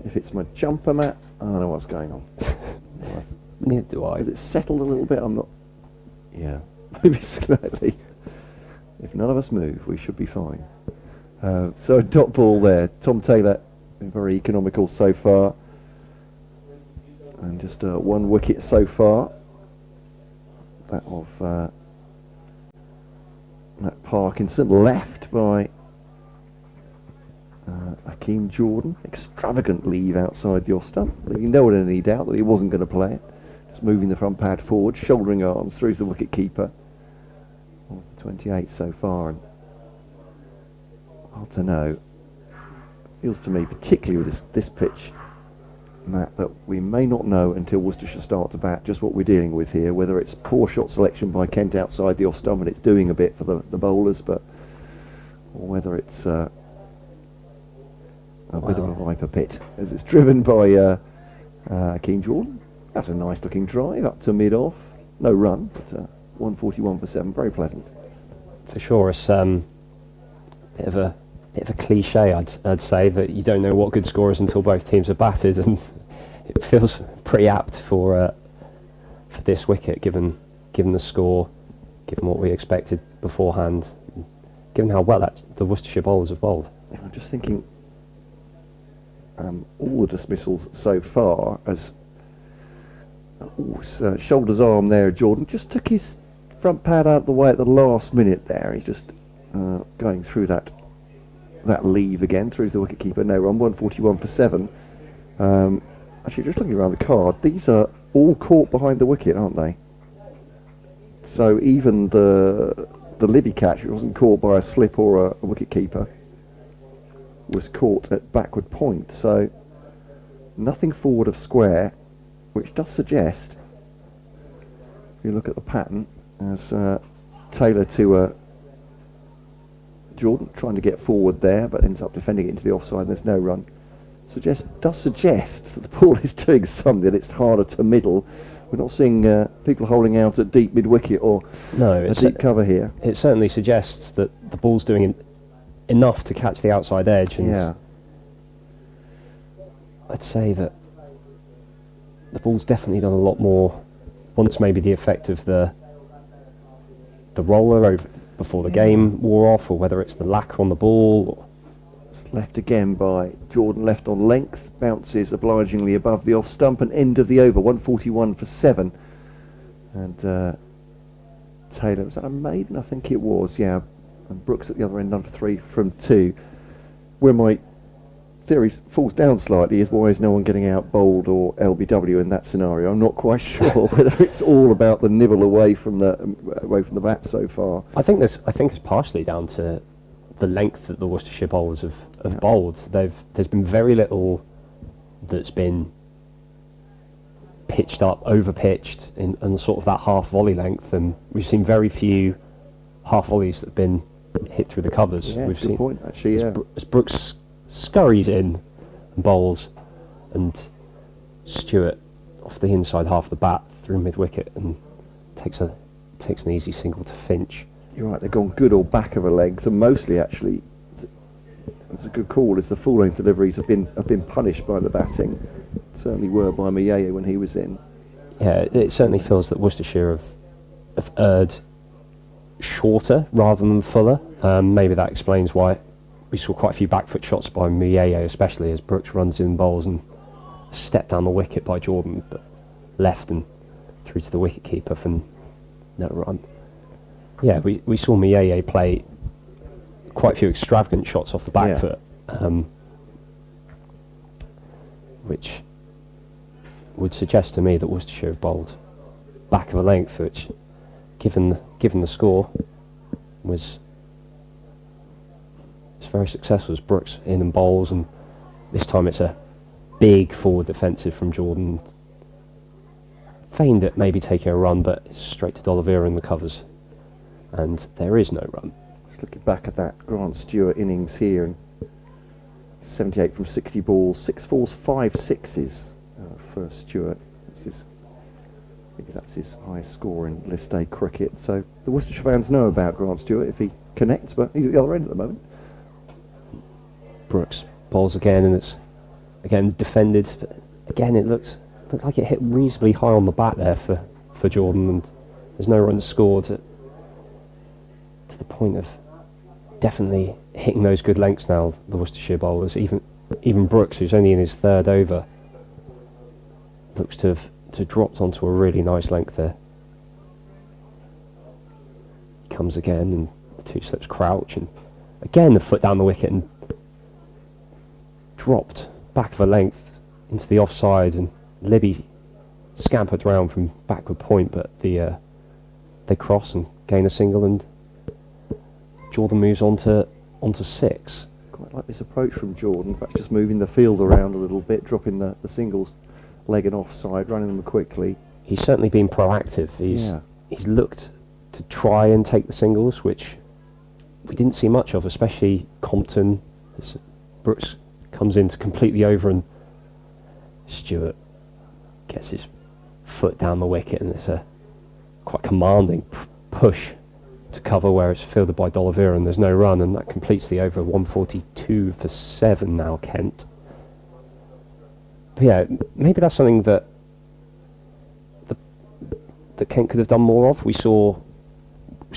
Speaker 2: if it's my jumper mat. I don't know what's going on.
Speaker 4: Neither do I.
Speaker 2: Has it settled a little bit? I'm not... Yeah, maybe slightly. If none of us move, we should be fine. So dot ball there. Tom Taylor, been very economical so far. And just 1 wicket so far. That of Matt Parkinson, left by Hakeem Jordan. Extravagant leave outside the off stump. You know, in any doubt that he wasn't going to play it. Just moving the front pad forward, shouldering arms through to the wicket keeper. 28 so far, and hard to know. Feels to me, particularly with this pitch, Matt, that we may not know until Worcestershire start to bat just what we're dealing with here, whether it's poor shot selection by Kent outside the off stump and it's doing a bit for the bowlers, or whether it's a bit of a viper pit as it's driven by Hakeem Jordan. That's a nice looking drive up to mid off, no run, but 141 for 7, very pleasant.
Speaker 4: For sure, it's bit of a cliche, I'd say, that you don't know what good score is until both teams are batted, and it feels pretty apt for this wicket, given the score, given what we expected beforehand, given how well the Worcestershire bowlers have bowled.
Speaker 2: I'm just thinking, all the dismissals so far, as shoulders arm there, Jordan just took his front pad out of the way at the last minute there. He's just going through that leave again through the wicketkeeper. No run, 141 for 7. Actually, just looking around the card, these are all caught behind the wicket, aren't they? So even the Libby catch, which wasn't caught by a slip or a wicketkeeper, was caught at backward point. So nothing forward of square, which does suggest, if you look at the pattern, as Taylor to Jordan trying to get forward there, but ends up defending it into the offside, and there's no run. Does suggest that the ball is doing something. It's harder to middle. We're not seeing people holding out at deep mid wicket or a deep cover here.
Speaker 4: It certainly suggests that the ball's doing enough to catch the outside edge, and
Speaker 2: yeah.
Speaker 4: I'd say that the ball's definitely done a lot more once maybe the effect of the roller over before the game wore off, or whether it's the lacquer on the ball.
Speaker 2: It's left again by Jordan, left on length, bounces obligingly above the off stump, and end of the over, 141 for 7. And Taylor, was that a maiden? I think it was, yeah. And Brooks at the other end, under 3 from 2. Where my theory falls down slightly is, why is no one getting out bowled or LBW in that scenario? I'm not quite sure whether it's all about the nibble away from the bat so far.
Speaker 4: I think it's partially down to the length that the Worcestershire bowlers have bowled. There's been very little that's been pitched up, over pitched in sort of that half volley length, and we've seen very few half volleys that have been hit through the covers.
Speaker 2: Yeah,
Speaker 4: we've
Speaker 2: that's a good point, actually. Yeah.
Speaker 4: As Brooks scurries in and bowls, and Stewart off the inside half of the bat through mid wicket and takes an easy single to Finch.
Speaker 2: You're right, they've gone good or back of a leg, so mostly actually it's a good call, as the full length deliveries have been punished by the batting. Certainly were by Mieye when he was in.
Speaker 4: Yeah, it certainly feels that Worcestershire have erred shorter rather than fuller. Maybe that explains why we saw quite a few back foot shots by Mieye, especially as Brooks runs in bowls and stepped down the wicket by Jordan, but left and through to the wicket keeper for no run. Yeah, we saw Mieye play quite a few extravagant shots off the back foot, which would suggest to me that Worcestershire have bowled back of a length, which, given the score, was very successful as Brooks in and bowls, and this time it's a big forward defensive from Jordan. Feigned at maybe taking a run, but straight to D'Oliveira in the covers, and there is no run.
Speaker 2: Just looking back at that Grant Stewart innings here, and 78 from 60 balls, 6 fours, 5 sixes. for Stewart. I think that's his highest score in List A cricket. So the Worcestershire fans know about Grant Stewart if he connects, but he's at the other end at the moment.
Speaker 4: Brooks bowls again, and it's again defended. But again, it looked like it hit reasonably high on the bat there for Jordan, and there's no runs scored to the point of definitely hitting those good lengths now. The Worcestershire bowlers, even Brooks, who's only in his third over, looks to have dropped onto a really nice length there. Comes again, and the two slips crouch, and again a foot down the wicket and dropped back of a length into the offside, and Libby scampered round from backward point, but they cross and gain a single, and Jordan moves onto 6.
Speaker 2: Quite like this approach from Jordan, perhaps just moving the field around a little bit, dropping the singles leg and offside, running them quickly.
Speaker 4: He's certainly been proactive. He's looked to try and take the singles, which we didn't see much of, especially Compton. Brooks comes in to completely over, and Stewart gets his foot down the wicket, and it's a quite commanding push to cover where it's fielded by D'Oliveira, and there's no run, and that completes the over. 142 for 7 now, Kent. But yeah, maybe that's something that Kent could have done more of. We saw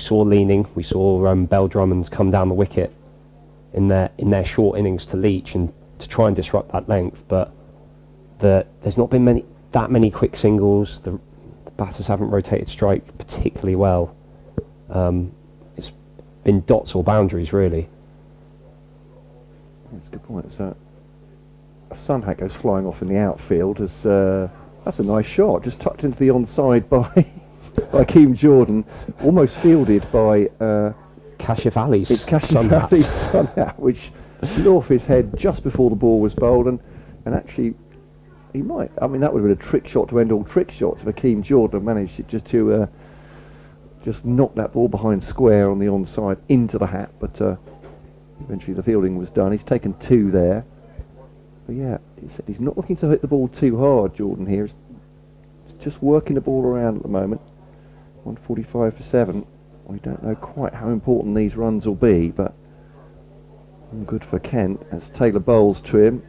Speaker 4: leaning. We saw Bell Drummonds come down the wicket in their short innings to Leach and to try and disrupt that length. But there's not been that many quick singles. The batters haven't rotated strike particularly well. It's been dots or boundaries really.
Speaker 2: That's a good point. So a Sunhat goes flying off in the outfield. That's a nice shot, just tucked into the onside by Keem Jordan, almost fielded by
Speaker 4: Kashif Ali's
Speaker 2: Sunhat, which flew off his head just before the ball was bowled, and actually he might. I mean, that would have been a trick shot to end all trick shots if Keem Jordan managed it just knock that ball behind square on the onside into the hat, but eventually the fielding was done. He's taken 2 there. But yeah, he's not looking to hit the ball too hard, Jordan here. He's just working the ball around at the moment. 145 for 7. We don't know quite how important these runs will be, but good for Kent as Taylor bowls to him.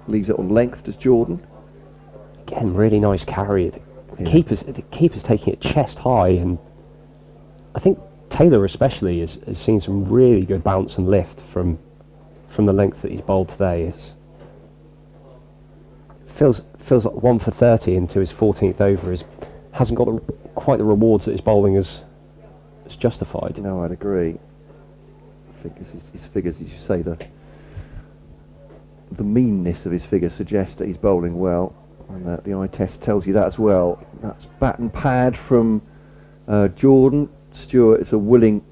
Speaker 2: Leaves it on length, does Jordan.
Speaker 4: Again, really nice carry. The keeper's taking it chest high, and I think Taylor especially has seen some really good bounce and lift from the length that he's bowled today. Feels like 1 for 30 into his 14th over. Hasn't got quite the rewards that his bowling has justified.
Speaker 2: No, I'd agree. I think his figures, as you say, the meanness of his figures suggests that he's bowling well, and the eye test tells you that as well. That's bat and pad from Jordan. Stewart is a willing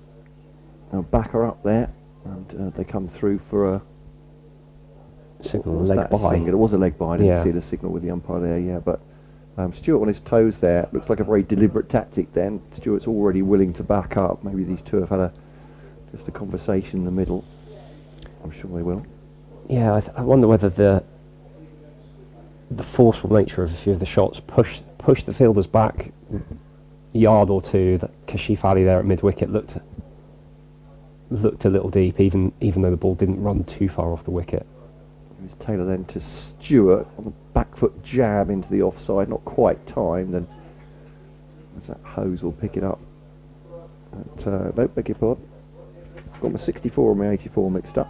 Speaker 2: backer up there, and they come through for a
Speaker 4: signal, leg by.
Speaker 2: It was a leg by. I didn't see the signal with the umpire there. Yeah, but Stewart on his toes there. Looks like a very deliberate tactic. Then Stewart's already willing to back up. Maybe these two have had just a conversation in the middle. I'm sure they will.
Speaker 4: Yeah, I wonder whether the forceful nature of a few of the shots push the fielders back a yard or two. That Kashif Ali there at mid wicket looked a little deep, even though the ball didn't run too far off the wicket.
Speaker 2: Here's Taylor then to Stewart on the back foot jab into the offside, not quite timed, and as that hose will pick it up. No, beg your pardon. Got my 64 and my 84 mixed up,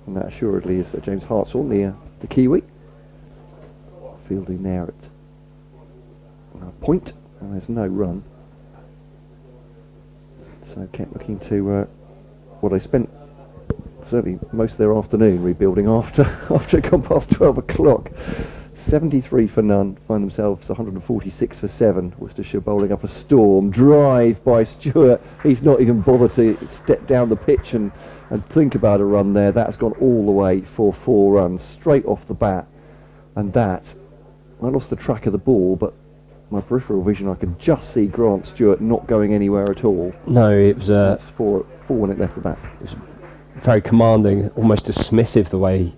Speaker 2: and that assuredly is James Hartshorn, the Kiwi, fielding there at point, and there's no run. So Kent looking to they spent certainly most of their afternoon rebuilding after it gone past 12 o'clock. 73 for none, find themselves 146 for 7. Worcestershire bowling up a storm. Drive by Stewart. He's not even bothered to step down the pitch and think about a run there. That's gone all the way for 4 runs, straight off the bat. And that, I lost the track of the ball, but my peripheral vision, I could just see Grant Stewart not going anywhere at all.
Speaker 4: No, it was
Speaker 2: that's 4 when it left the bat.
Speaker 4: It was very commanding, almost dismissive the way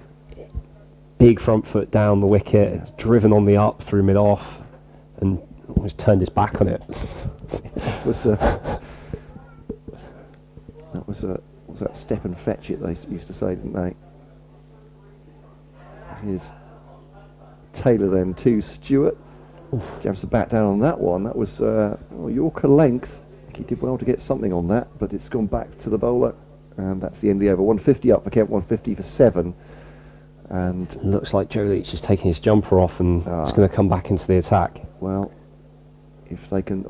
Speaker 4: big front foot down the wicket. It's driven on the up through mid-off and almost turned his back on it.
Speaker 2: That was that step and fetch it they used to say, didn't they? Here's Taylor then to Stewart. Jabs the bat down on that one. That was Yorker length. He did well to get something on that, but it's gone back to the bowler, and that's the end of the over. 150 up for Kent, 150 for 7. And
Speaker 4: looks like Joe Leach is taking his jumper off and it's going to come back into the attack.
Speaker 2: Well, if they can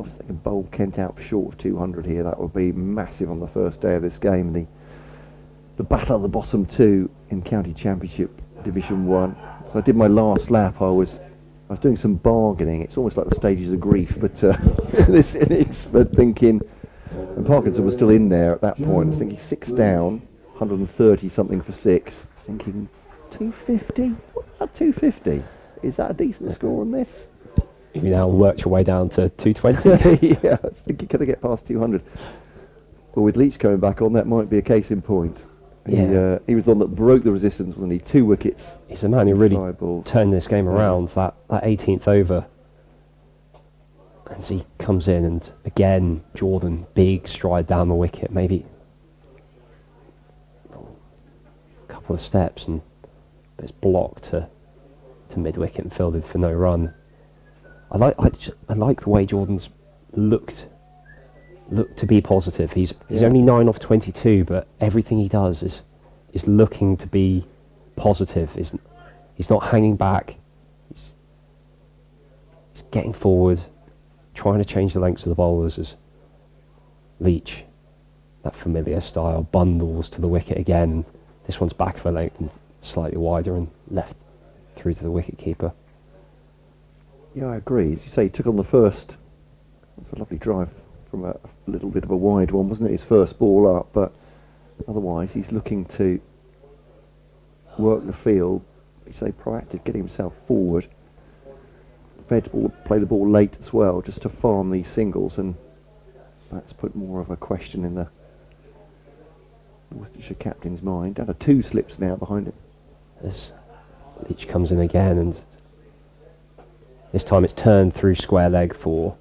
Speaker 2: bowl Kent out short of 200 here, that would be massive on the first day of this game. The battle of the bottom two in County Championship Division 1. So I did my last lap. I was doing some bargaining. It's almost like the stages of grief, but this innings, but thinking, and Parkinson was still in there at that point. I was thinking 6 down, 130 something for 6. Thinking 250. What about 250? Is that a decent score on this?
Speaker 4: You now worked your way down to 220.
Speaker 2: Yeah, I was thinking, can I get past 200? Well, with Leach coming back on, that might be a case in point.
Speaker 4: Yeah.
Speaker 2: He was the one that broke the resistance, wasn't he? 2 wickets.
Speaker 4: He's the man who really turned this game around, that 18th over. And so he comes in and again, Jordan, big stride down the wicket, maybe a couple of steps, and it's blocked to mid-wicket and fielded for no run. I like the way Jordan's looked to be positive. He's only 9 off 22, but everything he does is looking to be positive. He's not hanging back. He's getting forward, trying to change the lengths of the bowlers as Leach, that familiar style, bundles to the wicket again. This one's back of a length and slightly wider and left through to the wicket keeper.
Speaker 2: Yeah, I agree. As you say, he took on the first. It's a lovely drive from a little bit of a wide one, wasn't it? His first ball up, but otherwise he's looking to work the field. You say proactive, getting himself forward. Prepared to play the ball late as well, just to farm these singles, and that's put more of a question in the Worcestershire captain's mind. Down to 2 slips now behind him.
Speaker 4: As Leach comes in again, and this time it's turned through square leg for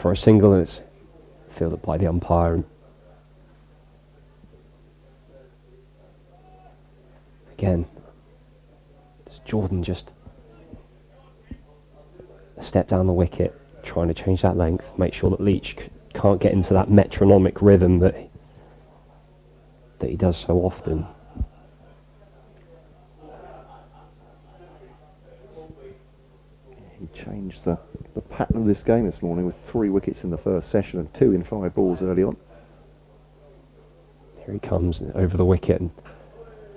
Speaker 4: a single, and it's fielded by the umpire. And again, Jordan just a step down the wicket, trying to change that length, make sure that Leach can't get into that metronomic rhythm that he does so often.
Speaker 2: He changed the pattern of this game this morning with 3 wickets in the first session and 2 in 5 balls early on.
Speaker 4: Here he comes over the wicket, and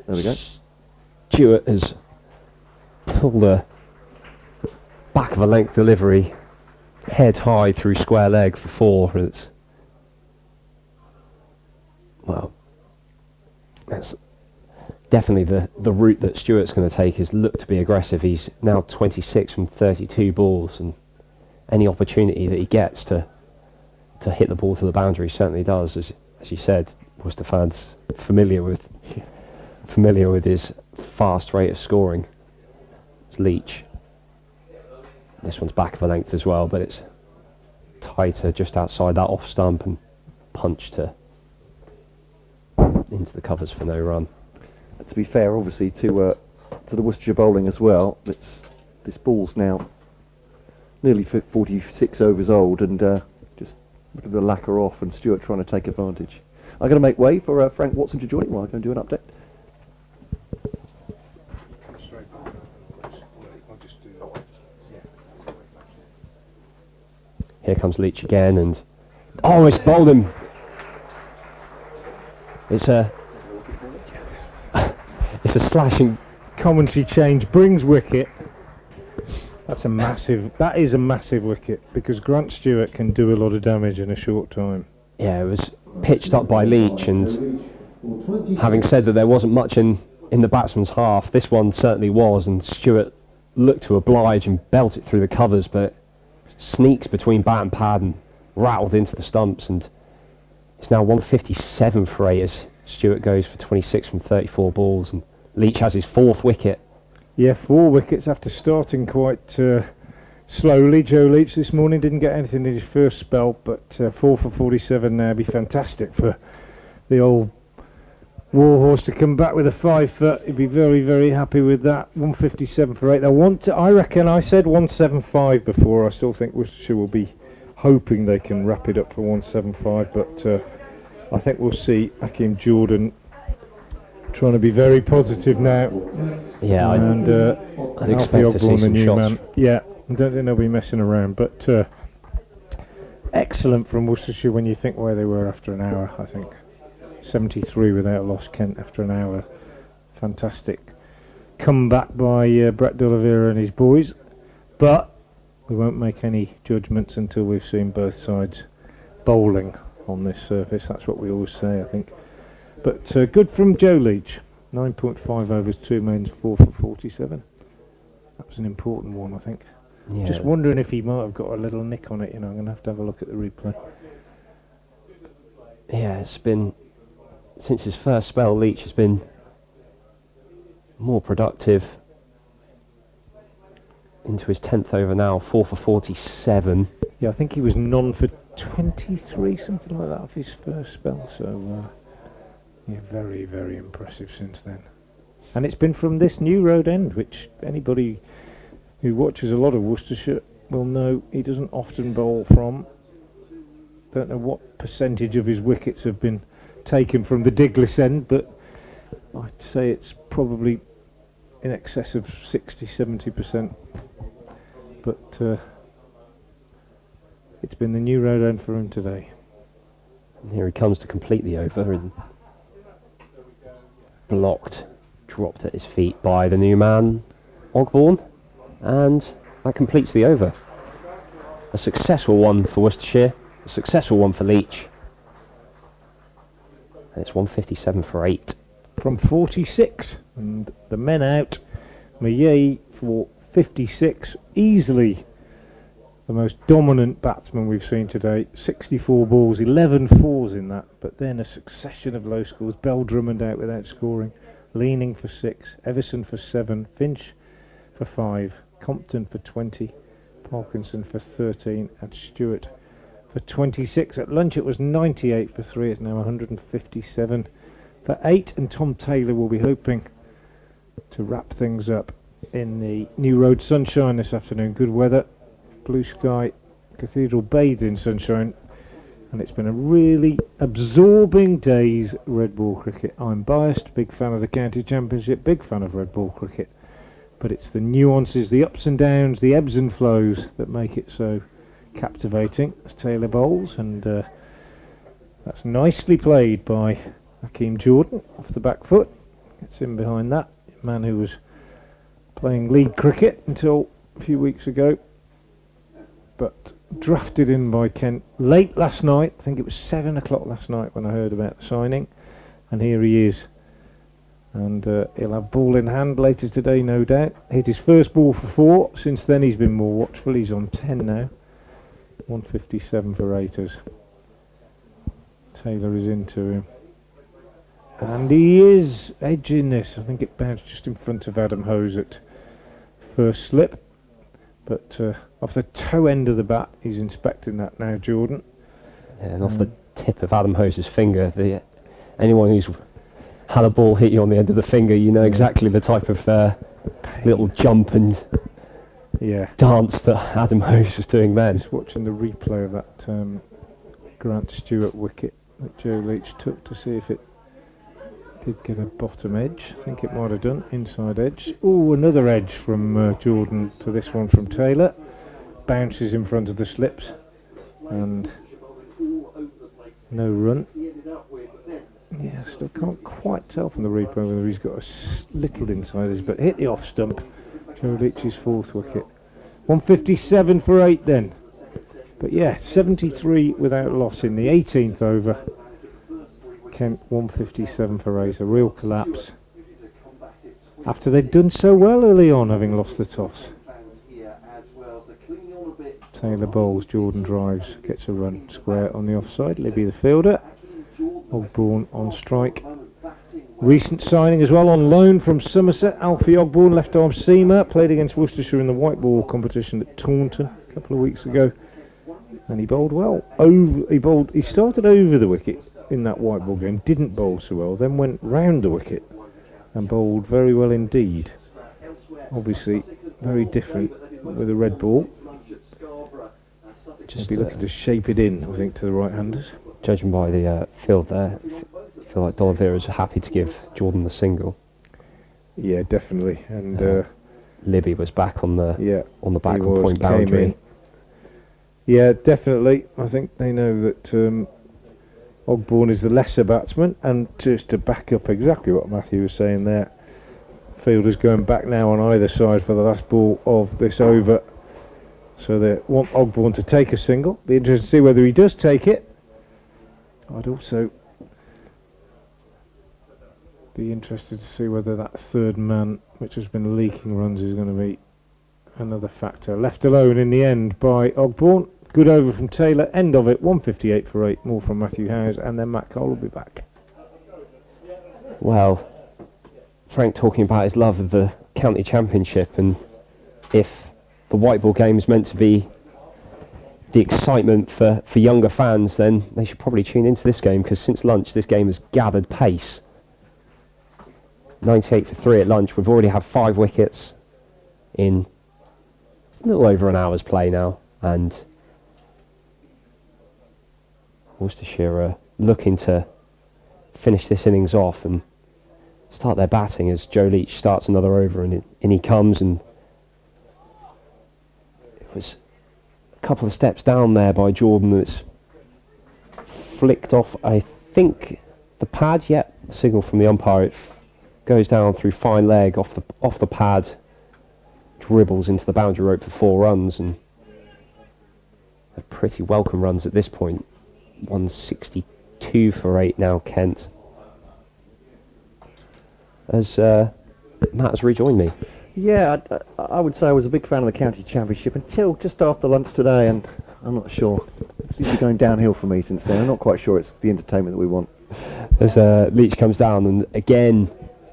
Speaker 2: there we go.
Speaker 4: Stewart has pulled a back of a length delivery, head high through square leg for 4. And it's, well, that's definitely the route that Stewart's going to take, is look to be aggressive. He's now 26 from 32 balls, and any opportunity that he gets to hit the ball to the boundary certainly does. As you said, Worcester fans familiar with his fast rate of scoring. It's Leach. This one's back of a length as well, but it's tighter just outside that off stump and punched into the covers for no run.
Speaker 2: To be fair, obviously, to the Worcestershire bowling as well, this ball's now nearly 46 overs old, and just a bit of a lacquer off, and Stewart trying to take advantage. I'm going to make way for Frank Watson to join while I go and do an update.
Speaker 4: Here comes Leach again, and it's bowled him. It's a slashing.
Speaker 1: Commentary change brings wicket. That is a massive wicket, because Grant Stewart can do a lot of damage in a short time.
Speaker 4: Yeah, it was pitched up by Leach, and having said that there wasn't much in the batsman's half, this one certainly was, and Stewart looked to oblige and belt it through the covers, but sneaks between bat and pad and rattled into the stumps, and it's now 157 for 8 as Stewart goes for 26 from 34 balls, and Leach has his 4th wicket
Speaker 1: Yeah, 4 wickets after starting quite slowly. Joe Leach this morning didn't get anything in his first spell, but 4 for 47 now. Be fantastic for the old Warhorse to come back with a 5 foot. He'd be very, very happy with that. 157 for 8. They want to, I reckon I said 175 before. I still think Worcestershire will be hoping they can wrap it up for 175, but I think we'll see Hakeem Jordan trying to be very positive now.
Speaker 4: Yeah,
Speaker 1: and
Speaker 4: I'd expect to see some shots.
Speaker 1: Man. Yeah, I don't think they'll be messing around, but excellent from Worcestershire when you think where they were after an hour. I think 73 without a loss, Kent, after an hour. Fantastic comeback by Brett D'Oliveira and his boys, but we won't make any judgments until we've seen both sides bowling on this surface. That's what we always say, I think. But good from Joe Leach. 9.5 overs, 2 mains, 4 for 47. That was an important one, I think.
Speaker 4: Yeah.
Speaker 1: Just wondering if he might have got a little nick on it. You know, I'm going to have a look at the replay.
Speaker 4: Yeah, it's been, since his first spell, Leach has been more productive. Into his 10th over now, 4 for 47.
Speaker 1: Yeah, I think he was none for 23, something like that, off his first spell. So, yeah, very, very impressive since then. And it's been from this new road end, which anybody who watches a lot of Worcestershire will know he doesn't often bowl from. Don't know what percentage of his wickets have been taken from the Diglis end, but I'd say it's probably in excess of 60-70%. But it's been the new road end for him today.
Speaker 4: And here he comes to complete the over, and blocked, dropped at his feet by the new man, Ogborn, and that completes the over. A successful one for Worcestershire, a successful one for Leach. And it's 157 for 8.
Speaker 1: From 46, and the men out. Maye for 56, easily the most dominant batsman we've seen today. 64 balls, 11 fours in that, but then a succession of low scores. Bell Drummond out without scoring, Leaning for 6, Everson for 7, Finch for 5, Compton for 20, Parkinson for 13, and Stewart for 26. At lunch it was 98 for 3, it's now 157 for 8, and Tom Taylor will be hoping to wrap things up in the New Road sunshine this afternoon. Good weather, blue sky, Cathedral bathed in sunshine, and it's been a really absorbing day's red ball cricket. I'm biased, big fan of the county championship, big fan of red ball cricket, but it's the nuances, the ups and downs, the ebbs and flows that make it so captivating as Taylor bowls, and that's nicely played by Hakeem Jordan off the back foot. Gets in behind that man who was playing league cricket until a few weeks ago, but drafted in by Kent late last night. I think it was 7 o'clock last night when I heard about the signing, and here he is, and he'll have ball in hand later today, no doubt. Hit his first ball for 4. Since then he's been more watchful. He's on 10 now. 157 for 8 as Taylor is into him. And he is edging this. I think it bounced just in front of Adam Hose at first slip. But off the toe end of the bat, he's inspecting that now, Jordan.
Speaker 4: Yeah, and off the tip of Adam Hose's finger. Anyone who's had a ball hit you on the end of the finger, you know exactly the type of little jump and dance that Adam Hose was doing then.
Speaker 1: Just watching the replay of that Grant Stewart wicket that Joe Leach took to see if it did get a bottom edge. I think it might have done, inside edge. Oh, another edge from Jordan to this one from Taylor. Bounces in front of the slips, and no run. Yeah, still can't quite tell from the replay whether he's got a little inside edge, but hit the off stump. Joe Leach's 4th wicket. 157 for 8 then. But yeah, 73 without loss in the 18th over. Kent 157 for 8, a real collapse after they'd done so well early on, having lost the toss. Taylor bowls, Jordan drives, gets a run square on the offside. Libby the fielder, Ogborn on strike. Recent signing as well, on loan from Somerset, Alfie Ogborn, left arm seamer, played against Worcestershire in the white ball competition at Taunton a couple of weeks ago, and he bowled well. He started over the wicket in that white ball game, didn't bowl so well, then went round the wicket and bowled very well indeed. Obviously very different with a red ball. Just be looking to shape it in, I think, to the right-handers.
Speaker 4: Judging by the field there, I feel like D'Oliveira's happy to give Jordan the single.
Speaker 1: Yeah, definitely. And
Speaker 4: Libby was back on the backward point
Speaker 1: came
Speaker 4: boundary.
Speaker 1: in. Yeah, definitely. I think they know that Ogborn is the lesser batsman, and just to back up exactly what Matthew was saying there, fielders going back now on either side for the last ball of this over. So they want Ogborn to take a single. Be interested to see whether he does take it. I'd also be interested to see whether that third man, which has been leaking runs, is going to be another factor. Left alone in the end by Ogborn. Good over from Taylor. End of it, 158 for 8. More from Matthew Howes, and then Matt Cole will be back.
Speaker 4: Well, Frank talking about his love of the county championship, and if the white ball game is meant to be the excitement for younger fans, then they should probably tune into this game, because since lunch this game has gathered pace. 98 for 3 at lunch. We've already had 5 wickets in a little over an hour's play now, and Worcestershire are looking to finish this innings off and start their batting as Joe Leach starts another over, and in he comes, and it was a couple of steps down there by Jordan that's flicked off, I think, the pad. Yet signal from the umpire, it goes down through fine leg off the pad, dribbles into the boundary rope for 4 runs, and they're pretty welcome runs at this point. 162 for 8 now, Kent, as Matt has rejoined me.
Speaker 2: Yeah, I would say I was a big fan of the county championship until just after lunch today, and I'm not sure. It's been going downhill for me since then. I'm not quite sure it's the entertainment that we want.
Speaker 4: As Leach comes down, and again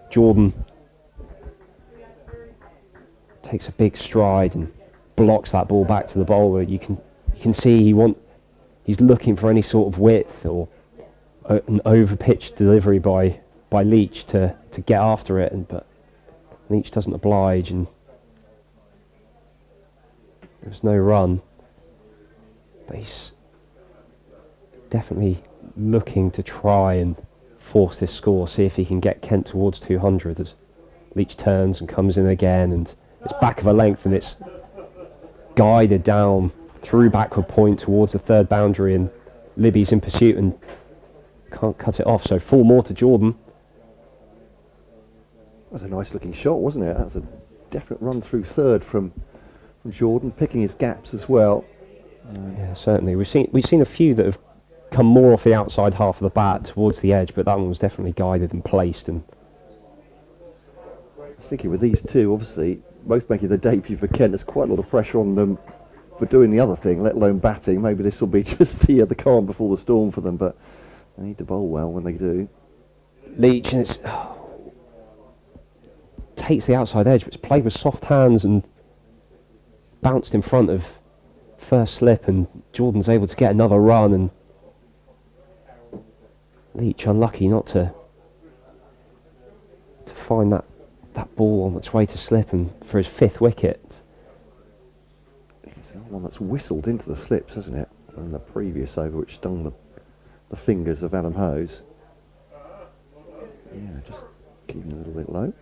Speaker 4: Jordan takes a big stride and blocks that ball back to the bowler. You can see he's looking for any sort of width or an over-pitched delivery by Leach to get after it, but Leach doesn't oblige, and there's no run. But he's definitely looking to try and force this score, see if he can get Kent towards 200 as Leach turns and comes in again, and it's back of a length, and it's guided down through backward point towards the third boundary, and Libby's in pursuit and can't cut it off, so 4 more to Jordan.
Speaker 2: That was a nice looking shot, wasn't it? That was a definite run through third from Jordan, picking his gaps as well.
Speaker 4: Yeah, certainly. We've seen a few that have come more off the outside half of the bat towards the edge, but that one was definitely guided and placed. And
Speaker 2: I was thinking with these two, obviously, both making their debut for Kent, there's quite a lot of pressure on them for doing the other thing, let alone batting. Maybe this will be just the calm before the storm for them, but they need to bowl well when they do.
Speaker 4: Leach, and takes the outside edge, but it's played with soft hands and bounced in front of first slip, and Jordan's able to get another run, and Leach unlucky not to find that ball on its way to slip, and for his 5th wicket.
Speaker 2: It's another one that's whistled into the slips, hasn't it? And the previous over, which stung the fingers of Adam Hose. Yeah, just keeping a little bit low.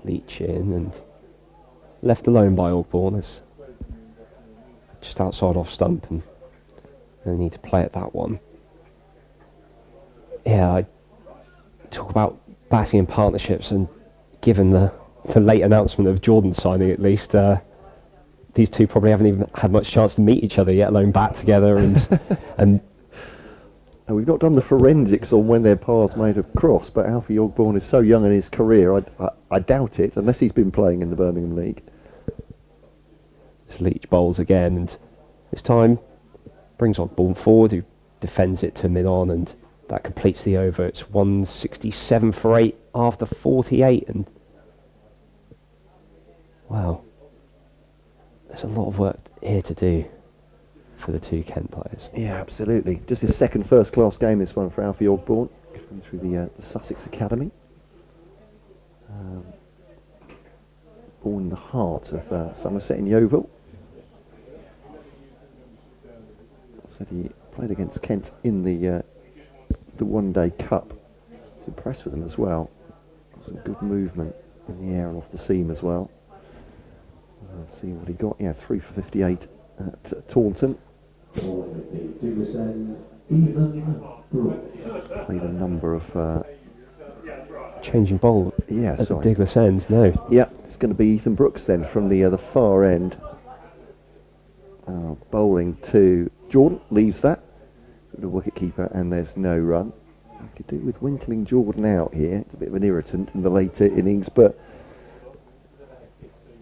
Speaker 4: Leach in and left alone by Ogborn, as just outside off stump, and they need to play at that one. Yeah, I talk about batting in partnerships, and given the late announcement of Jordan signing, at least these two probably haven't even had much chance to meet each other, yet alone bat together. And
Speaker 2: we've not done the forensics on when their paths may have crossed, but Alfie Ogborn is so young in his career, I doubt it, unless he's been playing in the Birmingham League.
Speaker 4: This Leach bowls again, and this time brings Ogborn forward, who defends it to mid-on, and that completes the over. It's 167 for 8 after 48, and wow, there's a lot of work here to do for the two Kent players.
Speaker 2: Yeah, absolutely. Just his second first-class game, this one for Alfie Ogborn, through the Sussex Academy. Born in the heart of Somerset in Yeovil. Said he played against Kent in the one-day cup. Was impressed with them as well. Some good movement in the air and off the seam as well. Let's see what he got. Yeah, 3 for 58 at Taunton. Played a number of
Speaker 4: Changing bowl at the Diglis end, no.
Speaker 2: Yeah, it's going to be Ethan Brooks then from the far end. Bowling to Jordan, leaves that. The wicket-keeper, and there's no run. You could do with Winkling Jordan out here. It's a bit of an irritant in the later innings, but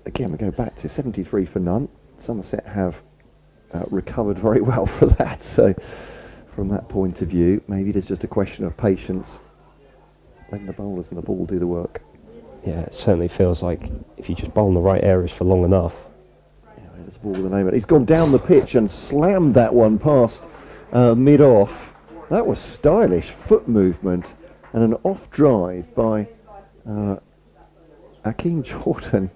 Speaker 2: again, we go back to 73 for none. Somerset have recovered very well for that, so from that point of view, maybe it is just a question of patience. Letting the bowlers and the ball do the work.
Speaker 4: Yeah, it certainly feels like if you just bowl in the right areas for long enough.
Speaker 2: Yeah, there's a ball with the name. He's gone down the pitch and slammed that one past mid-off. That was stylish foot movement and an off drive by Hakeem Jordan.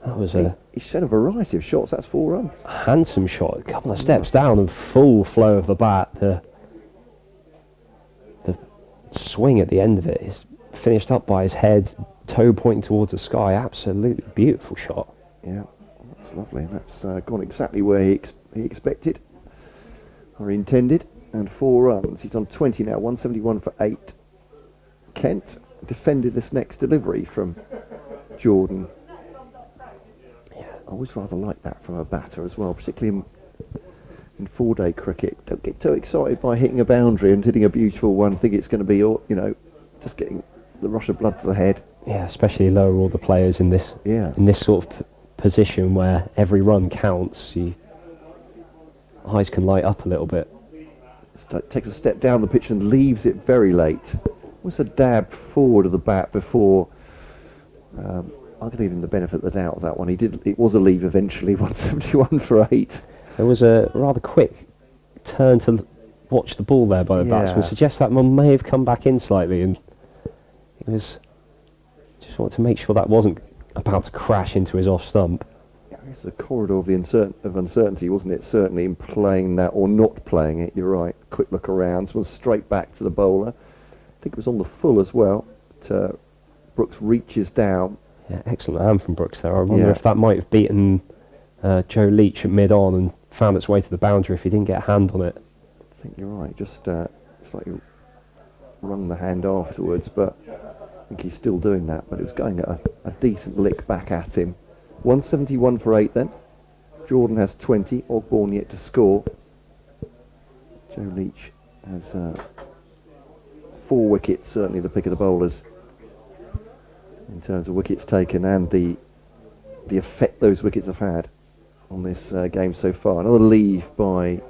Speaker 4: That was
Speaker 2: he shed a variety of shots. That's 4 runs.
Speaker 4: a handsome shot, a couple of steps down and full flow of the bat. The swing at the end of it is finished up by his head, toe pointing towards the sky. Absolutely beautiful shot.
Speaker 2: Yeah, that's lovely. That's gone exactly where he expected or intended. And 4 runs. He's on 20 now. 171 for 8. Kent defended this next delivery from Jordan. Yeah, I always rather like that from a batter as well, particularly in 4-day cricket. Don't get too excited by hitting a boundary and hitting a beautiful one. Think it's going to be, just getting the rush of blood to the head.
Speaker 4: Yeah, especially lower order players in this sort of position where every run counts. Eyes can light up a little bit.
Speaker 2: Takes a step down the pitch and leaves it very late. Was a dab forward of the bat before. I could give him the benefit of the doubt of that one. It was a leave eventually. 171 for 8.
Speaker 4: There was a rather quick turn to watch the ball there by the batsman. Suggests that one may have come back in slightly, and it was just wanted to make sure that wasn't about to crash into his off stump.
Speaker 2: It's a corridor of uncertainty, wasn't it? Certainly in playing that or not playing it. You're right. Quick look around. So straight back to the bowler. I think it was on the full as well. But, Brooks reaches down.
Speaker 4: Yeah, excellent hand from Brooks there. I wonder if that might have beaten Joe Leach at mid-on and found its way to the boundary if he didn't get a hand on it.
Speaker 2: I think you're right. Just slightly wrung the hand afterwards, but I think he's still doing that. But it was going at a decent lick back at him. 171 for 8 then. Jordan has 20. Ogborn yet to score. Joe Leach has 4 wickets, certainly the pick of the bowlers in terms of wickets taken and the effect those wickets have had on this game so far. Another leave by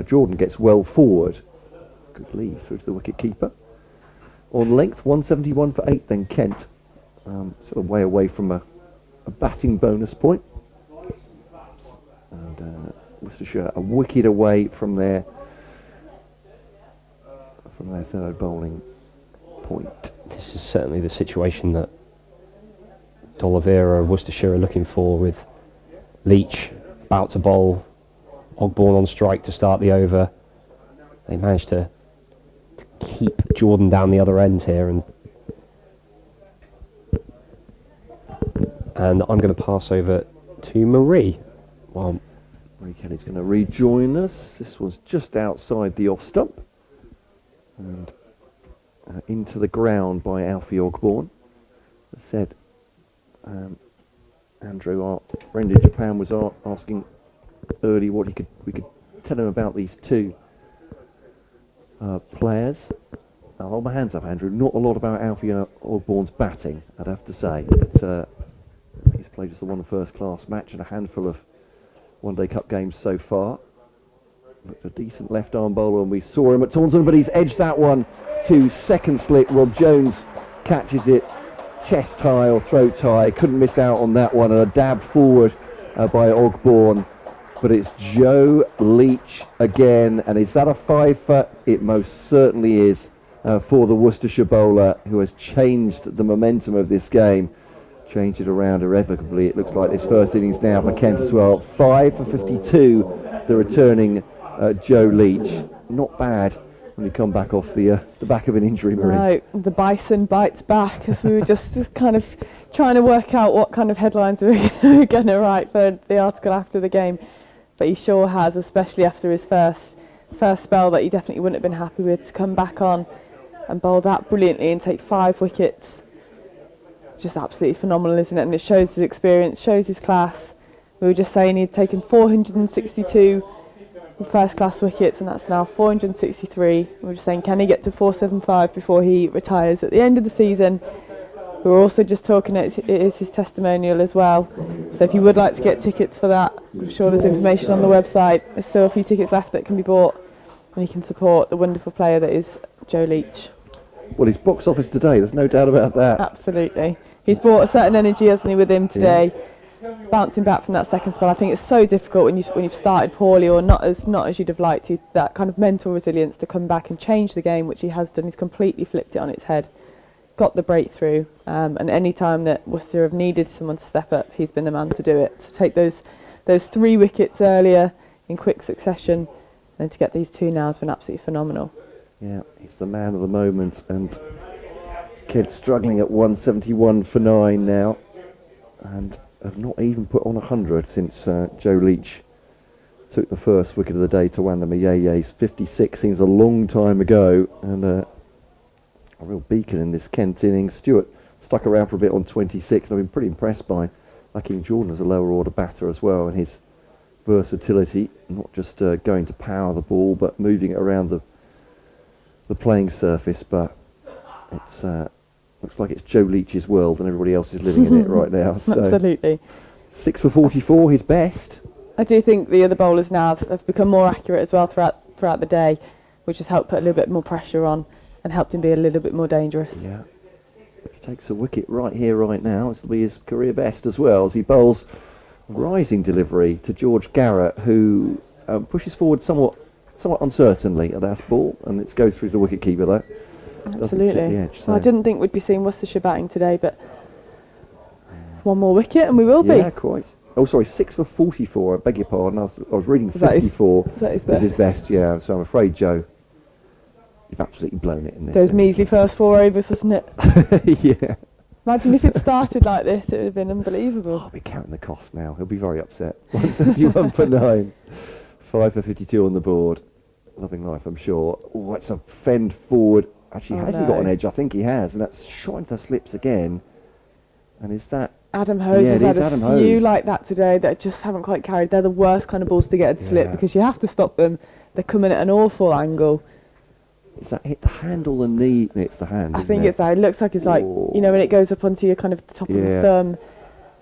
Speaker 2: Jordan, gets well forward. Good leave through to the wicket keeper. On length, 171 for 8 then Kent. Sort of way away from a batting bonus point. And Worcestershire a wicket away from their third bowling point. This
Speaker 4: is certainly the situation that D'Oliveira and Worcestershire are looking for, with Leach about to bowl, Ogborn on strike to start the over. They managed to keep Jordan down the other end here, and I'm going to pass over to Marie.
Speaker 2: Well, Marie Kelly's going to rejoin us. This was just outside the off stump and into the ground by Alfie Ogborn. As I said, Andrew, our friend in Japan, was asking early what we could tell him about these two players. I'll hold my hands up, Andrew. Not a lot about Alfie Ogborn's batting, I'd have to say. But, he's played just the one first-class match and a handful of one-day cup games so far. Looked a decent left arm bowler when we saw him at Taunton, but he's edged that one to second slip. Rob Jones catches it chest high or throat high. Couldn't miss out on that one, and a dab forward by Ogborn. But it's Joe Leach again, and is that a fifer? It most certainly is for the Worcestershire bowler, who has changed the momentum of this game. Changed it around irrevocably. It looks like this first innings now for Kent as well. 5 for 52, the returning Joe Leach. Not bad when you come back off the back of an injury, Marie.
Speaker 3: No, the bison bites back, as we were just kind of trying to work out what kind of headlines we were going to write for the article after the game. But he sure has, especially after his first spell that he definitely wouldn't have been happy with, to come back on and bowl that brilliantly and take 5 wickets. Just absolutely phenomenal, isn't it? And it shows his experience, shows his class. We were just saying he'd taken 462 first-class wickets, and that's now 463. We were just saying, can he get to 475 before he retires at the end of the season? We were also just talking, it is his testimonial as well. So if you would like to get tickets for that, I'm sure there's information on the website. There's still a few tickets left that can be bought, and you can support the wonderful player that is Joe Leach.
Speaker 2: Well, his box office today, there's no doubt about that.
Speaker 3: Absolutely. He's brought a certain energy, hasn't he, with him today. Yeah. Bouncing back from that second spell, I think it's so difficult when you've started poorly or not as you'd have liked to. That kind of mental resilience to come back and change the game, which he has done. He's completely flipped it on its head, got the breakthrough, and any time that Worcester have needed someone to step up, he's been the man to do it. To take those 3 wickets earlier in quick succession, and to get these 2 now has been absolutely phenomenal.
Speaker 2: Yeah, he's the man of the moment, and Kent struggling at 171 for 9 now, and have not even put on 100 since Joe Leach took the first wicket of the day to Wanda Mayeye's 56. Seems a long time ago, and a real beacon in this Kent innings. Stewart stuck around for a bit on 26, and I've been pretty impressed by Hakeem Jordan as a lower order batter as well, and his versatility, not just going to power the ball, but moving it around the playing surface. But it's looks like it's Joe Leach's world, and everybody else is living in it right now. So
Speaker 3: absolutely.
Speaker 2: 6 for 44, his best.
Speaker 3: I do think the other bowlers now have become more accurate as well throughout the day, which has helped put a little bit more pressure on and helped him be a little bit more dangerous.
Speaker 2: Yeah. If he takes a wicket right here, right now, this will be his career best as well, as he bowls rising delivery to George Garrett, who pushes forward somewhat uncertainly at that ball, and it goes through the wicket keeper though.
Speaker 3: Absolutely.
Speaker 2: The edge, so.
Speaker 3: Well, I didn't think we'd be seeing Worcestershire batting today, but one more wicket and we will be.
Speaker 2: Yeah, quite. Oh, sorry, 6 for 44. I beg your pardon. I was reading 54.
Speaker 3: Is that his best?
Speaker 2: Is his best, yeah. So I'm afraid, Joe, you've absolutely blown it in this.
Speaker 3: Those measly first 4 overs, wasn't it?
Speaker 2: Yeah.
Speaker 3: Imagine if it started like this, it would have been unbelievable.
Speaker 2: I'll be counting the cost now. He'll be very upset. 171 for 9. 5 for 52 on the board. Loving life, I'm sure. Oh, that's a fend forward. Actually, has he got an edge? I think he has, and that's shot into the slips again. And is that...
Speaker 3: Adam Hose has had
Speaker 2: Adam
Speaker 3: a few
Speaker 2: Hose.
Speaker 3: like that today that just haven't quite carried. They're the worst kind of balls to get at slip because you have to stop them. They're coming at an awful angle.
Speaker 2: Is that hit the hand or the knee? It's the hand,
Speaker 3: I think it's that. It looks like it's like, you know, when it goes up onto your kind of the top of the thumb,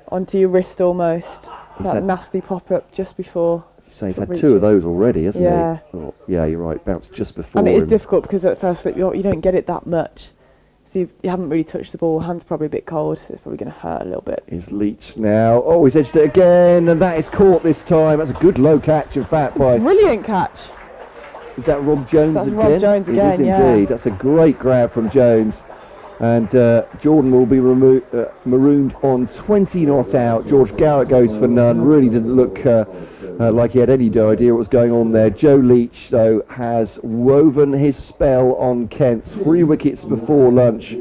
Speaker 3: onto your wrist almost. That nasty pop-up just before.
Speaker 2: So he's had 2 of those already, hasn't he?
Speaker 3: Yeah.
Speaker 2: Oh, yeah, you're right. Bounced just before.
Speaker 3: And it is difficult because at first slip you don't get it that much. So you haven't really touched the ball. Hand's probably a bit cold, so it's probably going to hurt a little bit.
Speaker 2: He's Leach now. Oh, he's edged it again, and that is caught this time. That's a good low catch, in fact, by...
Speaker 3: Brilliant catch.
Speaker 2: Is that Rob Jones again?
Speaker 3: That's Rob Jones again,
Speaker 2: it is indeed. That's a great grab from Jones. And Jordan will be marooned on 20 not out. George Garrett goes for none. Really didn't look like he had any idea what was going on there. Joe Leach, though, has woven his spell on Kent. 3 wickets before lunch,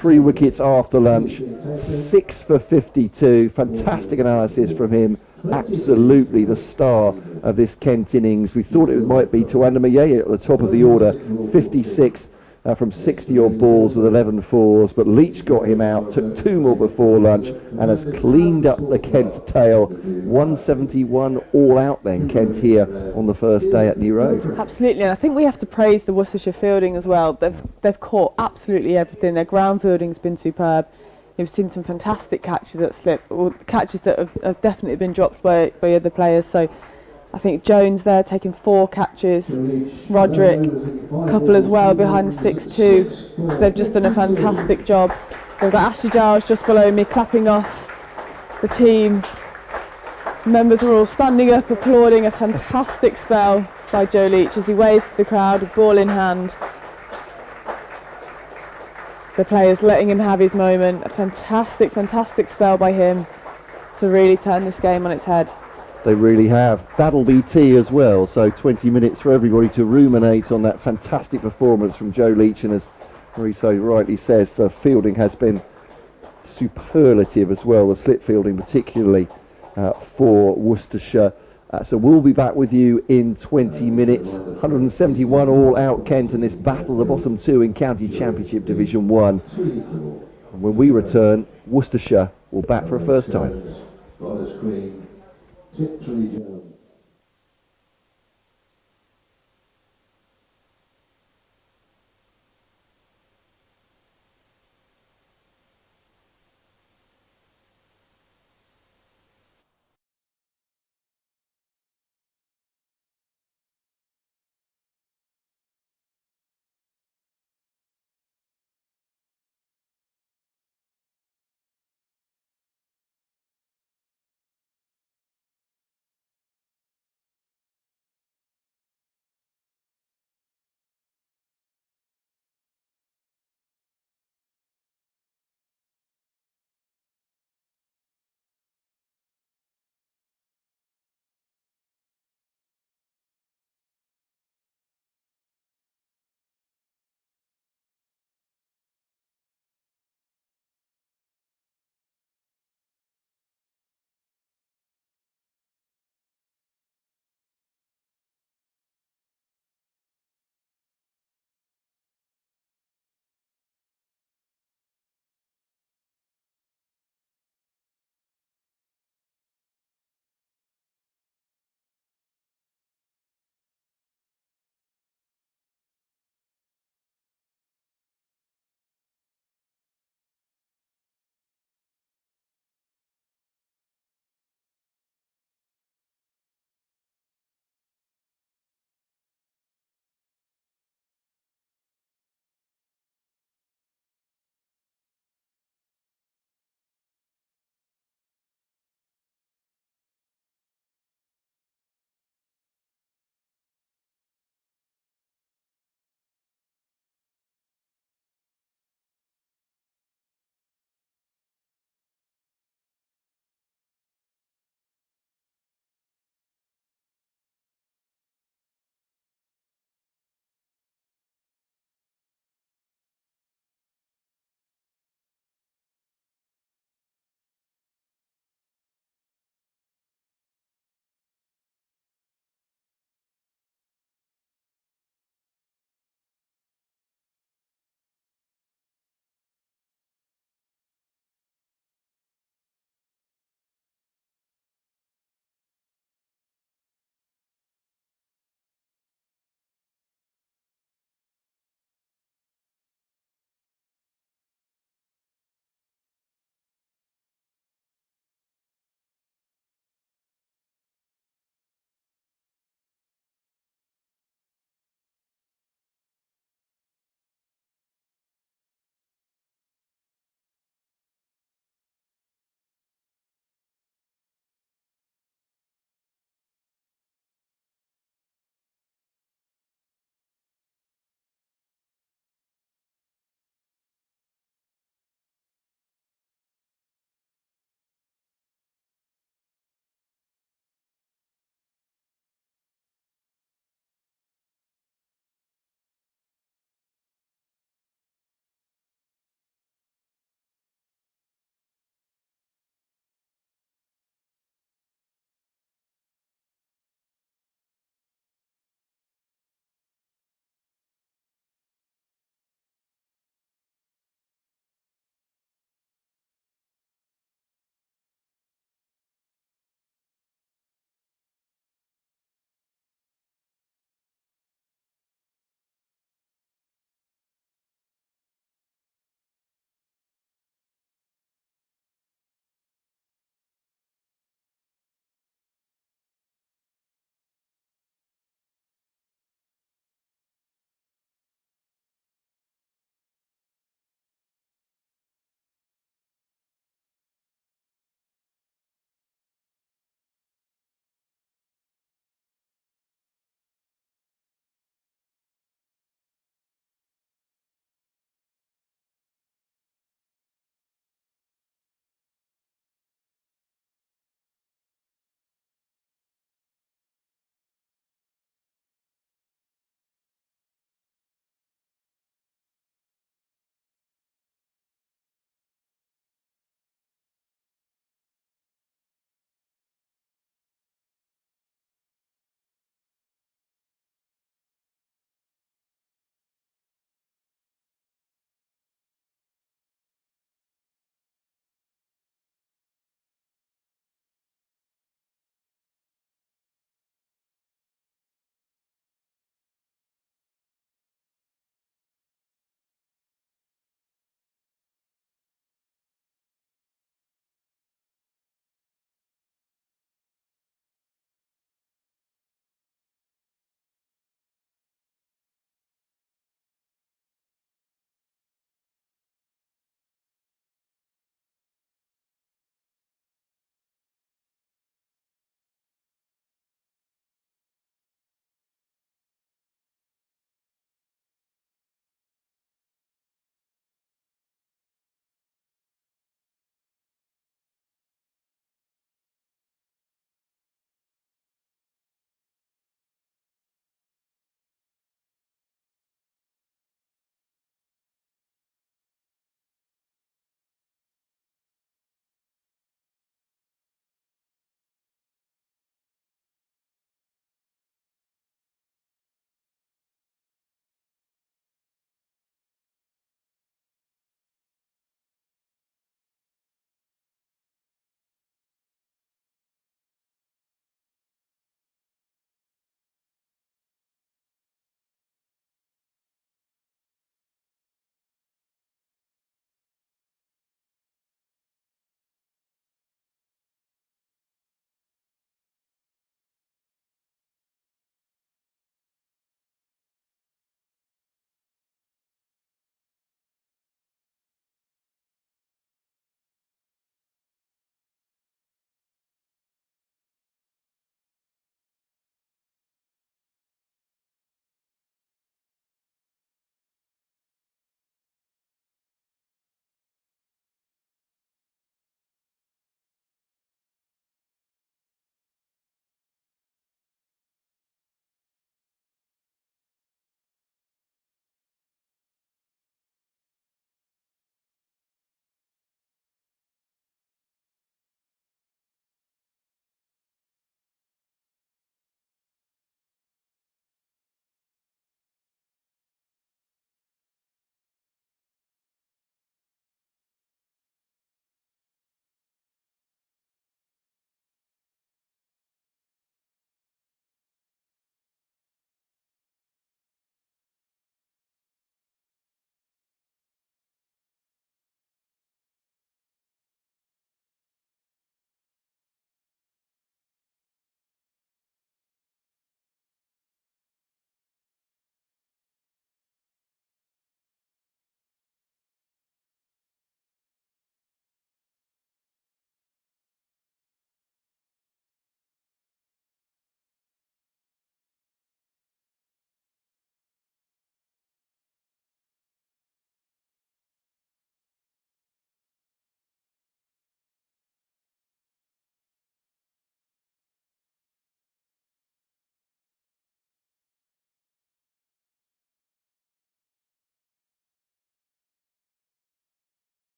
Speaker 2: 3 wickets after lunch, 6 for 52. Fantastic analysis from him. Absolutely the star of this Kent innings. We thought it might be Tawanda Mayeye at the top of the order, 56 from 60 odd balls with 11 fours, but Leach got him out, took 2 more before lunch, and has cleaned up the Kent tail. 171 all out then, Kent, here on the first day at New Road.
Speaker 3: Absolutely, and I think we have to praise the Worcestershire fielding as well. They've caught absolutely everything. Their ground fielding's been superb. You've seen some fantastic catches at slip, or catches that have definitely been dropped by other players. So I think Jones there taking 4 catches, Roderick, a couple as well behind the sticks too. They've just done a fantastic job. They've got Ashley Giles just below me clapping off the team. Members are all standing up applauding a fantastic spell by Joe Leach as he waves to the crowd with ball in hand. The players letting him have his moment. A fantastic, fantastic spell by him to really turn this game on its head.
Speaker 2: They really have. That'll be tea as well, so 20 minutes for everybody to ruminate on that fantastic performance from Joe Leach, and as Marie so rightly says, the fielding has been superlative as well, the slip fielding particularly for Worcestershire. So we'll be back with you in 20 minutes. 171 all out, Kent, in this battle of the bottom 2 in County Championship Division 1. And when we return, Worcestershire will bat for a first time.
Speaker 5: Tiptree Jones.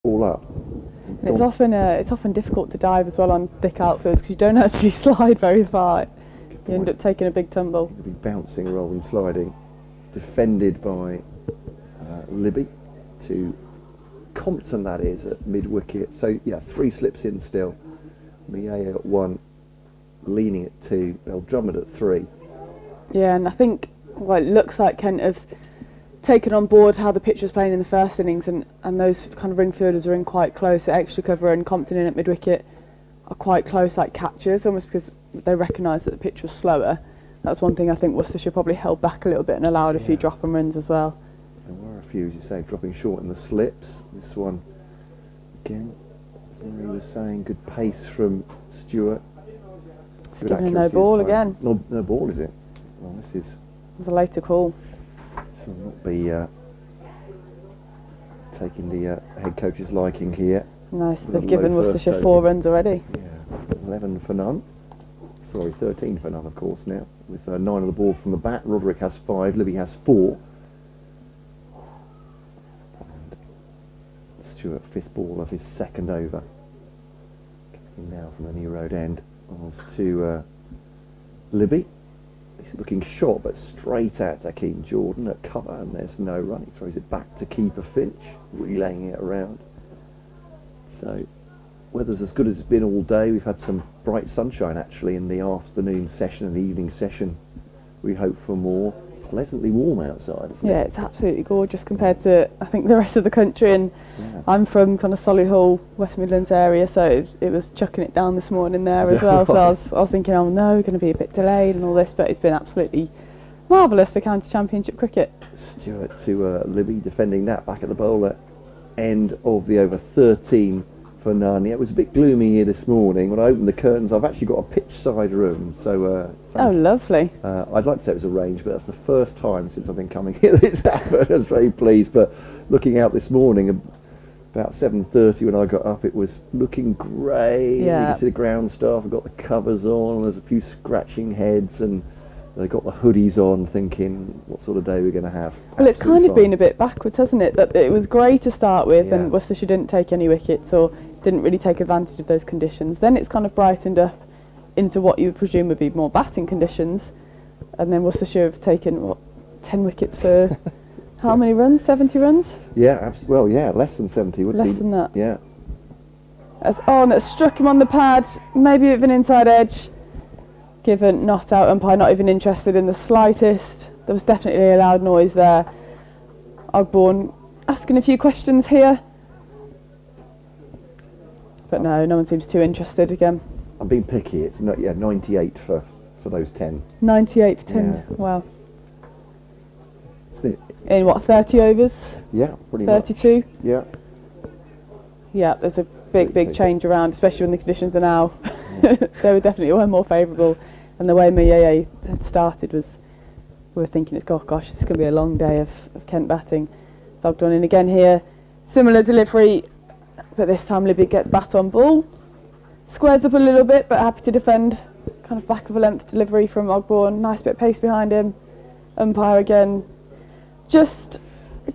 Speaker 2: all up.
Speaker 3: And it's often difficult to dive as well on thick outfields because you don't actually slide very far. You end up taking a big tumble.
Speaker 2: You'll be bouncing rather than sliding. Defended by Libby to Compton, that is, at mid-wicket. So, yeah, 3 slips in still. Miea at 1, leaning at 2, Drummond at 3.
Speaker 3: Yeah, and I think it looks like Kent have taken on board how the pitch was playing in the first innings, and those kind of ring fielders are in quite close. Extra cover and Compton in at mid-wicket are quite close, like catchers, almost because they recognise that the pitch was slower. That's one thing I think Worcestershire probably held back a little bit and allowed a few drop and runs as well.
Speaker 2: There were a few, as you say, dropping short in the slips. This one, again, as Marie was saying, good pace from Stewart.
Speaker 3: It's given a no ball again.
Speaker 2: No ball, is it? Well, this is...
Speaker 3: It's a later call.
Speaker 2: This will not be taking the head coach's liking here.
Speaker 3: Nice, they've given Worcestershire 4 runs already.
Speaker 2: Yeah, 11 for none. Sorry, 13 for none, of course, now. With 9 on the ball from the bat. Roderick has 5, Libby has 4. And Stewart, 5th ball of his 2nd over. Coming in now from the New Road end. On to Libby. He's looking short, but straight at Hakeem Jordan at cover, and there's no run. He throws it back to keeper Finch, relaying it around. So, weather's as good as it's been all day. We've had some bright sunshine actually in the afternoon session and the evening session. We hope for more. Pleasantly warm outside, isn't it?
Speaker 3: Yeah, it's absolutely gorgeous compared to, I think, the rest of the country. And I'm from kind of Solihull, West Midlands area, so it was chucking it down this morning there as well. So I was thinking, oh no, going to be a bit delayed and all this, but it's been absolutely marvellous for county championship cricket.
Speaker 2: Stewart to Libby, defending that back at the bowler end of the over 13 for none. Yeah, it was a bit gloomy here this morning. When I opened the curtains, I've actually got a pitch side room, so
Speaker 3: oh, lovely.
Speaker 2: I'd like to say it was arranged, but that's the first time since I've been coming here that it's happened. I was very pleased. But looking out this morning, about 7:30 when I got up, it was looking grey.
Speaker 3: Yeah.
Speaker 2: You can see the ground staff have got the covers on. There's a few scratching heads, and they got the hoodies on, thinking what sort of day we're going to have.
Speaker 3: Well, it's kind of been a bit backwards, hasn't it? That it was grey to start with, and Worcestershire didn't take any wickets or didn't really take advantage of those conditions. Then it's kind of brightened up into what you would presume would be more batting conditions, and then Worcestershire have taken 10 wickets for how many runs? 70 runs?
Speaker 2: Yeah, well, yeah, less than 70 would be.
Speaker 3: Less than that.
Speaker 2: Yeah.
Speaker 3: And it struck him on the pad, maybe with an inside edge. Given not out umpire, not even interested in the slightest. There was definitely a loud noise there. Ogborne asking a few questions here. But no one seems too interested again.
Speaker 2: I'm being picky. It's not 98 for those 10.
Speaker 3: 98 for 10.
Speaker 2: Yeah.
Speaker 3: Wow. In what, 30 overs?
Speaker 2: Yeah, pretty much.
Speaker 3: 32?
Speaker 2: Yeah.
Speaker 3: Yeah, there's a big change around, especially when the conditions are now. They were definitely more favourable, and the way Miea had started was, we were thinking, it's gosh, this is going to be a long day of Kent batting. Ogborne in again here, similar delivery, but this time Libby gets bat on ball, squares up a little bit, but happy to defend. Kind of back of a length delivery from Ogborne, nice bit of pace behind him. Umpire again, just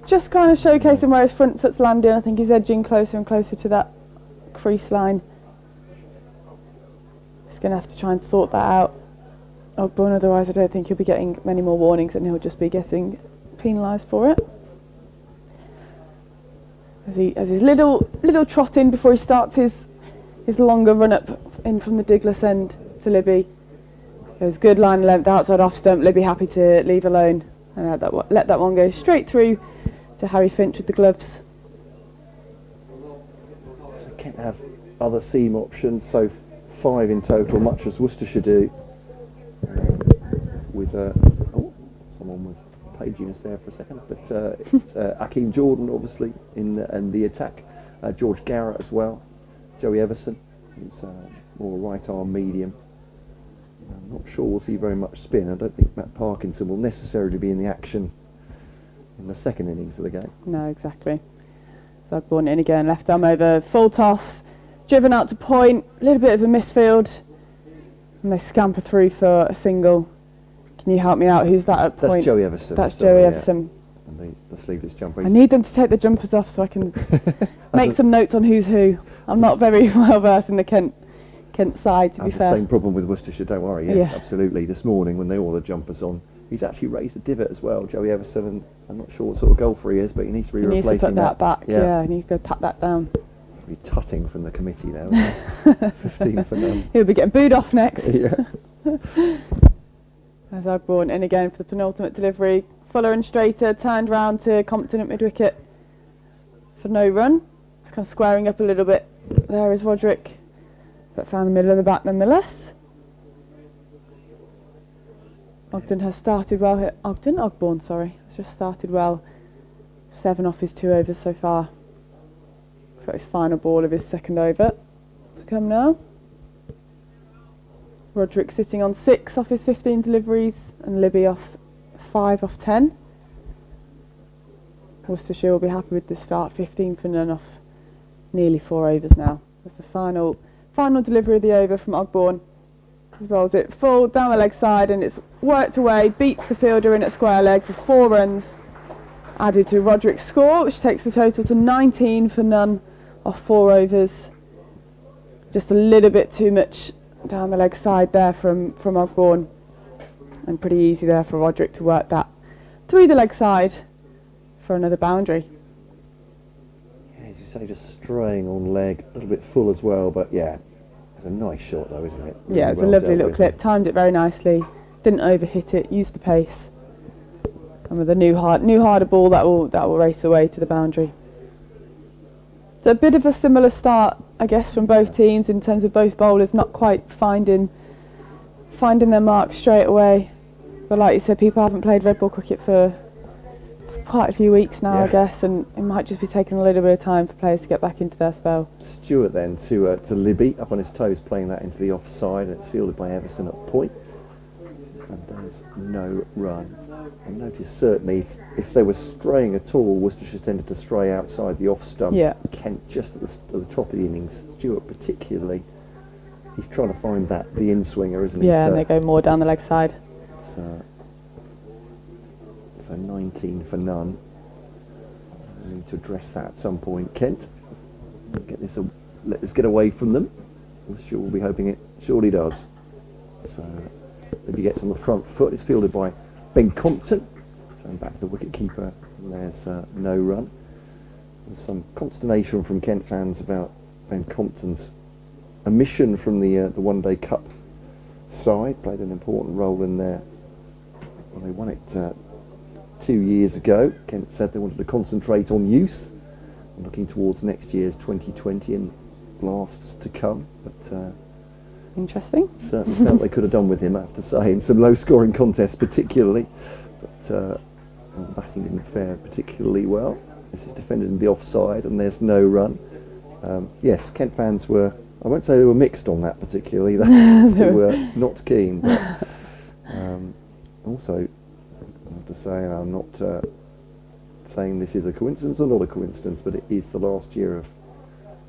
Speaker 3: kind of showcasing where his front foot's landing. I think he's edging closer and closer to that crease line. He's going to have to try and sort that out, Ogborne, otherwise I don't think he'll be getting many more warnings and he'll just be getting penalised for it. As his little trot in before he starts his longer run up in from the Douglas end to Libby. Goes good line length outside off stump. Libby happy to leave alone and let that one go straight through to Harry Finch with the gloves.
Speaker 2: So Kent have other seam options, so 5 in total, much as Worcestershire do. With someone was paging us there for a second, but it's Hakeem Jordan obviously in the attack, George Garrett as well, Joey Everson, who's more right arm medium. I'm not sure we'll see very much spin. I don't think Matt Parkinson will necessarily be in the action in the second innings of the game.
Speaker 3: No, exactly. So Ogborne in again, left arm over, full toss, driven out to point, a little bit of a misfield, and they scamper through for a single. Can you help me out? Who's that at point?
Speaker 2: That's Joey Everson.
Speaker 3: That's Joey Everson.
Speaker 2: and the sleeveless jumper.
Speaker 3: I need them to take the jumpers off so I can make some notes on who's who. I'm not very well versed in the Kent side, to be fair.
Speaker 2: The same problem with Worcestershire, don't worry. Yeah, absolutely. This morning when they all had jumpers on, he's actually raised a divot as well, Joey Everson. And I'm not sure what sort of golfer he is, but he needs to be replacing that.
Speaker 3: He needs to put that back. Yeah, he needs to go pat that down.
Speaker 2: He'll be tutting from the committee now. 15 for none.
Speaker 3: He'll be getting booed off next.
Speaker 2: Yeah.
Speaker 3: As Ogbourne in again for the penultimate delivery. Fuller and straighter, turned round to Compton at mid-wicket for no run. It's kind of squaring up a little bit. There is Roderick, but found the middle of the bat nonetheless. Ogden has started well here. Ogbourne, sorry. Has just started well. 7 off his 2 overs so far. He's got his final ball of his second over to come now. Roderick sitting on 6 off his 15 deliveries and Libby off 5 off 10. Worcestershire will be happy with this start. 15 for none off nearly 4 overs now. That's the final delivery of the over from Ogbourne. As well as it full down the leg side, and it's worked away, beats the fielder in at square leg for 4 runs. Added to Roderick's score, which takes the total to 19 for none off 4 overs. Just a little bit too much down the leg side there from Ogbourne, and pretty easy there for Roderick to work that through the leg side for another boundary.
Speaker 2: Yeah, as you say, just straying on leg, a little bit full as well, but yeah, it's a nice shot though, isn't it? Really
Speaker 3: yeah, it's a lovely little clip, timed it very nicely, didn't overhit it, used the pace, and with a new harder ball that will race away to the boundary. So a bit of a similar start, I guess, from both teams in terms of both bowlers not quite finding their mark straight away. But like you said, people haven't played red ball cricket for quite a few weeks now, I guess, and it might just be taking a little bit of time for players to get back into their spell.
Speaker 2: Stewart then to Libby, up on his toes, playing that into the offside, and it's fielded by Everson at point. And there's no run. I noticed certainly if they were straying at all, Worcestershire tended to stray outside the off stump.
Speaker 3: Yeah.
Speaker 2: Kent just at the top of the innings. Stewart particularly, he's trying to find the in swinger, isn't he?
Speaker 3: Yeah, and they go more down the leg side.
Speaker 2: So 19 for none. We need to address that at some point, Kent. Let this get away from them. I'm sure we'll be hoping it surely does. So Libby gets on the front foot. It's fielded by Ben Compton. Going back to the wicket keeper. There's no run. There's some consternation from Kent fans about Ben Compton's omission from the One Day Cup side. Played an important role in there. Well, they won it 2 years ago. Kent said they wanted to concentrate on youth and looking towards next year's 2020 and blasts to come. But
Speaker 3: interesting.
Speaker 2: Certainly felt they could have done with him, I have to say, in some low-scoring contests particularly. But batting didn't fare particularly well. This is defended in the offside, and there's no run. Yes, Kent fans were, I won't say they were mixed on that particularly. They were not keen. But also, I have to say, I'm not saying this is a coincidence or not a coincidence, but it is the last year of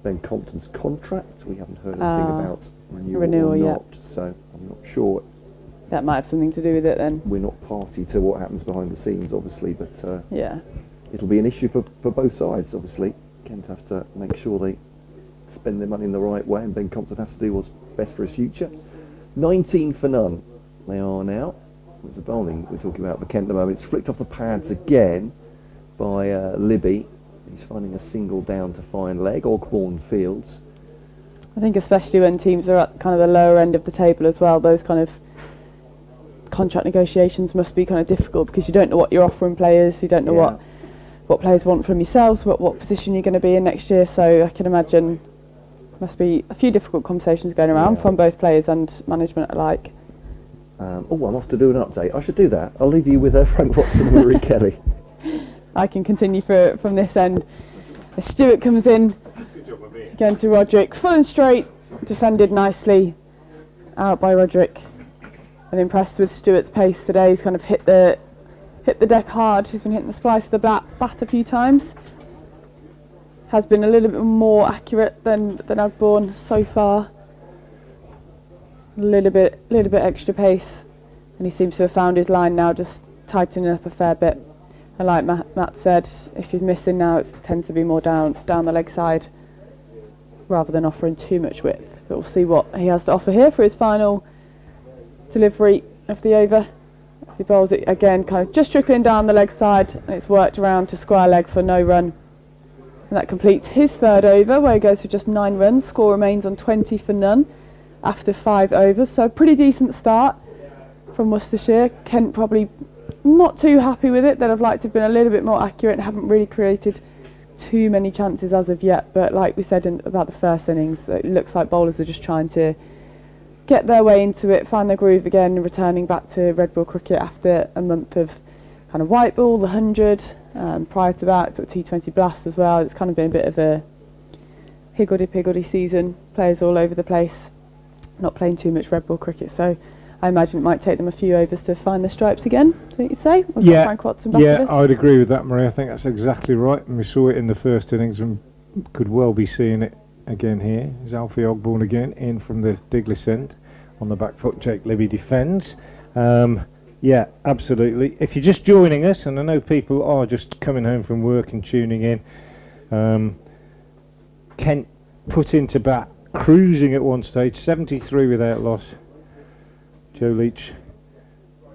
Speaker 2: Ben Compton's contract. We haven't heard anything about renewal or not, so I'm not sure.
Speaker 3: That might have something to do with it then.
Speaker 2: We're not party to what happens behind the scenes, obviously, but
Speaker 3: yeah,
Speaker 2: it'll be an issue for both sides, obviously. Kent have to make sure they spend their money in the right way, and Ben Compton has to do what's best for his future. 19 for none they are now. With the bowling we're talking about for Kent at the moment. It's flicked off the pads again by Libby. He's finding a single down to fine leg. Ogbourne fields.
Speaker 3: I think especially when teams are at kind of the lower end of the table as well, those kind of contract negotiations must be kind of difficult because you don't know what you're offering players, you don't know what players want from yourselves, what position you're going to be in next year, so I can imagine must be a few difficult conversations going around from both players and management alike.
Speaker 2: I'm off to do an update. I should do that. I'll leave you with Frank Watson and Marie Kelly.
Speaker 3: I can continue from this end. As Stewart comes in, again to Roderick, full and straight, defended nicely, out by Roderick. I'm impressed with Stewart's pace today. He's kind of hit the deck hard. He's been hitting the splice of the bat a few times. Has been a little bit more accurate than Ogbourne so far. A little bit extra pace, and he seems to have found his line now, just tightening up a fair bit. And like Matt said, if he's missing now, it tends to be more down the leg side rather than offering too much width. But we'll see what he has to offer here for his final delivery of the over. He bowls it again, kind of just trickling down the leg side, and it's worked around to square leg for no run. And that completes his third over, where he goes for just 9 runs. Score remains on 20 for none after 5 overs. So a pretty decent start from Worcestershire. Kent probably not too happy with it. They'd have liked to have been a little bit more accurate and haven't really created too many chances as of yet. But like we said about the first innings, it looks like bowlers are just trying to get their way into it, find their groove again, and returning back to red ball cricket after a month of kind of white ball, the 100. Prior to that, sort of T20 blast as well. It's kind of been a bit of a higgledy-piggledy season. Players all over the place, not playing too much red ball cricket. So I imagine it might take them a few overs to find their stripes again. Do you think you'd say?
Speaker 1: Yeah,
Speaker 3: Frank Watson back to this?
Speaker 1: I would agree with that, Marie. I think that's exactly right. And we saw it in the first innings and could well be seeing it again here. There's Alfie Ogborn again in from the Diglis end. On the back foot, Jake Libby defends. Yeah, absolutely. If you're just joining us, and I know people are just coming home from work and tuning in, Kent put into bat, cruising at one stage, 73 without loss. Joe Leach,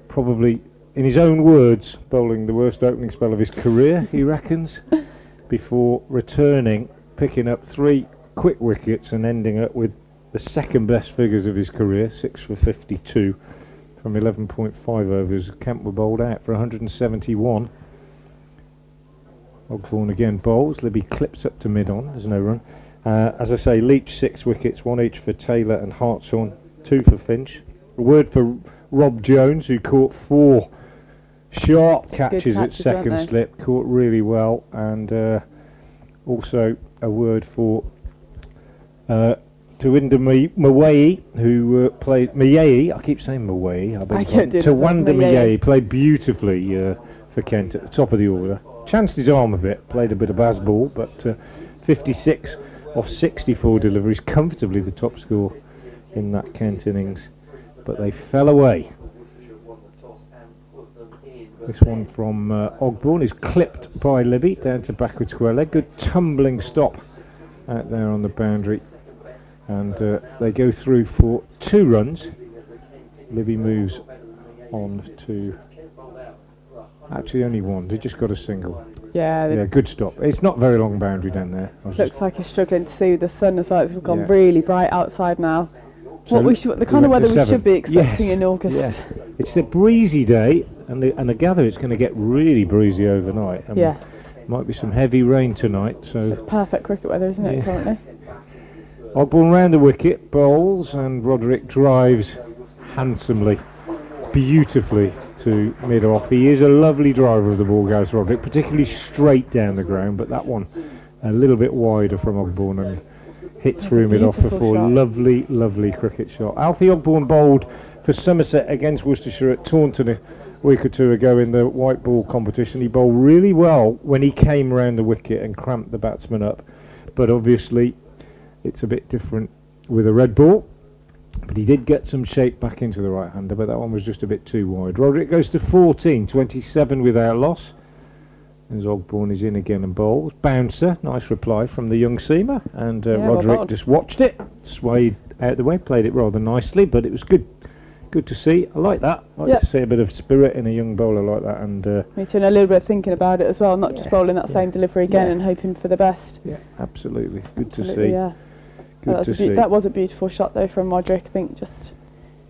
Speaker 1: probably, in his own words, bowling the worst opening spell of his career, he reckons, before returning, picking up 3 quick wickets and ending up with the second best figures of his career, 6 for 52. From 11.5 overs. Kent were bowled out for 171. Ogborn again bowls. Libby clips up to mid-on. There's no run. As I say, Leach 6 wickets, 1 each for Taylor and Hartshorn, 2 for Finch. A word for Rob Jones, who caught 4 sharp catches at second slip. Caught really well. And also a word for Tawinda Mawai, who played Mawai. I keep saying Mawai. Tawanda Mawai played beautifully for Kent at the top of the order. Chanced his arm a bit, played a bit of baseball, but 56 off 64 deliveries, comfortably the top score in that Kent innings. But they fell away. This one from Ogborn is clipped by Libby down to backward square leg. Good tumbling stop out there on the boundary. And they go through for 2 runs. Libby moves on to actually only 1. They just got a single. Yeah, good stop. It's not very long boundary down there.
Speaker 3: Looks like he's struggling to see with the sun as well. It's gone really bright outside now. So the kind of weather we should be expecting in August. Yeah.
Speaker 1: It's a breezy day, and I gather it's going to get really breezy overnight. Might be some heavy rain tonight. So
Speaker 3: it's perfect cricket weather, isn't it, currently?
Speaker 1: Ogborn round the wicket, bowls, and Roderick drives handsomely, beautifully to mid-off. He is a lovely driver of the ball, goes Roderick, particularly straight down the ground, but that one a little bit wider from Ogborn and hit through mid-off for 4. Lovely, lovely cricket shot. Alfie Ogborn bowled for Somerset against Worcestershire at Taunton a week or 2 ago in the white ball competition. He bowled really well when he came round the wicket and cramped the batsman up, but obviously it's a bit different with a red ball, but he did get some shape back into the right-hander, but that one was just a bit too wide. Roderick goes to 14, 27 without loss. As Ogborn is in again and bowls. Bouncer, nice reply from the young seamer, and Roderick just watched it, swayed out the way, played it rather nicely, but it was good to see. I like that. I like to see a bit of spirit in a young bowler like that. And
Speaker 3: me too, and a little bit of thinking about it as well, not just bowling that same delivery again and hoping for the best.
Speaker 1: Yeah, absolutely. Good to see.
Speaker 3: Yeah. That was a beautiful shot though from Roderick. I think just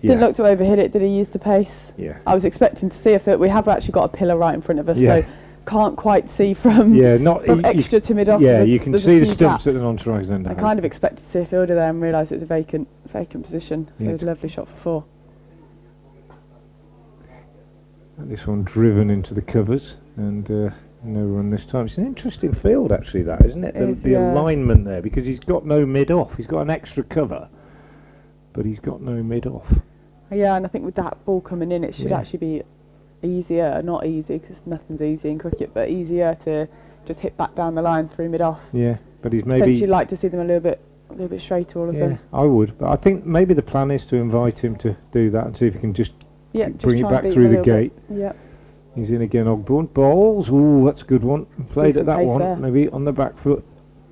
Speaker 3: didn't look to overhit it. Did he use the pace?
Speaker 1: Yeah.
Speaker 3: I was expecting to see if we have actually got a pillar right in front of us, so can't quite see from extra to mid off.
Speaker 1: Yeah, you can see the stumps at the non-strikers end.
Speaker 3: I kind of expected to see a fielder there and realise it was a vacant position. It was a lovely shot for 4.
Speaker 1: And this one driven into the covers and no run this time. It's an interesting field actually, that, isn't it? The alignment there, because he's got no mid-off. He's got an extra cover, but he's got no mid-off.
Speaker 3: Yeah, and I think with that ball coming in, it should actually be easier, not easy, because nothing's easy in cricket, but easier to just hit back down the line through mid-off.
Speaker 1: Yeah, but he's maybe...
Speaker 3: Potentially like to see them a little bit straighter, all of them.
Speaker 1: I would, but I think maybe the plan is to invite him to do that and see if he can just bring it back through the gate.
Speaker 3: Yeah.
Speaker 1: He's in again, Ogborn. Bowls. Ooh, that's a good one. Played
Speaker 3: Decent
Speaker 1: at that
Speaker 3: pace
Speaker 1: one.
Speaker 3: there.
Speaker 1: Maybe on the back foot.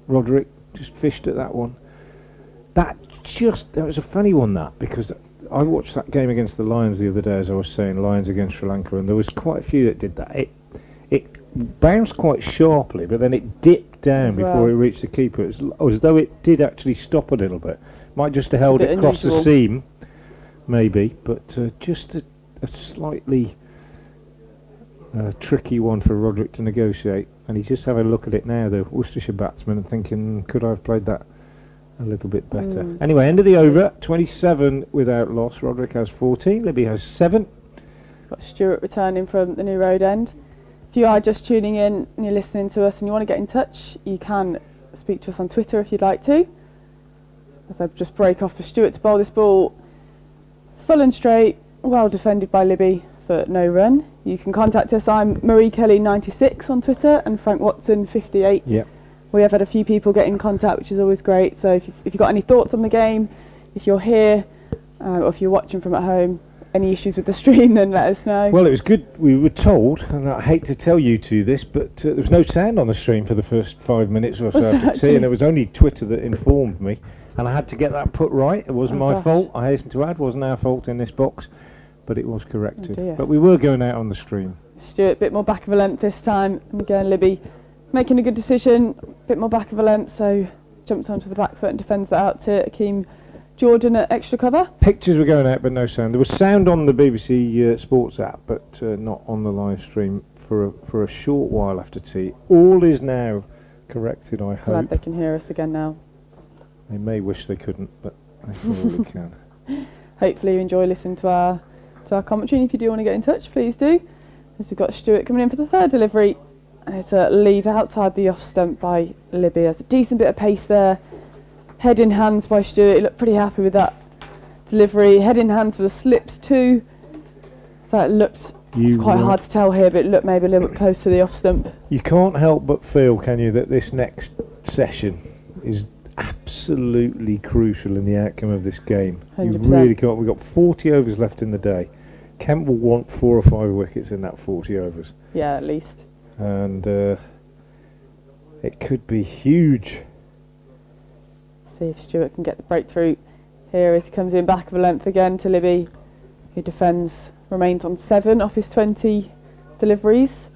Speaker 1: Roderick just fished at that one. That was a funny one, that, because I watched that game against the Lions the other day, as I was saying, Lions against Sri Lanka, and there was quite a few that did that. It bounced quite sharply, but then it dipped down
Speaker 3: As
Speaker 1: before
Speaker 3: well.
Speaker 1: it reached the keeper. It was as though it did actually stop a little bit. Might just have held
Speaker 3: bit
Speaker 1: it across the
Speaker 3: unusual.
Speaker 1: seam, maybe, but just a slightly tricky one for Roderick to negotiate. And he's just having a look at it now, the Worcestershire batsman, and thinking, could I have played that a little bit better? Anyway, end of the over, 27 without loss. Roderick has 14, Libby has 7.
Speaker 3: Got Stuart returning from the New Road End. If you are just tuning in and you're listening to us and you want to get in touch, you can speak to us on Twitter if you'd like to. As I just break off for Stuart to bowl this ball full and straight, well defended by Libby for no run. You can contact us. I'm Marie Kelly 96 on Twitter and Frank Watson 58.
Speaker 1: Yep.
Speaker 3: We have had a few people get in contact, which is always great. So if you've got any thoughts on the game, if you're here or if you're watching from at home, any issues with the stream, then let us know.
Speaker 1: Well, it was good. We were told, and I hate to tell you two this, but there was no sound on the stream for the first 5 minutes or so after tea, and it was only Twitter that informed me, and I had to get that put right. It wasn't my fault. I hasten to add, wasn't our fault in this box, but it was corrected.
Speaker 3: dear.
Speaker 1: But we were going out on the stream.
Speaker 3: Stuart, a bit more back of a length this time, and again Libby making a good decision, a bit more back of a length, so jumps onto the back foot and defends that out to Akeem Jordan at extra cover.
Speaker 1: Pictures were going out, but no sound. There was sound on the BBC Sports app, but not on the live stream for a short while after tea. All is now corrected, I hope.
Speaker 3: Glad they can hear us again now.
Speaker 1: They may wish they couldn't, but they probably can.
Speaker 3: Hopefully you enjoy listening to our commentary, and if you do want to get in touch, please do. As we've got Stuart coming in for the third delivery, and it's a leave outside the off stump by Libby. There's a decent bit of pace there. Head in hands by Stuart. He looked pretty happy with that delivery. Head in hands for the slips too. That looked, it's quite hard to tell here, but it looked maybe a little bit close to the off stump.
Speaker 1: You can't help but feel, can you, that this next session is absolutely crucial in the outcome of this game.
Speaker 3: 100%.
Speaker 1: You really can't. We've got 40 overs left in the day. Kent will want 4 or 5 wickets in that 40 overs.
Speaker 3: Yeah, at least.
Speaker 1: And it could be huge.
Speaker 3: See if Stuart can get the breakthrough here as he comes in back of a length again to Libby, who defends, remains on 7 off his 20 deliveries.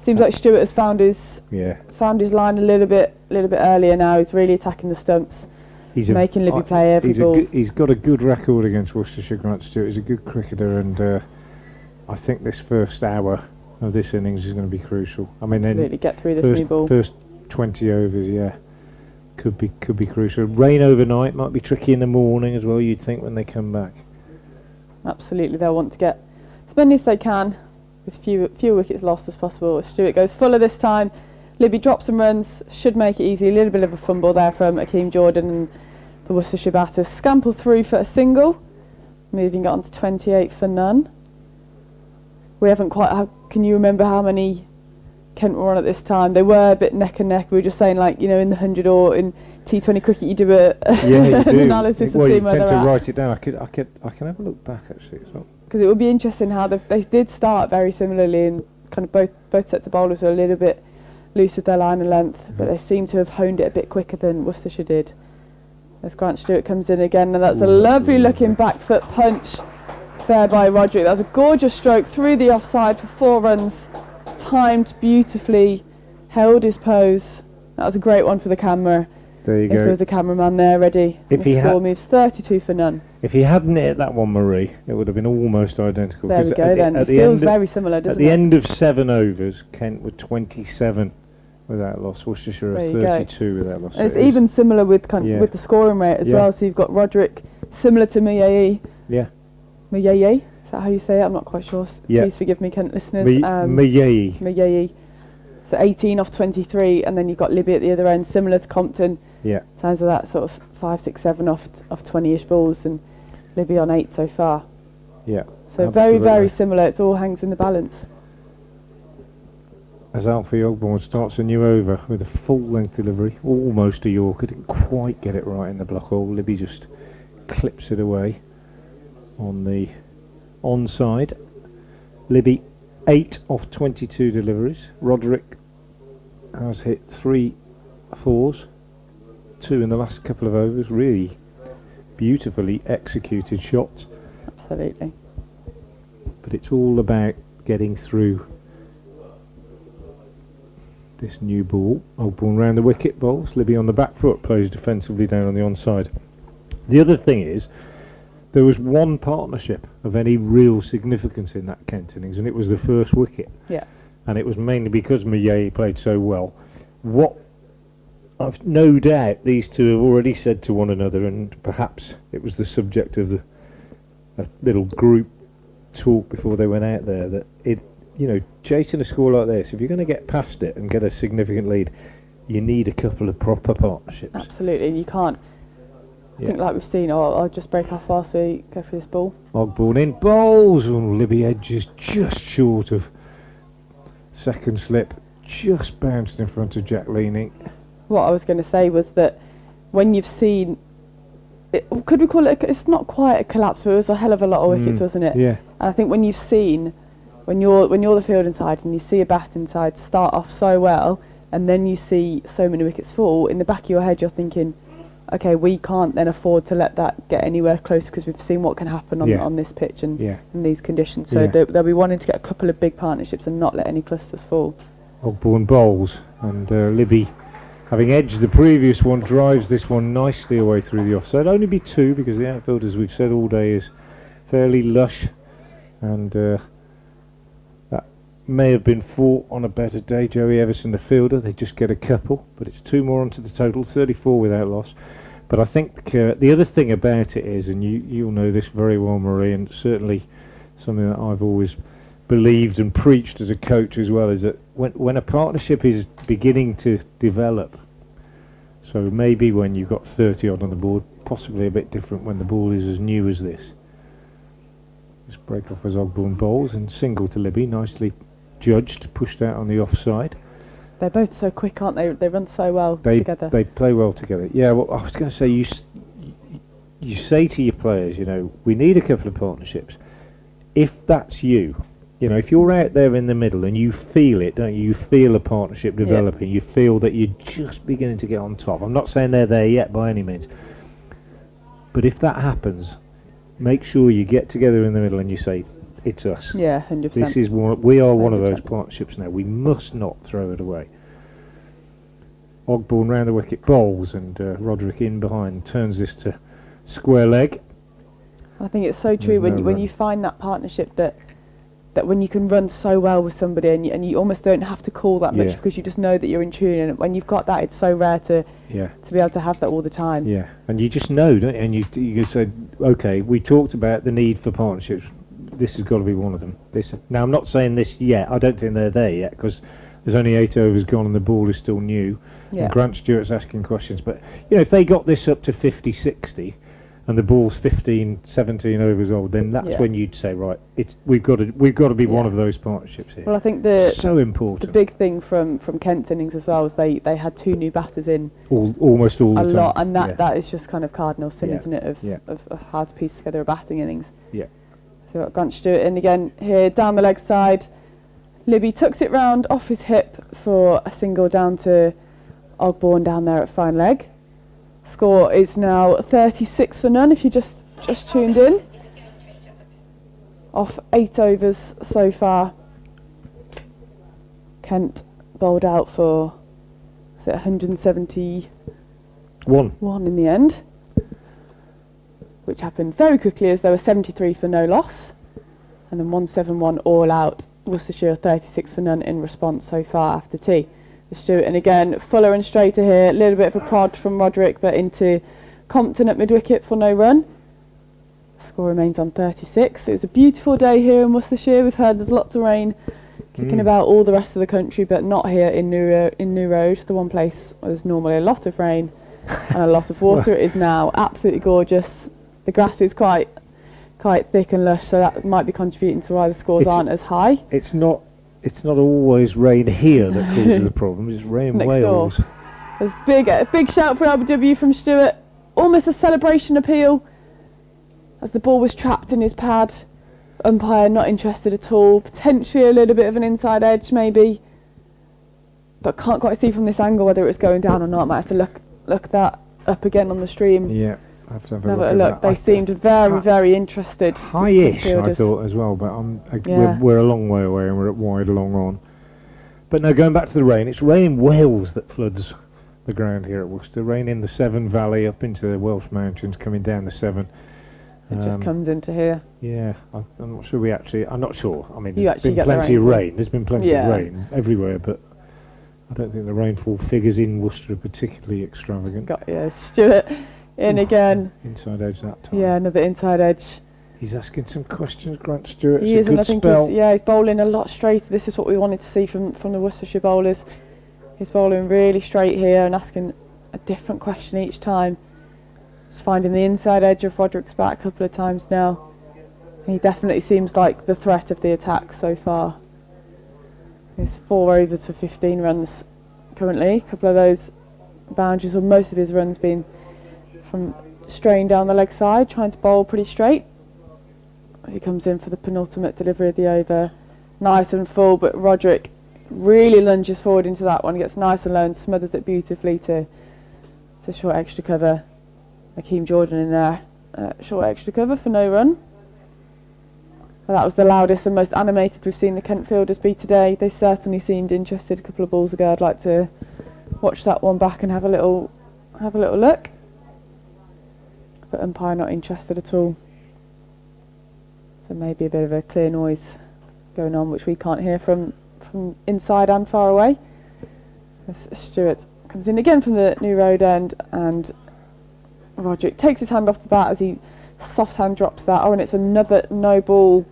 Speaker 3: Seems like Stuart has found his line a little bit earlier now. He's really attacking the stumps, making Libby play every ball.
Speaker 1: He's got a good record against Worcestershire, Grant Stewart. He's a good cricketer, and I think this first hour of this innings is going to be crucial. I mean,
Speaker 3: absolutely get through this new ball.
Speaker 1: First 20 overs, could be crucial. Rain overnight might be tricky in the morning as well, you'd think, when they come back.
Speaker 3: Absolutely, they'll want to get as many as they can with few wickets lost as possible. Stuart goes fuller this time. Libby drops some runs, should make it easy. A little bit of a fumble there from Akeem Jordan, and the Worcestershire batters scamper through for a single, moving it on to 28 for none. We haven't quite. Can you remember how many Kent were on at this time? They were a bit neck and neck. We were just saying, like, you know, in the 100 or in T20 cricket, you do an analysis
Speaker 1: well,
Speaker 3: of
Speaker 1: you
Speaker 3: seeing where
Speaker 1: tend
Speaker 3: they're
Speaker 1: to
Speaker 3: at.
Speaker 1: write it down. I can have a look back actually. It's not.
Speaker 3: Because it would be interesting how they did start very similarly, and kind of both sets of bowlers were a little bit loose with their line and length, but they seem to have honed it a bit quicker than Worcestershire did. As Grant Stewart comes in again, and that's a lovely looking back foot punch there by Roderick. That was a gorgeous stroke through the offside for 4 runs, timed beautifully, held his pose. That was a great one for the camera.
Speaker 1: There you
Speaker 3: If
Speaker 1: go.
Speaker 3: there was a cameraman there ready.
Speaker 1: If
Speaker 3: The
Speaker 1: he
Speaker 3: score moves 32 for none.
Speaker 1: If he hadn't hit that one, Marie, it would have been almost identical.
Speaker 3: There we
Speaker 1: 'cause
Speaker 3: go then. It feels very similar, doesn't
Speaker 1: At the
Speaker 3: it?
Speaker 1: end of 7 overs, Kent were 27 without loss. Worcestershire
Speaker 3: There
Speaker 1: are
Speaker 3: you go.
Speaker 1: 32 without loss.
Speaker 3: And it's
Speaker 1: So it is-
Speaker 3: even similar with with the scoring rate as
Speaker 1: Yeah.
Speaker 3: well. So you've got Roderick similar to Muyeye.
Speaker 1: Yeah.
Speaker 3: Muyeye, is that how you say it? I'm not quite sure.
Speaker 1: Yeah.
Speaker 3: Please forgive me, Kent listeners.
Speaker 1: Muyeye.
Speaker 3: Muyeye. So 18 off 23, and then you've got Libby at the other end, similar to Compton.
Speaker 1: Yeah.
Speaker 3: Sounds of that sort of 5, 6, 7 off 20-ish balls, and Libby on 8 so far.
Speaker 1: Yeah.
Speaker 3: So very, very
Speaker 1: absolutely.
Speaker 3: similar. It all hangs in the balance.
Speaker 1: As Alfie Ogborn starts a new over with a full-length delivery, almost a Yorker, didn't quite get it right in the block hole. Libby just clips it away on the onside. Libby 8 off 22 deliveries. Roderick has hit 3 fours, 2 in the last couple of overs. Really beautifully executed shots.
Speaker 3: Absolutely.
Speaker 1: But it's all about getting through this new ball. Ogbourne round the wicket, bowls. Libby on the back foot, plays defensively down on the onside. The other thing is, there was one partnership of any real significance in that Kent innings, and it was the first wicket.
Speaker 3: Yeah.
Speaker 1: And it was mainly because Millet played so well. What I've no doubt these two have already said to one another, and perhaps it was the subject of a little group talk before they went out there, that chasing a score like this, if you're going to get past it and get a significant lead, you need a couple of proper partnerships.
Speaker 3: Absolutely, and you can't. I think, like we've seen, I'll just break off whilst we go for this ball.
Speaker 1: Ogbourne in, bowls, and Libby edges just short of second slip, just bounced in front of Jack Leaning.
Speaker 3: What I was going to say was that when you've seen, could we call it, it's not quite a collapse, but it was a hell of a lot of wickets, wasn't it?
Speaker 1: Yeah.
Speaker 3: And I think when you've seen, when you're the fielding side and you see a batting side start off so well, and then you see so many wickets fall, in the back of your head you're thinking, okay, we can't then afford to let that get anywhere close, because we've seen what can happen on this pitch and in these conditions. So they'll be wanting to get a couple of big partnerships and not let any clusters fall.
Speaker 1: Ogbourne bowls, and Libby, having edged the previous one, drives this one nicely away through the offside. Only be 2, because the outfield, as we've said all day, is fairly lush, and that may have been 4 on a better day. Joey Everson, the fielder, they just get a couple, but it's 2 more onto the total, 34 without loss. But I think the other thing about it is, and you'll know this very well, Marie, and certainly something that I've always believed and preached as a coach as well, is that when a partnership is beginning to develop, so maybe when you've got 30 odd on the board, possibly a bit different when the ball is as new as this. Just break off as Ogbourne bowls, and single to Libby, nicely judged, pushed out on the offside.
Speaker 3: They're both so quick, aren't they? They run so well together.
Speaker 1: They play well together. Yeah, well, I was going to say, you say to your players, we need a couple of partnerships. If that's you, if you're out there in the middle and you feel it, don't you? You feel a partnership developing. You feel that you're just beginning to get on top. I'm not saying they're there yet by any means. But if that happens, make sure you get together in the middle and you say, it's us.
Speaker 3: Yeah, 100%.
Speaker 1: This is we are one of those partnerships now. We must not throw it away. Ogbourne round the wicket, bowls, and Roderick in behind turns this to square leg.
Speaker 3: I think it's so true when you find that partnership that when you can run so well with somebody and you almost don't have to call that much because you just know that you're in tune, and when you've got that, it's so rare to be able to have that all the time.
Speaker 1: Yeah, and you just know, don't you? And you say, okay, we talked about the need for partnerships. This has got to be one of them. Now, I'm not saying this yet. I don't think they're there yet, because there's only 8 overs gone and the ball is still new.
Speaker 3: Yeah.
Speaker 1: And Grant Stewart's asking questions. But, if they got this up to 50, 60 and the ball's 15, 17 overs old, then that's when you'd say, right, we've got to be one of those partnerships here.
Speaker 3: Well, I think
Speaker 1: so important.
Speaker 3: The big thing from Kent's innings as well was they had 2 new batters in
Speaker 1: almost all the time.
Speaker 3: A lot, and that is just kind of cardinal sin, isn't it, of how to piece together a batting innings.
Speaker 1: Yeah.
Speaker 3: So we've got Grant Stewart in again here, down the leg side. Libby tucks it round off his hip for a single down to Ogbourne down there at fine leg. Score is now 36 for none if you just tuned in. Off 8 overs so far. Kent bowled out for 171 in the end, which happened very quickly as there were 73 for no loss, and then 171 all out. Worcestershire 36 for none in response so far after tea. Stewart, and again Fuller and straighter here, a little bit of a prod from Roderick, but into Compton at mid-wicket for no run. Score remains on 36. It was a beautiful day here in Worcestershire. We've heard there's lots of rain kicking about all the rest of the country, but not here in New Road, the one place where there's normally a lot of rain and a lot of water. It is now absolutely gorgeous. The grass is quite thick and lush, so that might be contributing to why the scores aren't as high.
Speaker 1: It's not always rain here that causes the problem. It's rain in Wales.
Speaker 3: There's a big shout for LBW from Stewart. Almost a celebration appeal as the ball was trapped in his pad. Umpire not interested at all. Potentially a little bit of an inside edge maybe, but can't quite see from this angle whether it was going down or not. Might have to look that up again on the stream.
Speaker 1: Yeah, I have to have
Speaker 3: Have
Speaker 1: a
Speaker 3: a
Speaker 1: look.
Speaker 3: look.
Speaker 1: At
Speaker 3: They
Speaker 1: that.
Speaker 3: seemed very interested.
Speaker 1: High-ish, I
Speaker 3: fielders.
Speaker 1: thought as well, but
Speaker 3: Yeah.
Speaker 1: we're a long way away and we're at wide long on. But no, going back to the rain, it's rain in Wales that floods the ground here at Worcester. Rain in the Severn Valley up into the Welsh mountains, coming down the Severn.
Speaker 3: It just comes into here.
Speaker 1: Yeah, I'm not sure I'm not sure. I mean,
Speaker 3: You
Speaker 1: there's
Speaker 3: actually
Speaker 1: been
Speaker 3: get the
Speaker 1: plenty of
Speaker 3: rainfall.
Speaker 1: rain. There's been plenty
Speaker 3: Yeah.
Speaker 1: of rain everywhere, but I don't think the rainfall figures in Worcester are particularly extravagant.
Speaker 3: Got you, Stuart in again.
Speaker 1: Inside edge that time.
Speaker 3: Yeah, another inside edge.
Speaker 1: He's asking some questions, Grant Stewart.
Speaker 3: He
Speaker 1: It's
Speaker 3: is,
Speaker 1: a
Speaker 3: and
Speaker 1: good
Speaker 3: I think
Speaker 1: spell.
Speaker 3: he's bowling a lot straighter. This is what we wanted to see from the Worcestershire bowlers. He's bowling really straight here and asking a different question each time. Just finding the inside edge of Roderick's bat a couple of times now. He definitely seems like the threat of the attack so far. He's 4 overs for 15 runs currently. A couple of those boundaries, or most of his runs, being from straying down the leg side, trying to bowl pretty straight. As he comes in for the penultimate delivery of the over, nice and full, but Roderick really lunges forward into that one, gets nice and low and smothers it beautifully to short extra cover. Hakeem Jordan in there, short extra cover for no run. Well, that was the loudest and most animated we've seen the Kent fielders be today. They certainly seemed interested a couple of balls ago. I'd like to watch that one back and have a little look. But umpire not interested at all. So maybe a bit of a clear noise going on, which we can't hear from inside and far away. As Stuart comes in again from the New Road end, and Roderick takes his hand off the bat as he soft hand drops that. Oh, and it's another no ball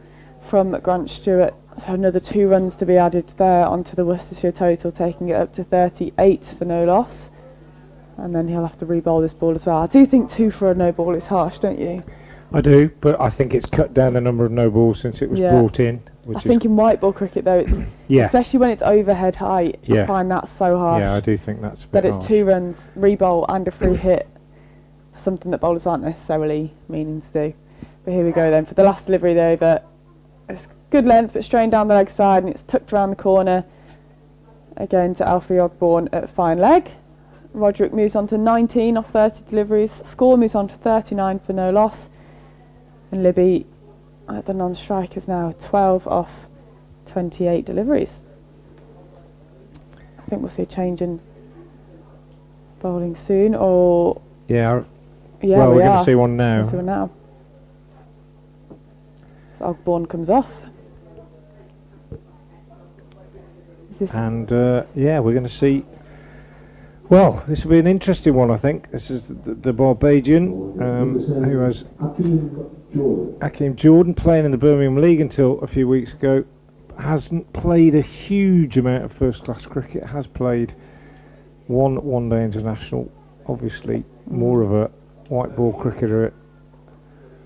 Speaker 3: from Grant Stewart. So another 2 runs to be added there onto the Worcestershire total, taking it up to 38 for no loss. And then he'll have to re-bowl this ball as well. I do think 2 for a no ball is harsh, don't you?
Speaker 1: I do, but I think it's cut down the number of no balls since it was brought in. Which
Speaker 3: I think in white ball cricket though, it's especially when it's overhead height. I find that so harsh.
Speaker 1: Yeah, I do think that's a bit
Speaker 3: that it's
Speaker 1: harsh.
Speaker 3: 2 runs, re-bowl and a free hit. Something that bowlers aren't necessarily meaning to do. But here we go then for the last delivery there. But it's good length, but strained down the leg side, and it's tucked around the corner. Again to Alfie Ogborn at fine leg. Roderick moves on to 19 off 30 deliveries. Score moves on to 39 for no loss. And Libby at the non-strikers now, 12 off 28 deliveries. I think we'll see a change in bowling soon, or
Speaker 1: Yeah,
Speaker 3: yeah,
Speaker 1: well,
Speaker 3: we
Speaker 1: we're going
Speaker 3: are.
Speaker 1: to see one now.
Speaker 3: We'll see one now. So Ogborn comes off. Is this
Speaker 1: And yeah, we're going to see. Well, this will be an interesting one, I think. This is the Barbadian, who has Hakeem Jordan playing in the Birmingham League until a few weeks ago. Hasn't played a huge amount of first-class cricket. Has played one one-day international. Obviously, more of a white ball cricketer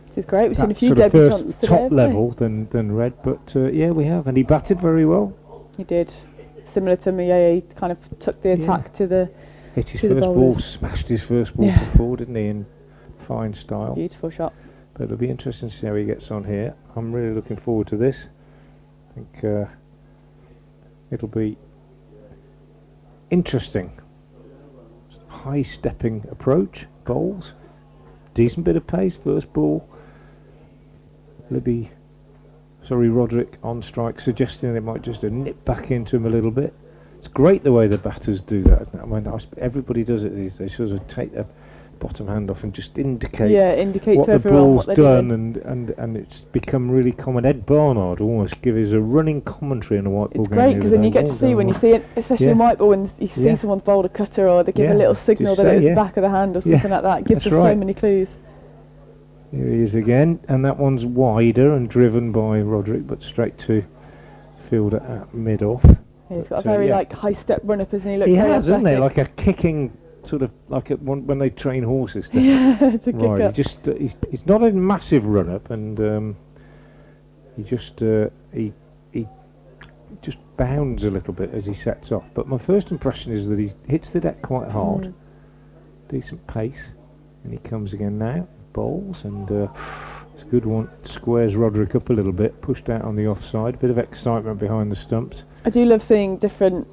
Speaker 3: which is great. We've seen a
Speaker 1: at
Speaker 3: few
Speaker 1: sort of
Speaker 3: debutants
Speaker 1: first
Speaker 3: today,
Speaker 1: top
Speaker 3: haven't we?
Speaker 1: level than Red. But yeah, we have, and he batted very well.
Speaker 3: He did. Similar to Mayeye, he kind of took the attack to the
Speaker 1: Hit his
Speaker 3: to the
Speaker 1: first ball,
Speaker 3: bowlers.
Speaker 1: smashed his first ball
Speaker 3: Yeah.
Speaker 1: to 4, didn't he, in fine style.
Speaker 3: beautiful shot.
Speaker 1: But it'll be interesting to see how he gets on here. I'm really looking forward to this. I think it'll be interesting. High stepping approach, bowls, decent bit of pace, first ball. Roderick on strike, suggesting they might just nip back into him a little bit. It's great the way the batters do that, isn't it? I mean, everybody does it these days. Sort of take their bottom hand off and just indicate
Speaker 3: Indicate
Speaker 1: what
Speaker 3: to
Speaker 1: the
Speaker 3: everyone
Speaker 1: ball's
Speaker 3: what they're
Speaker 1: done,
Speaker 3: doing.
Speaker 1: and it's become really common. Ed Barnard almost gives a running commentary in a white ball
Speaker 3: It's
Speaker 1: game.
Speaker 3: great
Speaker 1: the
Speaker 3: because
Speaker 1: other
Speaker 3: then you
Speaker 1: day.
Speaker 3: get to
Speaker 1: Well
Speaker 3: see
Speaker 1: done,
Speaker 3: when you
Speaker 1: well.
Speaker 3: see it, especially in
Speaker 1: Yeah.
Speaker 3: white ball, when you see
Speaker 1: Yeah.
Speaker 3: someone's bowled a cutter, or they give
Speaker 1: Yeah,
Speaker 3: a little
Speaker 1: just
Speaker 3: signal that
Speaker 1: say,
Speaker 3: it was
Speaker 1: yeah.
Speaker 3: the back of the hand or
Speaker 1: Yeah.
Speaker 3: something like that. It gives
Speaker 1: That's
Speaker 3: us so
Speaker 1: right.
Speaker 3: many clues.
Speaker 1: Here he is again, and that one's wider and driven by Roderick, but straight to fielder at mid-off.
Speaker 3: He's got a
Speaker 1: So,
Speaker 3: very
Speaker 1: yeah.
Speaker 3: like high step run up, isn't he? Looks
Speaker 1: He
Speaker 3: very
Speaker 1: has, hasn't he?
Speaker 3: athletic.
Speaker 1: Like a kicking sort of like when they train horses. To
Speaker 3: Yeah, to kick
Speaker 1: right,
Speaker 3: up.
Speaker 1: he just he's not a massive run up, and he just bounds a little bit as he sets off. But my first impression is that he hits the deck quite hard, decent pace, and he comes again now, bowls, and It's a good one. Squares Roderick up a little bit, pushed out on the offside. Bit of excitement behind the stumps.
Speaker 3: I do love seeing different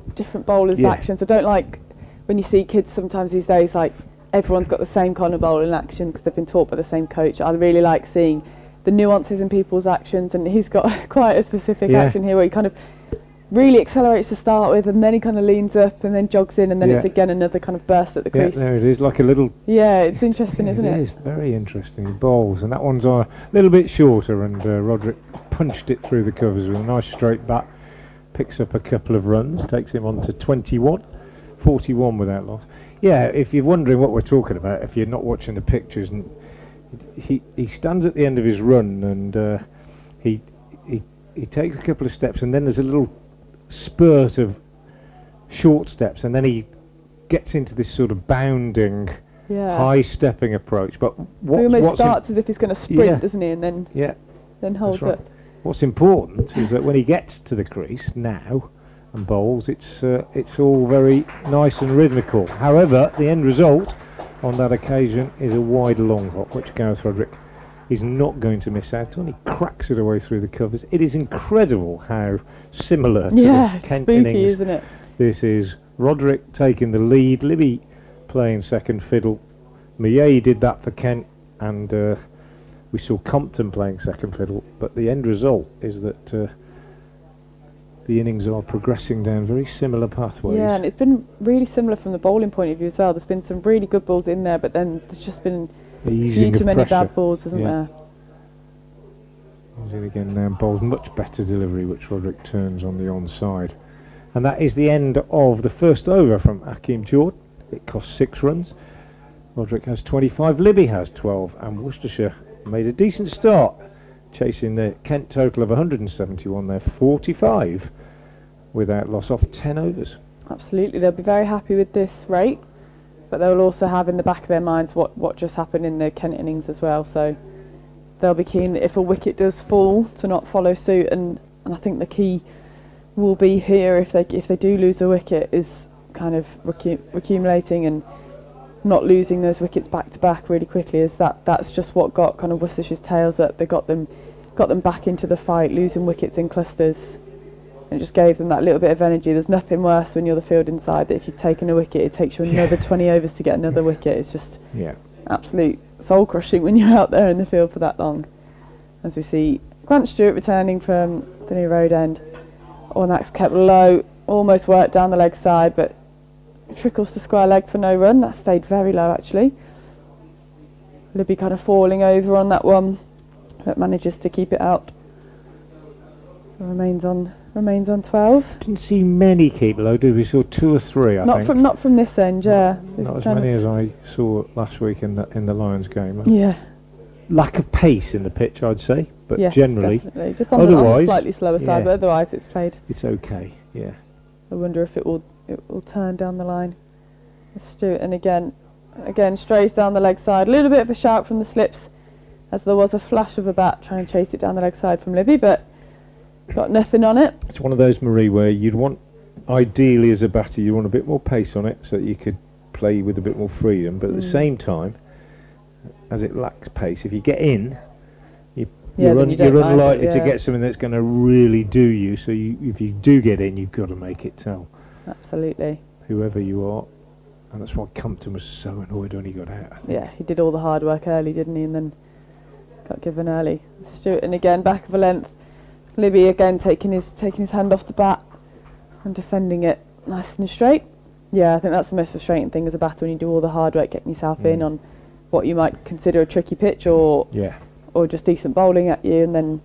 Speaker 3: bowlers' actions. I don't like when you see kids sometimes these days, like everyone's got the same kind of bowling action because they've been taught by the same coach. I really like seeing the nuances in people's actions, and he's got quite a specific action here where he kind of really accelerates to start with, and then he kind of leans up and then jogs in, and then it's again another kind of burst at the crease.
Speaker 1: There it is, like a little...
Speaker 3: Yeah, it's interesting, isn't it?
Speaker 1: It is very interesting. He bowls, and that one's a little bit shorter, and Roderick punched it through the covers with a nice straight bat. Picks up a couple of runs, takes him on to 21, 41 without loss. Yeah, if you're wondering what we're talking about, if you're not watching the pictures, and he stands at the end of his run, and he takes a couple of steps, and then there's a little spurt of short steps, and then he gets into this sort of bounding, high stepping approach. But
Speaker 3: he almost starts as if he's going to sprint, doesn't he, and then holds it.
Speaker 1: What's important is that when he gets to the crease now and bowls, it's all very nice and rhythmical. However, the end result on that occasion is a wide long hop, which Gareth Roderick is not going to miss out on. He cracks it away through the covers. It is incredible how similar to the Kent
Speaker 3: spooky,
Speaker 1: innings
Speaker 3: isn't it?
Speaker 1: This is. Roderick taking the lead, Libby playing second fiddle. Millet did that for Kent, and we saw Compton playing second fiddle, but the end result is that the innings are progressing down very similar pathways.
Speaker 3: Yeah, and it's been really similar from the bowling point of view as well. There's been some really good balls in there, but then there's just been
Speaker 1: Easing
Speaker 3: too many
Speaker 1: pressure.
Speaker 3: bad balls, isn't there?
Speaker 1: He's in again now, bowls much better delivery, which Roderick turns on the onside. And that is the end of the first over from Akeem Jordan. It cost 6 runs. Roderick has 25, Libby has 12, and Worcestershire made a decent start, chasing the Kent total of 171. They're 45 without loss off 10 overs.
Speaker 3: Absolutely, they'll be very happy with this rate, but they'll also have in the back of their minds what just happened in the Kent innings as well. So they'll be keen that if a wicket does fall to not follow suit, and I think the key will be here if they do lose a wicket is kind of accumulating and not losing those wickets back to back really quickly. Is that's just what got kind of Worcestershire's tails up. They got them back into the fight, losing wickets in clusters, and it just gave them that little bit of energy. There's nothing worse when you're the field inside that if you've taken a wicket, it takes you another 20 overs to get another wicket. It's just absolute soul crushing when you're out there in the field for that long. As we see Grant Stewart returning from the new road end. Ornack's kept low, almost worked down the leg side, but trickles to square leg for no run. That stayed very low actually. Libby kind of falling over on that one, but manages to keep it out. So remains on 12.
Speaker 1: Didn't see many keep low, did we? Saw 2 or 3, I think.
Speaker 3: Not from this end,
Speaker 1: Not as many as I saw last week in the Lions game.
Speaker 3: Yeah.
Speaker 1: Lack of pace in the pitch, I'd say, but
Speaker 3: yes,
Speaker 1: generally,
Speaker 3: definitely. Just on the slightly slower side, but otherwise it's played.
Speaker 1: It's okay. Yeah.
Speaker 3: I wonder if it will turn down the line. Let's do it, and again strays down the leg side. A little bit of a shout from the slips, as there was a flash of a bat trying to chase it down the leg side from Libby, but got nothing on it.
Speaker 1: It's one of those, Marie, where you'd want, ideally as a batter, you want a bit more pace on it so that you could play with a bit more freedom, but at the same time, as it lacks pace, if you get in, you're unlikely to get something that's going to really do you. So if you do get in, you've got to make it tell.
Speaker 3: Absolutely.
Speaker 1: Whoever you are, and that's why Compton was so annoyed when he got out.
Speaker 3: Yeah, he did all the hard work early, didn't he, and then got given early. Stewart, and again back of a length. Libby again taking his hand off the bat and defending it nice and straight. Yeah, I think that's the most frustrating thing as a batter, when you do all the hard work getting yourself in on what you might consider a tricky pitch or just decent bowling at you, and then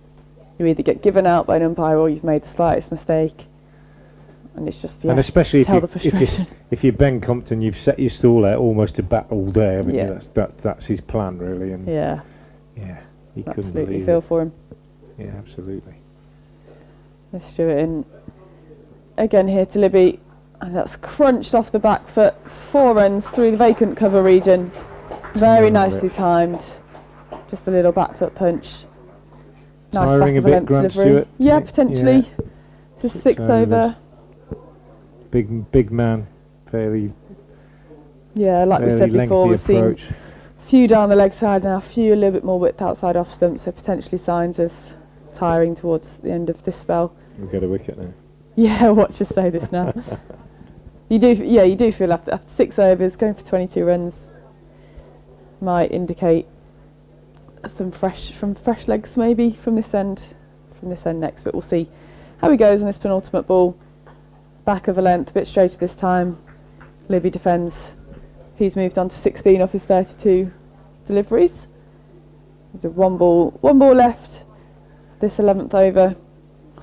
Speaker 3: you either get given out by an umpire or you've made the slightest mistake, and it's just
Speaker 1: and especially if you're Ben Compton, you've set your stall out almost to bat all day, haven't you? That's his plan really, and he couldn't
Speaker 3: absolutely feel for him.
Speaker 1: Yeah, absolutely.
Speaker 3: Let's do it in again here to Libby, and that's crunched off the back foot, 4 runs through the vacant cover region. Very nicely timed. Just a little back foot punch. Nice
Speaker 1: Tiring
Speaker 3: back
Speaker 1: a bit, Grant Stewart?
Speaker 3: Yeah, potentially. It's his 6th over.
Speaker 1: Big man, fairly.
Speaker 3: Yeah, like we said before, we've seen few down the leg side now, a few a little bit more width outside off stump, so potentially signs of tiring towards the end of this spell.
Speaker 1: We'll get a wicket now.
Speaker 3: Yeah, watch us say this now. You do feel after 6 overs, going for 22 runs might indicate some fresh legs maybe from this end next, but we'll see how he goes on this penultimate ball. Back of a length, a bit straighter this time. Libby defends. He's moved on to 16 off his 32 deliveries. There's one ball left. This 11th over.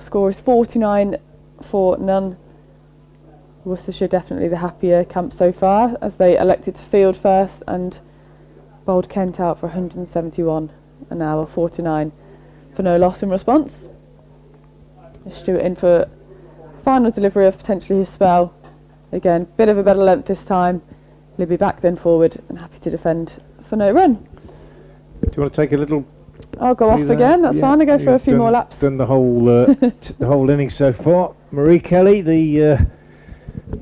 Speaker 3: Score is 49 for none. Worcestershire definitely the happier camp so far, as they elected to field first and bowled Kent out for 171 and now a 49 for no loss in response. Stewart in for final delivery of potentially his spell. Again, bit of a better length this time. Libby back then forward and happy to defend for no run.
Speaker 1: Do you want to take a little?
Speaker 3: I'll go off again, that's fine. I'll go for a few more laps.
Speaker 1: Done the whole the whole innings so far. Marie Kelly, the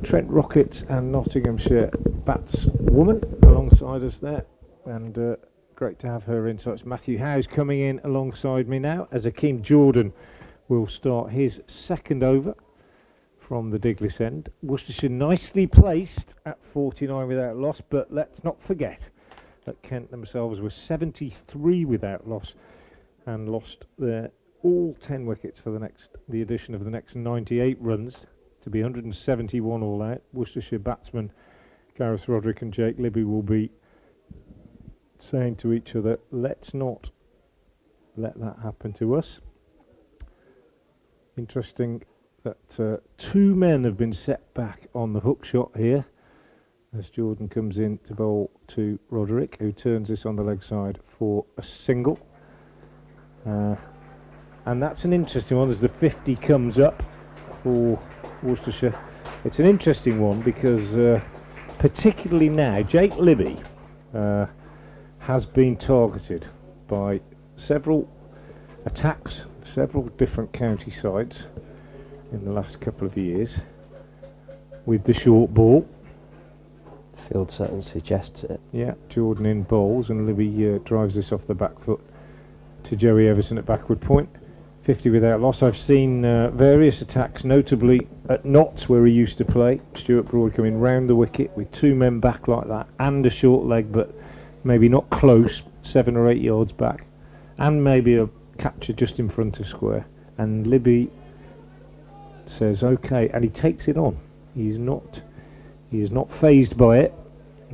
Speaker 1: Trent Rockets and Nottinghamshire batswoman, alongside us there, and great to have her in. So it's Matthew Howes coming in alongside me now as Akeem Jordan will start his second over from the Diglis end. Worcestershire nicely placed at 49 without loss, but let's not forget that Kent themselves were 73 without loss and lost their all 10 wickets for the addition of the next 98 runs to be 171 all out. Worcestershire batsmen Gareth Roderick and Jake Libby will be saying to each other, let's not let that happen to us. Interesting that two men have been set back on the hook shot here as Jordan comes in to bowl to Roderick, who turns this on the leg side for a single. And that's an interesting one as the 50 comes up for Worcestershire. It's an interesting one because particularly now Jake Libby has been targeted by several attacks, several different county sides in the last couple of years with the short ball.
Speaker 4: Field certainly suggests it.
Speaker 1: Yeah, Jordan in bowls and Libby drives this off the back foot to Joey Everson at backward point. 50 without loss. I've seen various attacks, notably at Notts where he used to play. Stuart Broad coming round the wicket with two men back like that and a short leg, but maybe not close, 7 or 8 yards back, and maybe a catcher just in front of square. And Libby says okay, and he takes it on. He is not fazed by it.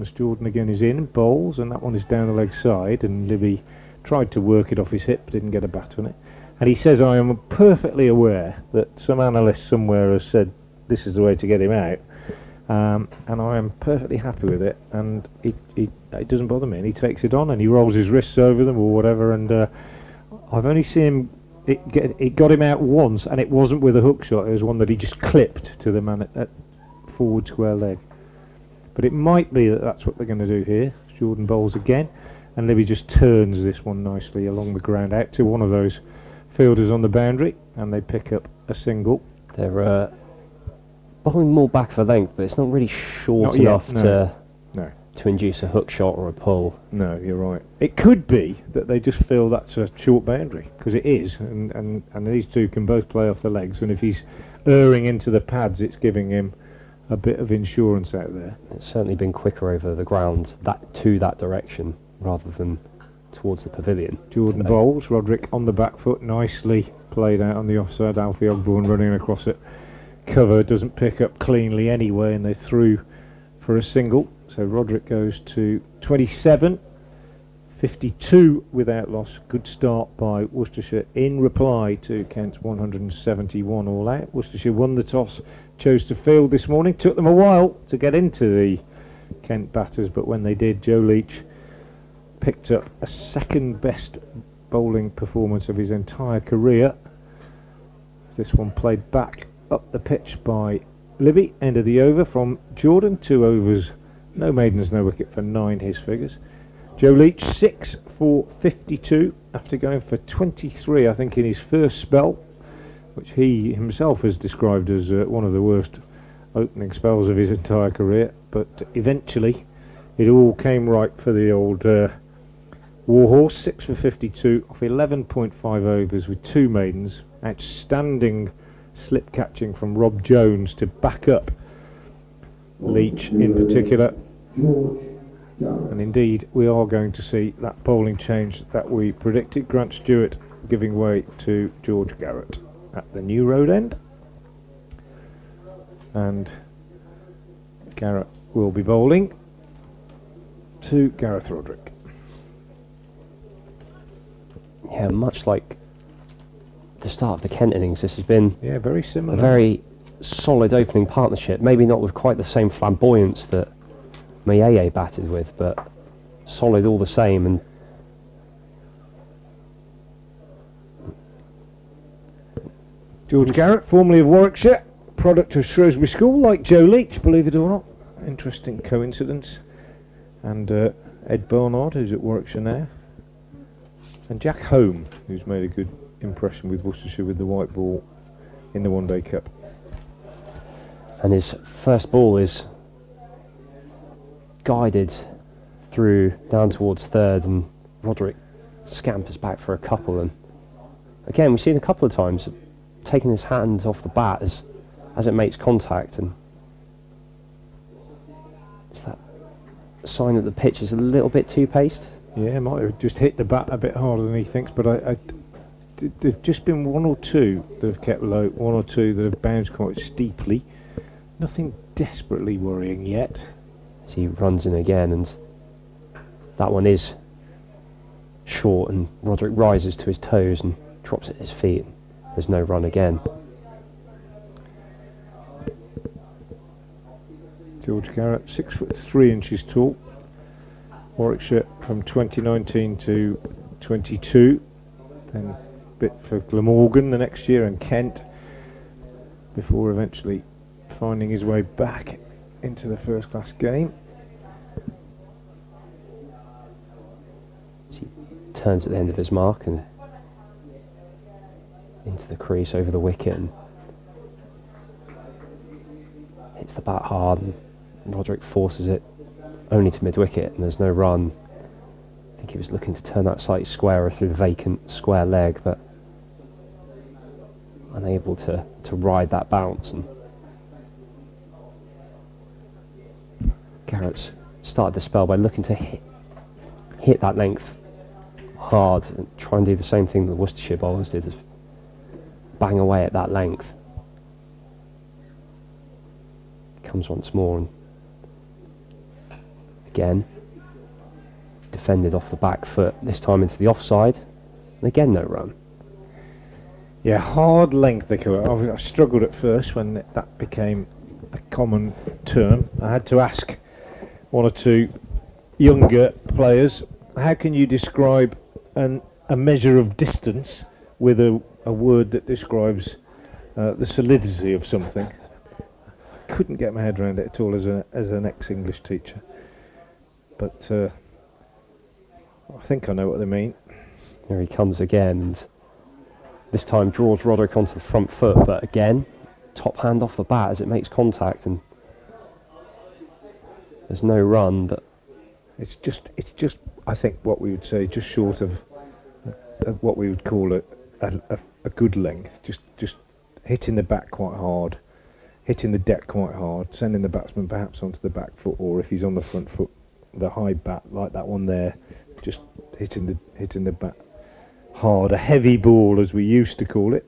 Speaker 1: As Jordan again is in and bowls, and that one is down the leg side, and Libby tried to work it off his hip, didn't get a bat on it. And he says, I am perfectly aware that some analyst somewhere has said this is the way to get him out, and I am perfectly happy with it, and it doesn't bother me, and he takes it on and he rolls his wrists over them or whatever, and I've only seen him, it got him out once, and it wasn't with a hook shot, it was one that he just clipped to the man at forward square leg. But it might be that that's what they're going to do here. Jordan bowls again, and Libby just turns this one nicely along the ground out to one of those fielders on the boundary, and they pick up a single.
Speaker 4: They're bowling more back for length, but it's not really short enough to induce a hook shot or a pull.
Speaker 1: No, you're right. It could be that they just feel that's a short boundary, because it is, and these two can both play off the legs, and if he's erring into the pads, it's giving him a bit of insurance out there.
Speaker 4: It's certainly been quicker over the ground to that direction rather than towards the pavilion.
Speaker 1: Jordan bowls, Roderick on the back foot, nicely played out on the offside. Alfie Ogborn running across it. Cover doesn't pick up cleanly anyway, and they threw for a single. So Roderick goes to 27, 52 without loss. Good start by Worcestershire in reply to Kent's 171 all out. Worcestershire won the toss, chose to field this morning. Took them a while to get into the Kent batters, but when they did, Joe Leach picked up a second best bowling performance of his entire career. This one played back up the pitch by Libby. End of the over from Jordan. 2 overs, no maidens, no wicket for 9 his figures. Joe Leach 6 for 52 after going for 23 I think in his first spell, which he himself has described as one of the worst opening spells of his entire career, but eventually it all came right for the old Warhorse. 6 for 52 off 11.5 overs with 2 maidens. Outstanding slip catching from Rob Jones to back up Leach in particular. And indeed, we are going to see that bowling change that we predicted. Grant Stewart giving way to George Garrett at the New Road end. And Garrett will be bowling to Gareth Roderick.
Speaker 4: Yeah, much like the start of the Kent innings, this has been
Speaker 1: very similar.
Speaker 4: A very solid opening partnership. Maybe not with quite the same flamboyance that Mayeye batted with, but solid all the same. And
Speaker 1: George Garrett, formerly of Warwickshire, product of Shrewsbury School, like Joe Leach, believe it or not. Interesting coincidence. And Ed Barnard, who's at Warwickshire now. And Jack Home, who's made a good impression with Worcestershire with the white ball in the One Day Cup.
Speaker 4: And his first ball is guided through down towards third, and Roderick scampers back for a couple. And again, we've seen a couple of times taking his hand off the bat as it makes contact, and it's that sign that the pitch is a little bit too paced.
Speaker 1: Yeah, might have just hit the bat a bit harder than he thinks, but there've just been 1 or 2 that have kept low, 1 or 2 that have bounced quite steeply. Nothing desperately worrying yet.
Speaker 4: As he runs in again, and that one is short, and Roderick rises to his toes and drops at his feet. There's no run again.
Speaker 1: George Garrett, 6 foot 3 inches tall. Warwickshire from 2019 to 22. Then a bit for Glamorgan the next year, and Kent, before eventually finding his way back into the first class game.
Speaker 4: He turns at the end of his mark and into the crease over the wicket and hits the bat hard, and Roderick forces it only to mid-wicket, and there's no run. I think he was looking to turn that slightly squarer through the vacant square leg, but unable to ride that bounce. And Garrett's started the spell by looking to hit that length hard and try and do the same thing that the Worcestershire bowlers did, bang away at that length. Comes once more, and again defended off the back foot, this time into the offside, and again no run.
Speaker 1: Yeah, hard length they call it. I struggled at first when that became a common term. I had to ask 1 or 2 younger players, how can you describe a measure of distance with a word that describes the solidity of something? Couldn't get my head around it at all as an ex-English teacher, but I think I know what they mean.
Speaker 4: Here he comes again, and this time draws Roderick onto the front foot, but again top hand off the bat as it makes contact, and there's no run. But
Speaker 1: it's just I think what we would say just short of what we would call a good length, just hitting the bat quite hard, hitting the deck quite hard, sending the batsman perhaps onto the back foot, or if he's on the front foot, the high bat like that one there, just hitting the bat hard, a heavy ball as we used to call it.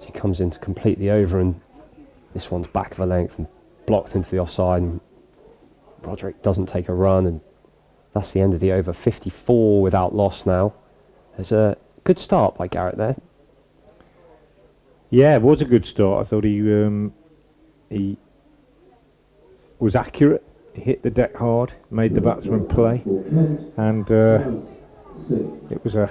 Speaker 4: He comes in to complete the over, and this one's back of a length and blocked into the offside, and Roderick doesn't take a run, and that's the end of the over. 54 without loss now. There's a good start by Garrett there.
Speaker 1: Yeah, it was a good start. I thought he was accurate. He hit the deck hard, made the batsman play, and it was a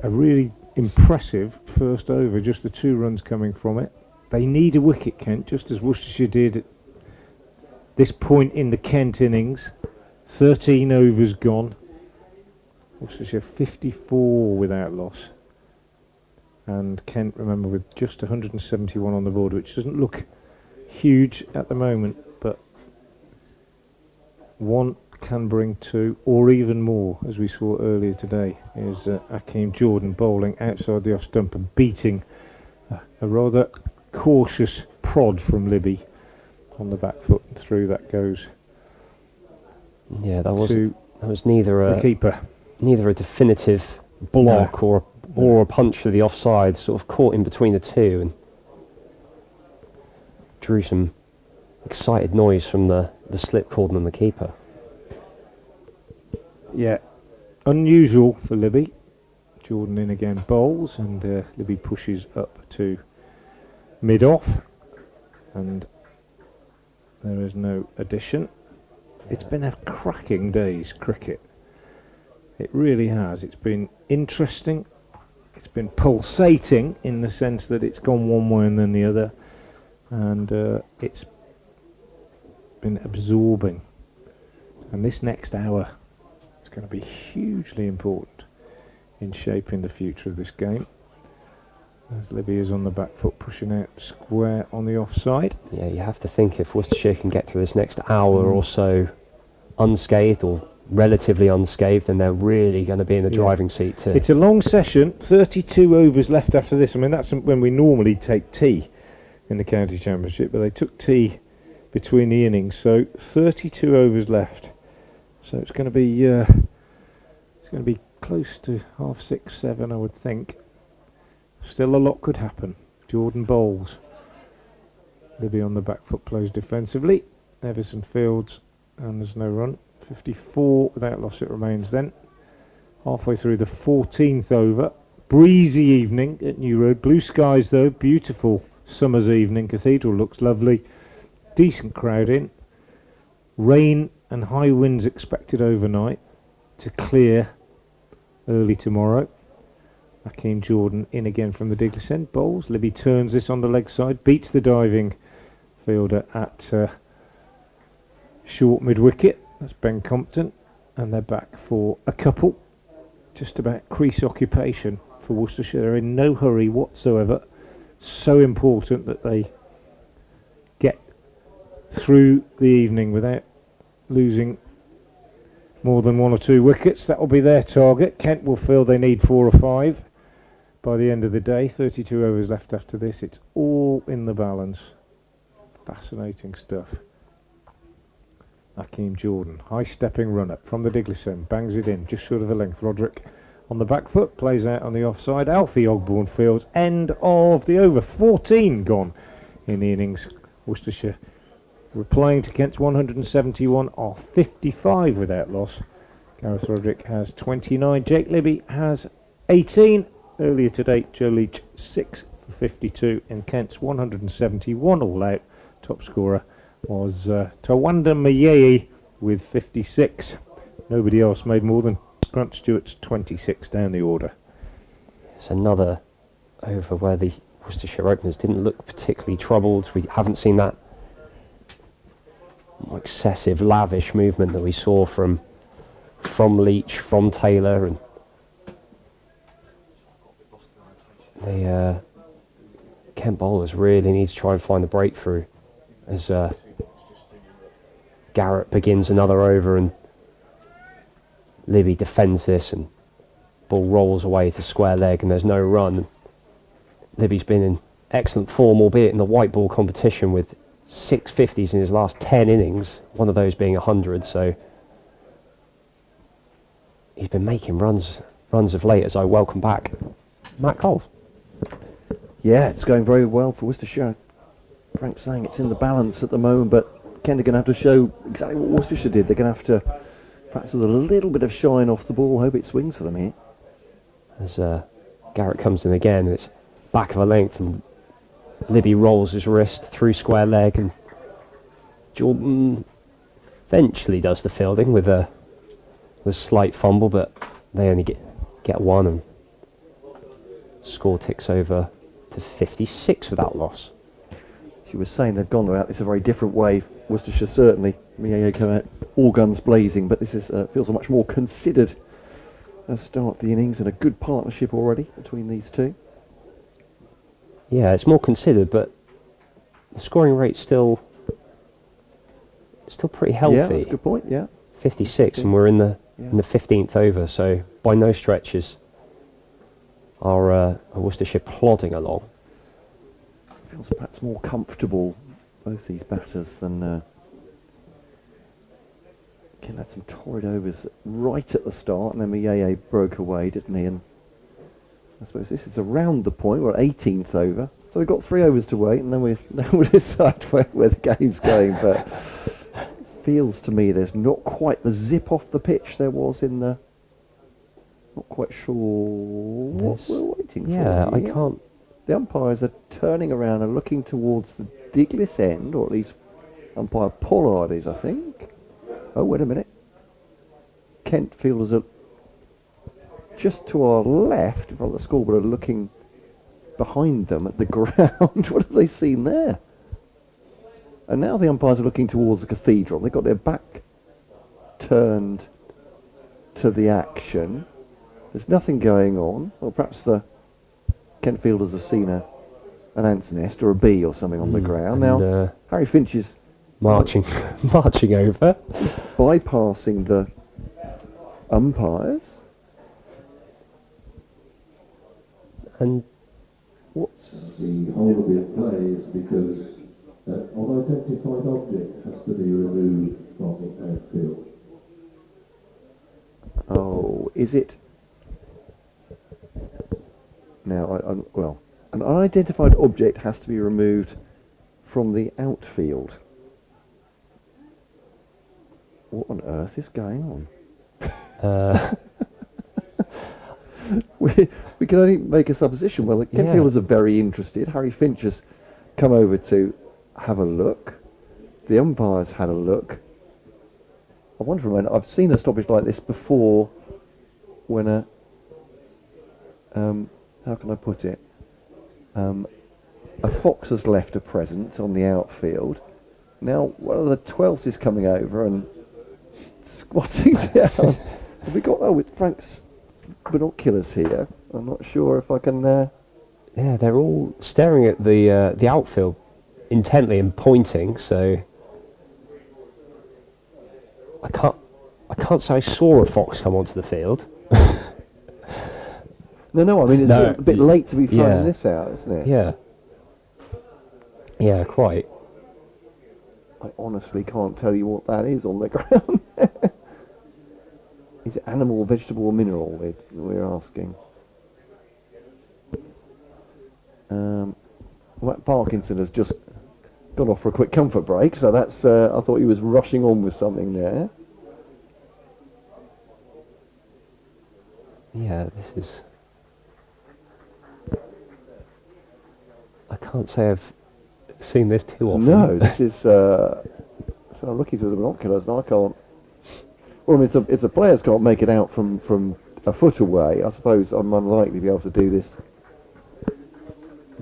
Speaker 1: really impressive first over. Just the 2 runs coming from it. They need a wicket, Kent, just as Worcestershire did at this point in the Kent innings. 13 overs gone. Worcestershire 54 without loss. And Kent, remember, with just 171 on the board, which doesn't look huge at the moment, but one can bring two or even more, as we saw earlier today. Is Akeem Jordan bowling outside the off stump and beating a rather cautious prod from Libby on the back foot, and through that goes.
Speaker 4: Yeah, that was neither
Speaker 1: the keeper,
Speaker 4: neither a definitive block or a punch to the offside. Sort of caught in between the two and drew some excited noise from the slip cordon and the keeper.
Speaker 1: Yeah, unusual for Libby. Jordan in again, bowls, and Libby pushes up to mid-off, and there is no addition. It's been a cracking day's cricket. It really has. It's been interesting. It's been pulsating in the sense that it's gone one way and then the other, and it's been absorbing. And this next hour is going to be hugely important in shaping the future of this game, as Libby is on the back foot pushing out square on the offside.
Speaker 4: Yeah, you have to think if Worcestershire can get through this next hour or so unscathed or relatively unscathed, then they're really going to be in the driving seat too.
Speaker 1: It's a long session, 32 overs left after this. I mean, that's when we normally take tea in the county championship, but they took tea between the innings, so 32 overs left. So it's going to be close to 6:30, 7, I would think. Still a lot could happen. Jordan bowls. Libby on the back foot plays defensively. Everson fields, and there's no run. 54 without loss it remains then. Halfway through the 14th over. Breezy evening at New Road. Blue skies though, beautiful summer's evening. Cathedral looks lovely. Decent crowd in. Rain and high winds expected overnight to clear early tomorrow. Akeem Jordan in again from the Diglis end. Bowls. Libby turns this on the leg side. Beats the diving fielder at short mid-wicket. That's Ben Compton. And they're back for a couple. Just about crease occupation for Worcestershire. They're in no hurry whatsoever. So important that they get through the evening without losing more than 1 or 2 wickets. That will be their target. Kent will feel they need 4 or 5 by the end of the day. 32 overs left after this. It's all in the balance. Fascinating stuff. Akeem Jordan, high stepping run up from the Diglis end, bangs it in just short of the length. Roderick on the back foot, plays out on the offside. Alfie Ogborne fields. End of the over. 14 gone in the innings. Worcestershire replying to Kent's 171 off 55 without loss. Gareth Roderick has 29. Jake Libby has 18. Earlier today, Joe Leach 6 for 52 in Kent's 171 all out. Top scorer was Tawanda Mayeye with 56. Nobody else made more than Grant Stewart's 26 down the order.
Speaker 4: It's another over where the Worcestershire openers didn't look particularly troubled. We haven't seen that excessive, lavish movement that we saw from Leach, from Taylor, and the Kent bowlers really need to try and find the breakthrough as Garrett begins another over and Libby defends this and ball rolls away to square leg and there's no run. Libby's been in excellent form, albeit in the white ball competition, with 6 50s in his last 10 innings, one of those being 100, so he's been making runs of late as I welcome back Matt Cole.
Speaker 2: Yeah, it's going very well for Worcestershire. Frank's saying it's in the balance at the moment, but Kent are going to have to show exactly what Worcestershire did. They're going to have to, perhaps with a little bit of shine off the ball, hope it swings for them here.
Speaker 4: As Garrett comes in again, and it's back of a length, and Libby rolls his wrist through square leg, and Jordan eventually does the fielding with a slight fumble, but they only get one, and score ticks over to 56 without loss.
Speaker 2: She was saying they've gone about this a very different way. Worcestershire certainly, Miayo came out all guns blazing, but this is feels a much more considered start to the innings and a good partnership already between these two.
Speaker 4: Yeah, it's more considered, but the scoring rate's still still pretty healthy.
Speaker 2: Yeah, that's a good point. Yeah.
Speaker 4: 56, and we're in the 15th over, so by no stretches are Worcestershire plodding along.
Speaker 2: Feels perhaps more comfortable, both these batters, than Ken had some torrid overs right at the start, and then Mieye broke away, didn't he? And I suppose this is around the point. We're at 18th over, so we've got 3 overs to wait, and then we'll decide where the game's going. But feels to me there's not quite the zip off the pitch there was in the. Not quite sure what we're waiting for.
Speaker 4: Yeah, I can't.
Speaker 2: The umpires are turning around and looking towards the Diglis end, or at least umpire Pollard is, I think. Oh, wait a minute. Kent fielders are just to our left, in front of the scoreboard, are looking behind them at the ground. What have they seen there? And now the umpires are looking towards the cathedral. They've got their back turned to the action. There's nothing going on. Or perhaps the Kent fielders have seen an ant's nest or a bee or something on the ground. Now, Harry Finch is
Speaker 4: marching over,
Speaker 2: bypassing the umpires.
Speaker 4: And
Speaker 2: what's
Speaker 5: The whole of the play is because an unidentified object has to be removed from the outfield.
Speaker 2: Oh, is it? Now, well, an unidentified object has to be removed from the outfield. What on earth is going on? We can only make a supposition. Well, the Kent fielders are very interested. Harry Finch has come over to have a look. The umpires had a look. I wonder for a minute, I've seen a stoppage like this before when a, how can I put it? A fox has left a present on the outfield. Now, one of the 12th is coming over and squatting down. Have we got, with Frank's binoculars here. I'm not sure if I can...
Speaker 4: Yeah, they're all staring at the outfield intently and pointing, so... I can't say I saw a fox come onto the field.
Speaker 2: No, I mean, it's a bit late to be throwing this out, isn't it?
Speaker 4: Yeah. Yeah, quite.
Speaker 2: I honestly can't tell you what that is on the ground. Is it animal, vegetable, or mineral? We're asking. Matt Parkinson has just gone off for a quick comfort break, so that's. I thought he was rushing on with something there.
Speaker 4: Yeah, this is. I can't say I've seen this too often.
Speaker 2: No, this is. So I'm looking through the binoculars, and I can't. Well, I mean, if the players can't make it out from a foot away, I suppose I'm unlikely to be able to do this.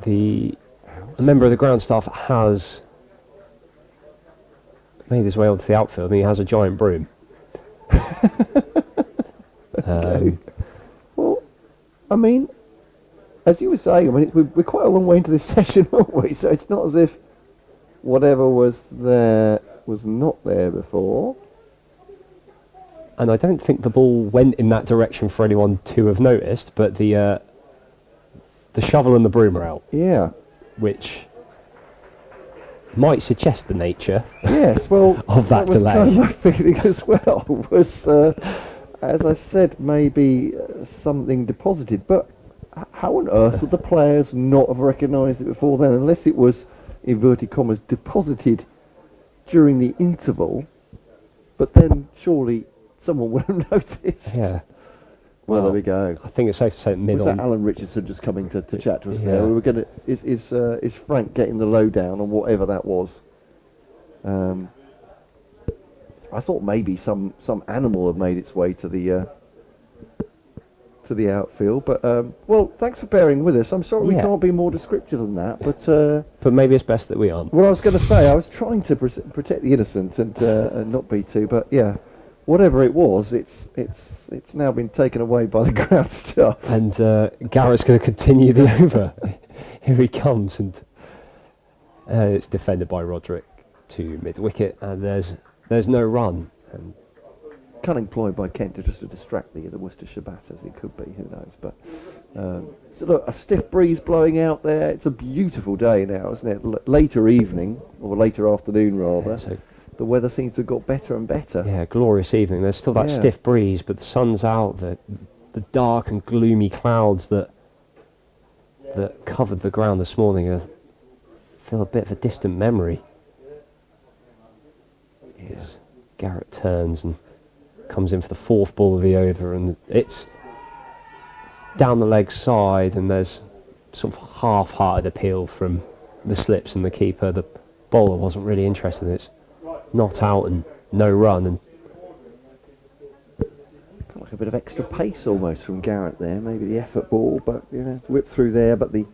Speaker 4: A member of the ground staff has made his way onto the outfield, and he has a giant broom.
Speaker 2: Okay. Well, I mean, as you were saying, I mean, we're quite a long way into this session, aren't we? So it's not as if whatever was there was not there before.
Speaker 4: And I don't think the ball went in that direction for anyone to have noticed, but the shovel and the broom are out.
Speaker 2: Yeah.
Speaker 4: Which might suggest the nature
Speaker 2: yes, well,
Speaker 4: of that delay.
Speaker 2: Kind of my feeling as well. Was, as I said, maybe something deposited. But how on earth would the players not have recognised it before then, unless it was, inverted commas, deposited during the interval? But then surely someone would have noticed.
Speaker 4: Yeah.
Speaker 2: Well, there we go.
Speaker 4: I think it's safe to say mid
Speaker 2: Was
Speaker 4: on.
Speaker 2: that Alan Richardson just coming to chat to us
Speaker 4: Yeah.
Speaker 2: there? We were going to. Is Frank getting the lowdown on whatever that was? I thought maybe some animal had made its way to the outfield, but well, thanks for bearing with us. I'm sorry we can't be more descriptive than that,
Speaker 4: but maybe it's best that we aren't.
Speaker 2: Well, I was going to say I was trying to protect the innocent and not be too, but yeah. Whatever it was, it's now been taken away by the ground staff.
Speaker 4: And Garrett's going to continue the over. Here he comes, and it's defended by Roderick to mid wicket, and there's there's no run. And
Speaker 2: cunning ploy by Kent just to distract the Worcestershire batters. It could be, who knows? But so look, a stiff breeze blowing out there. It's a beautiful day now, isn't it? Later evening or later afternoon rather.
Speaker 4: yeah, so
Speaker 2: The weather seems to have got better and better.
Speaker 4: yeah, glorious evening. There's still that stiff breeze, but the sun's out. The dark and gloomy clouds that covered the ground this morning feel a bit of a distant memory. Yes. Garrett turns and comes in for the fourth ball of the over, and it's down the leg side, and there's sort of half-hearted appeal from the slips and the keeper. The bowler wasn't really interested. It's not out and no run, and
Speaker 2: Felt like a bit of extra pace almost from Garrett there. Maybe the effort ball, but whipped through there, but the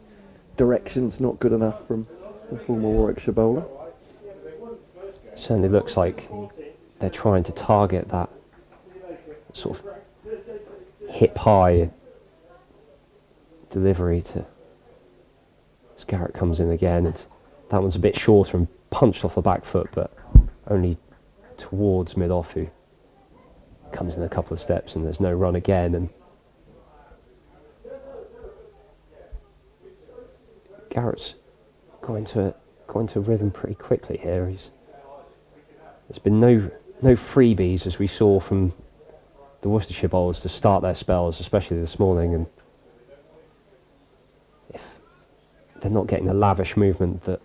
Speaker 2: direction's not good enough from the former Warwickshire bowler.
Speaker 4: it certainly looks like they're trying to target that sort of hip-high delivery to as Garrett comes in again. That one's a bit shorter and punched off the back foot, but only towards mid-off, who comes in a couple of steps, and there's no run again. And Garrett's going to a rhythm pretty quickly here. There's been no freebies, as we saw from the Worcestershire bowlers to start their spells, especially this morning, and if they're not getting the lavish movement that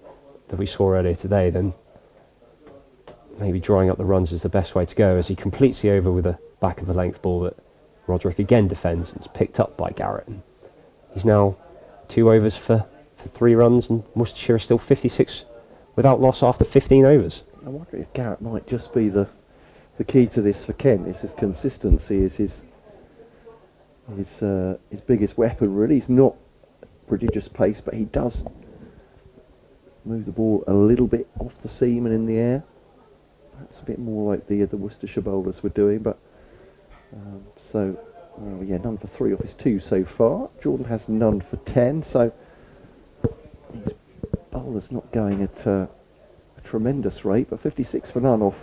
Speaker 4: we saw earlier today, then maybe drawing up the runs is the best way to go, as he completes the over with a back of the length ball that Roderick again defends, and it's picked up by Garrett. And he's now 2 overs for 3 runs, and Worcestershire is still 56 without loss after 15 overs.
Speaker 2: I wonder if Garrett might just be the key to this for Kent. It's his consistency is his biggest weapon, really. He's not prodigious pace, but he does move the ball a little bit off the seam and in the air. Perhaps a bit more like the Worcestershire bowlers were doing, but none for 3 off his 2 so far. Jordan has none for 10, so his bowler's not going at a tremendous rate, but 56 for none off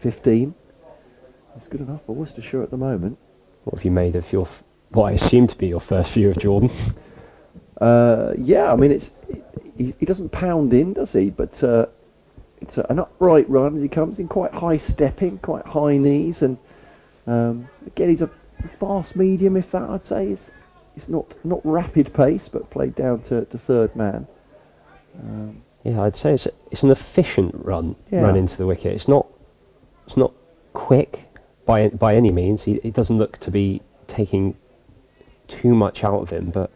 Speaker 2: 15 is good enough for Worcestershire at the moment.
Speaker 4: What have you made of what I assume to be your first view of Jordan?
Speaker 2: I mean, he doesn't pound in, does he? But it's an upright run as he comes in, quite high stepping, quite high knees, and again he's a fast medium, if that I'd say. It's not rapid pace, but played down to third man.
Speaker 4: I'd say it's an efficient run into the wicket. It's not quick by any means. He doesn't look to be taking too much out of him, but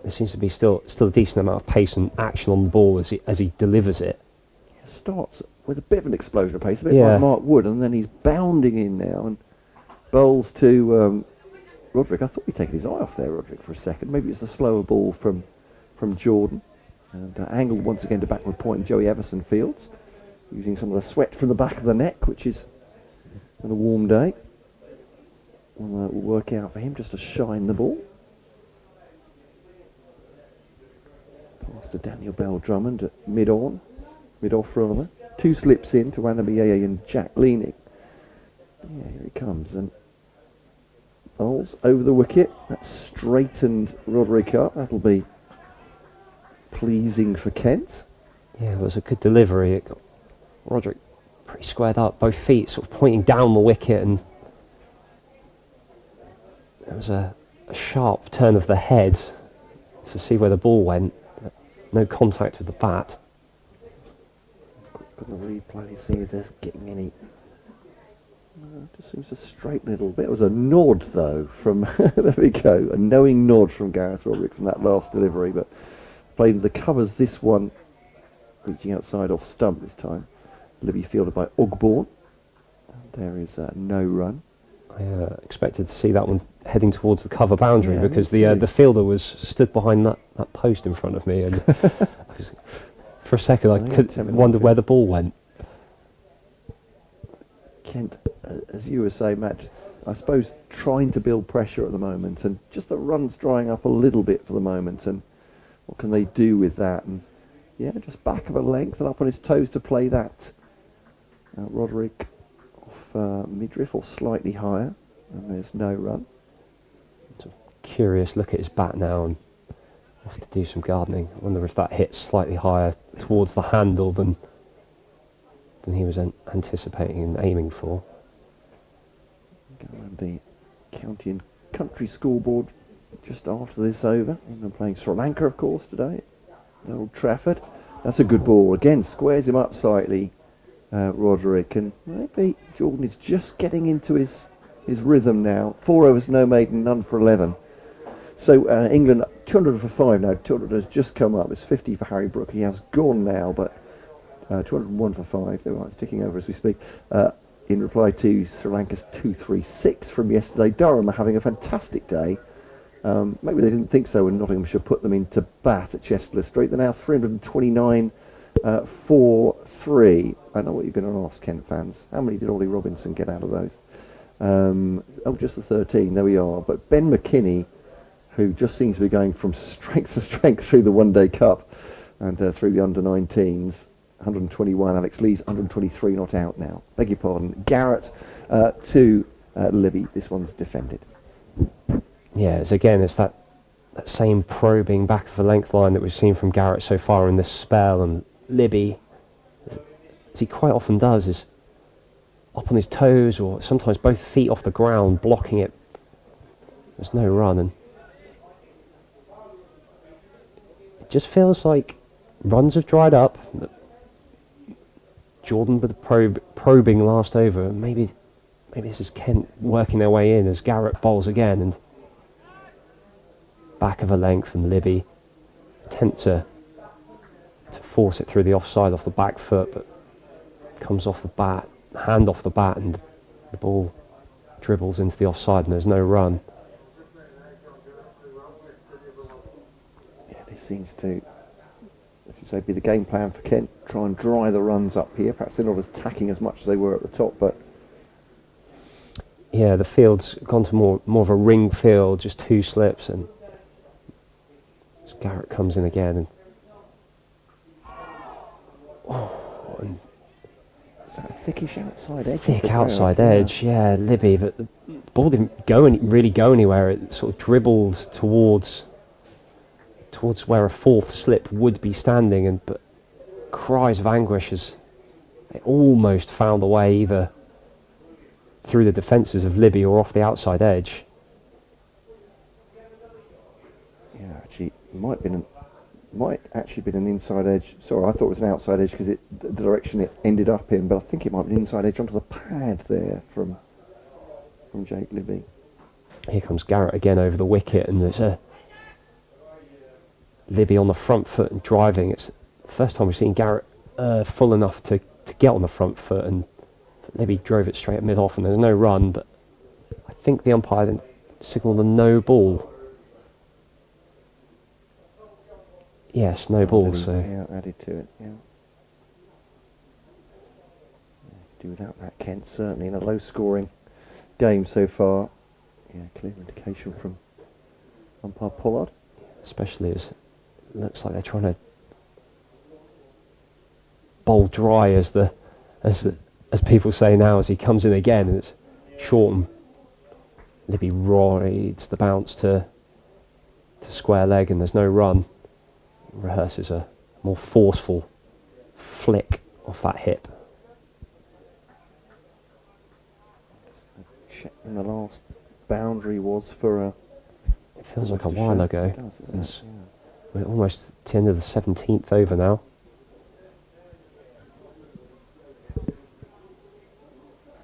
Speaker 4: there seems to be still a decent amount of pace and action on the ball as he delivers it.
Speaker 2: He starts with a bit of an explosion of pace, a bit like Mark Wood, and then he's bounding in now and bowls to Roderick. I thought he'd taken his eye off there, Roderick, for a second. Maybe it's a slower ball from Jordan, and angled once again to backward point, and Joey Everson fields, using some of the sweat from the back of the neck, which is on a warm day. Will work out for him just to shine the ball. Pass to Daniel Bell Drummond at mid-off rather. 2 slips in to Annabiye and Jack Leaning. Yeah, here he comes, and bowls over the wicket. That straightened Roderick up. That'll be pleasing for Kent.
Speaker 4: Yeah, it was a good delivery. It got Roderick pretty squared up, both feet sort of pointing down the wicket, and there was a sharp turn of the head to see where the ball went. No contact with the bat.
Speaker 2: Got the replay, see if there's getting any. Just seems to straighten a little bit. It was a nod though from there we go, a knowing nod from Gareth Roderick from that last delivery, but played the covers this one, reaching outside off stump this time. Libby fielded by Ogborn. There is no run.
Speaker 4: I expected to see that one heading towards the cover boundary, because the fielder was stood behind that post in front of me, and for a second I could wonder where the ball went.
Speaker 2: Kent, as you were saying, Matt, I suppose trying to build pressure at the moment, and just the run's drying up a little bit for the moment, and what can they do with that? And Yeah, just back of a length and up on his toes to play that. Roderick off midriff or slightly higher, and there's no run.
Speaker 4: Curious look at his bat now, and I'll have to do some gardening. I wonder if that hits slightly higher towards the handle than he was anticipating and aiming for.
Speaker 2: Go around the county and country scoreboard just after this over. England playing Sri Lanka, of course, today at Old Trafford. That's a good ball. Again, squares him up slightly, Roderick, and maybe Jordan is just getting into his rhythm now. 4 overs, no maiden, none for 11. So England 200 for 5 now. 200 has just come up. It's 50 for Harry Brook. He has gone now, but 201 for 5. There it's ticking over as we speak. In reply to Sri Lanka's 236 from yesterday. Durham are having a fantastic day. Maybe they didn't think so, and Nottingham should put them into bat at Chester Street. They're now 329 for 3. I know what you're going to ask, Kent fans. How many did Ollie Robinson get out of those? Just the 13. There we are. But Ben McKinney, who just seems to be going from strength to strength through the One Day Cup and through the under-19s. 121. Alex Lee's 123, not out now. Beg your pardon. Garrett to Libby. This one's defended.
Speaker 4: Yeah, it's that same probing back of the length line that we've seen from Garrett so far in this spell, and Libby, as he quite often does, is up on his toes or sometimes both feet off the ground, blocking it. There's no run, and it just feels like runs have dried up. Jordan with the probing last over. Maybe this is Kent working their way in as Garrett bowls again, and back of a length, and Libby attempt to force it through the offside off the back foot, but comes off the bat, hand off the bat, and the ball dribbles into the offside, and there's no run.
Speaker 2: Yeah, this seems to, as you say, be the game plan for Kent. Try and dry the runs up here. Perhaps they're not as attacking as much as they were at the top, but
Speaker 4: yeah, the field's gone to more of a ring field, just 2 slips, and Garrett comes in again, and
Speaker 2: is that a thickish outside edge?
Speaker 4: thick outside edge, yeah, Libby, but the ball didn't really go anywhere. It sort of dribbled towards where a 4th slip would be standing, but cries of anguish as they almost found a way either through the defences of Libby or off the outside edge.
Speaker 2: Yeah, actually, might actually been an inside edge. Sorry, I thought it was an outside edge because the direction it ended up in, but I think it might be an inside edge onto the pad there from Jake Libby.
Speaker 4: Here comes Garrett again over the wicket, and there's a Libby on the front foot and driving. It's the first time we've seen Garrett full enough to get on the front foot, and Libby drove it straight at mid-off, and there's no run, but I think the umpire then signalled a no ball. Yes, no ball, so
Speaker 2: yeah, added to it, yeah. Do without that, Kent, certainly in a low-scoring game so far. Yeah, clear indication from umpire Pollard.
Speaker 4: Especially as it looks like they're trying to bowl dry, as people say now, as he comes in again, and it's short, and Libby rides the bounce to square leg, and there's no run. Rehearses a more forceful flick off that hip.
Speaker 2: Check when the last boundary was for a...
Speaker 4: It feels like a while ago.
Speaker 2: It does, doesn't it? Yeah.
Speaker 4: We're almost at the end of the 17th over now.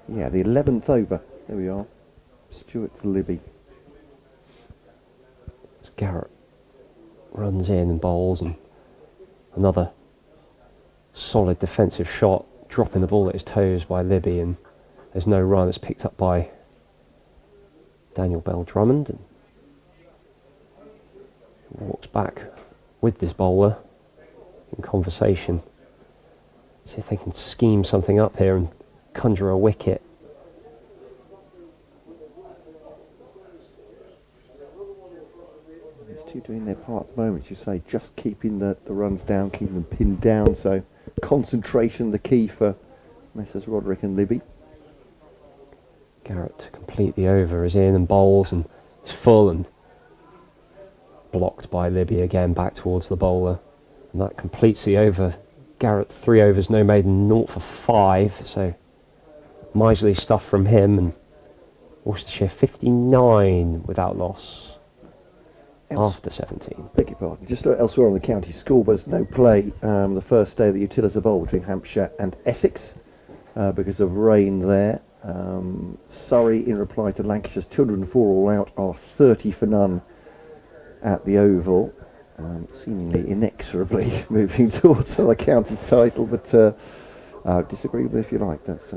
Speaker 2: Yeah, the 11th over. There we are. Stewart to Libby.
Speaker 4: As Garrett runs in and bowls, and another solid defensive shot, dropping the ball at his toes by Libby, and there's no run. It's picked up by Daniel Bell-Drummond, and walks back with this bowler in conversation. See if they can scheme something up here and conjure a wicket.
Speaker 2: It's 2 doing their part at the moment, as you say, just keeping the runs down, keeping them pinned down. So concentration, the key for Messrs Roderick and Libby.
Speaker 4: Garrett to complete the over is in and bowls and is full and blocked by Libby again back towards the bowler. And that completes the over. Garrett 3 overs, no maiden, 0 for 5. So miserly stuff from him, and Worcestershire 59 without loss after 17.
Speaker 2: Beg your pardon. Just elsewhere on the county scoreboards, no play the first day of the Utilita Bowl between Hampshire and Essex because of rain there. Surrey, in reply to Lancashire's 204 all out, are 30 for none at the Oval, seemingly inexorably moving towards the county title, but disagree with it if you like. That's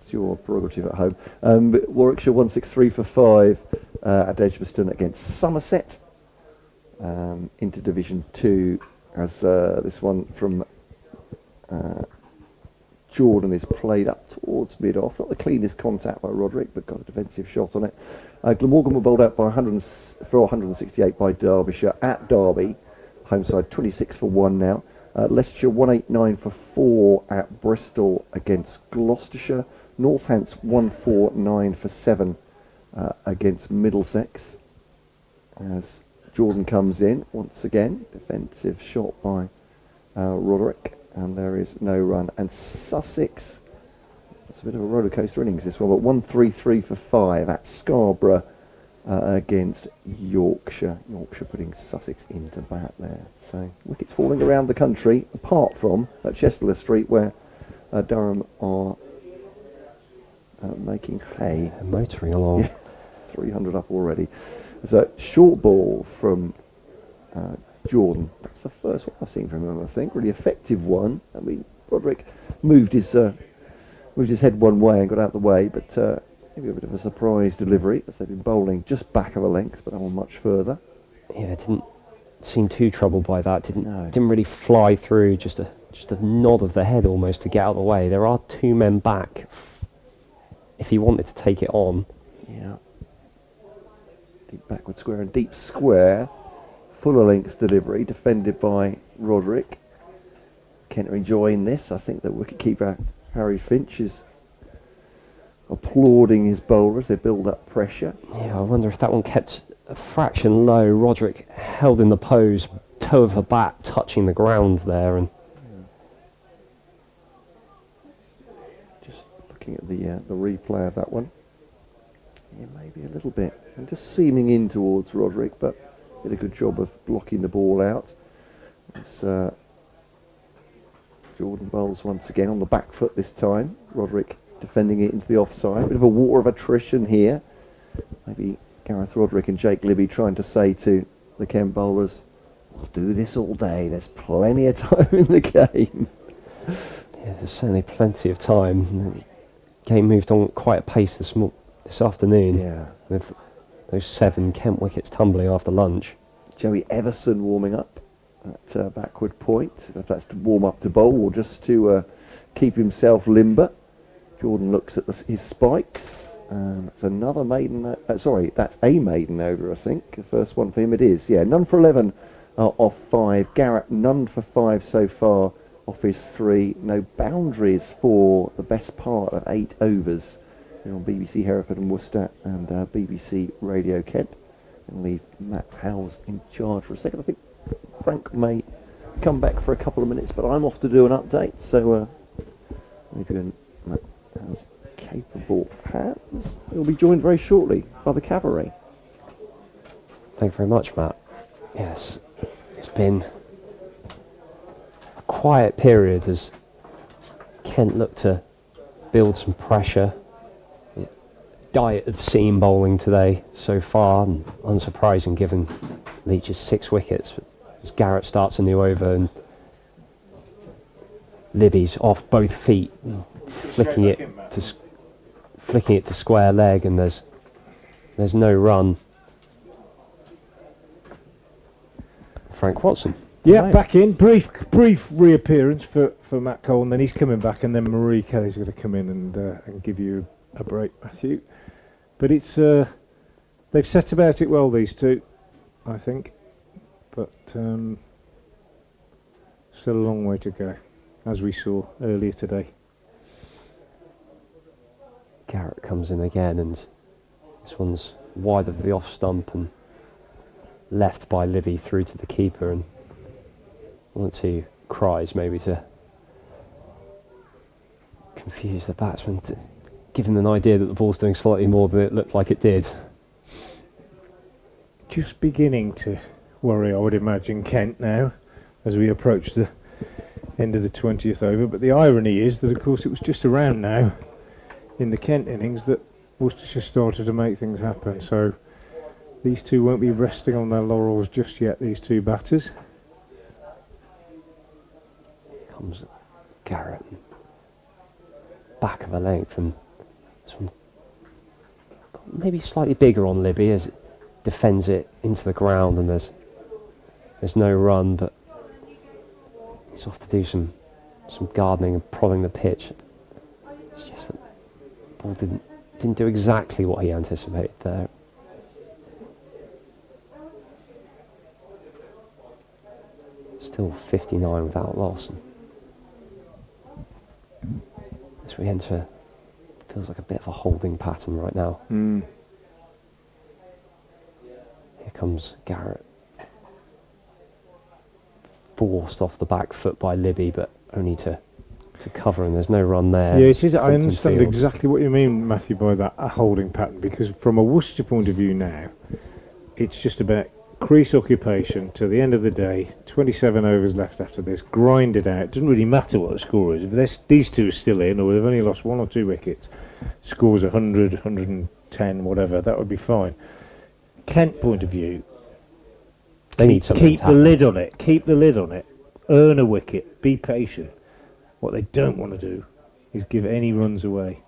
Speaker 2: it's your prerogative at home. But Warwickshire 163 for 5 at Edgbaston against Somerset into Division 2, as this one from Jordan is played up towards mid-off. Not the cleanest contact by Roderick, but got a defensive shot on it. Glamorgan were bowled out by 168 by Derbyshire at Derby. Home side 26 for 1 now. Leicestershire 189 for 4 at Bristol against Gloucestershire. Northants 149 for 7 against Middlesex. As Jordan comes in once again, defensive shot by Roderick, and there is no run. And Sussex, it's a bit of a roller coaster innings this one, but 133 for 5 at Scarborough against Yorkshire. Yorkshire putting Sussex into bat there. So wickets falling around the country, apart from at Chester Street, where Durham are making hay.
Speaker 4: Motoring along.
Speaker 2: Yeah, 300 up already. There's a short ball from Jordan. That's the first one I've seen from him, I think. Really effective one. I mean, Roderick moved his head one way and got out of the way, but maybe a bit of a surprise delivery, as they've been bowling just back of a length, but that one much further.
Speaker 4: Yeah, didn't seem too troubled by that. Didn't really fly through. Just a nod of the head almost to get out of the way. There are 2 men back. If he wanted to take it on.
Speaker 2: Yeah. Deep backward square and deep square. Fuller length delivery, defended by Roderick. Kent are enjoying this. I think that wicketkeeper Harry Finch is applauding his bowler as they build up pressure.
Speaker 4: Yeah, I wonder if that one kept a fraction low. Roderick held in the pose, toe of the bat touching the ground there, and
Speaker 2: just looking at the replay of that one. Yeah, maybe a little bit, and just seaming in towards Roderick, but did a good job of blocking the ball out. It's Jordan bowls once again on the back foot this time. Roderick defending it into the offside. Bit of a war of attrition here. Maybe Gareth Roderick and Jake Libby trying to say to the Kent bowlers, we'll do this all day. There's plenty of time in the game.
Speaker 4: Yeah, there's certainly plenty of time. The game moved on quite a pace this afternoon.
Speaker 2: Yeah.
Speaker 4: With those 7 Kent wickets tumbling after lunch.
Speaker 2: Joey Everson warming up at backward point. If that's to warm up to bowl or just to keep himself limber. Jordan looks at his spikes. That's another maiden. Sorry, that's a maiden over, I think. The first one for him it is. Yeah, none for 11 off 5. Garrett, none for 5 so far off his 3. No boundaries for the best part of 8 overs. Here on BBC Hereford and Worcester and BBC Radio Kent. And leave Matt Howes in charge for a second. I think Frank may come back for a couple of minutes, but I'm off to do an update. So maybe when Matt has capable hands, he'll be joined very shortly by the cavalry.
Speaker 4: Thank you very much, Matt. Yes, it's been a quiet period as Kent looked to build some pressure. Diet of seam bowling today so far, and unsurprising given Leach's 6 wickets. As Garrett starts a new over and Libby's off both feet, flicking it to square leg, and there's no run. Frank Watson.
Speaker 1: Yeah, back in. Brief reappearance for Matt Cole, and then he's coming back, and then Marie Kelly's going to come in and give you a break, Matthew. But it's they've set about it well, these two, I think. but still a long way to go, as we saw earlier today.
Speaker 4: Garrett comes in again, and this one's wide of the off stump and left by Libby through to the keeper, and 1 or 2 cries maybe to confuse the batsman, to give him an idea that the ball's doing slightly more than it looked like it did.
Speaker 1: Just beginning to worry, I would imagine, Kent now, as we approach the end of the 20th over. But the irony is that, of course, it was just around now in the Kent innings that Worcestershire started to make things happen. So these two won't be resting on their laurels just yet, these two batters.
Speaker 4: Here comes Garrett, back of a length, and this one maybe slightly bigger on Libby as it defends it into the ground, and there's no run, but he's off to do some gardening and prodding the pitch. It's just that the ball didn't do exactly what he anticipated there. Still 59 without loss. As we enter, feels like a bit of a holding pattern right now. Here comes Garrett. Forced off the back foot by Libby, but only to cover, and there's no run there.
Speaker 1: Yeah, it is. I
Speaker 4: Compton
Speaker 1: understand
Speaker 4: field.
Speaker 1: exactly what you mean, Matthew, by that, a holding pattern, because from a Worcestershire point of view now, it's just about crease occupation to the end of the day. 27 overs left after this. Grind it out. It doesn't really matter what the score is. If these two are still in, or they've only lost 1 or 2 wickets, scores 100, 110, whatever, that would be fine. Kent point of view,
Speaker 4: They need something
Speaker 1: keep
Speaker 4: to
Speaker 1: the
Speaker 4: happen.
Speaker 1: lid on it. Keep the lid on it. Earn a wicket. Be patient. What they don't want to do is give any runs away.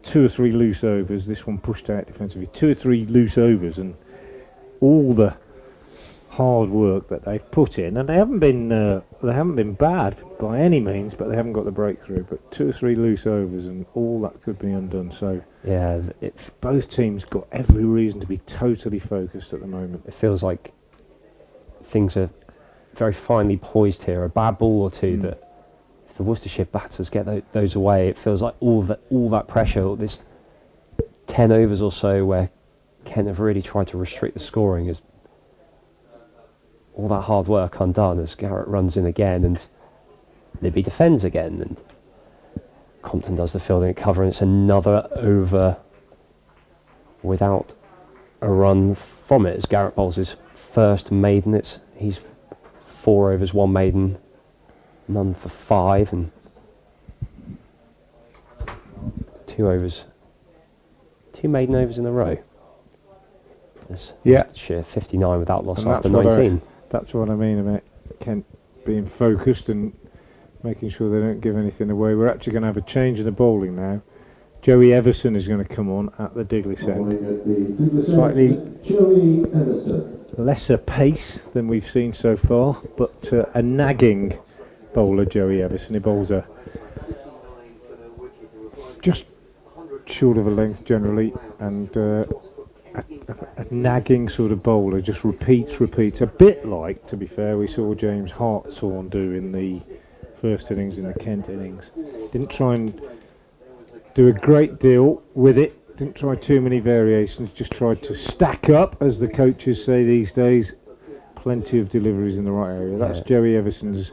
Speaker 1: 2 or 3 loose overs. This one pushed out defensively. 2 or 3 loose overs, and all the hard work that they've put in, and they haven't been bad by any means, but they haven't got the breakthrough. But 2 or 3 loose overs, and all that could be undone. So
Speaker 4: Yeah,
Speaker 1: both teams got every reason to be totally focused at the moment.
Speaker 4: it feels like things are very finely poised here. A bad ball or two that, if the Worcestershire batters get those away, it feels like all that pressure, this 10 overs or so where Kent have really tried to restrict the scoring, is all that hard work undone as Garrett runs in again and Libby defends again, and Compton does the fielding and cover, and it's another over without a run from it as Garrett bowls his first maiden. He's 4 overs, 1 maiden, none for 5, and 2 overs, 2 maiden overs in a row. There's Worcestershire 59 without loss
Speaker 1: And
Speaker 4: after
Speaker 1: that's what
Speaker 4: 19.
Speaker 1: That's what I mean about Kent being focused and making sure they don't give anything away. We're actually going to have a change in the bowling now. Joey Everson is going to come on at the Diglis end. Slightly
Speaker 5: Joey Everson.
Speaker 1: lesser pace than we've seen so far, but a nagging bowler, Joey Everson. He bowls a just short of a length generally, and a nagging sort of bowler, just repeats. A bit like, to be fair, we saw James Hartshorn do in the first innings, in the Kent innings. Didn't try and do a great deal with it, didn't try too many variations, just tried to stack up, as the coaches say these days. Plenty of deliveries in the right area. That's Joey Everson's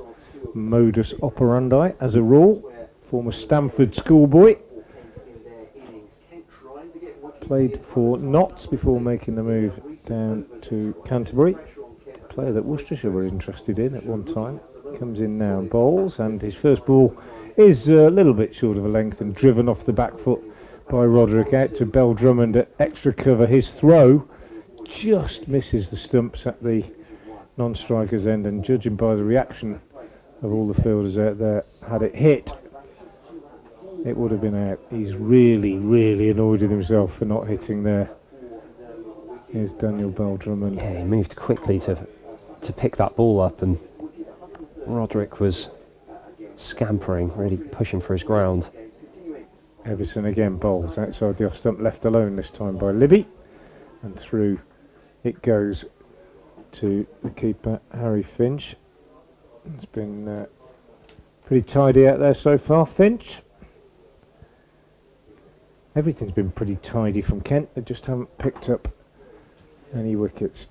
Speaker 1: modus operandi as a rule. Former Stamford schoolboy. Played for Notts before making the move down to Canterbury. Player that Worcestershire were interested in at one time. Comes in now and bowls, and his first ball is a little bit short of a length and driven off the back foot by Roderick out to Bell Drummond at extra cover. His throw just misses the stumps at the non-striker's end, and judging by the reaction of all the fielders out there, had it hit, it would have been out. He's really annoyed with himself for not hitting there. Here's Daniel Bell Drummond.
Speaker 4: Yeah, he moved quickly to pick that ball up, and Roderick was scampering, really pushing for his ground.
Speaker 1: Everson again bowls outside the off stump, left alone this time by Libby, and through it goes to the keeper, Harry Finch. It's been pretty tidy out there so far, Finch. Everything's been pretty tidy from Kent. They just haven't picked up any wickets.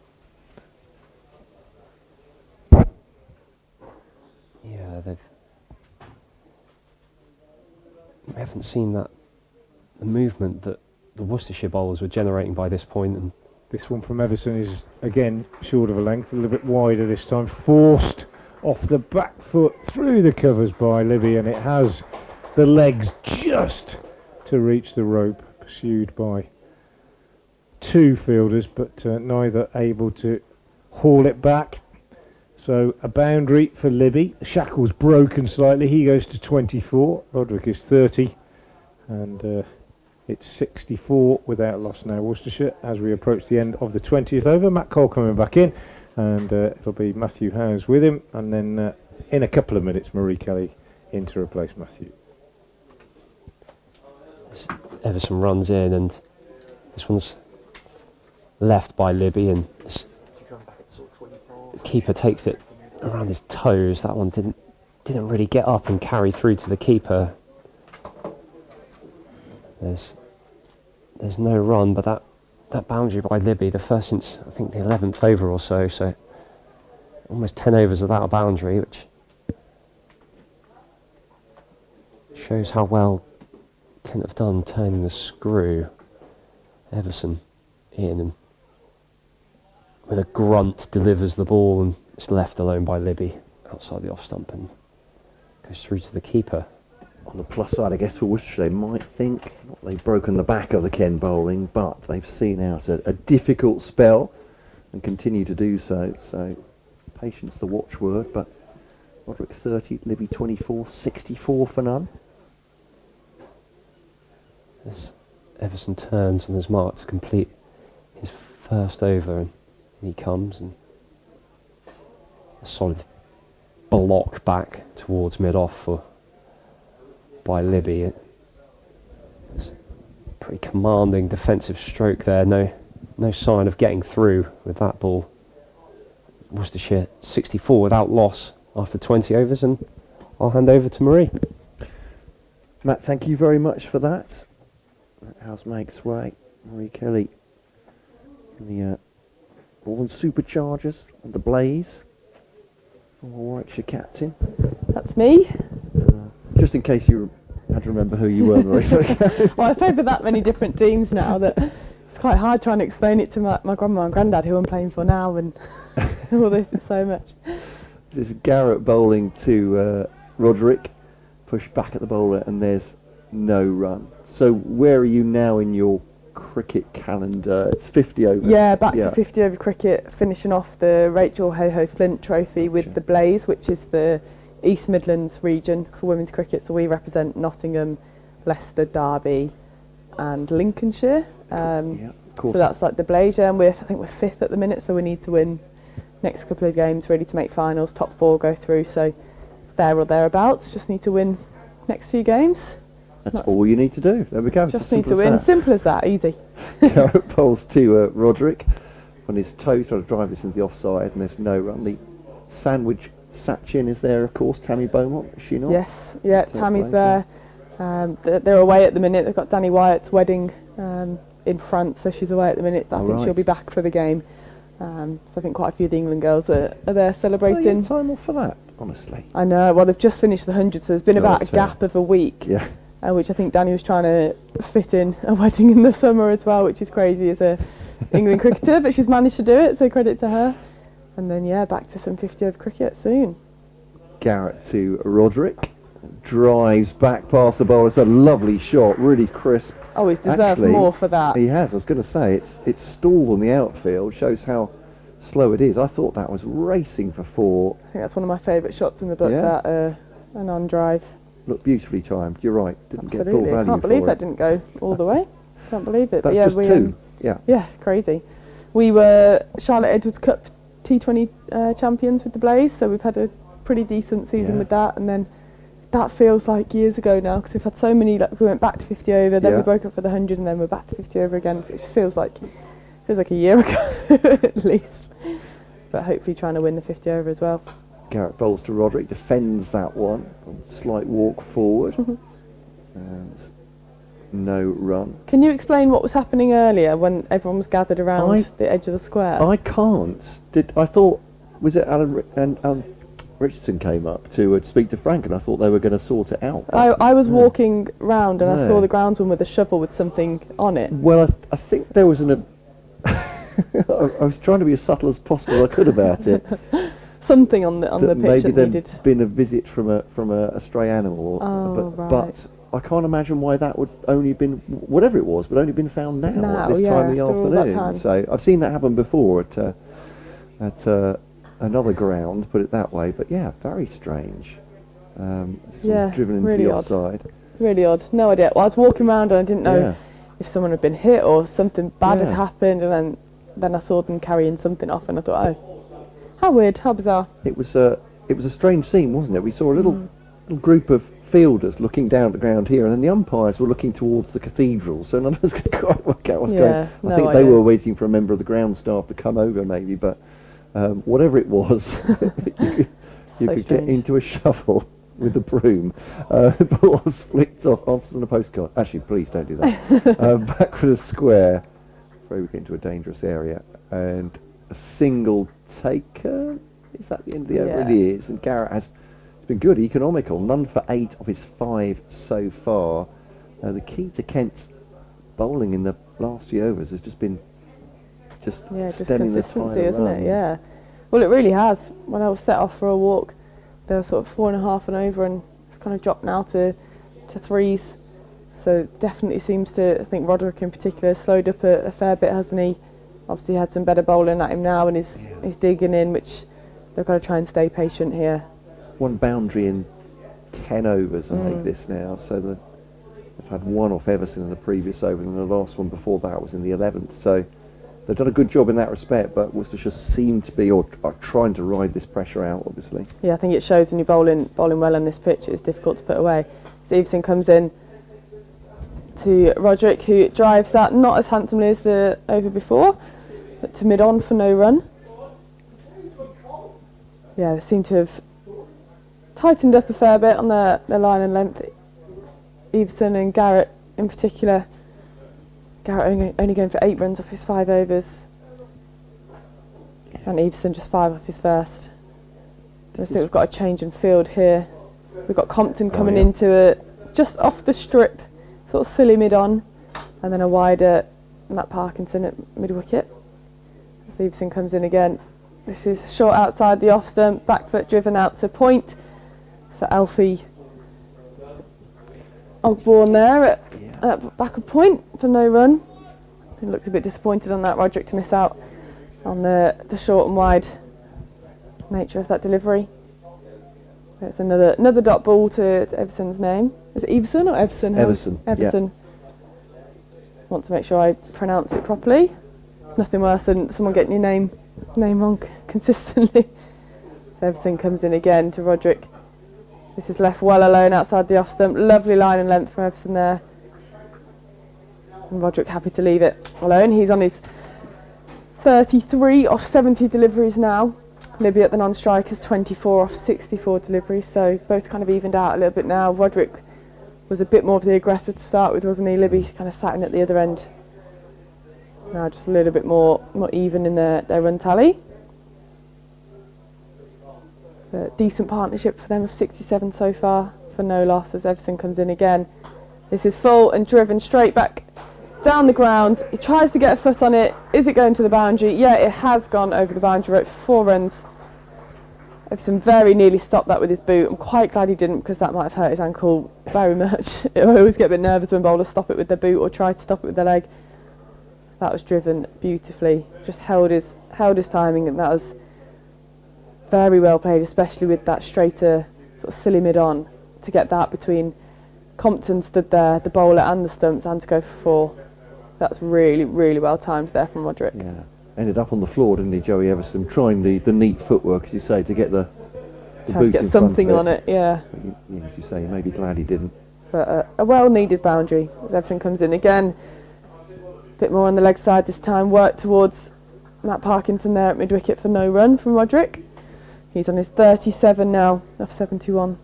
Speaker 4: Yeah, we haven't seen the movement that the Worcestershire bowlers were generating by this point. And
Speaker 1: this one from Everson is again short of a length, a little bit wider this time, forced off the back foot through the covers by Libby, and it has the legs just to reach the rope, pursued by two fielders, but neither able to haul it back. So a boundary for Libby. Shackle's broken slightly, he goes to 24, Roderick is 30, and it's 64 without loss now, Worcestershire, as we approach the end of the 20th over. Matt Cole coming back in, and it'll be Matthew Howes with him, and then in a couple of minutes Marie Kelly in to replace Matthew.
Speaker 4: Everson runs in, and this one's left by Libby, and the keeper takes it around his toes. That one didn't really get up and carry through to the keeper. There's no run, but that boundary by Libby, the first since I think the 11th over or so almost 10 overs without a boundary, which shows how well Kent have done turning the screw. Everson in, and with a grunt delivers the ball, and it's left alone by Libby outside the off stump and goes through to the keeper.
Speaker 2: On the plus side, I guess, for Worcestershire, they might think not they've broken the back of the Ken bowling, but they've seen out a difficult spell and continue to do so. So patience the watchword, but Roderick 30, Libby 24, 64 for none.
Speaker 4: As Everson turns and is marked to complete his first over, and he comes, and a solid block back towards mid-off by Libby. It's a pretty commanding defensive stroke there. No sign of getting through with that ball. Worcestershire 64 without loss after 20 overs, and I'll hand over to Marie.
Speaker 2: Matt, thank you very much for that. House makes way. Marie Kelly in the Northern Superchargers and the Blaze. Former Warwickshire captain.
Speaker 3: That's me.
Speaker 2: Just in case you had to remember who you were, Marie.
Speaker 3: Well, I've played for that many different teams now that it's quite hard trying to explain it to my grandma and granddad who I'm playing for now, and all this is so much.
Speaker 2: This is Garrett bowling to Roderick, push back at the bowler, and there's no run. So where are you now in your cricket calendar? It's 50 overs.
Speaker 3: Yeah, back to 50 over cricket, finishing off the Rachel Hayhoe Flint Trophy with the Blaze, which is the East Midlands region for women's cricket. So we represent Nottingham, Leicester, Derby and Lincolnshire.
Speaker 2: Of course.
Speaker 3: So that's like the Blaze, and I think we're fifth at the minute, so we need to win next couple of games really to make finals. Top four go through, so there or thereabouts. Just need to win next few games.
Speaker 2: That's all you need to do. There we go.
Speaker 3: Just need to win. Simple as that. Easy.
Speaker 2: Garrett bowls to Roderick on his toe, trying to drive this into the offside, and there's no run. The sandwich Sachin is there, of course. Tammy Beaumont, is she not?
Speaker 3: Yes. Yeah, Tammy's there. They're away at the minute. They've got Danny Wyatt's wedding in France, so she's away at the minute. But I think she'll be back for the game. So I think quite a few of the England girls are there celebrating.
Speaker 2: Time off for that, honestly.
Speaker 3: I know. Well, they've just finished the 100, so there's been about a gap of a week.
Speaker 2: Yeah.
Speaker 3: Which I think Danny was trying to fit in a wedding in the summer as well, which is crazy as a England cricketer, but she's managed to do it, so credit to her. And then back to some 50 over cricket soon.
Speaker 2: Garrett to Roderick, drives back past the bowler. It's a lovely shot, really crisp.
Speaker 3: Oh, he's deserved more for that.
Speaker 2: He has. I was going to say it's stalled on the outfield, shows how slow it is. I thought that was racing for four.
Speaker 3: I think that's one of my favourite shots in the book. That an on drive.
Speaker 2: Looked beautifully timed. You're right. Didn't
Speaker 3: Absolutely.
Speaker 2: get full value.
Speaker 3: I can't believe that didn't go all the way. Can't believe it.
Speaker 2: That's
Speaker 3: but
Speaker 2: just two.
Speaker 3: Yeah, crazy. We were Charlotte Edwards Cup T20 champions with the Blaze, so we've had a pretty decent season with that. And then that feels like years ago now, because we've had so many. Like, we went back to 50 over, then we broke up for the 100, and then we're back to 50 over again. So it just feels like a year ago at least. but hopefully trying to win the 50 over as well.
Speaker 2: Garrett bowls to Roderick, defends that one. Slight walk forward. And no run.
Speaker 3: Can you explain what was happening earlier when everyone was gathered around the edge of the square?
Speaker 2: I can't. I thought, was it Alan Richardson came up to speak to Frank, and I thought they were going to sort it out.
Speaker 3: I was walking round and I saw the groundsman with a shovel with something on it.
Speaker 2: Well, I think there was I was trying to be as subtle as possible I could about it.
Speaker 3: Something on the pitch
Speaker 2: maybe
Speaker 3: that
Speaker 2: there'd
Speaker 3: needed.
Speaker 2: been a visit from a stray animal. But I can't imagine why that would only been whatever it was, but only been found now at this time of the afternoon. So I've seen that happen before at another ground, put it that way. But yeah, very strange. Driven into
Speaker 3: really
Speaker 2: the
Speaker 3: odd.
Speaker 2: offside.
Speaker 3: Really odd. No idea. Well, I was walking around and I didn't know if someone had been hit or something bad had happened, and then I saw them carrying something off, and I thought, oh, how weird, how bizarre.
Speaker 2: It was a strange scene, wasn't it? We saw a little group of fielders looking down at the ground here, and then the umpires were looking towards the cathedral, so none of us could quite work out what's going on. I think they were waiting for a member of the ground staff to come over, maybe, but whatever it was, you could get into a shovel with the broom. The ball was flicked off, answers on a postcard. Actually, please don't do that. Back for the square, before we get into a dangerous area, and a single taker. Is that the end of the over? It is, and Garrett has been good, economical, none for 8 of his 5 so far. The key to Kent's bowling in the last few overs has just been stemming the tide,
Speaker 3: isn't it? Yeah. Well, it really has. When I was set off for a walk, they were sort of 4.5 and over, and kind of dropped now to 3s. So definitely seems to, I think Roderick in particular, slowed up a fair bit, hasn't he? Obviously had some better bowling at him now, and he's digging in, which they've got to try and stay patient here.
Speaker 2: One boundary in 10 overs like this now, so they've had one off Everson in the previous over, and the last one before that was in the 11th. So they've done a good job in that respect, but Worcestershire seem to be, or are trying to ride this pressure out, obviously. Yeah,
Speaker 3: I think it shows when you're bowling well on this pitch, it's difficult to put away. Stevenson comes in to Roderick, who drives that not as handsomely as the over before, but to mid-on for no run. Yeah, they seem to have tightened up a fair bit on their line and length. Everson and Garrett in particular. Garrett only going for 8 runs off his 5 overs, and Everson just 5 off his first. I think we've got a change in field here. We've got Compton coming into it just off the strip, sort of silly mid-on, and then a wider Matt Parkinson at mid-wicket. Stevenson comes in again. This is short outside the off stump, back foot driven out to point. So Alfie Ogborn there at back of point for no run. He looks a bit disappointed on that, Roderick, to miss out on the short and wide nature of that delivery. It's another dot ball to Everson's name. Is it Everson or Everson?
Speaker 2: Everson.
Speaker 3: Everson. Yeah. Want to make sure I pronounce it properly. It's nothing worse than someone getting your name wrong consistently. So Everson comes in again to Roderick. This is left well alone outside the off stump. Lovely line and length from Everson there. And Roderick happy to leave it alone. He's on his 33 off 70 deliveries now. Libby at the non-strikers, 24 off 64 deliveries. So both kind of evened out a little bit now. Roderick was a bit more of the aggressor to start with, wasn't he? Libby kind of sat in at the other end. Now just a little bit more even in their run tally. A decent partnership for them of 67 so far for no loss as Everson comes in again. This is full and driven straight back down the ground. He tries to get a foot on it. Is it going to the boundary? Yeah, it has gone over the boundary rope for 4 runs. Everson very nearly stopped that with his boot. I'm quite glad he didn't, because that might have hurt his ankle very much. I always get a bit nervous when bowlers stop it with their boot or try to stop it with their leg. That was driven beautifully. Just held his timing, and that was very well played, especially with that straighter sort of silly mid-on, to get that between Compton stood there, the bowler and the stumps, and to go for 4. That's really, really well timed there from Roderick.
Speaker 2: Yeah, ended up on the floor, didn't he, Joey Everson, trying the neat footwork, as you say, to get the boot
Speaker 3: to get
Speaker 2: in
Speaker 3: something
Speaker 2: front
Speaker 3: on it, yeah.
Speaker 2: But as you say, you may be glad he didn't.
Speaker 3: But a well-needed boundary as Everton comes in again. A bit more on the leg side this time, work towards Matt Parkinson there at mid-wicket for no run from Roderick. He's on his 37 now, off 71.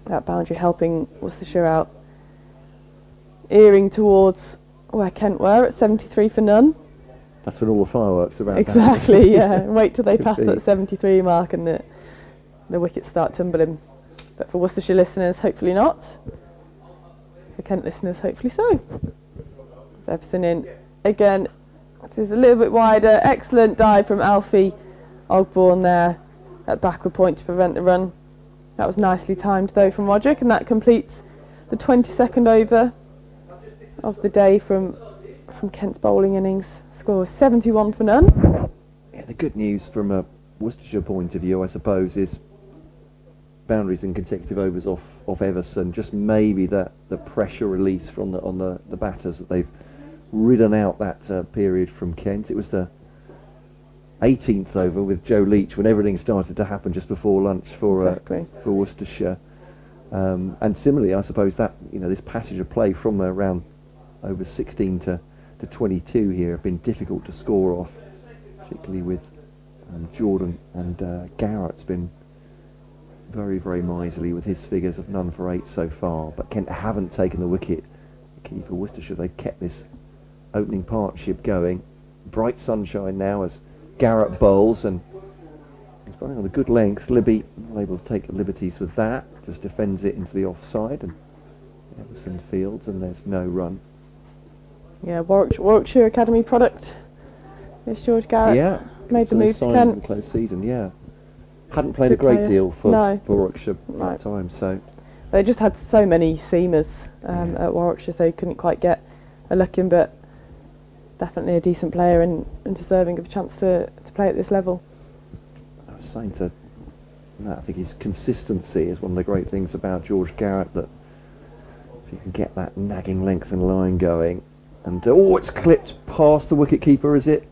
Speaker 3: That boundary helping Worcestershire out. Earing towards where Kent were at 73 for none.
Speaker 2: That's when all the fireworks are around.
Speaker 3: Exactly, yeah. Wait till they pass that 73 mark and the wickets start tumbling. But for Worcestershire listeners, hopefully not. For Kent listeners, hopefully so. Everything in. Again, this is a little bit wider. Excellent dive from Alfie Ogborn there at backward point to prevent the run. That was nicely timed though from Roderick, and that completes the 22nd over of the day from Kent's bowling innings. Score was 71 for none.
Speaker 2: Yeah, the good news from a Worcestershire point of view, I suppose, is boundaries in consecutive overs off Everson. Just maybe the pressure release from on the batters, that they've ridden out that period from Kent. It was the 18th over with Joe Leach when everything started to happen just before lunch for Worcestershire. And similarly, I suppose that this passage of play from around over 16 to 22 here have been difficult to score off, particularly with Jordan, and Garrett's been very, very miserly with his figures of none for 8 so far. But Kent haven't taken the wicket. The key for Worcestershire, they've kept this opening partnership going. Bright sunshine now as Garrett bowls, and he's bowling on a good length. Libby not able to take liberties with that, just defends it into the offside, and Everson fields, and there's no run.
Speaker 3: Yeah, Warwickshire Academy product. It's George Garrett.
Speaker 2: Yeah,
Speaker 3: made the move to Kent.
Speaker 2: Close season, yeah. Hadn't played a
Speaker 3: Good
Speaker 2: great
Speaker 3: player.
Speaker 2: deal for Warwickshire at
Speaker 3: Right.
Speaker 2: that time, so
Speaker 3: They just had so many seamers at Warwickshire, so they couldn't quite get a look in, but definitely a decent player and deserving of a chance to play at this level.
Speaker 2: I was saying to Matt, I think his consistency is one of the great things about George Garrett, that if you can get that nagging length and line going, and it's clipped past the wicket-keeper, is it?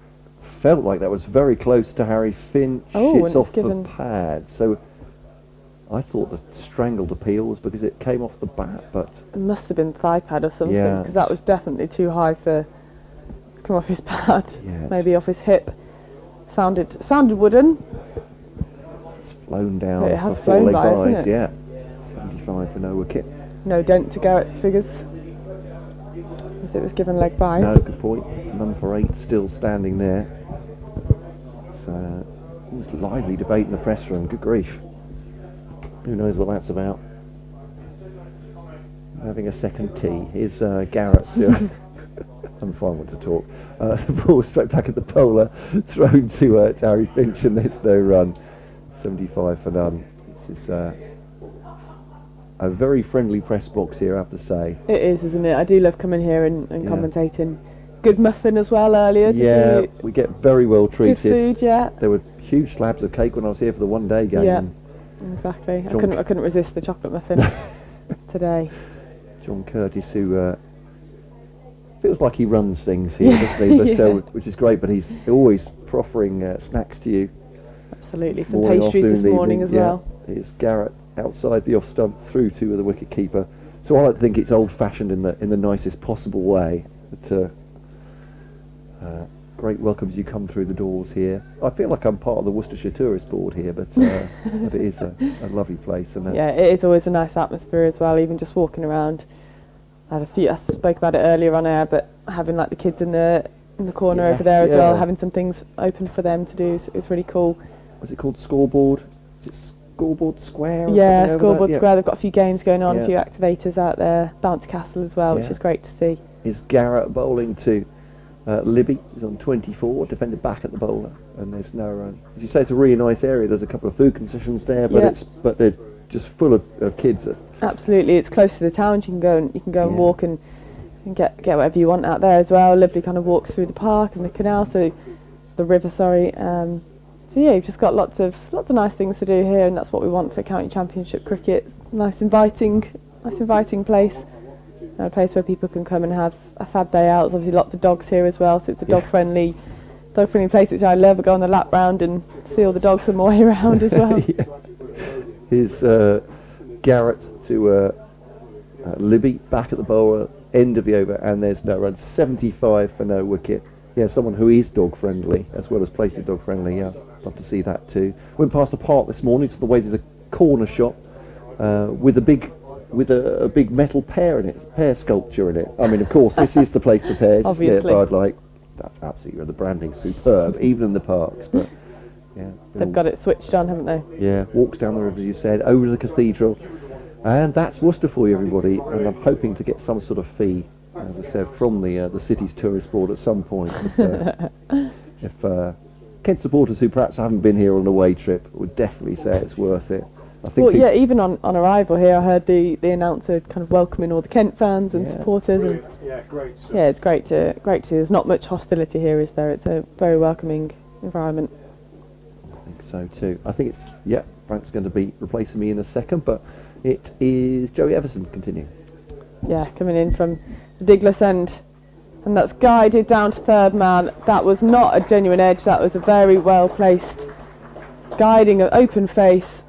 Speaker 2: Felt like that was very close to Harry Finch. It's off the pad, so I thought the strangled appeal was because it came off the bat, but
Speaker 3: It must have been thigh pad or something,
Speaker 2: Yeah.
Speaker 3: because that was definitely too high to come off his pad.
Speaker 2: Yeah,
Speaker 3: Maybe off his hip. Sounded wooden.
Speaker 2: it's flown down.
Speaker 3: So it has
Speaker 2: for
Speaker 3: flown
Speaker 2: four-leg
Speaker 3: by, hasn't
Speaker 2: buys,
Speaker 3: it?
Speaker 2: yeah. 75 for no wicket.
Speaker 3: No dent to Garrett's figures, as it was given leg byes.
Speaker 2: No, good point. None for 8 still standing there. So it was lively debate in the press room. Good grief. Who knows what that's about? Having a second tea. Here's Garrett. I'm fine want to talk. The ball straight back at the bowler, thrown to Harry Finch, and there's no run. 75 for none. This is a very friendly press box here, I have to say.
Speaker 3: It is, isn't it? I do love coming here and
Speaker 2: Yeah.
Speaker 3: commentating. Good muffin as well earlier.
Speaker 2: Yeah, we get very well
Speaker 3: Good
Speaker 2: treated.
Speaker 3: food, yeah.
Speaker 2: There were huge slabs of cake when I was here for the one-day game.
Speaker 3: Yeah. Exactly. I couldn't resist the chocolate muffin today.
Speaker 2: John Curtis, who feels like he runs things here, doesn't he? But,
Speaker 3: Yeah.
Speaker 2: which is great, but he's always proffering snacks to you.
Speaker 3: Absolutely. Some
Speaker 2: Morning,
Speaker 3: pastries this
Speaker 2: afternoon,
Speaker 3: morning
Speaker 2: evening.
Speaker 3: as well.
Speaker 2: Here's Garrett outside the off stump through to the wicket keeper. So I like to think it's old-fashioned in the nicest possible way. But, great welcome as you come through the doors here. I feel like I'm part of the Worcestershire Tourist Board here, but it is a lovely place. And
Speaker 3: Yeah, it is always a nice atmosphere as well, even just walking around. I spoke about it earlier on air, but having like the kids in the corner over there as well, having some things open for them to do is really cool.
Speaker 2: Was it called Scoreboard? Is it Scoreboard Square? Or
Speaker 3: Yeah,
Speaker 2: something over
Speaker 3: Scoreboard
Speaker 2: there?
Speaker 3: Square, they've got a few games going on,
Speaker 2: Yeah.
Speaker 3: a few activators out there, Bounce Castle as well, which
Speaker 2: Yeah.
Speaker 3: is great to see.
Speaker 2: Is Garrett bowling to Libby? He's on 24, defended back at the bowler, and there's no run. As you say, it's a really nice area. There's a couple of food concessions there, but they're just full of kids.
Speaker 3: Absolutely, it's close to the town. You can go and walk and get whatever you want out there as well. Lovely kind of walks through the park and the canal, the river. Sorry. So yeah, you've just got lots of nice things to do here, and that's what we want for county championship cricket. It's a nice inviting place. A place where people can come and have a fab day out. There's obviously lots of dogs here as well, so it's a dog friendly place, which I love. I go on the lap round and see all the dogs on my way around as well.
Speaker 2: Yeah. Here's Garrett to Libby back at the bowler, end of the over, and there's no run. 75 for no wicket. yeah, someone who is dog friendly as well as places dog friendly. Yeah, love to see that too. Went past the park this morning to the way to the corner shop with a big metal pear sculpture in it. I mean, of course, this is the place for pears,
Speaker 3: Obviously.
Speaker 2: isn't it? But like, that's absolutely, the branding's superb, even in the parks. But yeah,
Speaker 3: They've got it switched on, haven't they?
Speaker 2: yeah, walks down the river, as you said, over to the cathedral, and that's Worcester for you, everybody. And I'm hoping to get some sort of fee, as I said, from the city's tourist board at some point. But, if Kent supporters who perhaps haven't been here on an away trip would definitely say it's worth it. I think
Speaker 3: Well, yeah, even on arrival here, I heard the announcer kind of welcoming all the Kent fans and supporters. And
Speaker 1: Yeah, great stuff.
Speaker 3: yeah, it's great to see. There's not much hostility here, is there? It's a very welcoming environment.
Speaker 2: I think so too. I think it's, Frank's going to be replacing me in a second, but it is Joey Everson. Continue.
Speaker 3: Yeah, coming in from the Diglis end, and that's guided down to third man. That was not a genuine edge. That was a very well placed guiding, an open face,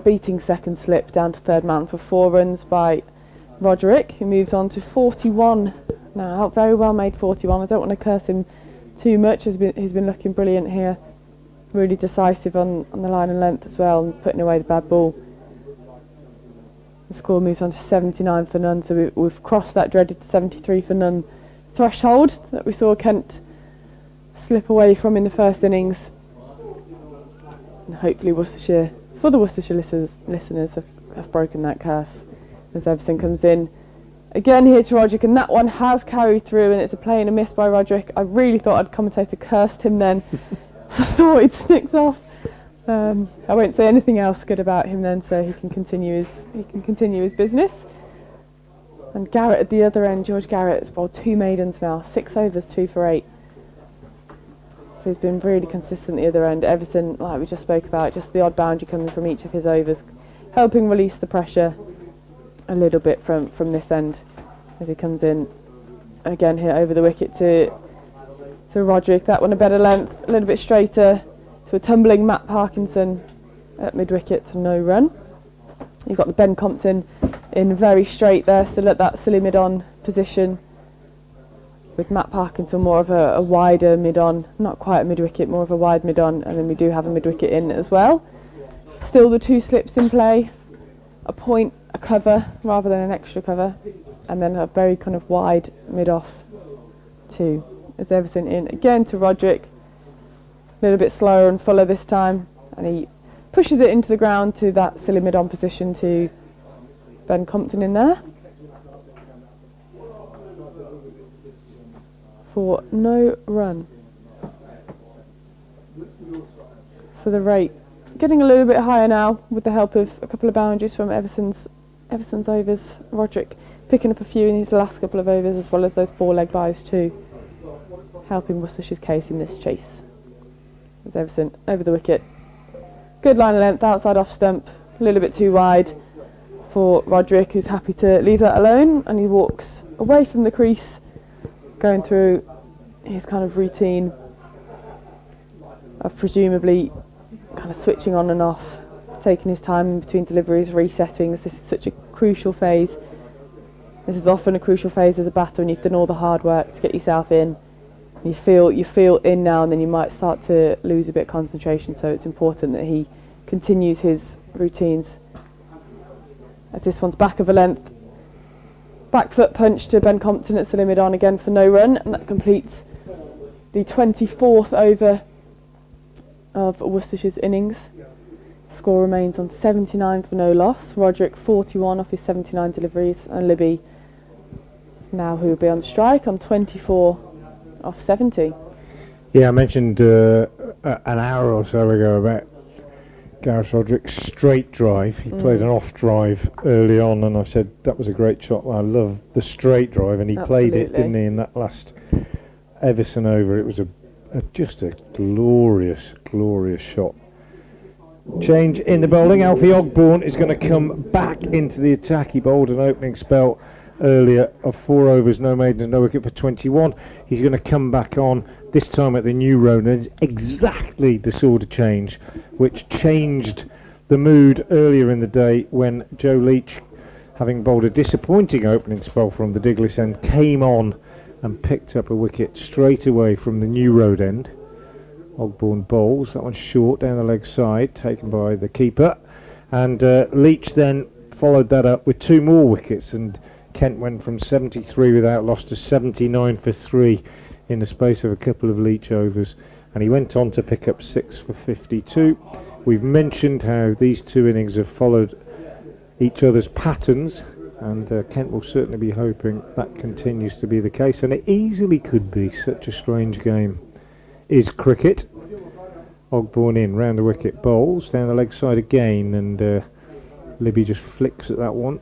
Speaker 3: beating second slip down to third man for 4 runs by Roderick, who moves on to 41 now. Very well made 41. I don't want to curse him too much. He's been looking brilliant here. Really decisive on the line and length as well, and putting away the bad ball. The score moves on to 79 for none, so we've crossed that dreaded 73 for none threshold that we saw Kent slip away from in the first innings. And hopefully Worcestershire, for the Worcestershire listeners have broken that curse as Everson comes in. Again here to Roderick, and that one has carried through, and it's a play and a miss by Roderick. I really thought I'd commentator cursed him then. So I thought he'd snicked off. I won't say anything else good about him then, so he can continue his business. And Garrett at the other end, George Garrett, has bowled 2 maidens now, 6 overs, 2 for 8. So he's been really consistent at the other end. Everson, like we just spoke about, just the odd boundary coming from each of his overs, helping release the pressure a little bit from this end as he comes in again here over the wicket to Roderick. That one a better length, a little bit straighter to a tumbling Matt Parkinson at mid wicket to no run. You've got the Ben Compton in very straight there, still at that silly mid on position, with Matt Parkinson more of a wider mid on, not quite a mid wicket, more of a wide mid on, and then we do have a mid wicket in as well. Still the 2 slips in play, a point, a cover rather than an extra cover, and then a very kind of wide mid off too. As Everson in again to Roderick, a little bit slower and fuller this time, and he pushes it into the ground to that silly mid on position to Ben Compton in there for no run. So the rate getting a little bit higher now with the help of a couple of boundaries from Everson's overs. Roderick picking up a few in his last couple of overs, as well as those 4 leg byes too, helping Worcestershire's case in this chase. As Everson over the wicket, good line of length, outside off stump, a little bit too wide for Roderick, who's happy to leave that alone, and he walks away from the crease, going through his kind of routine of presumably kind of switching on and off, taking his time in between deliveries, resetting, as this is such a crucial phase. This is often a crucial phase as a batter when you've done all the hard work to get yourself in. You feel in now, and then you might start to lose a bit of concentration, so it's important that he continues his routines. As this one's back of a length, back foot punch to Ben Compton at silly mid on again for no run, and that completes the 24th over of Worcestershire's innings. Score remains on 79 for no loss. Roderick 41 off his 79 deliveries, and Libby now, who will be on strike, on 24 off 70.
Speaker 1: Yeah, I mentioned an hour or so ago about Gareth Roderick's straight drive. He played an off drive early on, and I said that was a great shot. I love the straight drive, and he played it, didn't he, in that last Everson over. It was just a glorious shot. Change in the bowling. Alfie Ogborn is going to come back into the attack. He bowled an opening spell earlier of 4 overs, no maidens, no wicket for 21. He's going to come back on, this time at the new road. And it's exactly the sort of change which changed the mood earlier in the day when Joe Leach, having bowled a disappointing opening spell from the Diglis end, came on and picked up a wicket straight away from the New Road end. Ogbourne bowls, that one's short down the leg side, taken by the keeper, and Leach then followed that up with 2 more wickets, and Kent went from 73 without loss to 79 for 3 in the space of a couple of Leach overs, and he went on to pick up 6 for 52. We've mentioned how these 2 innings have followed each other's patterns, and Kent will certainly be hoping that continues to be the case, and it easily could be. Such a strange game is cricket. Ogbourne in, round the wicket, bowls down the leg side again, and Libby just flicks at that one.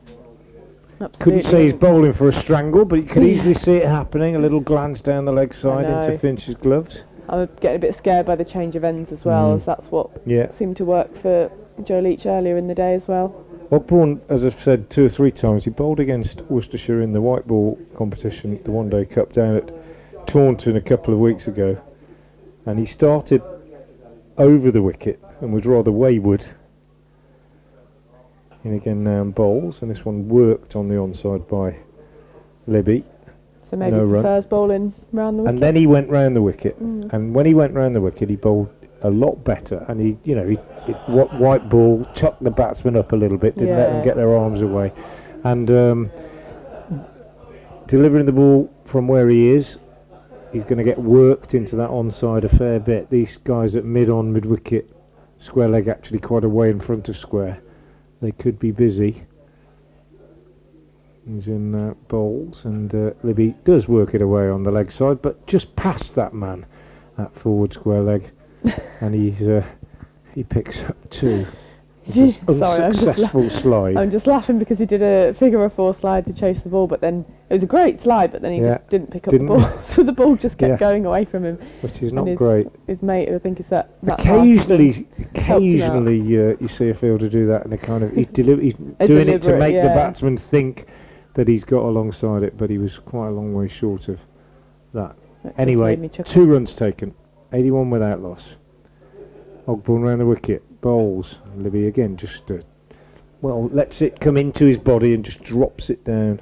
Speaker 3: Absolutely.
Speaker 1: Couldn't say he's bowling for a strangle, but you could easily see it happening. A little glance down the leg side into Finch's gloves.
Speaker 3: I'm getting a bit scared by the change of ends as well, as that's what seemed to work for Joe Leach earlier in the day as well.
Speaker 1: Ogbourne, as I've said 2 or 3 times, he bowled against Worcestershire in the white ball competition, the One Day Cup down at Taunton a couple of weeks ago, and he started over the wicket and was rather wayward. In again now and bowls, and this one worked on the onside by Libby.
Speaker 3: So maybe he prefers bowling round the wicket.
Speaker 1: And then he went round the wicket, and when he went round the wicket, he bowled a lot better, and he white ball, chucked the batsman up a little bit, didn't let them get their arms away, and delivering the ball from where he is, he's going to get worked into that onside a fair bit. These guys at mid wicket, square leg actually quite a way in front of square. They could be busy. He's in bowls, and Libby does work it away on the leg side, but just past that man at forward square leg, and he picks up 2. It's an unsuccessful slide.
Speaker 3: I'm just laughing because he did a figure of 4 slide to chase the ball, but then it was a great slide, but then he just didn't pick up the ball, so the ball just kept going away from him,
Speaker 1: which is not great.
Speaker 3: His mate, I think, is that.
Speaker 1: Occasionally, you see a fielder do that, and a kind of he's doing it to make the batsman think that he's got alongside it, but he was quite a long way short of that. Anyway, 2 runs taken, 81 without loss. Ogbourne round the wicket, bowls. Libby again just lets it come into his body and just drops it down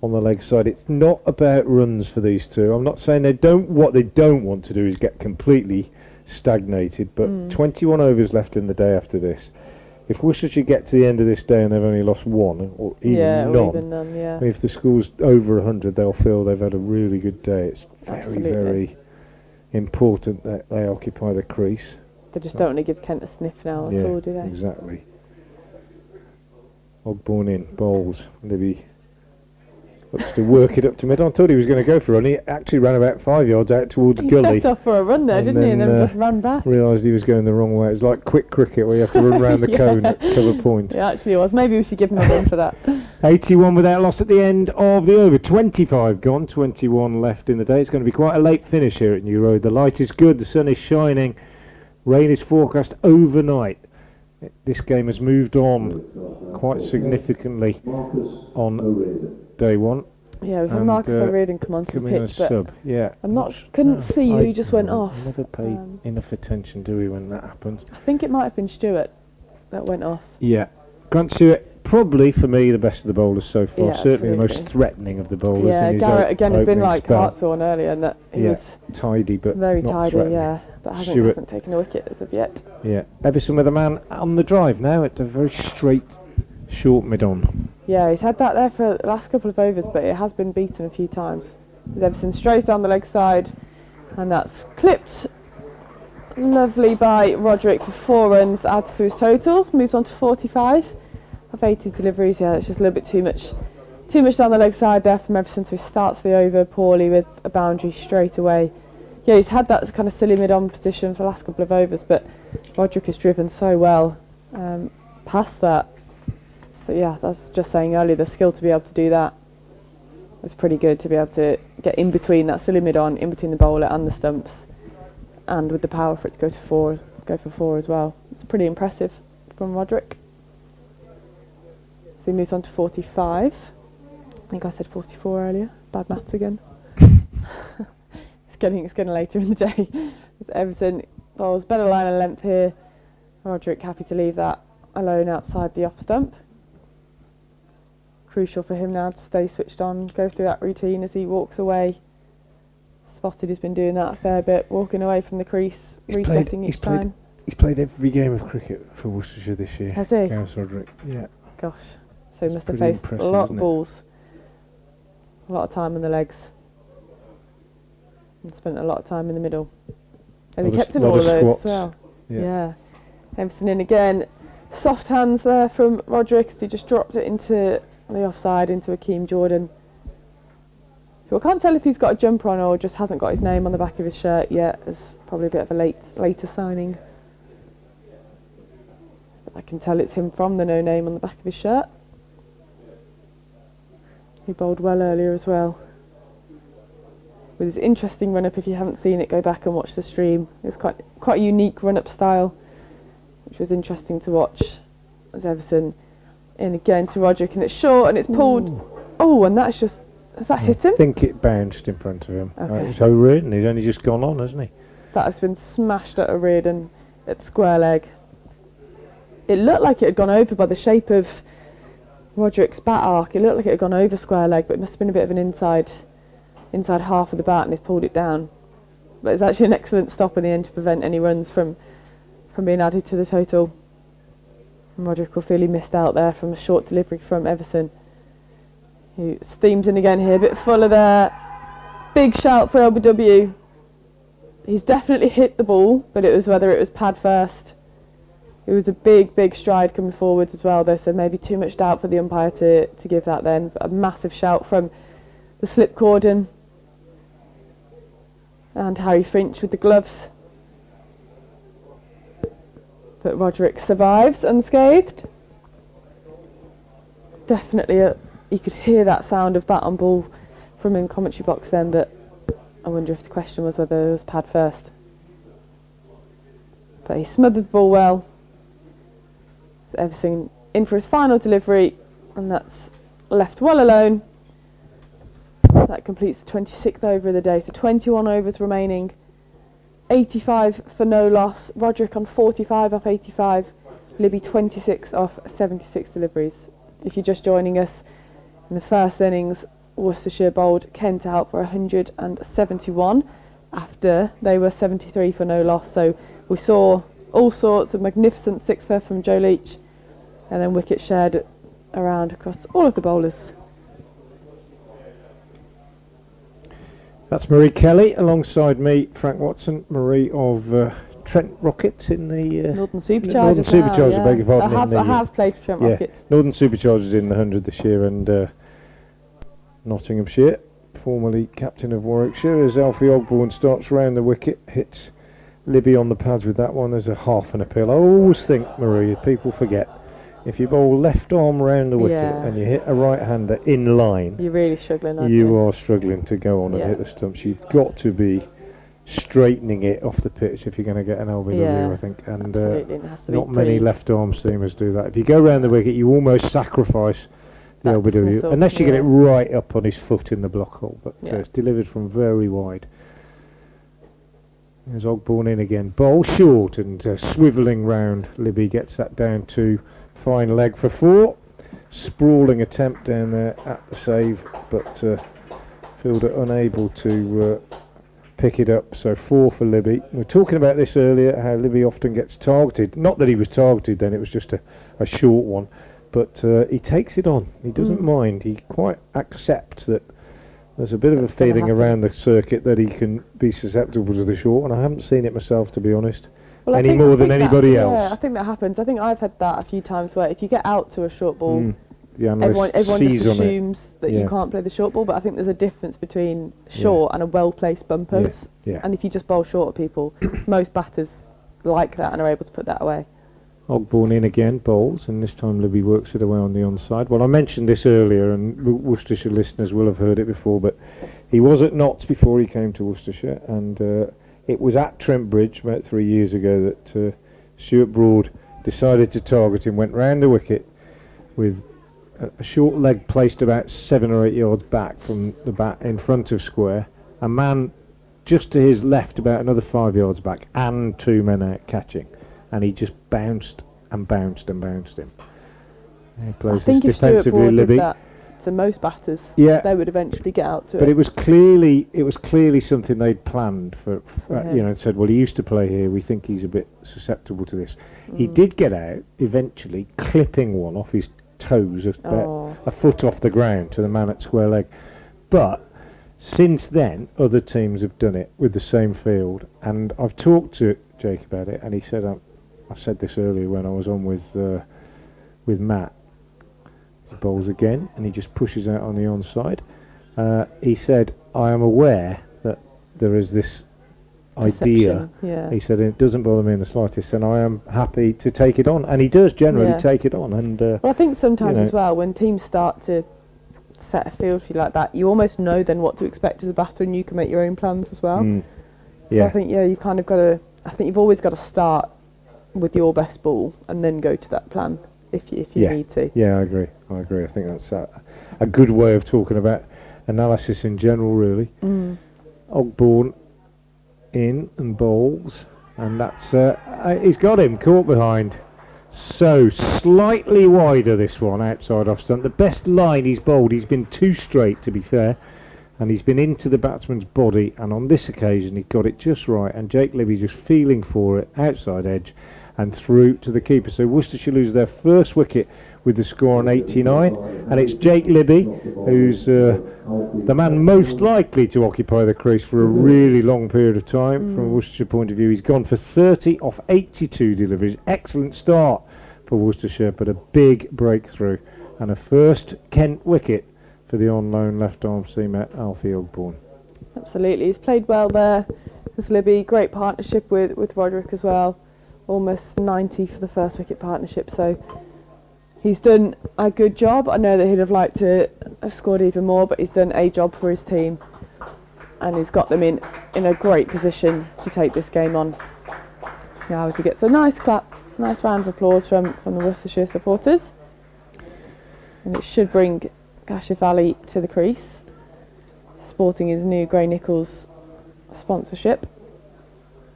Speaker 1: on the leg side. It's not about runs for these 2. I'm not saying what they don't want to do is get completely stagnated, but 21 overs left in the day after this. If Worcestershire get to the end of this day and they've only lost 1 or even none, if the score's over 100, they'll feel they've had a really good day. It's very important that they occupy the crease.
Speaker 3: They just don't want to give Kent a sniff now at all, do they?
Speaker 1: Exactly. Ogbourne in, bowls. Libby looks to work it up to mid. I thought he was going to go for a run. He actually ran about 5 yards out towards gully.
Speaker 3: He set off for a run there, didn't he? And then just ran back.
Speaker 1: Realised he was going the wrong way. It's like quick cricket where you have to run round the cone at cover point.
Speaker 3: It actually was. Maybe we should give him a run for that.
Speaker 1: 81 without loss at the end of the over. 25 gone, 21 left in the day. It's going to be quite a late finish here at New Road. The light is good, the sun is shining. Rain is forecast overnight. This game has moved on quite significantly on day 1.
Speaker 3: Yeah, we've had Marcus O'Riordan come onto the pitch, but couldn't see who just went off.
Speaker 1: Never pay enough attention, do we, when that happens?
Speaker 3: I think it might have been Stewart that went off.
Speaker 1: Yeah, Grant Stewart, probably for me the best of the bowlers so far.
Speaker 3: Yeah,
Speaker 1: certainly the most threatening of the bowlers.
Speaker 3: Yeah, Garrett again has been like Hartshorn earlier, and that he was
Speaker 1: tidy, but
Speaker 3: very
Speaker 1: not
Speaker 3: tidy. But hasn't taken a wicket as of yet.
Speaker 1: Yeah, Everson with a man on the drive now at a very straight, short mid-on.
Speaker 3: Yeah, he's had that there for the last couple of overs, but it has been beaten a few times. Everson straight down the leg side, and that's clipped lovely by Roderick for 4 runs, adds to his total, moves on to 45 of 80 deliveries. Yeah, it's just a little bit too much down the leg side there from Everson, so he starts the over poorly with a boundary straight away. Yeah, he's had that kind of silly mid-on position for the last couple of overs, but Roderick has driven so well past that. So yeah, that's just saying earlier, the skill to be able to do that was pretty good, to be able to get in between that silly mid-on, in between the bowler and the stumps, and with the power for it to go for 4 as well. It's pretty impressive from Roderick. So he moves on to 45. I think I said 44 earlier. Bad maths again. It's getting later in the day. It's Everson bowls better line and length here. Roderick happy to leave that alone outside the off stump. Crucial for him now to stay switched on, go through that routine as he walks away spotted he's been doing that a fair bit, walking away from the crease, resetting each time.
Speaker 1: He's played every game of cricket for Worcestershire this year.
Speaker 3: Has he?
Speaker 1: Gareth Roderick. Yeah.
Speaker 3: Gosh. So he must have
Speaker 1: pretty
Speaker 3: faced a
Speaker 1: impressive,
Speaker 3: lot
Speaker 1: isn't
Speaker 3: of
Speaker 1: it?
Speaker 3: balls. A lot of time on the legs. And spent a lot of time in the middle. And he kept in all of those
Speaker 1: squats.
Speaker 3: as well.
Speaker 1: Yeah.
Speaker 3: Everson in again. Soft hands there from Roderick as he just dropped it into the offside, into Akeem Jordan. So I can't tell if he's got a jumper on or just hasn't got his name on the back of his shirt yet. It's probably a bit of a later signing. But I can tell it's him from the no name on the back of his shirt. He bowled well earlier as well. With his interesting run-up, if you haven't seen it, go back and watch the stream. It's quite a unique run-up style, which was interesting to watch. As Everson in again to Roderick, and it's short and it's pulled.
Speaker 1: Ooh.
Speaker 3: Oh, and that's just, has that hit him?
Speaker 1: I think it bounced in front of him.
Speaker 3: Okay.
Speaker 1: It's O'Riordan, he's only just gone on, hasn't he?
Speaker 3: That has been smashed at O'Riordan at square leg. It looked like it had gone over by the shape of Roderick's bat arc. It looked like it had gone over square leg, but it must have been a bit of an inside half of the bat, and he's pulled it down. But it's actually an excellent stop in the end to prevent any runs from being added to the total. And Roderick will feel he missed out there from a short delivery from Everson, who steams in again here, a bit fuller there. Big shout for LBW. He's definitely hit the ball, but it was whether it was pad first. It was a big stride coming forwards as well, though, so maybe too much doubt for the umpire to give that then. But a massive shout from the slip cordon. And Harry Finch with the gloves. But Roderick survives unscathed. Definitely, you could hear that sound of bat on ball from in commentary box then, but I wonder if the question was whether it was pad first. But he smothered the ball well. So Everson in for his final delivery, and that's left well alone. That completes the 26th over of the day, so 21 overs remaining. 85 for no loss. Roderick on 45 off 85. Libby 26 off 76 deliveries. If you're just joining us, in the first innings, Worcestershire bowled Kent out for 171 after they were 73 for no loss. So we saw all sorts of magnificent sixfer from Joe Leach, and then wickets shared around across all of the bowlers.
Speaker 1: That's Marie Kelly alongside me, Frank Watson. Marie of Trent Rockets in the
Speaker 3: Northern Superchargers.
Speaker 1: Northern Superchargers,
Speaker 3: now,
Speaker 1: I beg your pardon.
Speaker 3: I have played for Trent Rockets.
Speaker 1: Northern Superchargers in the 100 this year, and Nottinghamshire, formerly captain of Warwickshire, as Alfie Ogborn starts round the wicket, hits Libby on the pads with that one. There's a half and a pill. I always think, Marie, people forget, if you bowl left arm round the wicket and you hit a right-hander in line,
Speaker 3: you're really struggling, aren't
Speaker 1: you are struggling to go on and hit the stumps. You've got to be straightening it off the pitch if you're going to get an LBW, I think. And not many left-arm seamers do that. If you go round the wicket, you almost sacrifice the LBW, unless you get it right up on his foot in the block hole. But it's delivered from very wide. There's Ogborn in again. Bowl short and swivelling round. Libby gets that down to fine leg for 4. Sprawling attempt down there at the save, but fielder unable to pick it up. So 4 for Libby. We were talking about this earlier, how Libby often gets targeted. Not that he was targeted then, it was just a short one. But he takes it on. He doesn't mind. He quite accepts that there's a bit of a feeling around the circuit that he can be susceptible to the short, and I haven't seen it myself, to be honest. Any more than anybody else.
Speaker 3: Yeah, I think that happens. I think I've had that a few times where if you get out to a short ball,
Speaker 1: everyone
Speaker 3: just assumes that you can't play the short ball, but I think there's a difference between short and a well-placed bumpers. And if you just bowl short at people, most batters like that and are able to put that away.
Speaker 1: Ogborn in again, bowls, and this time Libby works it away on the onside. Well, I mentioned this earlier, and Worcestershire listeners will have heard it before, but he was at Notts before he came to Worcestershire, and it was at Trent Bridge about 3 years ago that Stuart Broad decided to target him, went round the wicket with a short leg placed about 7 or 8 yards back from the bat in front of square, a man just to his left about another 5 yards back, and 2 men out catching, and he just bounced and bounced and bounced him. He plays this defensively, Libby.
Speaker 3: to most batters.
Speaker 1: Yeah.
Speaker 3: They would eventually get out to it.
Speaker 1: But it was clearly something they'd planned for
Speaker 3: him.
Speaker 1: you know, said, well, he used to play here, we think he's a bit susceptible to this. He did get out eventually, clipping one off his toes, about a foot off the ground to the man at square leg. But since then, other teams have done it with the same field, and I've talked to Jake about it, and he said, I said this earlier when I was on with Matt. He bowls again, and he just pushes out on the onside. He said, I am aware that there is this idea.
Speaker 3: Yeah.
Speaker 1: He said, it doesn't bother me in the slightest, and I am happy to take it on. And he does generally take it on. And
Speaker 3: well, I think sometimes as well, when teams start to set a field for you like that, you almost know then what to expect as a batter, and you can make your own plans as well. So I think you kind of got to. I think you've always got to start with your best ball and then go to that plan if you need to.
Speaker 1: Yeah, I agree. I think that's a good way of talking about analysis in general, really. Ogborn in and bowls, and that's he's got him caught behind. So slightly wider this one outside off stump. The best line he's bowled, he's been too straight to be fair, and he's been into the batsman's body, and on this occasion he got it just right, and Jake Libby just feeling for it, outside edge and through to the keeper. So Worcestershire lose their first wicket with the score on 89, and it's Jake Libby who's the man most likely to occupy the crease for a really long period of time. From a Worcestershire point of view, he's gone for 30 off 82 deliveries. Excellent start for Worcestershire, but a big breakthrough and a first Kent wicket for the on loan left arm seamer Alfie Ogborn.
Speaker 3: Absolutely, he's played well there. There's Libby, great partnership with Roderick as well. Almost 90 for the first wicket partnership, so he's done a good job. I know that he'd have liked to have scored even more, but he's done a job for his team, and he's got them in a great position to take this game on. Now as he gets a nice clap, nice round of applause from the Worcestershire supporters, and it should bring Kashif Ali to the crease, sporting his new Grey Nichols sponsorship.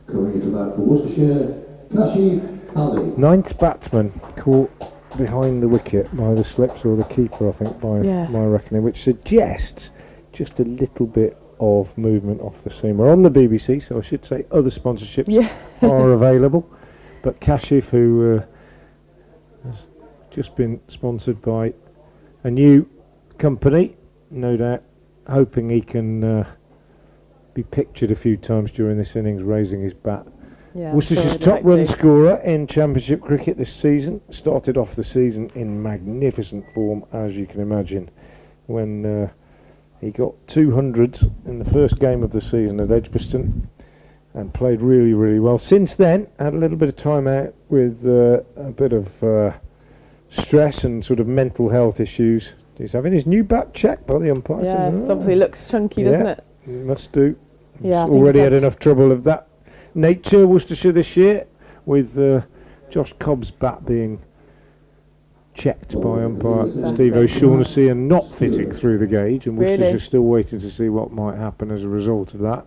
Speaker 5: Coming into that for Worcestershire, Kashif Ali.
Speaker 1: Ninth batsman caught behind the wicket by the slips, or the keeper, I think, by my reckoning, which suggests just a little bit of movement off the seam. We're on the BBC, so I should say other sponsorships are available. But Kashif, who has just been sponsored by a new company, no doubt, hoping he can be pictured a few times during this innings, raising his bat. Worcestershire's top run scorer in Championship cricket this season. Started off the season in magnificent form, as you can imagine, when he got 200 in the first game of the season at Edgbaston and played really, really well. Since then, had a little bit of time out with a bit of stress and sort of mental health issues. He's having his new bat checked by the umpires.
Speaker 3: Yeah, it obviously looks chunky, doesn't it?
Speaker 1: Must do.
Speaker 3: Yeah,
Speaker 1: He's already had enough trouble of that nature, Worcestershire, this year, with Josh Cobb's bat being checked by umpire Steve O'Shaughnessy and not fitting through the gauge, and Worcestershire still waiting to see what might happen as a result of that.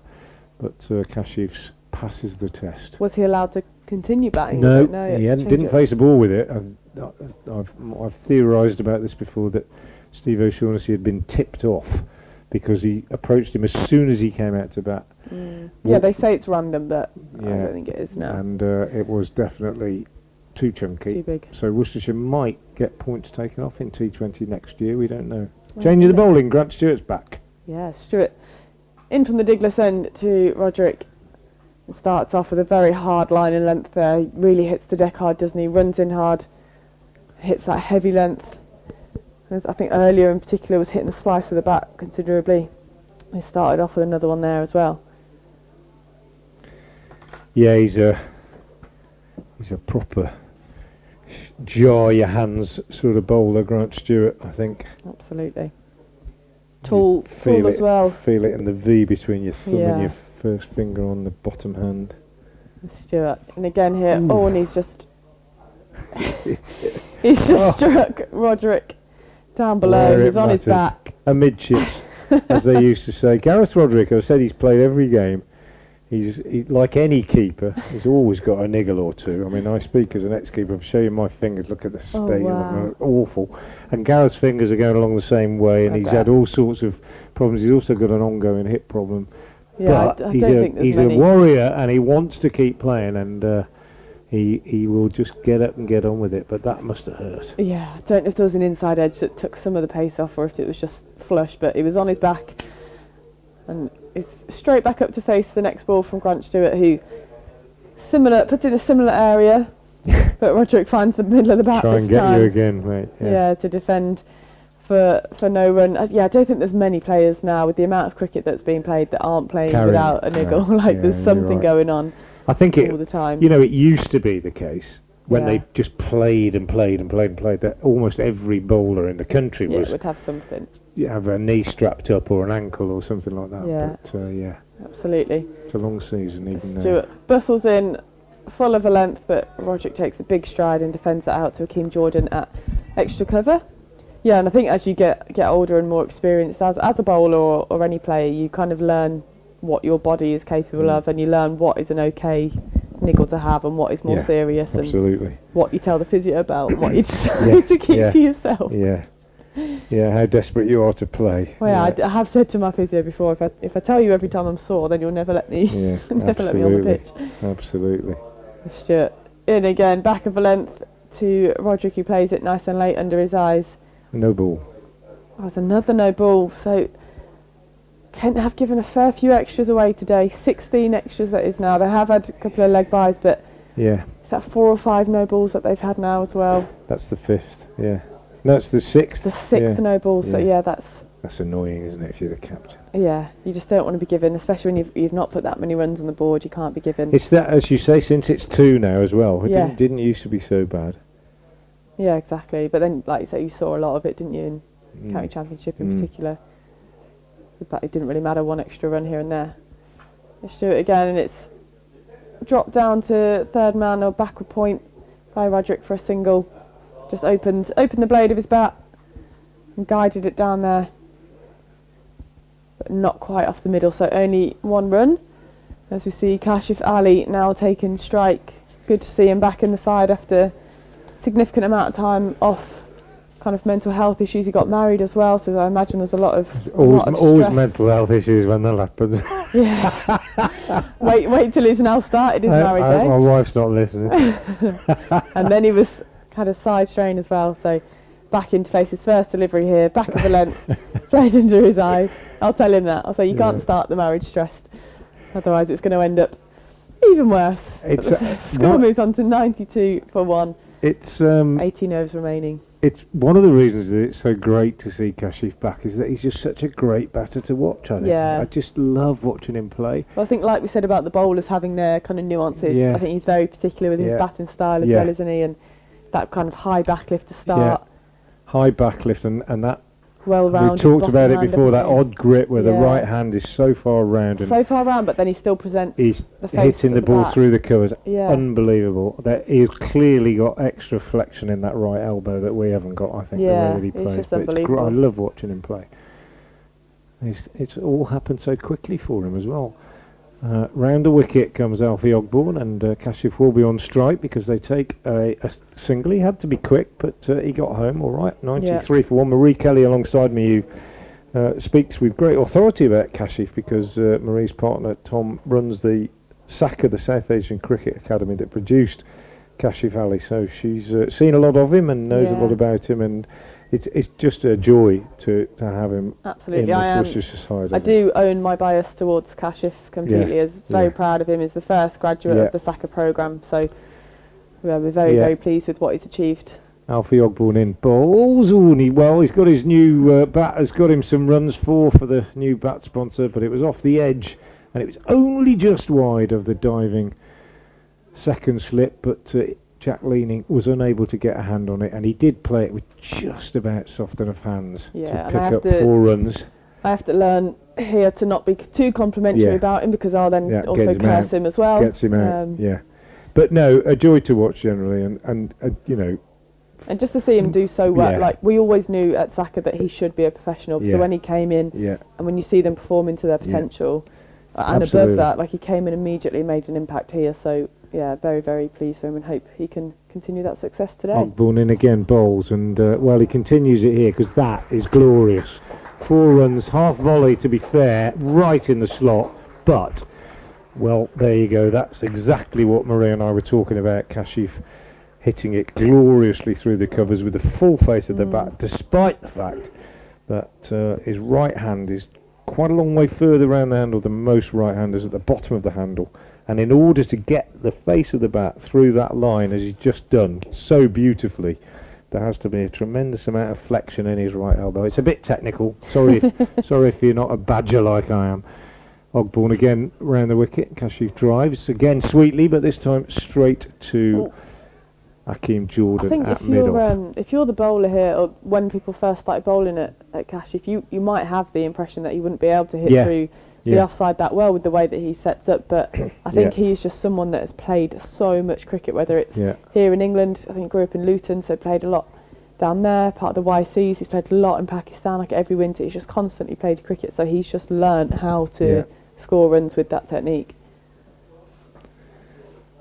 Speaker 1: But Kashif passes the test.
Speaker 3: Was he allowed to continue batting?
Speaker 1: No, he didn't face a ball with it. I've theorised about this before, that Steve O'Shaughnessy had been tipped off because he approached him as soon as he came out to bat.
Speaker 3: Yeah, they say it's random, but I don't think it is now.
Speaker 1: And it was definitely too chunky.
Speaker 3: Too big.
Speaker 1: So Worcestershire might get points taken off in T20 next year, we don't know. Changing the bowling, Grant Stewart's back.
Speaker 3: Yeah, Stewart in from the Diglas end to Roderick. It starts off with a very hard line in length there. He really hits the deck hard, doesn't he? Runs in hard, hits that heavy length. As I think earlier in particular was hitting the splice of the bat considerably. He started off with another one there as well.
Speaker 1: Yeah, he's a proper jar your hands sort of bowler, Grant Stewart, I think.
Speaker 3: Absolutely. Tall as well.
Speaker 1: Feel it in the V between your thumb and your first finger on the bottom hand.
Speaker 3: Stewart, and again here, and he's just struck Roderick down below. He's on his back.
Speaker 1: Amidships, as they used to say. Gareth Roderick, I said he's played every game. He's like any keeper, he's always got a niggle or two. I mean, I speak as an ex-keeper. I'll show you my fingers. Look at the state of them. They're awful. And Gareth's fingers are going along the same way, and he's had all sorts of problems. He's also got an ongoing hip problem.
Speaker 3: Yeah,
Speaker 1: but
Speaker 3: I
Speaker 1: he's
Speaker 3: don't think there's
Speaker 1: he's
Speaker 3: many.
Speaker 1: a warrior, and he wants to keep playing, and he will just get up and get on with it. But that must have hurt.
Speaker 3: Yeah, I don't know if there was an inside edge that took some of the pace off, or if it was just flush. But he was on his back, and it's straight back up to face the next ball from Grant Stewart, who puts in a similar area, but Roderick finds the middle of the bat
Speaker 1: Try
Speaker 3: this
Speaker 1: and get
Speaker 3: time.
Speaker 1: you again, mate.
Speaker 3: Yeah, to defend for no run. I don't think there's many players now with the amount of cricket that's being played that aren't playing without a niggle. There's something going on.
Speaker 1: I think
Speaker 3: all the time.
Speaker 1: It used to be the case when
Speaker 3: Yeah.
Speaker 1: they just played and played and played and played that almost every bowler in the country
Speaker 3: would have something.
Speaker 1: have a knee strapped up or an ankle or something like that.
Speaker 3: Yeah.
Speaker 1: But
Speaker 3: Absolutely.
Speaker 1: it's a long season even now.
Speaker 3: Stewart bustles in full of a length, but Roderick takes a big stride and defends that out to Akeem Jordan at extra cover. Yeah, and I think as you get older and more experienced as a bowler or any player, you kind of learn what your body is capable of, and you learn what is an okay niggle to have and what is more serious,
Speaker 1: absolutely.
Speaker 3: and what you tell the physio about and what you decide to keep to yourself.
Speaker 1: Yeah, how desperate you are to play.
Speaker 3: Well, I have said to my physio before, if I tell you every time I'm sore, then you'll never let me never let me on the pitch.
Speaker 1: Absolutely.
Speaker 3: Stewart in again, back of a length to Roderick, who plays it nice and late under his eyes.
Speaker 1: No ball.
Speaker 3: Oh, there's another no ball. So Kent have given a fair few extras away today. 16 extras that is now. They have had a couple of leg byes, but
Speaker 1: yeah,
Speaker 3: is that 4 or 5 no balls that they've had now as well?
Speaker 1: That's the 5th. Yeah. No, it's the 6th.
Speaker 3: The 6th no ball. So
Speaker 1: that's annoying, isn't it? If you're the captain.
Speaker 3: Yeah, you just don't want to be given, especially when you've not put that many runs on the board. You can't be given.
Speaker 1: It's that, as you say, since it's 2 now as well. It
Speaker 3: Yeah.
Speaker 1: didn't used to be so bad.
Speaker 3: Yeah, exactly. But then, like you say, you saw a lot of it, didn't you, in County Championship in particular. But it didn't really matter, one extra run here and there. Let's do it again, and it's dropped down to third man or backward point by Roderick for a single. Just opened the blade of his bat and guided it down there, but not quite off the middle. So only 1 run. As we see, Kashif Ali now taking strike. Good to see him back in the side after significant amount of time off, kind of mental health issues. He got married as well, so I imagine there's a lot of
Speaker 1: Always
Speaker 3: stress.
Speaker 1: mental health issues when that happens.
Speaker 3: Yeah. wait till he's now started his marriage,
Speaker 1: my wife's not listening.
Speaker 3: And then he had a side strain as well, so back in to face his first delivery here, back of the length, played under his eyes. I'll tell him that. I'll say you can't start the marriage stressed, otherwise it's going to end up even worse. Score moves on to 92 for 1.
Speaker 1: It's
Speaker 3: 18 overs remaining.
Speaker 1: It's one of the reasons that it's so great to see Kashif back is that he's just such a great batter to watch. I think.
Speaker 3: Yeah.
Speaker 1: I just love watching him play.
Speaker 3: Well, I think, like we said about the bowlers having their kind of nuances, I think he's very particular with his batting style as well, isn't he? And that kind of high backlift to start.
Speaker 1: High backlift and that.
Speaker 3: Well-rounded.
Speaker 1: We talked about it before, that
Speaker 3: everything.
Speaker 1: odd grip where the right hand is so far round. And
Speaker 3: so far round, but then he still presents
Speaker 1: he's
Speaker 3: the face
Speaker 1: hitting the ball
Speaker 3: bat.
Speaker 1: through the covers.
Speaker 3: Yeah.
Speaker 1: Unbelievable. He's clearly got extra flexion in that right elbow that we haven't got, I think, the way that he plays.
Speaker 3: It's just
Speaker 1: But
Speaker 3: unbelievable.
Speaker 1: I love watching him play. It's all happened so quickly for him as well. Round the wicket comes Alfie Ogborn, and Kashif will be on strike because they take a single. He had to be quick, but he got home all right. 93 for 1. Marie Kelly alongside me, who speaks with great authority about Kashif because Marie's partner Tom runs the SACA, the South Asian Cricket Academy that produced Kashif Ali. So she's seen a lot of him and knows a lot about him, and it's just a joy to have him
Speaker 3: Absolutely.
Speaker 1: in the Worcestershire side.
Speaker 3: I do own my bias towards Kashif completely. As very proud of him. He's the first graduate of the SACA programme, so we're very pleased with what he's achieved.
Speaker 1: Alfie Ogborn in balls. He's got his new bat, has got him some runs for the new bat sponsor, but it was off the edge and it was only just wide of the diving second slip, but Jack Leaning was unable to get a hand on it, and he did play it with just about soft enough hands to pick up 4 runs.
Speaker 3: I have to learn here to not be too complimentary about him because I'll then also curse him as well.
Speaker 1: Gets him out, But no, a joy to watch generally, and
Speaker 3: and just to see him do so well, like we always knew at SACA that he should be a professional. So when he came in, and when you see them performing to their potential, and above that, like he came in immediately and made an impact here. So very, very pleased for him and hope he can continue that success today.
Speaker 1: Ogborn in again, bowls, and well, he continues it here because that is glorious. 4 runs, half volley to be fair, right in the slot, but, well, there you go. That's exactly what Marie and I were talking about. Kashif hitting it gloriously through the covers with the full face of the bat, despite the fact that his right hand is quite a long way further around the handle than most right-handers, at the bottom of the handle. And in order to get the face of the bat through that line, as he's just done so beautifully, there has to be a tremendous amount of flexion in his right elbow. It's a bit technical. Sorry if you're not a badger like I am. Ogborn again round the wicket. Kashif drives again sweetly, but this time straight to Hakeem Jordan.
Speaker 3: I think if you're the bowler here, or when people first started bowling at Kashif, you might have the impression that he wouldn't be able to hit through the offside that well with the way that he sets up, but I think he's just someone that has played so much cricket, whether it's here in England. I think he grew up in Luton, so played a lot down there, part of the YCs. He's played a lot in Pakistan, like every winter. He's just constantly played cricket, so he's just learned how to score runs with that technique.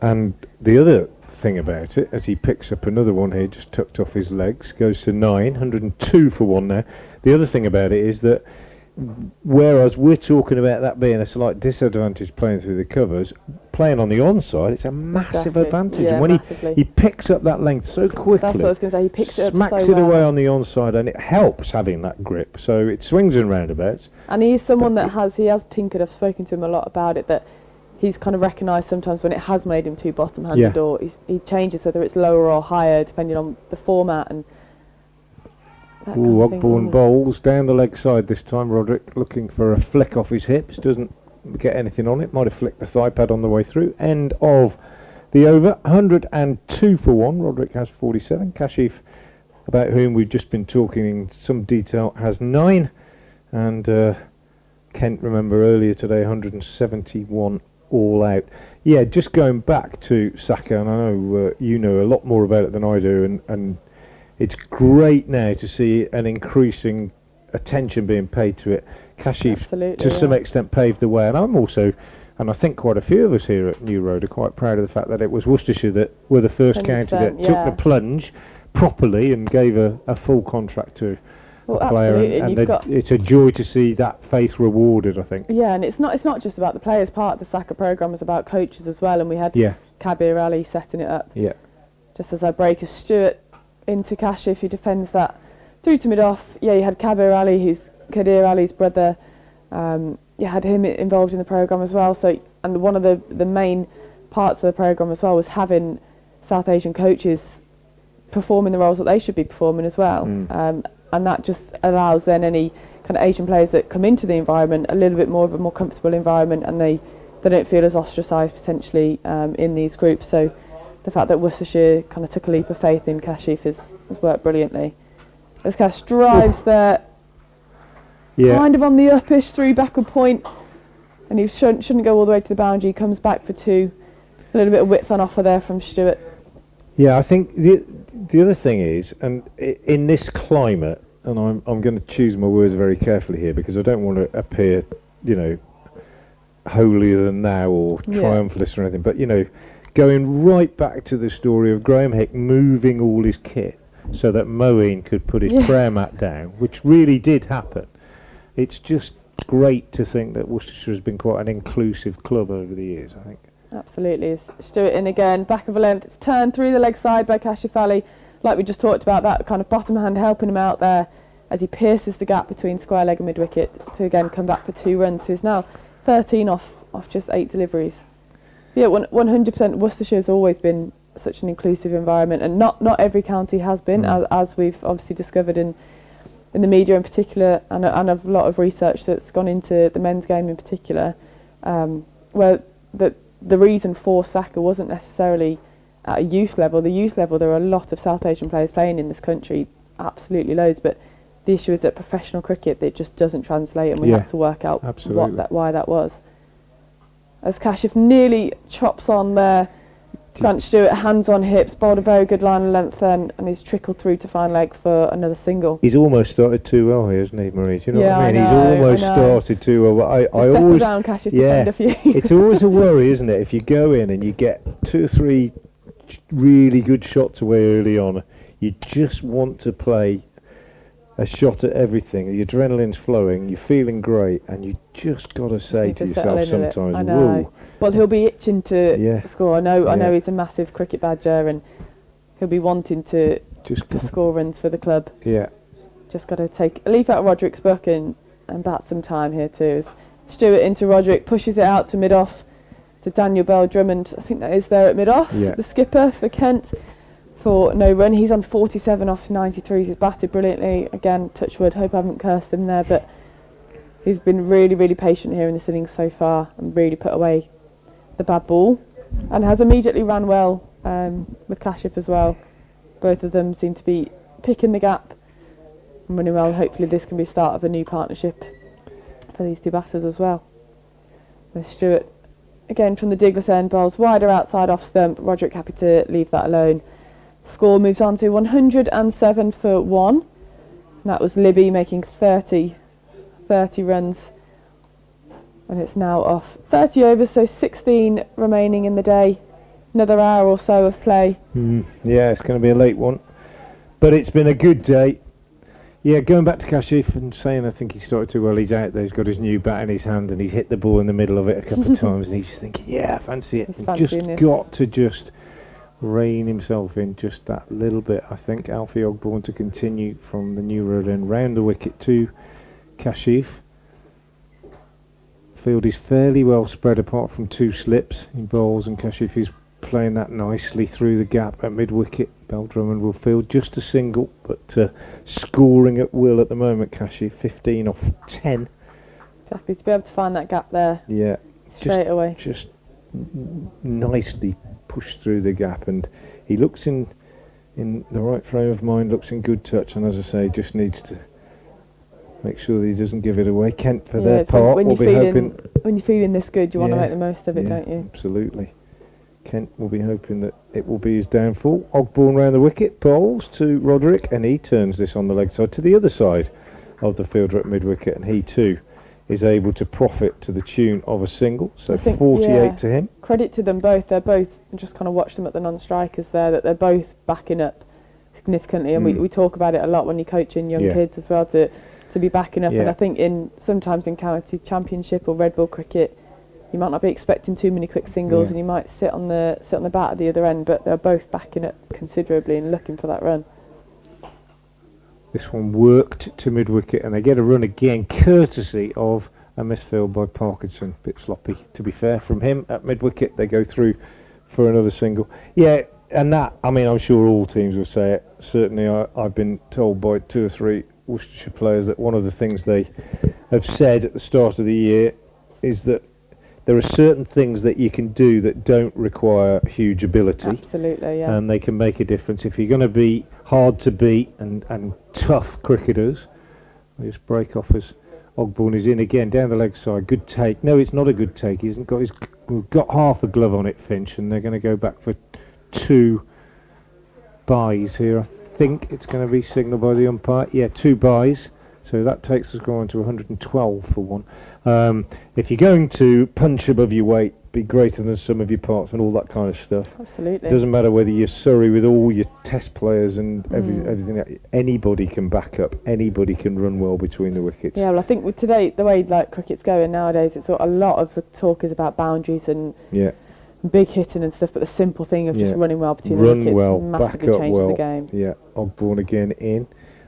Speaker 1: And the other thing about it, as he picks up another one here, just tucked off his legs, goes to 9, 102 for one now. The other thing about it is that whereas we're talking about that being a slight disadvantage playing through the covers, playing on the onside, it's a massive advantage.
Speaker 3: Yeah,
Speaker 1: and when he picks up that length so quickly,
Speaker 3: that's what I was going to say. He picks it up
Speaker 1: smacks
Speaker 3: so
Speaker 1: it
Speaker 3: well.
Speaker 1: away on the onside, and it helps having that grip. So it swings and roundabouts.
Speaker 3: And he's someone that has tinkered. I've spoken to him a lot about it. That he's kind of recognised sometimes when it has made him too bottom-handed, or he changes whether it's lower or higher depending on the format and.
Speaker 1: Ogborn bowls down the leg side this time. Roderick looking for a flick off his hips, doesn't get anything on it. Might have flicked the thigh pad on the way through. End of the over. 102 for one. Roderick has 47. Kashif, about whom we've just been talking in some detail, has 9. And Kent, remember earlier today, 171 all out. Yeah, just going back to Saka, and I know you know a lot more about it than I do, and it's great now to see an increasing attention being paid to it. Kashif, to some extent, paved the way, and I'm also, and I think quite a few of us here at New Road are quite proud of the fact that it was Worcestershire that were the first county that took the plunge properly and gave a full contract to a player, and it's a joy to see that faith rewarded, I think.
Speaker 3: Yeah, and it's not just about the players. Part of the Saka programme is about coaches as well, and we had Kabir Ali setting it up. Yeah. Just as I break a Stewart into Kashif, who defends that through to mid-off. Yeah, you had Kabir Ali, who's Kadir Ali's brother. You had him involved in the programme as well. So, and one of the main parts of the programme as well was having South Asian coaches performing the roles that they should be performing as well. And that just allows then any kind of Asian players that come into the environment a little bit more of a more comfortable environment, and they don't feel as ostracised potentially in these groups. So the fact that Worcestershire kind of took a leap of faith in Kashif has worked brilliantly. As Cash drives there, kind of on the upish through backward point, and he shouldn't go all the way to the boundary. He comes back for 2. A little bit of width on offer there from Stewart. Yeah,
Speaker 1: I think the other thing is, and in this climate, and I'm going to choose my words very carefully here because I don't want to appear, holier than thou or triumphalist or anything, but going right back to the story of Graham Hick moving all his kit so that Moeen could put his prayer mat down, which really did happen. It's just great to think that Worcestershire has been quite an inclusive club over the years, I think.
Speaker 3: Absolutely. Stewart in again, back of a length. It's turned through the leg side by Kashif Ali. Like we just talked about, that kind of bottom hand helping him out there as he pierces the gap between square leg and mid wicket to again come back for 2 runs. So he's now 13 off just 8 deliveries. Yeah, 100%. Worcestershire has always been such an inclusive environment, and not every county has been, as we've obviously discovered in the media in particular, and a lot of research that's gone into the men's game in particular, where the reason for Saka wasn't necessarily at a youth level. The youth level, there are a lot of South Asian players playing in this country, absolutely loads, but the issue is that professional cricket, it just doesn't translate, and we had to work out why that was. As Kashif nearly chops on there, Grant Stewart, hands on hips, bowled a very good line of length then, and he's trickled through to fine leg for another single.
Speaker 1: He's almost started too well here, isn't he, Marie? Do you know what I mean? He's almost started too well. I always
Speaker 3: down, Kashif, defend a few.
Speaker 1: It's always a worry, isn't it, if you go in and you get 2 or 3 really good shots away early on. You just want to play a shot at everything. The adrenaline's flowing, you're feeling great, and you just got to say to yourself sometimes,
Speaker 3: I know.
Speaker 1: whoa.
Speaker 3: Well, he'll be itching to score. I know he's a massive cricket badger, and he'll be wanting to score runs for the club.
Speaker 1: Yeah.
Speaker 3: Just got to take a leaf out of Roderick's book and bat some time here too. As Stewart into Roderick, pushes it out to mid-off to Daniel Bell-Drummond. I think that is there at mid-off. Yeah. The skipper for Kent. For no run. He's on 47 off 93s. He's batted brilliantly. Again, touch wood, hope I haven't cursed him there, but he's been really, really patient here in this innings so far and really put away the bad ball and has immediately ran well with Kashif as well. Both of them seem to be picking the gap and running well. Hopefully this can be the start of a new partnership for these two batters as well. There's Stewart again from the Douglas end, bowls wider outside off stump. Roderick happy to leave that alone. Score moves on to 107 for 1. And that was Libby making 30 runs. And it's now off 30 overs, so 16 remaining in the day. Another hour or so of play.
Speaker 1: Yeah, it's going to be a late one. But it's been a good day. Yeah, going back to Kashif and saying I think he started too well. He's out there, he's got his new bat in his hand and he's hit the ball in the middle of it a couple of times. And he's thinking, yeah, fancy it. He's just got to rein himself in just that little bit. I think Alfie Ogborn to continue from the new road end round the wicket to Kashif. Field is fairly well spread apart from two slips in bowls, and Kashif is playing that nicely through the gap at mid wicket. Bell-Drummond will field just a single, but scoring at will at the moment. Kashif 15 off 10.
Speaker 3: Exactly, to be able to find that gap there.
Speaker 1: Yeah,
Speaker 3: straight away.
Speaker 1: Just nicely pushed through the gap, and he looks in the right frame of mind, looks in good touch, and as I say, just needs to make sure that he doesn't give it away. Kent for their part will be hoping,
Speaker 3: when you're feeling this good, you want to make the most of it, don't you?
Speaker 1: Absolutely. Kent will be hoping that it will be his downfall. Ogborn round the wicket, bowls to Roderick, and he turns this on the leg side to the other side of the fielder at mid wicket, and he too is able to profit to the tune of a single, so 48 to him.
Speaker 3: Credit to them both. They're both, just kind of watch them at the non-strikers there, that they're both backing up significantly, and we talk about it a lot when you're coaching young kids as well, to be backing up. And I think sometimes in county championship or red ball cricket, you might not be expecting too many quick singles, and you might sit on the bat at the other end, but they're both backing up considerably and looking for that run.
Speaker 1: This one worked to mid-wicket, and they get a run again, courtesy of a misfield by Parkinson. Bit sloppy, to be fair, from him at mid-wicket. They go through for another single. Yeah, and that, I mean, I'm sure all teams will say it. Certainly, I've been told by 2 or 3 Worcestershire players that one of the things they have said at the start of the year is that there are certain things that you can do that don't require huge ability.
Speaker 3: Absolutely, yeah.
Speaker 1: And they can make a difference. If you're going to be hard to beat and tough cricketers, they just break off as Ogborn is in again, down the leg side. Good take. No, it's not a good take. He hasn't got half a glove on it, Finch, and they're going to go back for 2 byes here. I think it's going to be signalled by the umpire. Yeah, 2 byes. So that takes the score on to 112 for 1. If you're going to punch above your weight, be greater than some of your parts and all that kind of stuff.
Speaker 3: Absolutely.
Speaker 1: It doesn't matter whether you're Surrey with all your test players and everything. Anybody can back up. Anybody can run well between the wickets.
Speaker 3: Yeah, well, I think with today, the way cricket's going nowadays, it's a lot of the talk is about boundaries and big hitting and stuff, but the simple thing of just running well between the wickets massively changes the game.
Speaker 1: Yeah, Ogborn again in.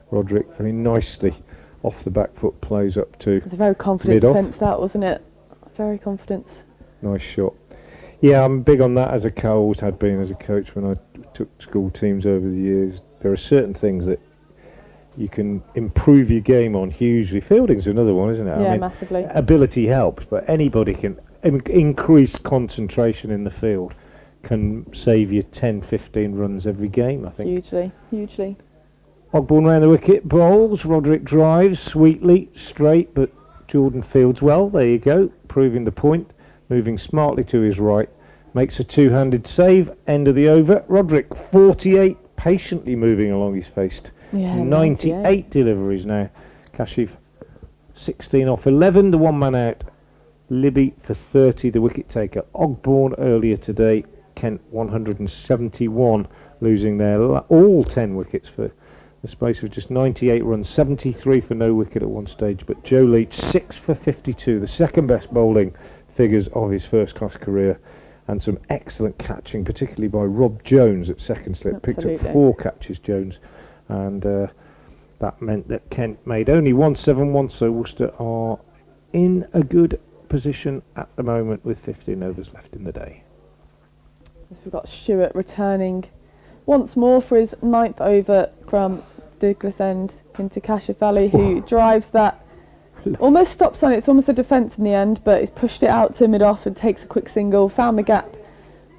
Speaker 1: Roderick very nicely off the back foot, plays up to
Speaker 3: It's a very confident defence, that, wasn't it? Very confident.
Speaker 1: Nice shot. Yeah, I'm big on that as a coach, always had been as a coach when I took school teams over the years. There are certain things that you can improve your game on hugely. Fielding's another one, isn't it?
Speaker 3: Yeah, I mean, massively.
Speaker 1: Ability helps, but anybody can increase concentration in the field can save you 10, 15 runs every game, I think.
Speaker 3: Hugely.
Speaker 1: Ogborn round the wicket, bowls. Roderick drives sweetly, straight, but Jordan fields well. There you go, proving the point. Moving smartly to his right, makes a 2-handed save. End of the over. Roderick 48, patiently moving along his faced. 98 deliveries now. Kashif 16 off 11, the 1 man out. Libby for 30, the wicket taker. Ogborn earlier today Kent 171, losing all 10 wickets for the space of just 98 runs, 73 for no wicket at one stage. But Joe Leach 6 for 52, the second best bowling figures of his first class career, and some excellent catching, particularly by Rob Jones at second slip.
Speaker 3: Absolutely.
Speaker 1: Picked up 4 catches, Jones, and that meant that Kent made only 171, so Worcester are in a good position at the moment with 15 overs left in the day.
Speaker 3: We've got Stewart returning once more for his 9th over from Douglas End into Kashif Ali, who drives that, almost stops on it. It's almost a defence in the end, but he's pushed it out to mid-off and takes a quick single, found the gap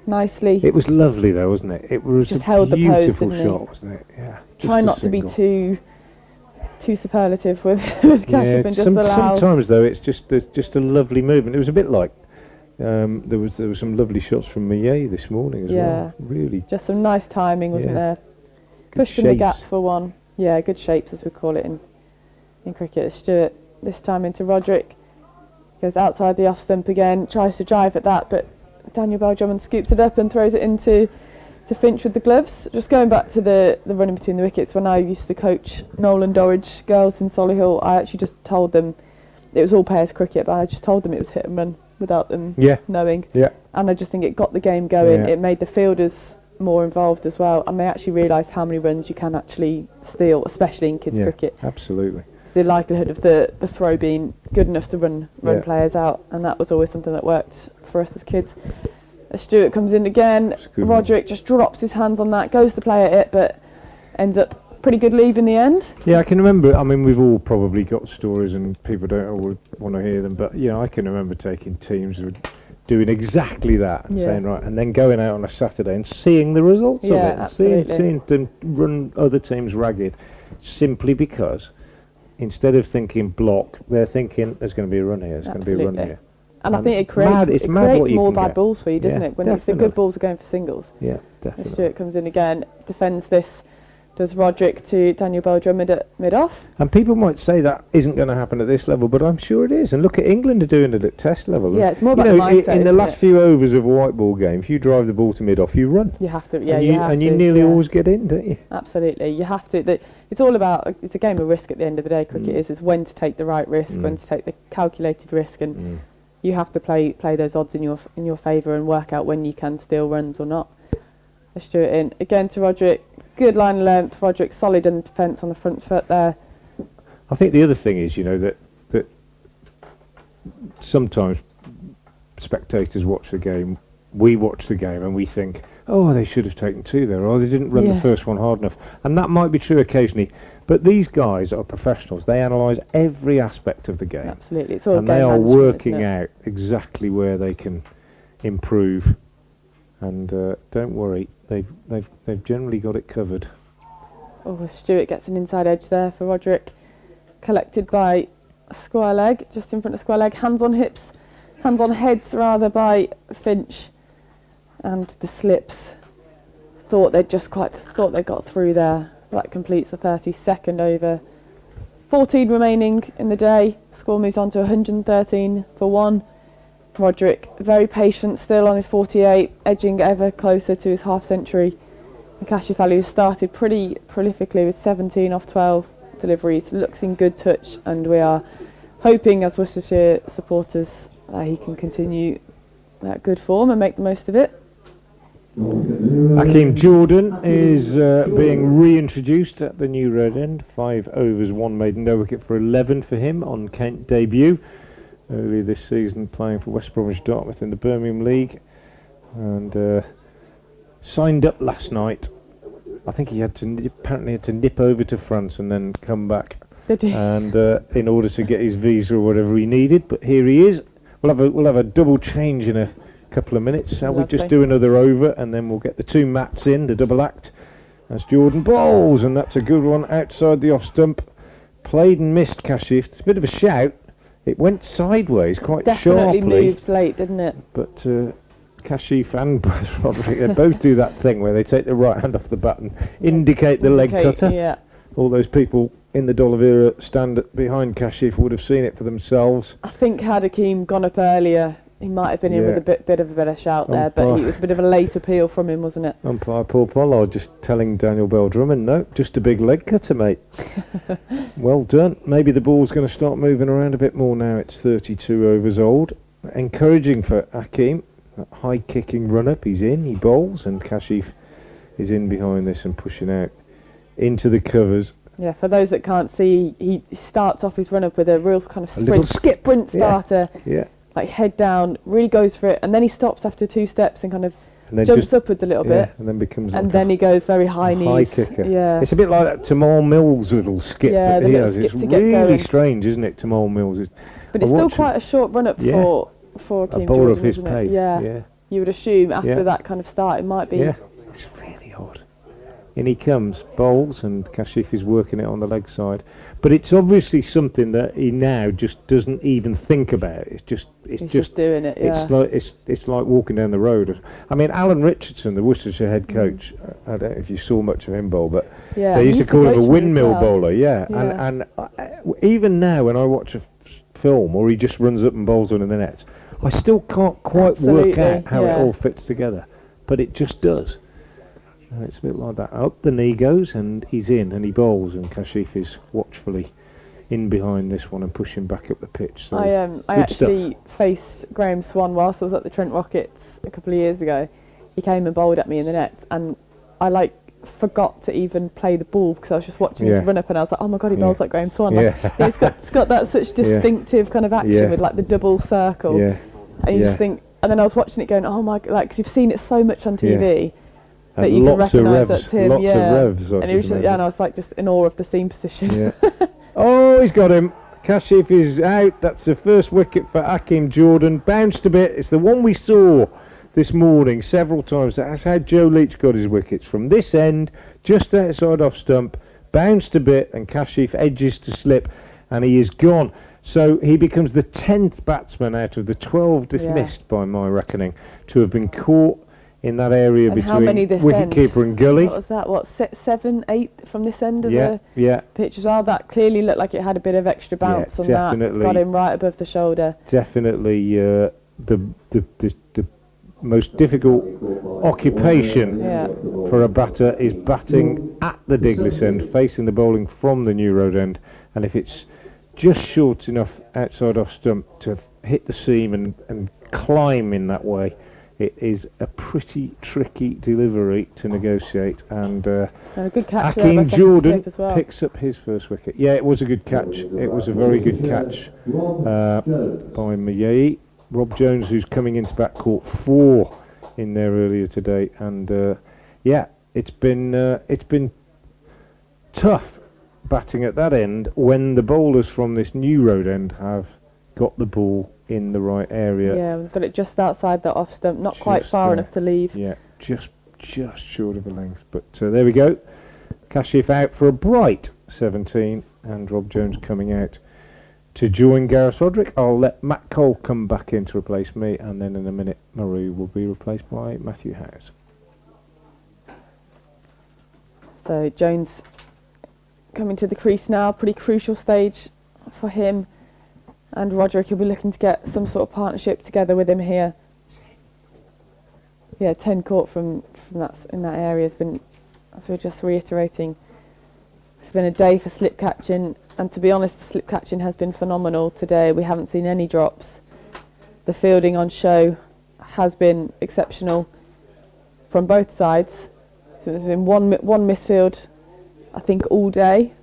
Speaker 3: nicely.
Speaker 1: It was lovely though, wasn't it? It was
Speaker 3: just
Speaker 1: a
Speaker 3: held the pose,
Speaker 1: beautiful
Speaker 3: didn't
Speaker 1: shot,
Speaker 3: he?
Speaker 1: wasn't it? Yeah.
Speaker 3: Try not to be too superlative with Kashif, and just allow.
Speaker 1: Sometimes though, it's just a lovely movement. It was a bit like there was some lovely shots from Millet this morning as well. Really,
Speaker 3: just some nice timing, wasn't there?
Speaker 1: Good
Speaker 3: Pushed in the
Speaker 1: shapes.
Speaker 3: gap for one. Yeah, good shapes as we call it in cricket. Stewart this time into Roderick, goes outside the off stump again, tries to drive at that, but Daniel Bell-Drummond scoops it up and throws it into Finch with the gloves. Just going back to the running between the wickets, when I used to coach Nolan Dorridge girls in Solihull, I actually just told them it was all pairs cricket, but I just told them it was hit and run without them knowing.
Speaker 1: Yeah.
Speaker 3: And I just think it got the game going.
Speaker 1: Yeah.
Speaker 3: It made the fielders more involved as well, and they actually realised how many runs you can actually steal, especially in kids cricket.
Speaker 1: Absolutely.
Speaker 3: The likelihood of the throw being good enough to run players out, and that was always something that worked for us as kids. As Stewart comes in again, Roderick just drops his hands on that, goes to play at it, but ends up pretty good leave in the end.
Speaker 1: Yeah, I can remember. I mean, we've all probably got stories, and people don't always want to hear them. But I can remember taking teams who were doing exactly that and saying right, and then going out on a Saturday and seeing the results of it, and seeing them run other teams ragged, simply because instead of thinking block, they're thinking there's going to be a run here, there's going to be a run here.
Speaker 3: And I think it creates more bad balls for you, doesn't it? When if the good balls are going for singles.
Speaker 1: Yeah, definitely.
Speaker 3: Stewart comes in again, defends this, does Roderick to Daniel Bell-Drummond at mid-off.
Speaker 1: And people might say that isn't going to happen at this level, but I'm sure it is. And look at England are doing it at test level.
Speaker 3: Yeah, it's more about the mindset,
Speaker 1: in the last few overs of a white ball game, if you drive the ball to mid-off, you run.
Speaker 3: You have to,
Speaker 1: and you nearly always get in, don't you?
Speaker 3: Absolutely, you have to. It's all about, it's a game of risk at the end of the day, cricket is when to take the right risk, when to take the calculated risk, and you have to play those odds in your favour and work out when you can steal runs or not. Let's do it in. Again to Roderick, good line of length, Roderick solid in defence on the front foot there.
Speaker 1: I think the other thing is, that sometimes spectators watch the game, we watch the game and we think, oh, they should have taken 2 there, or they didn't run the first one hard enough. And that might be true occasionally, but these guys are professionals. They analyse every aspect of the game.
Speaker 3: Absolutely, it's all
Speaker 1: and
Speaker 3: game
Speaker 1: they are
Speaker 3: management,
Speaker 1: working out exactly where they can improve. And don't worry, they've generally got it covered.
Speaker 3: Oh, Stewart gets an inside edge there for Roderick, collected by square leg, just in front of square leg, hands on heads rather, by Finch. And the slips, thought they'd got through there. That completes the 32nd over. 14 remaining in the day. Score moves on to 113 for 1. Roderick, very patient, still on his 48, edging ever closer to his half century. And Kashif Ali, who started pretty prolifically with 17 off 12 deliveries, looks in good touch, and we are hoping as Worcestershire supporters that he can continue that good form and make the most of it.
Speaker 1: Hakeem Jordan is being reintroduced at the new red end. 5 overs, 1 maiden, no wicket for 11 for him on Kent debut. Earlier this season playing for West Bromwich Dartmouth in the Birmingham League. And signed up last night. I think he apparently had to nip over to France and then come back. And in order to get his visa or whatever he needed. But here he is. We'll have a double change in a couple of minutes. Shall we just do another over, and then we'll get the 2 mats in, the double act, as Jordan bowls, and that's a good one outside the off stump. Played and missed Kashif. It's a bit of a shout. It went sideways quite
Speaker 3: Definitely
Speaker 1: sharply.
Speaker 3: Moved late, didn't it?
Speaker 1: But Kashif and Roderick, they both do that thing where they take the right hand off the bat and indicate the leg cutter.
Speaker 3: Yeah.
Speaker 1: All those people in the D'Oliveira stand behind Kashif would have seen it for themselves.
Speaker 3: I think had Hakeem gone up earlier, he might have been in with a bit of a better shout there, but it was a bit of a late appeal from him, wasn't it?
Speaker 1: Umpire Paul Pollard just telling Daniel Bell-Drummond, no, just a big leg cutter, mate. Well done. Maybe the ball's going to start moving around a bit more now. It's 32 overs old. Encouraging for Hakeem. That high kicking run up, he's in, he bowls, and Kashif is in behind this and pushing out into the covers.
Speaker 3: Yeah, for those that can't see, he starts off his run up with a real kind of sprint starter.
Speaker 1: Yeah.
Speaker 3: Like head down, really goes for it, and then he stops after 2 steps and kind of jumps upwards a little bit,
Speaker 1: and then becomes
Speaker 3: then he goes very high knees.
Speaker 1: High kicker.
Speaker 3: Yeah,
Speaker 1: it's a bit like that Tamal Mills little skip that he has. It's really strange, isn't it, Tamal Mills?
Speaker 3: But it's still quite a short run up for
Speaker 1: a bowler of his pace.
Speaker 3: Yeah, you would assume after that kind of start it might be.
Speaker 1: Yeah, it's really odd. In he comes, bowls, and Kashif is working it on the leg side. But it's obviously something that he now just doesn't even think about. He's just
Speaker 3: doing it. Yeah.
Speaker 1: It's like walking down the road. I mean, Alan Richardson, the Worcestershire head coach. I don't know if you saw much of him bowl, but they used to call him a windmill bowler. Yeah. And even now when I watch a film or he just runs up and bowls under the nets, I still can't quite work out how it all fits together, but it just does. And it's a bit like that. Up the knee goes, and he's in, and he bowls, and Kashif is watchfully in behind this one and pushing back up the pitch. So
Speaker 3: I actually faced Graham Swan whilst I was at the Trent Rockets a couple of years ago. He came and bowled at me in the nets, and I forgot to even play the ball because I was just watching his run up, and I was like, oh my god, he bowls like Graham Swan. It's got that such distinctive kind of action with like the double circle. And you just think, and then I was watching it going, oh my, like, 'cause you've seen it so much on TV. That you can recognise that's him,
Speaker 1: lots of revs,
Speaker 3: and I was like just in awe of the seam position.
Speaker 1: Oh, he's got him. Kashif is out. That's the first wicket for Hakeem Jordan. Bounced a bit. It's the one we saw this morning several times. That's how Joe Leach got his wickets, from this end, just outside off stump, bounced a bit, and Kashif edges to slip, and he is gone. So he becomes the 10th batsman out of the 12 dismissed by my reckoning to have been caught in that area between wicketkeeper and gully.
Speaker 3: What was that? 7, 8 from this end of the pitch as well. That clearly looked like it had a bit of extra bounce on that. Got him right above the shoulder.
Speaker 1: Definitely the most difficult occupation for a batter is batting at the Diglis end, facing the bowling from the New Road end. And if it's just short enough outside off stump to hit the seam and climb in that way, it is a pretty tricky delivery to negotiate, and
Speaker 3: a good catch
Speaker 1: Hakeem Jordan picks up his first wicket. Yeah, it was a good catch. It was a very good catch by Maye. Rob Jones, who's coming into backcourt 4 in there earlier today, and it's been tough batting at that end when the bowlers from this New Road end have got the ball in the right area.
Speaker 3: Yeah, we've got it just outside the off stump, not quite far enough to leave.
Speaker 1: Yeah, just short of a length. But there we go. Kashif out for a bright 17, and Rob Jones coming out to join Gareth Roderick. I'll let Matt Cole come back in to replace me, and then in a minute Marie will be replaced by Matthew Howes.
Speaker 3: So Jones coming to the crease now, pretty crucial stage for him. And Roderick will be looking to get some sort of partnership together with him here. Yeah, 10 caught from that in that area has been, as we're just reiterating, it's been a day for slip catching, and to be honest, the slip catching has been phenomenal today. We haven't seen any drops. The fielding on show has been exceptional from both sides. So there's been one misfield, I think, all day.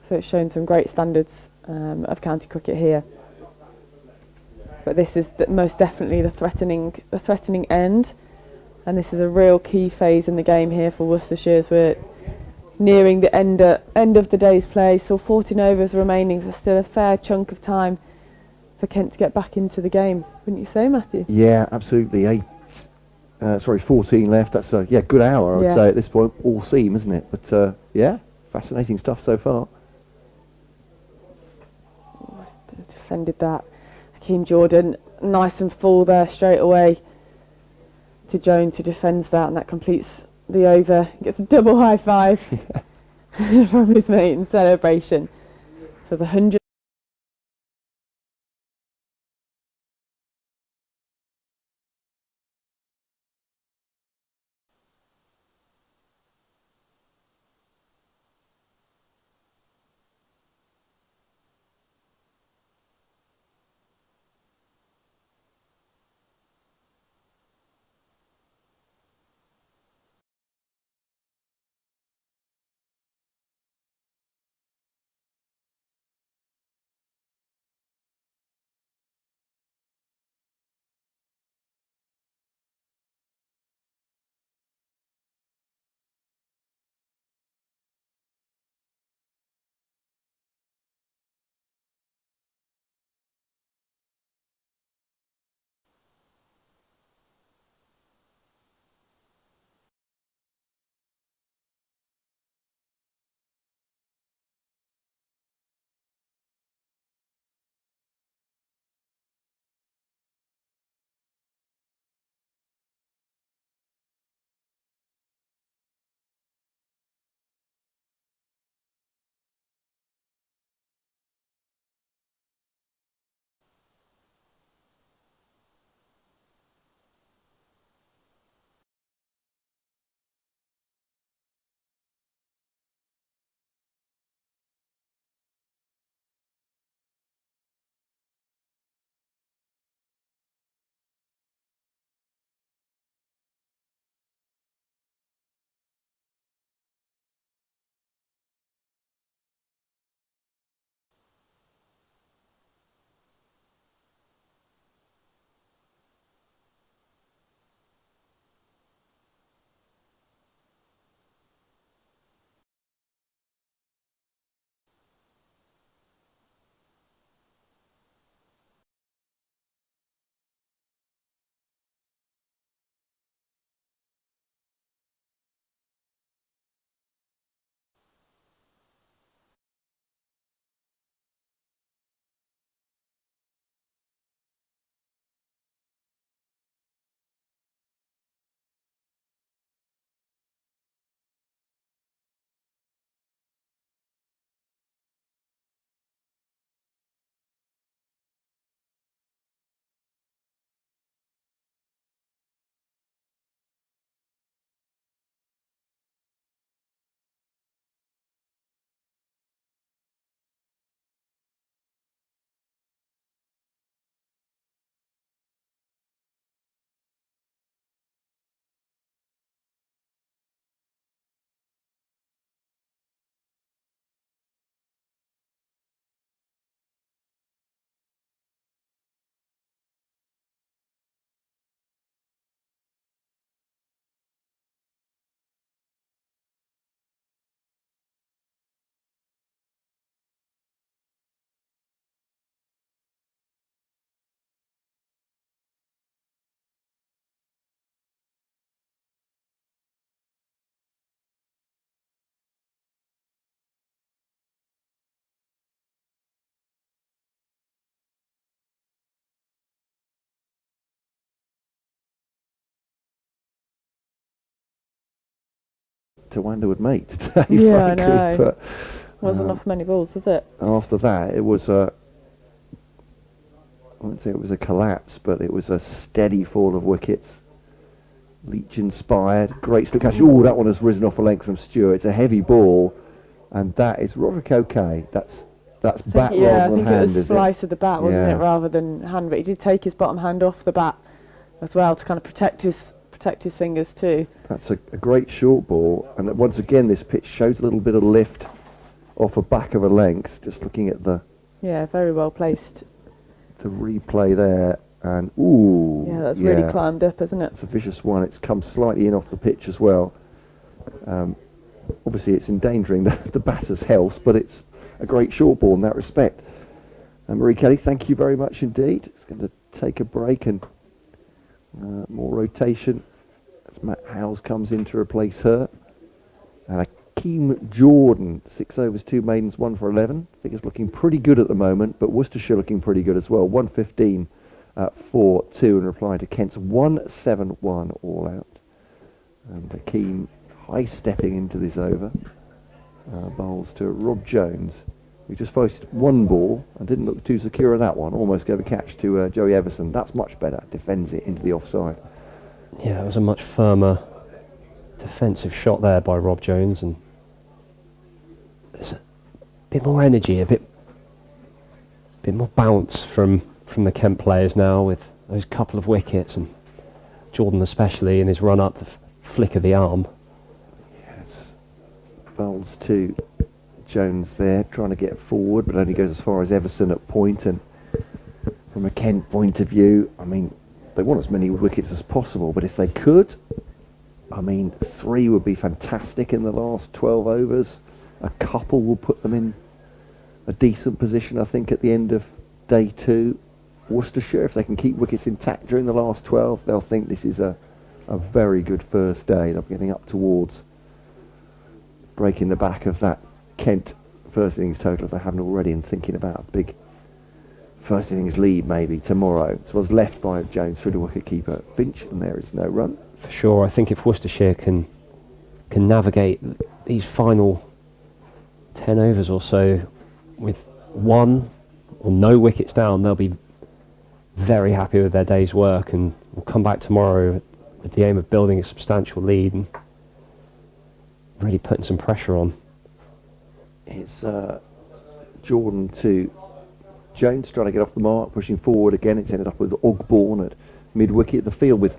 Speaker 3: So it's shown some great standards of county cricket here, but this is most definitely the threatening end, and this is a real key phase in the game here for Worcestershire as we're nearing the end of the day's play. Still 14 overs remaining, so still a fair chunk of time for Kent to get back into the game, wouldn't you say, Matthew?
Speaker 2: Yeah, absolutely. 14 left. That's a good hour, I would say, at this point, all seam, isn't it? But fascinating stuff so far.
Speaker 3: Defended that. Hakeem Jordan, nice and full there straight away to Jones, who defends that, and that completes the over. He gets a double high five from his mate in celebration. So the 100
Speaker 2: Tawanda would make today.
Speaker 3: Yeah, I
Speaker 2: frankly,
Speaker 3: know.
Speaker 2: but
Speaker 3: Wasn't off many balls, was it?
Speaker 2: after that, it was I wouldn't say it was a collapse, but it was a steady fall of wickets. Leach inspired, great slip catch. Oh, that one has risen off a length from Stewart. It's a heavy ball, and that is Roderick okay. That's bat rather than hand,
Speaker 3: I think it was
Speaker 2: is
Speaker 3: slice of the bat, wasn't
Speaker 2: Yeah.
Speaker 3: it, rather than hand. But he did take his bottom hand off the bat as well to kind of protect his fingers too.
Speaker 2: That's a great short ball, and once again this pitch shows a little bit of lift off a back of a length. Just looking at the
Speaker 3: Very well placed.
Speaker 2: replay there, and ooh,
Speaker 3: Yeah, that's really climbed up, isn't it?
Speaker 2: It's a vicious one. It's come slightly in off the pitch as well. Obviously, it's endangering the batter's health, but it's a great short ball in that respect. And Marie Kelly, thank you very much indeed. It's going to take a break and more rotation as Matt Howes comes in to replace her. And Akeem Jordan, 6 overs, 2 maidens, 1 for 11. I think it's looking pretty good at the moment, but Worcestershire looking pretty good as well. 115 for 2 in reply to Kent's 171 all out. And Akeem high stepping into this over. Bowls to Rob Jones, who just faced one ball and didn't look too secure in that one. Almost gave a catch to Joey Everson. That's much better. Defends it into the offside.
Speaker 4: Yeah, it was a much firmer defensive shot there by Rob Jones, and there's a bit more energy, a bit more bounce from the Kent players now with those couple of wickets, and Jordan especially in his run up, the flick of the arm.
Speaker 2: Yes. Bowls to Jones there, trying to get forward, but only goes as far as Everson at point. And from a Kent point of view, I mean, they want as many wickets as possible, but if they could, I mean, 3 would be fantastic in the last 12 overs. A couple will put them in a decent position, I think, at the end of day 2. Worcestershire, if they can keep wickets intact during the last 12, they'll think this is a very good first day. They'll be getting up towards breaking the back of that Kent first innings total if they haven't already, and thinking about a big first innings lead maybe tomorrow. So was left by Jones through the wicket-keeper Finch, and there is no run.
Speaker 4: For sure, I think if Worcestershire can navigate these final 10 overs or so with 1 or no wickets down, they'll be very happy with their day's work, and will come back tomorrow with the aim of building a substantial lead and really putting some pressure on.
Speaker 2: It's Jordan to Jones, trying to get off the mark, pushing forward again. It's ended up with Ogborn at mid-wicket. The field with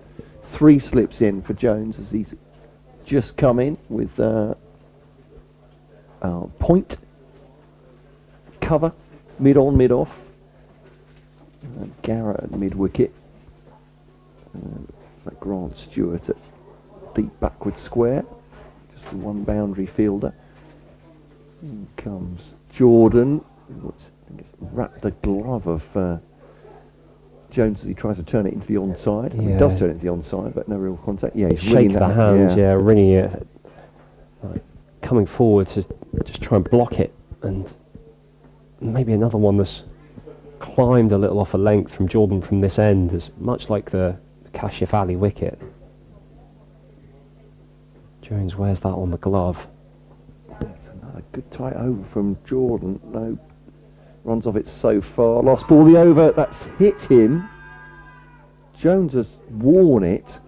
Speaker 2: 3 slips in for Jones as he's just come in with point, cover, mid-on, mid-off. Garrett at mid-wicket. Like Grant Stewart at deep backward square. Just the one boundary fielder. In comes Jordan. Wrapped the glove of Jones as he tries to turn it into the onside.
Speaker 4: Yeah.
Speaker 2: He does turn it into the onside, but no real contact. Yeah, he's
Speaker 4: Shake
Speaker 2: ringing
Speaker 4: the
Speaker 2: that.
Speaker 4: hands, ringing it, coming forward to just try and block it, and maybe another one that's climbed a little off a length from Jordan from this end, is much like the Kashif Ali wicket. Jones wears that on the glove.
Speaker 2: That's another good tight over from Jordan. No runs off it so far. Lost ball the over. That's hit him. Jones has worn it.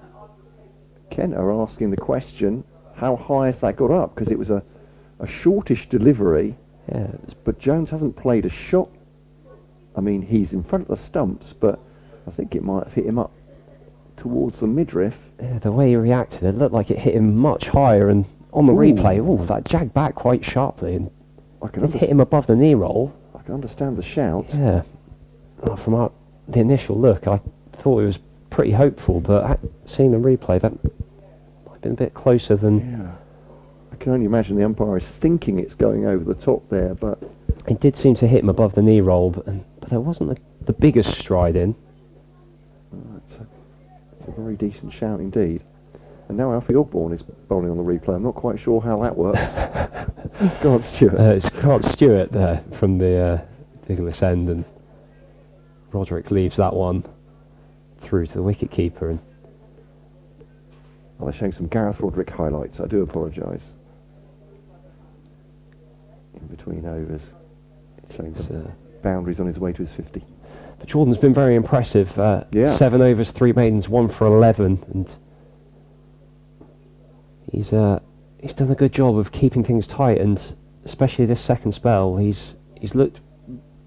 Speaker 2: Kent are asking the question, how high has that got up? Because it was a shortish delivery.
Speaker 4: Yeah,
Speaker 2: but Jones hasn't played a shot. I mean, he's in front of the stumps, but I think it might have hit him up towards the midriff.
Speaker 4: yeah, the way he reacted, it looked like it hit him much higher, and on the replay, that jagged back quite sharply, and it hit him above the knee roll.
Speaker 2: I can understand the shout.
Speaker 4: Yeah, from the initial look, I thought it was pretty hopeful, but seeing the replay, that might have been a bit closer than...
Speaker 2: Yeah. I can only imagine the umpire is thinking it's going over the top there, but...
Speaker 4: It did seem to hit him above the knee roll, but there wasn't the biggest stride in.
Speaker 2: It's a very decent shout indeed. And now Alfie Ogborn is bowling on the replay. I'm not quite sure how that works. Go on, Stuart.
Speaker 4: It's Grant Stewart there from the Douglas end, and Roderick leaves that one through to the wicket-keeper. And
Speaker 2: Well, they're showing some Gareth Roderick highlights. I do apologise. in between overs, showing the boundaries on his way to his 50.
Speaker 4: But Jordan's been very impressive. 7 overs, 3 maidens, 1 for 11, and he's done a good job of keeping things tight, and especially this second spell, he's looked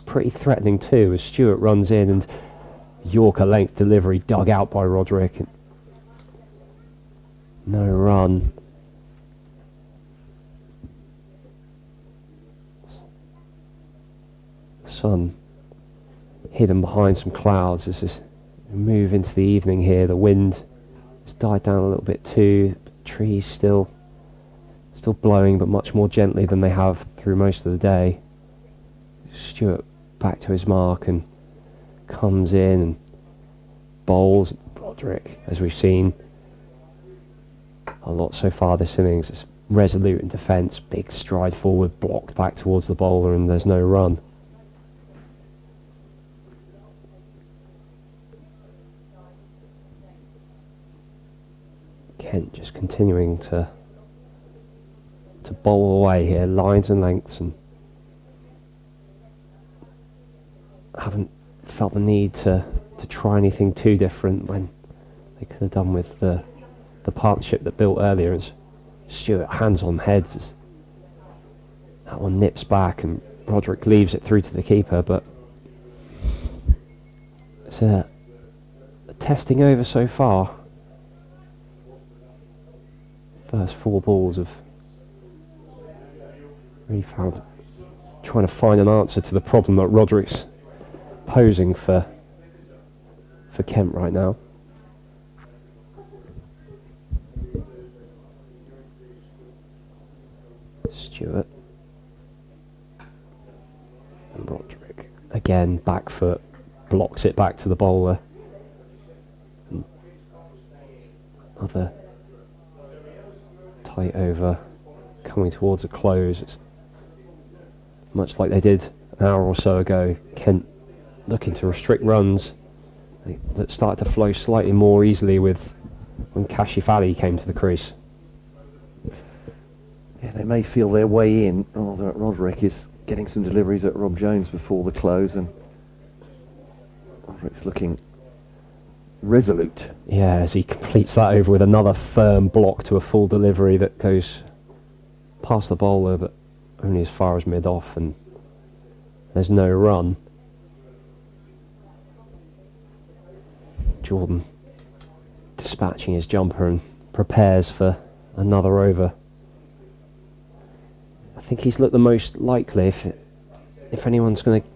Speaker 4: pretty threatening too as Stewart runs in and Yorker length delivery dug out by Roderick. And no run. Sun hidden behind some clouds as we move into the evening here. The wind has died down a little bit too. Trees still blowing, but much more gently than they have through most of the day. Stewart back to his mark and comes in and bowls. Roderick, as we've seen a lot so far this innings, is resolute in defence, big stride forward, blocked back towards the bowler, and there's no run. Kent just continuing to bowl away here, lines and lengths, and haven't felt the need to try anything too different when they could have done with the partnership that built earlier. As Stewart hands on heads as that one nips back and Roderick leaves it through to the keeper, but it's a testing over so far. First 4 balls have really found trying to find an answer to the problem that Roderick's posing for Kent right now. Stewart and Roderick again, back foot, blocks it back to the bowler. And another tight over coming towards a close. It's much like they did an hour or so ago. Kent looking to restrict runs that started to flow slightly more easily with when Kashif came to the crease.
Speaker 2: Yeah, they may feel their way in. Roderick is getting some deliveries at Rob Jones before the close, and Roderick's looking resolute.
Speaker 4: Yeah, as he completes that over with another firm block to a full delivery that goes past the bowler, but only as far as mid-off, and there's no run. Jordan dispatching his jumper and prepares for another over. I think he's looked the most likely if anyone's going to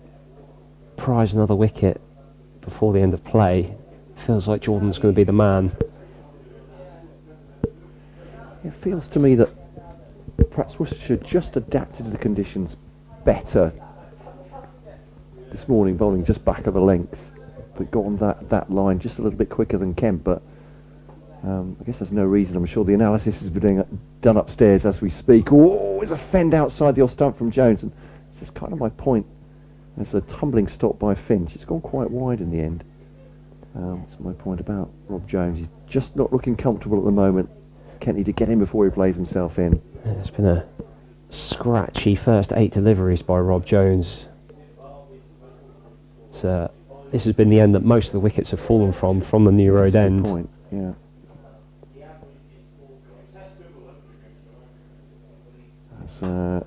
Speaker 4: prize another wicket before the end of play. Feels like Jordan's going to be the man.
Speaker 2: It feels to me that perhaps Worcestershire just adapted to the conditions better this morning, bowling just back of a length, but got on that line just a little bit quicker than Kent. But I guess there's no reason. I'm sure the analysis is being done upstairs as we speak. Oh, there's a fend outside the off stump from Jones, and this is kind of my point. There's a tumbling stop by Finch. It's gone quite wide in the end. That's my point about Rob Jones. He's just not looking comfortable at the moment. Kent need to get in before he plays himself in.
Speaker 4: It's been a scratchy first 8 deliveries by Rob Jones. This has been the end that most of the wickets have fallen from the New Road end.
Speaker 2: Good point, yeah. That's,
Speaker 4: and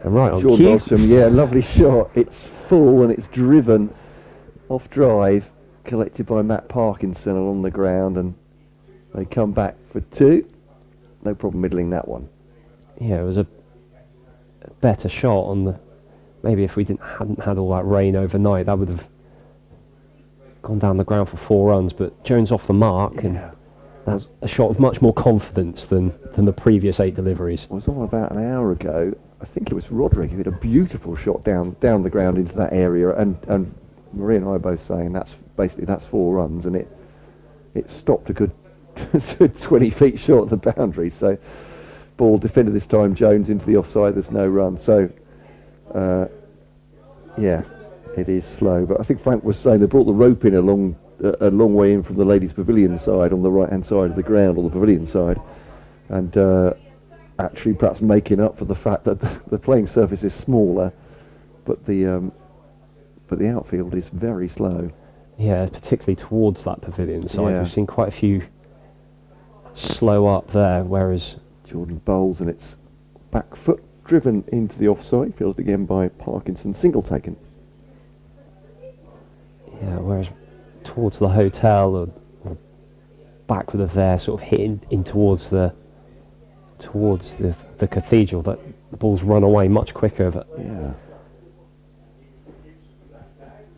Speaker 4: right on
Speaker 2: Jordan
Speaker 4: cue.
Speaker 2: Ostrom, yeah, lovely shot. It's full and it's driven off drive, collected by Matt Parkinson along the ground, and they come back for 2. No problem middling that one.
Speaker 4: Yeah, it was a better shot on the. Maybe if we hadn't had all that rain overnight, that would have gone down the ground for 4 runs. But Jones off the mark, and that's a shot of much more confidence than the previous 8 deliveries.
Speaker 2: It was all about an hour ago. I think it was Roderick who had a beautiful shot down the ground into that area, and Marie and I are both saying that's 4 runs, and it stopped a good 20 feet short of the boundary. So ball defended this time, Jones into the offside. There's no run. So. Yeah, it is slow, but I think Frank was saying they brought the rope in a long way in from the ladies' pavilion side on the right hand side of the ground, or the pavilion side, and actually perhaps making up for the fact that the playing surface is smaller, but the outfield is very slow.
Speaker 4: Yeah, particularly towards that pavilion side.
Speaker 2: Yeah.
Speaker 4: We've seen quite a few slow up there, whereas
Speaker 2: Jordan bowls and it's back foot driven into the offside, fielded again by Parkinson, single taken.
Speaker 4: yeah, whereas towards the hotel or back with a there, sort of hitting in towards the cathedral, that the ball's run away much quicker.
Speaker 2: Yeah.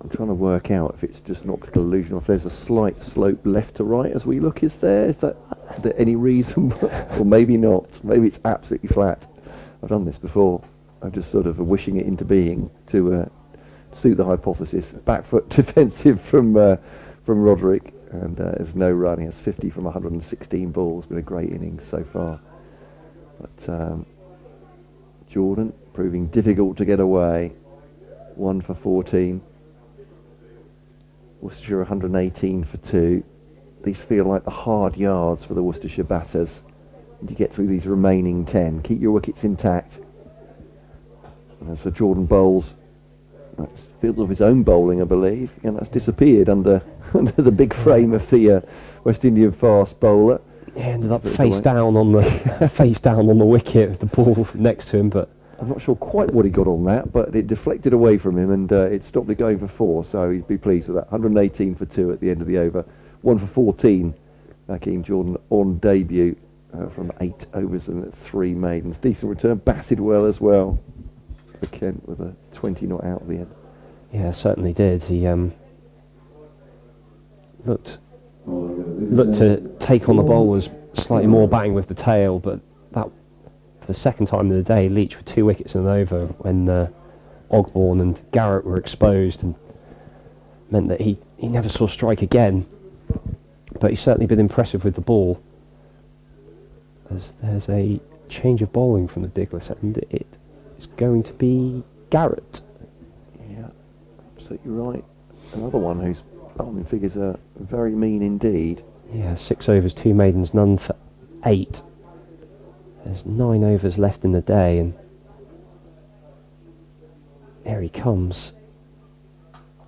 Speaker 2: I'm trying to work out if it's just an optical illusion or if there's a slight slope left to right as we look. Is there any reason? Or maybe not. Maybe it's absolutely flat. I've done this before. I'm just sort of wishing it into being to suit the hypothesis. Back foot defensive from Roderick, and there's no run. He has 50 from 116 balls. Been a great innings so far. But Jordan proving difficult to get away. 1 for 14. Worcestershire 118 for 2. These feel like the hard yards for the Worcestershire batters. And you get through these remaining 10. Keep your wickets intact. And so Jordan bowls. That's field of his own bowling, I believe. And that's disappeared under the big frame of the West Indian fast bowler.
Speaker 4: He ended up face down on the wicket with the ball next to him, but
Speaker 2: I'm not sure quite what he got on that, but it deflected away from him and it stopped it going for 4, so he'd be pleased with that. 118 for 2 at the end of the over. 1 for 14, Hakeem Jordan on debut from 8 overs and 3 maidens. Decent return, batted well as well for Kent with a 20 not out at the end.
Speaker 4: yeah, certainly did. He looked to take on the bowlers slightly more batting with the tail, but that for the second time of the day, Leach with 2 wickets in an over when Ogborne and Garrett were exposed, and meant that he never saw strike again. But he's certainly been impressive with the ball. As there's a change of bowling from the Diglis end, it is going to be Garrett.
Speaker 2: Yeah, absolutely right. Another one whose bowling figures are very mean indeed.
Speaker 4: Yeah, 6 overs, 2 maidens, none for 8. There's 9 overs left in the day, and here he comes.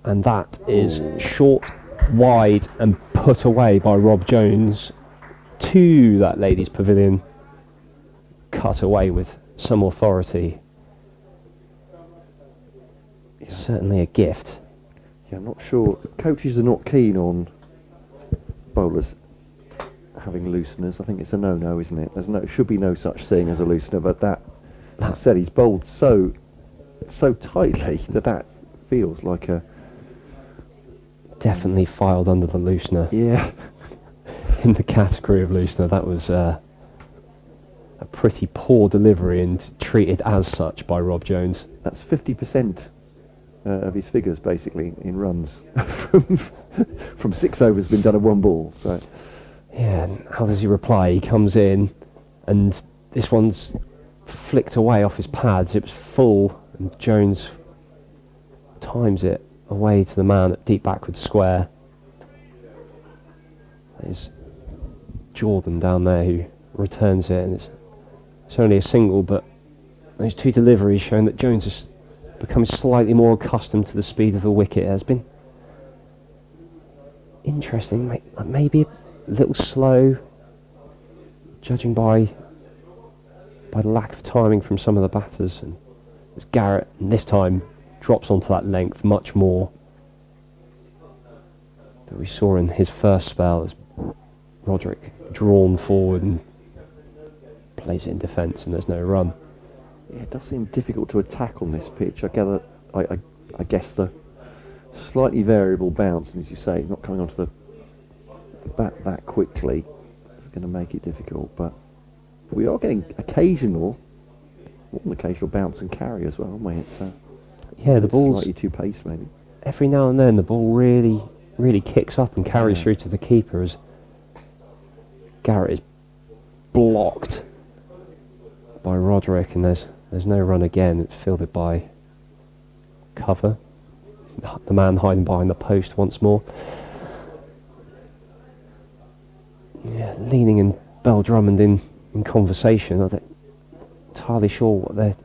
Speaker 4: And that is short, wide, and put away by Rob Jones to that ladies' pavilion. Cut away with some authority. It's certainly a gift.
Speaker 2: Yeah, I'm not sure. Coaches are not keen on bowlers having looseners. I think it's a no-no, isn't it? Should be no such thing as a loosener, but that said, he's bowled so tightly that feels like a...
Speaker 4: Definitely filed under the loosener.
Speaker 2: Yeah.
Speaker 4: In the category of loosener, that was a pretty poor delivery and treated as such by Rob Jones.
Speaker 2: That's 50% of his figures, basically, in runs. From 6 overs been done at 1 ball, so...
Speaker 4: Yeah, and how does he reply? He comes in, and this one's flicked away off his pads. It was full, and Jones times it away to the man at deep backward square. There's Jordan down there who returns it, and it's only a single, but those 2 deliveries showing that Jones has become slightly more accustomed to the speed of the wicket. It has been interesting, maybe a little slow, judging by the lack of timing from some of the batters. And as Garrett, and this time, drops onto that length much more that we saw in his first spell, as Roderick drawn forward and plays it in defence, and there's no run.
Speaker 2: Yeah, it does seem difficult to attack on this pitch. I guess the slightly variable bounce, and as you say, not coming onto the bat that quickly is going to make it difficult, but we are getting occasional bounce and carry as well, aren't we? It's
Speaker 4: yeah, the ball's
Speaker 2: slightly too pace, maybe.
Speaker 4: Every now and then the ball really kicks up and carries through to the keeper, as Garrett is blocked by Roderick, and there's no run again. It's fielded by Cover, the man hiding behind the post once more. Yeah, leaning and Bell Drummond in conversation. entirely sure what they're...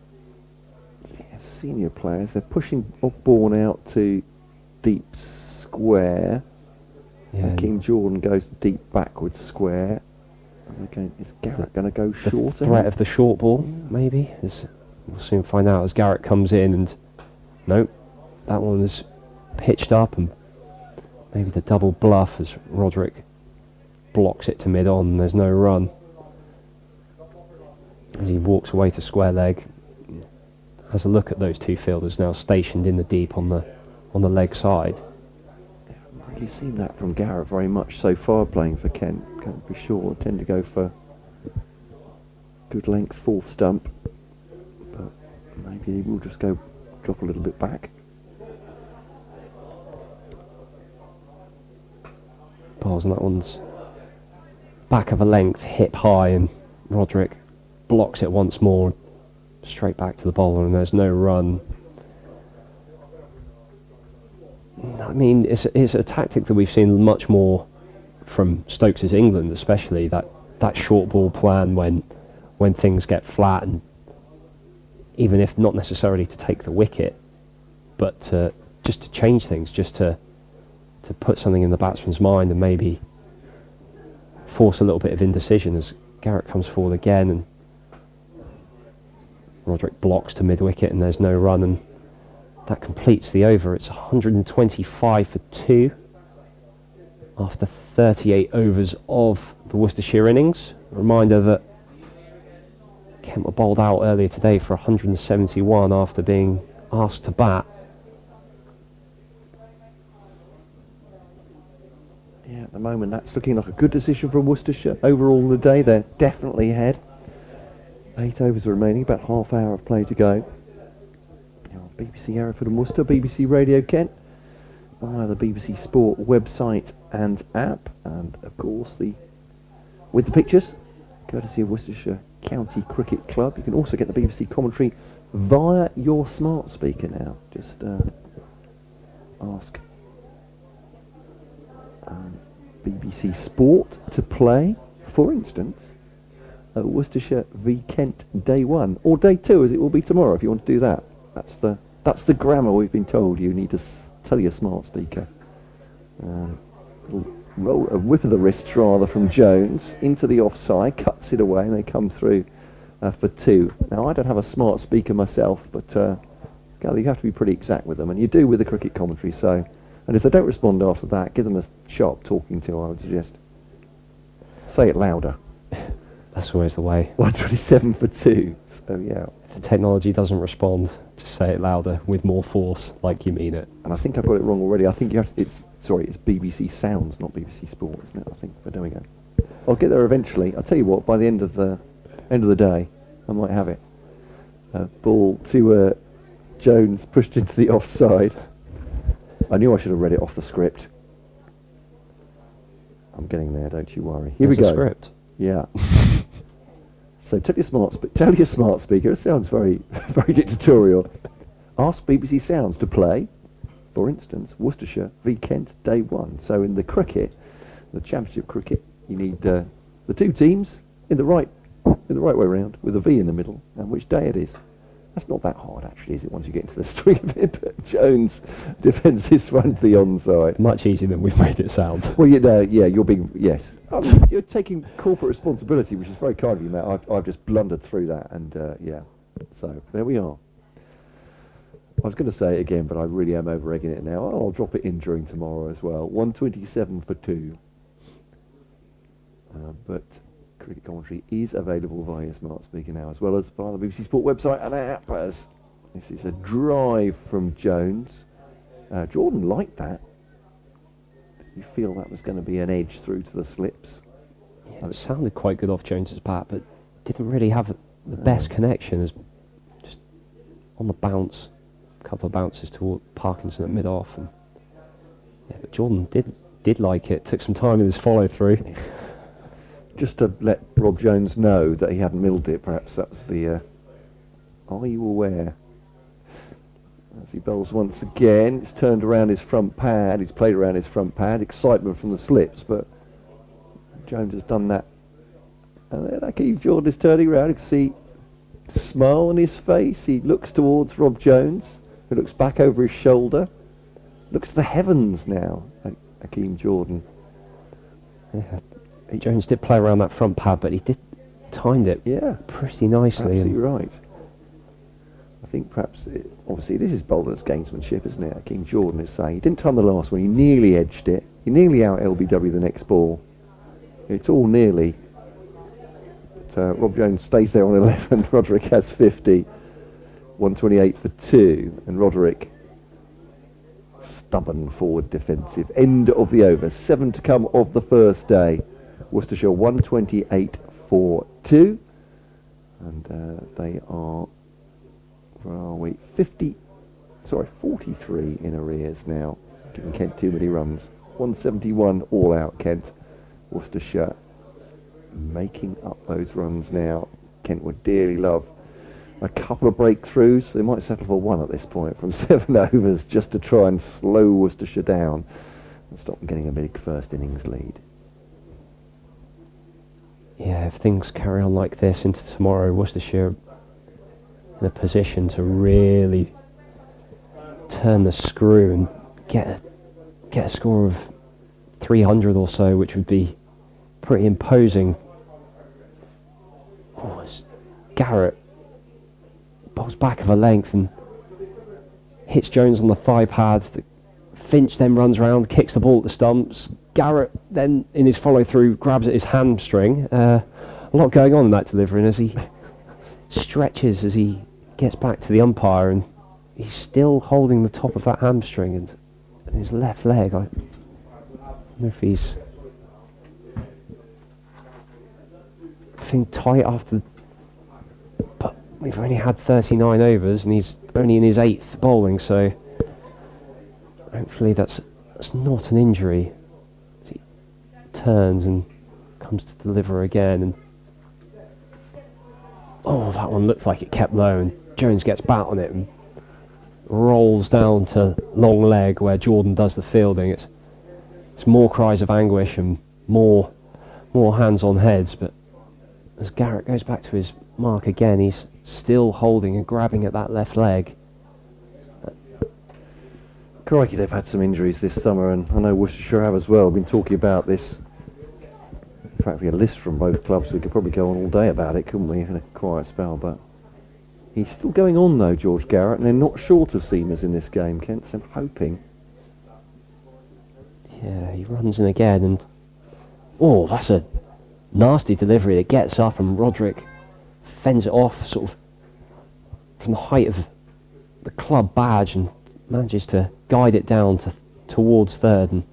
Speaker 2: Senior players, they're pushing Ogborn out to deep square.
Speaker 4: Yeah,
Speaker 2: King Jordan goes deep backwards square. And again, is Garrett going to go
Speaker 4: the
Speaker 2: shorter?
Speaker 4: threat of the short ball, maybe. We'll soon find out as Garrett comes in, and nope, that one is pitched up, and maybe the double bluff as Roderick blocks it to mid-on, and there's no run. As he walks away to square leg, has a look at those two fielders now stationed in the deep on the leg side.
Speaker 2: You've seen that from Garrett very much so far playing for Kent. Can't be sure. Tend to go for good length fourth stump, but maybe he will just go drop a little bit back.
Speaker 4: Balls, and that one's back of a length, hip high, and Roderick blocks it once more, straight back to the bowler, and there's no run. I mean, it's a tactic that we've seen much more from Stokes' England, especially that short ball plan when things get flat, and even if not necessarily to take the wicket, but just to change things, just to put something in the batsman's mind and maybe force a little bit of indecision as Garrett comes forward again, and Roderick blocks to mid-wicket, and there's no run, and that completes the over. It's 125 for 2 after 38 overs of the Worcestershire innings. A reminder that Kent were bowled out earlier today for 171 after being asked to bat.
Speaker 2: Yeah, at the moment that's looking like a good decision from Worcestershire. Overall in the day, they're definitely ahead. 8 overs remaining, about half hour of play to go. BBC Hereford and Worcester, BBC Radio Kent, via the BBC Sport website and app, and of course with the pictures, courtesy of Worcestershire County Cricket Club. You can also get the BBC commentary via your smart speaker now. Just ask BBC Sport to play, for instance, Worcestershire v Kent Day 1, or Day 2 as it will be tomorrow if you want to do that. That's the grammar we've been told. You need to tell your smart speaker. A whip of the wrists rather from Jones into the offside, cuts it away, and they come through for 2. Now I don't have a smart speaker myself, but Gally, you have to be pretty exact with them, and you do with the cricket commentary. So, and if they don't respond after that, give them a sharp talking to. I would suggest. Say it louder.
Speaker 4: That's always the way.
Speaker 2: 127 for 2. So yeah.
Speaker 4: If the technology doesn't respond, just say it louder with more force, like you mean it.
Speaker 2: And I think I've got it wrong already. I think you have to, it's BBC Sounds, not BBC Sport, isn't it? I think. But there we go. I'll get there eventually. I'll tell you what. By the end of the day, I might have it. Ball to Jones, pushed into the offside. I knew I should have read it off the script. I'm getting there. Don't you worry. Here we go.
Speaker 4: Script.
Speaker 2: Yeah. So tell your smart speaker. It sounds very, very dictatorial. Ask BBC Sounds to play, for instance, Worcestershire v Kent Day 1. So in the cricket, the Championship cricket, you need the two teams in the right way round with a V in the middle, and which day it is. That's not that hard actually, is it? Once you get into the swing of it. But Jones defends this one to the onside.
Speaker 4: Much easier than we've made it sound.
Speaker 2: Well, you're being you're taking corporate responsibility, which is very kind of you, Matt. I've just blundered through that, and yeah. So there we are. I was going to say it again, but I really am over-egging it now. I'll drop it in during tomorrow as well. 127 for 2. But cricket commentary is available via your smart speaker now, as well as via the BBC Sport website and app. This is a drive from Jones. Jordan liked that. You feel that was going to be an edge through to the slips?
Speaker 4: Yeah, it sounded quite good off Jones's bat, but didn't really have the best connection. As just on the bounce, a couple of bounces toward Parkinson at mid-off, and yeah, but Jordan did like it. Took some time in his follow-through.
Speaker 2: Just to let Rob Jones know that he hadn't milled it, perhaps that was the... are you aware? As he bowls once again, it's turned around his front pad, he's played around his front pad, excitement from the slips, but Jones has done that. And then Akeem Jordan is turning around, you can see smile on his face. He looks towards Rob Jones, who looks back over his shoulder. Looks to the heavens now, Hakeem Jordan.
Speaker 4: Yeah. Jones did play around that front pad, but he did timed it pretty nicely.
Speaker 2: Absolutely right. I think perhaps, obviously this is Bolden's gamesmanship, isn't it? Hakeem Jordan is saying he didn't time the last one, he nearly edged it. He nearly out LBW the next ball. It's all nearly. But Rob Jones stays there on 11. Roderick has 50. 128 for 2. And Roderick, stubborn forward defensive. End of the over. 7 to come of the first day. Worcestershire 128 for 2. And they are, where are we? 43 in arrears now. Giving Kent too many runs. 171 all out, Kent. Worcestershire making up those runs now. Kent would dearly love a couple of breakthroughs. They might settle for one at this point from 7 overs just to try and slow Worcestershire down and stop them getting a big first innings lead.
Speaker 4: Yeah, if things carry on like this into tomorrow, Worcestershire in a position to really turn the screw and get a score of 300 or so, which would be pretty imposing. Oh, it's Garrett bowls back of a length and hits Jones on the thigh pads. Finch then runs around, kicks the ball at the stumps. Garrett then, in his follow-through, grabs at his hamstring. A lot going on in that delivery, and as he stretches as he gets back to the umpire, and he's still holding the top of that hamstring and his left leg. I don't know if he's tight after, but we've only had 39 overs and he's only in his 8th bowling, so hopefully that's not an injury. He turns and comes to deliver again, and that one looked like it kept low, and Jones gets bat on it and rolls down to long leg where Jordan does the fielding. It's more cries of anguish and more hands on heads, but as Garrett goes back to his mark again, he's still holding and grabbing at that left leg.
Speaker 2: Crikey, they've had some injuries this summer, and I know Worcestershire have as well. We've been talking about this. In fact, we had a list from both clubs. We could probably go on all day about it, couldn't we, in a quiet spell, but he's still going on though, George Garrett, and they're not short of seamers in this game, Kent, so I'm hoping.
Speaker 4: Yeah, he runs in again, and that's a nasty delivery that gets up, and Roderick fends it off sort of from the height of the club badge and manages to guide it down towards third and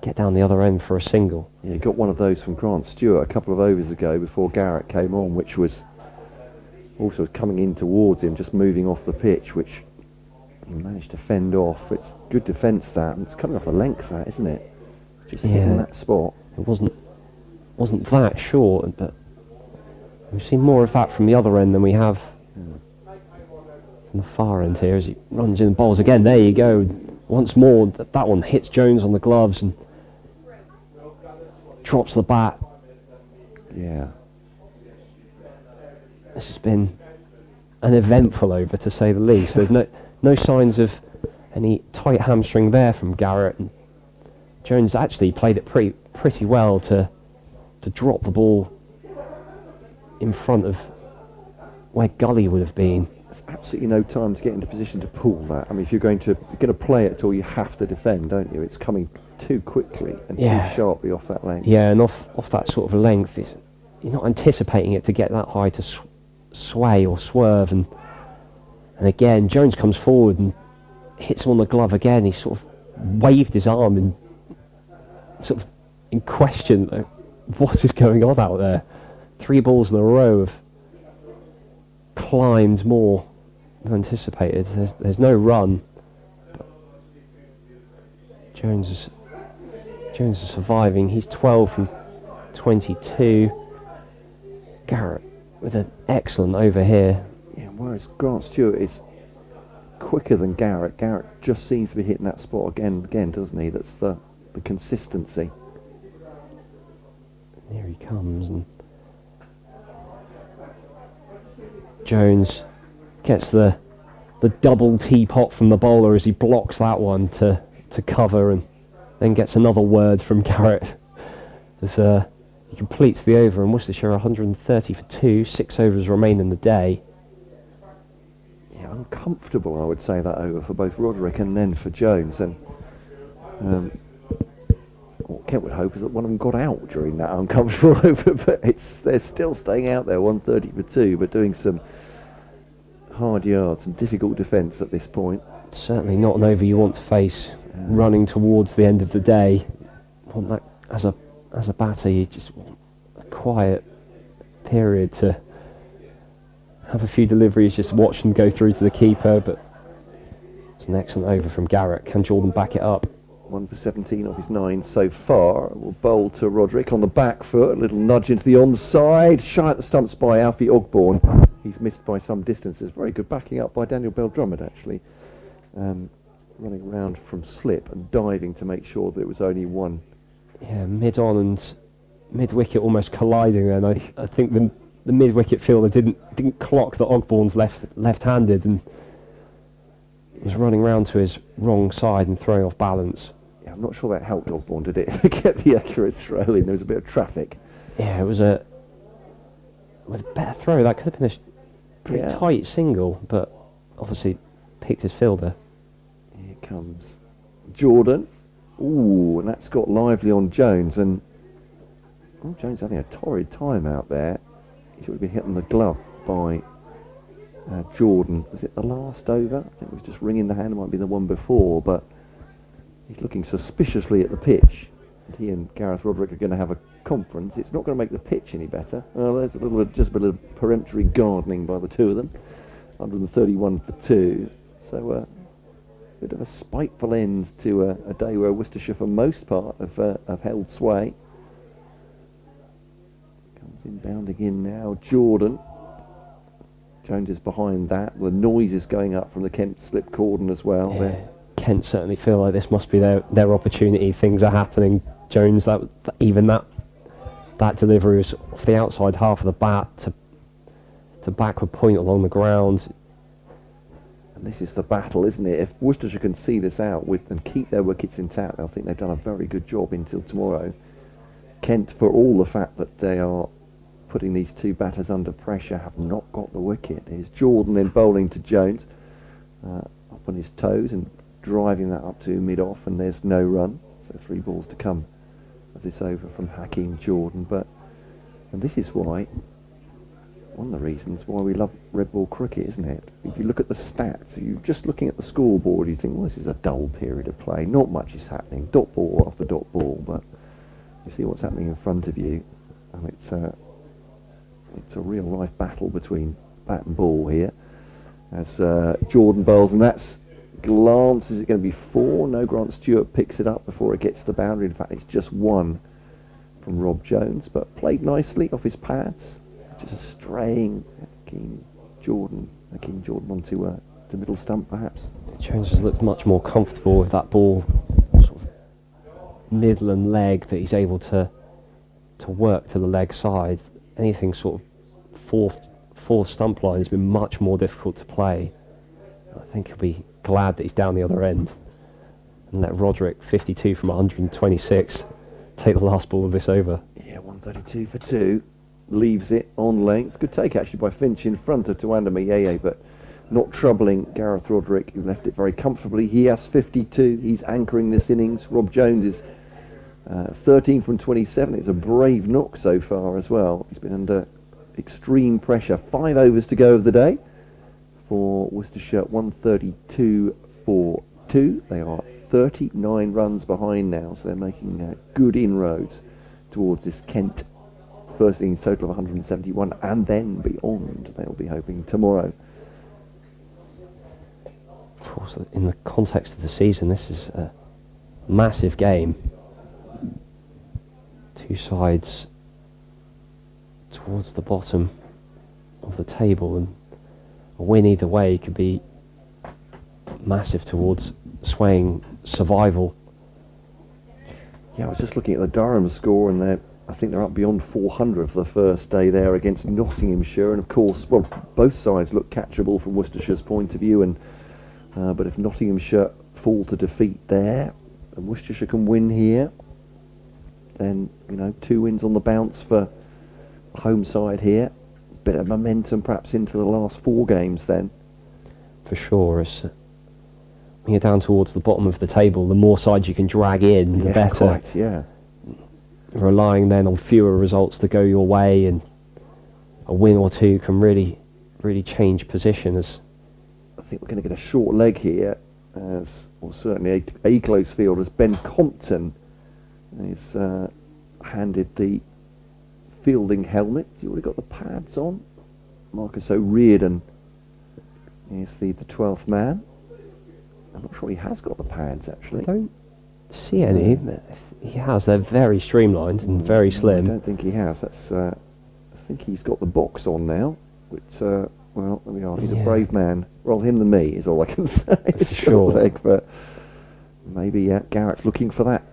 Speaker 4: get down the other end for a single.
Speaker 2: Yeah, he got one of those from Grant Stewart a couple of overs ago before Garrett came on, which was also coming in towards him, just moving off the pitch, which he managed to fend off. It's good defence, that, and it's coming off a length, that, isn't it? Just hitting that spot.
Speaker 4: It wasn't that short, but we've seen more of that from the other end than we have from the far end here as he runs in and bowls again. There you go. Once more, that one hits Jones on the gloves and drops the bat.
Speaker 2: Yeah.
Speaker 4: This has been an eventful over, to say the least. There's no signs of any tight hamstring there from Garrett, and Jones actually played it pretty well to drop the ball in front of where Gully would have been.
Speaker 2: There's absolutely no time to get into position to pull that. I mean, if you're going to play it at all, you have to defend, don't you? It's coming too quickly and too sharply off that length.
Speaker 4: Yeah, and off that sort of length, you're not anticipating it to get that high to sway or swerve, and again Jones comes forward and hits him on the glove again. He sort of waved his arm and sort of in question, like, what is going on out there? 3 balls in a row have climbed more than anticipated. There's no run, but Jones is surviving. He's 12 from 22. Garrett with an excellent over here.
Speaker 2: Yeah, whereas Grant Stewart is quicker than Garrett. Garrett just seems to be hitting that spot again, doesn't he? That's the consistency.
Speaker 4: Here he comes, and Jones gets the double teapot from the bowler as he blocks that one to cover, and then gets another word from Garrett as he completes the over, and Worcestershire 130 for 2, 6 overs remain in the day.
Speaker 2: Yeah, uncomfortable, I would say, that over for both Roderick and then for Jones. And what Kent would hope is that one of them got out during that uncomfortable over, but they're still staying out there 130 for 2, but doing some hard yards, some difficult defence at this point.
Speaker 4: Certainly not an over you want to face running towards the end of the day. Want that as a batter, you just want a quiet period to have a few deliveries, just watch them go through to the keeper. But it's an excellent over from Garrett. Can Jordan back it up?
Speaker 2: 1 for 17 off his 9 so far. Will bowl to Roderick on the back foot, a little nudge into the onside, shy at the stumps by Alfie Ogborn. He's missed by some distances. Very good backing up by Daniel Bell-Drummond, actually. Running around from slip and diving to make sure that it was only one.
Speaker 4: Yeah, mid-on and mid-wicket almost colliding then. I think the mid-wicket fielder didn't clock that Ogborn's left-handed and was running round to his wrong side and throwing off balance.
Speaker 2: Yeah, I'm not sure that helped Ogborn, did it? Get the accurate throw in. There was a bit of traffic.
Speaker 4: Yeah, with a better throw, that could have been a pretty tight single, but obviously picked his fielder.
Speaker 2: Here comes Jordan. Ooh, and that's got lively on Jones, and Jones having a torrid time out there. He should have been hit on the glove by Jordan. Was it the last over? I think it was just ringing the hand. It might be the one before, but he's looking suspiciously at the pitch. And he and Gareth Roderick are going to have a conference. It's not going to make the pitch any better. There's just a bit of peremptory gardening by the two of them. 131 for 2. So bit of a spiteful end to a day where Worcestershire, for most part, have held sway. Comes inbounding in now, Jordan. Jones is behind that. The noise is going up from the Kent slip cordon as well.
Speaker 4: Yeah, Kent certainly feel like this must be their opportunity. Things are happening. Jones, that delivery was off the outside half of the bat to backward point along the ground.
Speaker 2: And this is the battle, isn't it? If Worcestershire can see this out and keep their wickets intact, they'll think they've done a very good job until tomorrow. Kent, for all the fact that they are putting these two batters under pressure, have not got the wicket. Here's Jordan then bowling to Jones, up on his toes and driving that up to mid-off, and there's no run. So 3 balls to come of this over from Hakeem Jordan. And this is why, one of the reasons why we love red ball cricket, isn't it? If you look at the stats, you're just looking at the scoreboard, you think, well, this is a dull period of play. Not much is happening. Dot ball after dot ball, but you see what's happening in front of you, and it's a real life battle between bat and ball here. As Jordan bowls, and that's glance. Is it going to be 4? No, Grant Stewart picks it up before it gets to the boundary. In fact, it's just 1 from Rob Jones, but played nicely off his pads. Just straying Hakeem Jordan onto the middle stump, perhaps.
Speaker 4: Jones has looked much more comfortable with that ball, sort of middle and leg, that he's able to work to the leg side. Anything sort of fourth stump line has been much more difficult to play. I think he'll be glad that he's down the other end and let Roderick, 52 from 126, take the last ball of this over.
Speaker 2: Yeah, 132 for 2. Leaves it on length. Good take actually by Finch in front of Tawanda Mayeye, but not troubling Gareth Roderick, who left it very comfortably. He has 52. He's anchoring this innings. Rob Jones is 13 from 27. It's a brave knock so far as well. He's been under extreme pressure. 5 overs to go of the day for Worcestershire. 132 for 2. They are 39 runs behind now, so they're making good inroads towards this Kent first innings total of 171, and then beyond. They'll be hoping tomorrow.
Speaker 4: Of course, in the context of the season, this is a massive game. Two sides towards the bottom of the table, and a win either way could be massive towards swaying survival.
Speaker 2: Yeah, I was just looking at the Durham score, and they're I think they're up beyond 400 for the first day there against Nottinghamshire, and of course, well, both sides look catchable from Worcestershire's point of view, and but if Nottinghamshire fall to defeat there, and Worcestershire can win here, then 2 wins on the bounce for home side here. Bit of momentum perhaps into the last 4 games then.
Speaker 4: For sure, as when you're down towards the bottom of the table, the more sides you can drag in, the better.
Speaker 2: Quite, yeah.
Speaker 4: Relying then on fewer results to go your way, and a win or two can really change position. As
Speaker 2: I think we're going to get a short leg here, as well, certainly a close field as Ben Compton is handed the fielding helmet. He's already got the pads on. Marcus O'Riordan is the 12th man. I'm not sure he has got the pads actually.
Speaker 4: I don't see any. He has. They're very streamlined and very slim.
Speaker 2: I don't think he has. That's. I think he's got the box on now. Which, well, there we are. He's a brave man. Rather him than me is all I can say.
Speaker 4: Sure.
Speaker 2: Leg, but maybe Garrett's looking for that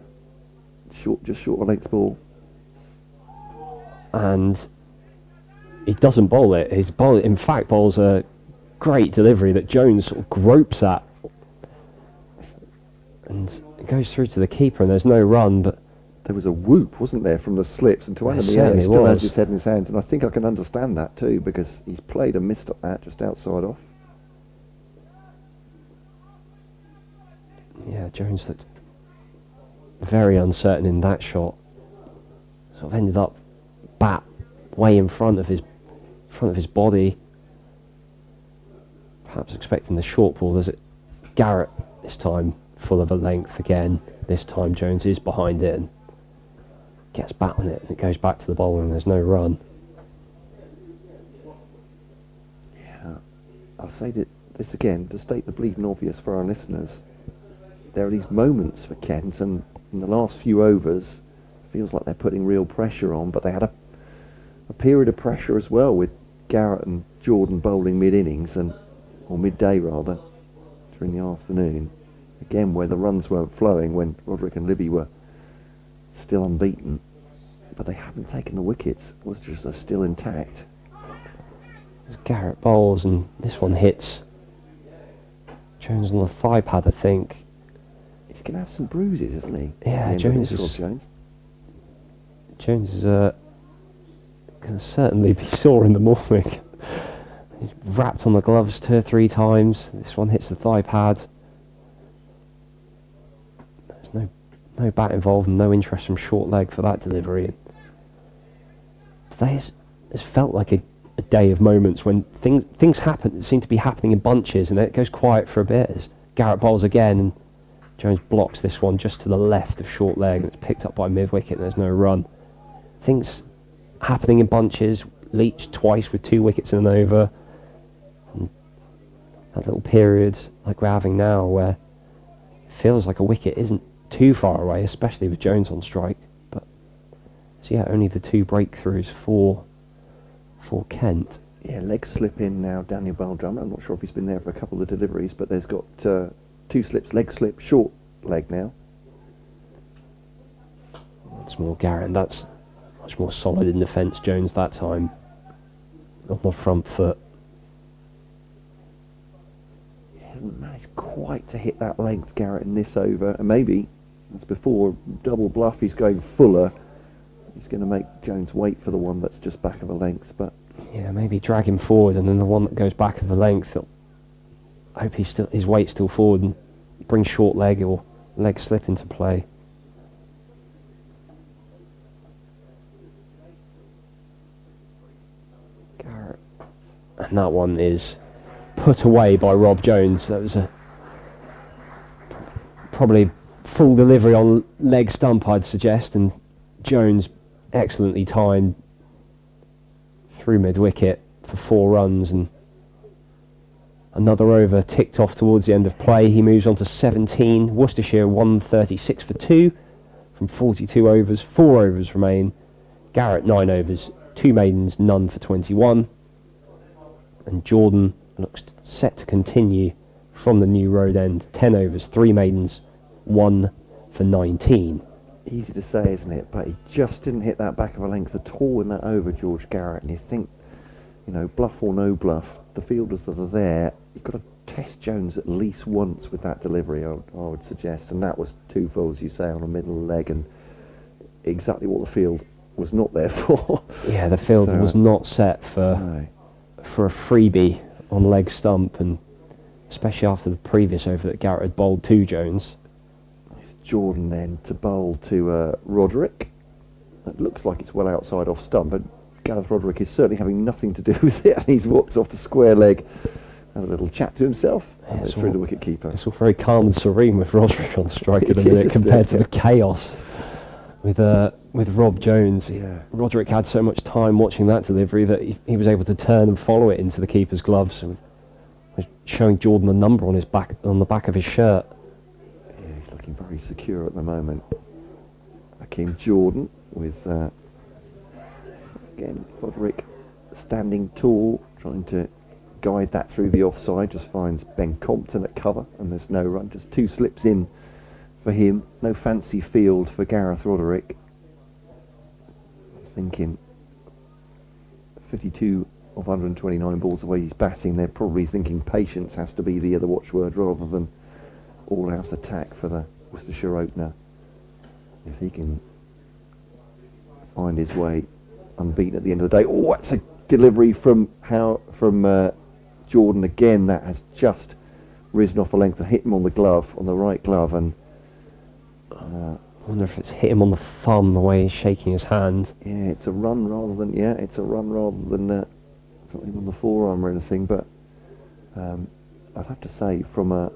Speaker 2: just short of a length ball.
Speaker 4: And he doesn't bowl it. His bowl, in fact, bowls a great delivery that Jones sort of gropes at, and it goes through to the keeper, and there's no run. But
Speaker 2: there was a whoop, wasn't there, from the slips, and Tawana Miele still has his head in his hands, and I think I can understand that too, because he's played and missed at that just outside off.
Speaker 4: Yeah, Jones looked very uncertain in that shot. Sort of ended up bat way in front of his body. Perhaps expecting the short ball. There's Garrett this time full of a length again. This time Jones is behind it and gets bat on it, and it goes back to the bowler, and there's no run.
Speaker 2: Yeah, I'll say that this again to state the bleeding obvious for our listeners. There are these moments for Kent, and in the last few overs, feels like they're putting real pressure on, but they had a period of pressure as well with Garrett and Jordan bowling mid-innings, or midday rather, during the afternoon. Again, where the runs weren't flowing when Roderick and Libby were still unbeaten, but they haven't taken the wickets. Worcestershire are still intact.
Speaker 4: As Garrett bowls, and this one hits Jones on the thigh pad, I think.
Speaker 2: He's going to have some bruises, isn't he?
Speaker 4: Yeah, Jones is going to certainly be sore in the morning. He's wrapped on the gloves 2 or 3 times. This one hits the thigh pad. There's no bat involved and no interest from short leg for that delivery. Today has felt like a day of moments when things happen, seem to be happening in bunches, and then it goes quiet for a bit as Garrett bowls again, and Jones blocks this one just to the left of short leg, and it's picked up by mid-wicket, and there's no run. Things happening in bunches. Leach twice with 2 wickets in an over. And that little period like we're having now where it feels like a wicket isn't too far away, especially with Jones on strike. But so yeah, only the 2 breakthroughs for Kent.
Speaker 2: Yeah, leg slip in now, Daniel Baldrum. I'm not sure if he's been there for a couple of deliveries, but there's got 2 slips, leg slip, short leg now.
Speaker 4: That's more Garrett, and that's much more solid in defence. Jones that time on the front foot.
Speaker 2: He hasn't managed quite to hit that length, Garrett, in this over, and maybe, as before, double bluff, he's going fuller. He's going to make Jones wait for the one that's just back of a length, but...
Speaker 4: Yeah, maybe drag him forward, and then the one that goes back of the length, I hope his weight's still forward and bring short leg or leg slip into play. Garrett. And that one is put away by Rob Jones. That was a probably full delivery on leg stump, I'd suggest, and Jones excellently timed through mid-wicket for 4 runs, and another over ticked off towards the end of play. He moves on to 17. Worcestershire 136 for 2 from 42 overs. 4 overs remain. Garrett 9 overs, 2 maidens, none for 21. And Jordan looks set to continue from the new road end. 10 overs, 3 maidens, 1 for 19.
Speaker 2: easy to say, isn't it? But he just didn't hit that back of a length at all in that over, George Garrett. And you think, you know, bluff or no bluff, the fielders that are there, you've got to test Jones at least once with that delivery, I would suggest. And that was 2 full, as you say, on a middle leg, and exactly what the field was not there for.
Speaker 4: Yeah, the field was not set for a freebie on leg stump, and especially after the previous over that Garrett had bowled to Jones.
Speaker 2: It's Jordan then to bowl to Roderick. It looks like it's well outside off stump, but Gareth Roderick is certainly having nothing to do with it, and he's walked off the square leg, had a little chat to himself, and it's through the wicket keeper.
Speaker 4: It's all very calm and serene with Roderick on strike at the minute compared to the chaos with Rob Jones.
Speaker 2: Yeah.
Speaker 4: Roderick had so much time watching that delivery that he was able to turn and follow it into the keeper's gloves, and was showing Jordan a number on the back of his shirt.
Speaker 2: Yeah, he's looking very secure at the moment. Hakeem Jordan with again Roderick standing tall, trying to guide that through the offside. Just finds Ben Compton at cover, and there's no run. Just 2 slips in for him. No fancy field for Gareth Roderick. Thinking 52 of 129 balls the way he's batting, they're probably thinking patience has to be the other watchword rather than all out attack for the Worcestershire opener. If he can find his way unbeaten at the end of the day. Oh, that's a delivery from Jordan again. That has just risen off a length and hit him on the glove, on the right glove, and
Speaker 4: I wonder if it's hit him on the thumb the way he's shaking his hand.
Speaker 2: yeah, it's a run rather than something on the forearm or anything. But I'd have to say, from a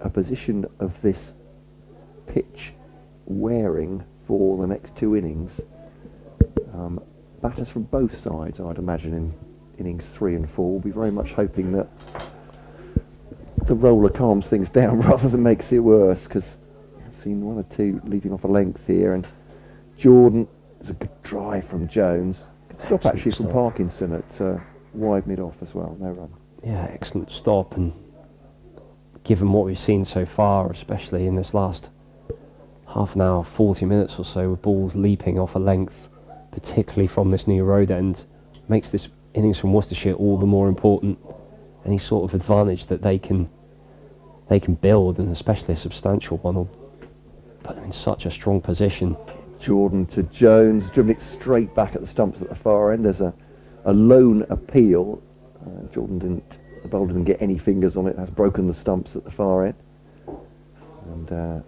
Speaker 2: position of this pitch wearing for the next 2 innings, batters from both sides, I'd imagine, in innings 3 and 4 will be very much hoping that the roller calms things down rather than makes it worse, because I've seen 1 or 2 leading off a length here, and Jordan, it's a good drive from Jones. Good stop actually from Parkinson at wide mid-off as well, no run.
Speaker 4: Yeah, excellent stop, and given what we've seen so far, especially in this last half an hour, 40 minutes or so, with balls leaping off a length, particularly from this new road end, makes this innings from Worcestershire all the more important. Any sort of advantage that they can build, and especially a substantial one, will put them in such a strong position.
Speaker 2: Jordan to Jones, dribbling it straight back at the stumps at the far end. There's a lone appeal. The bowler didn't get any fingers on it, has broken the stumps at the far end. And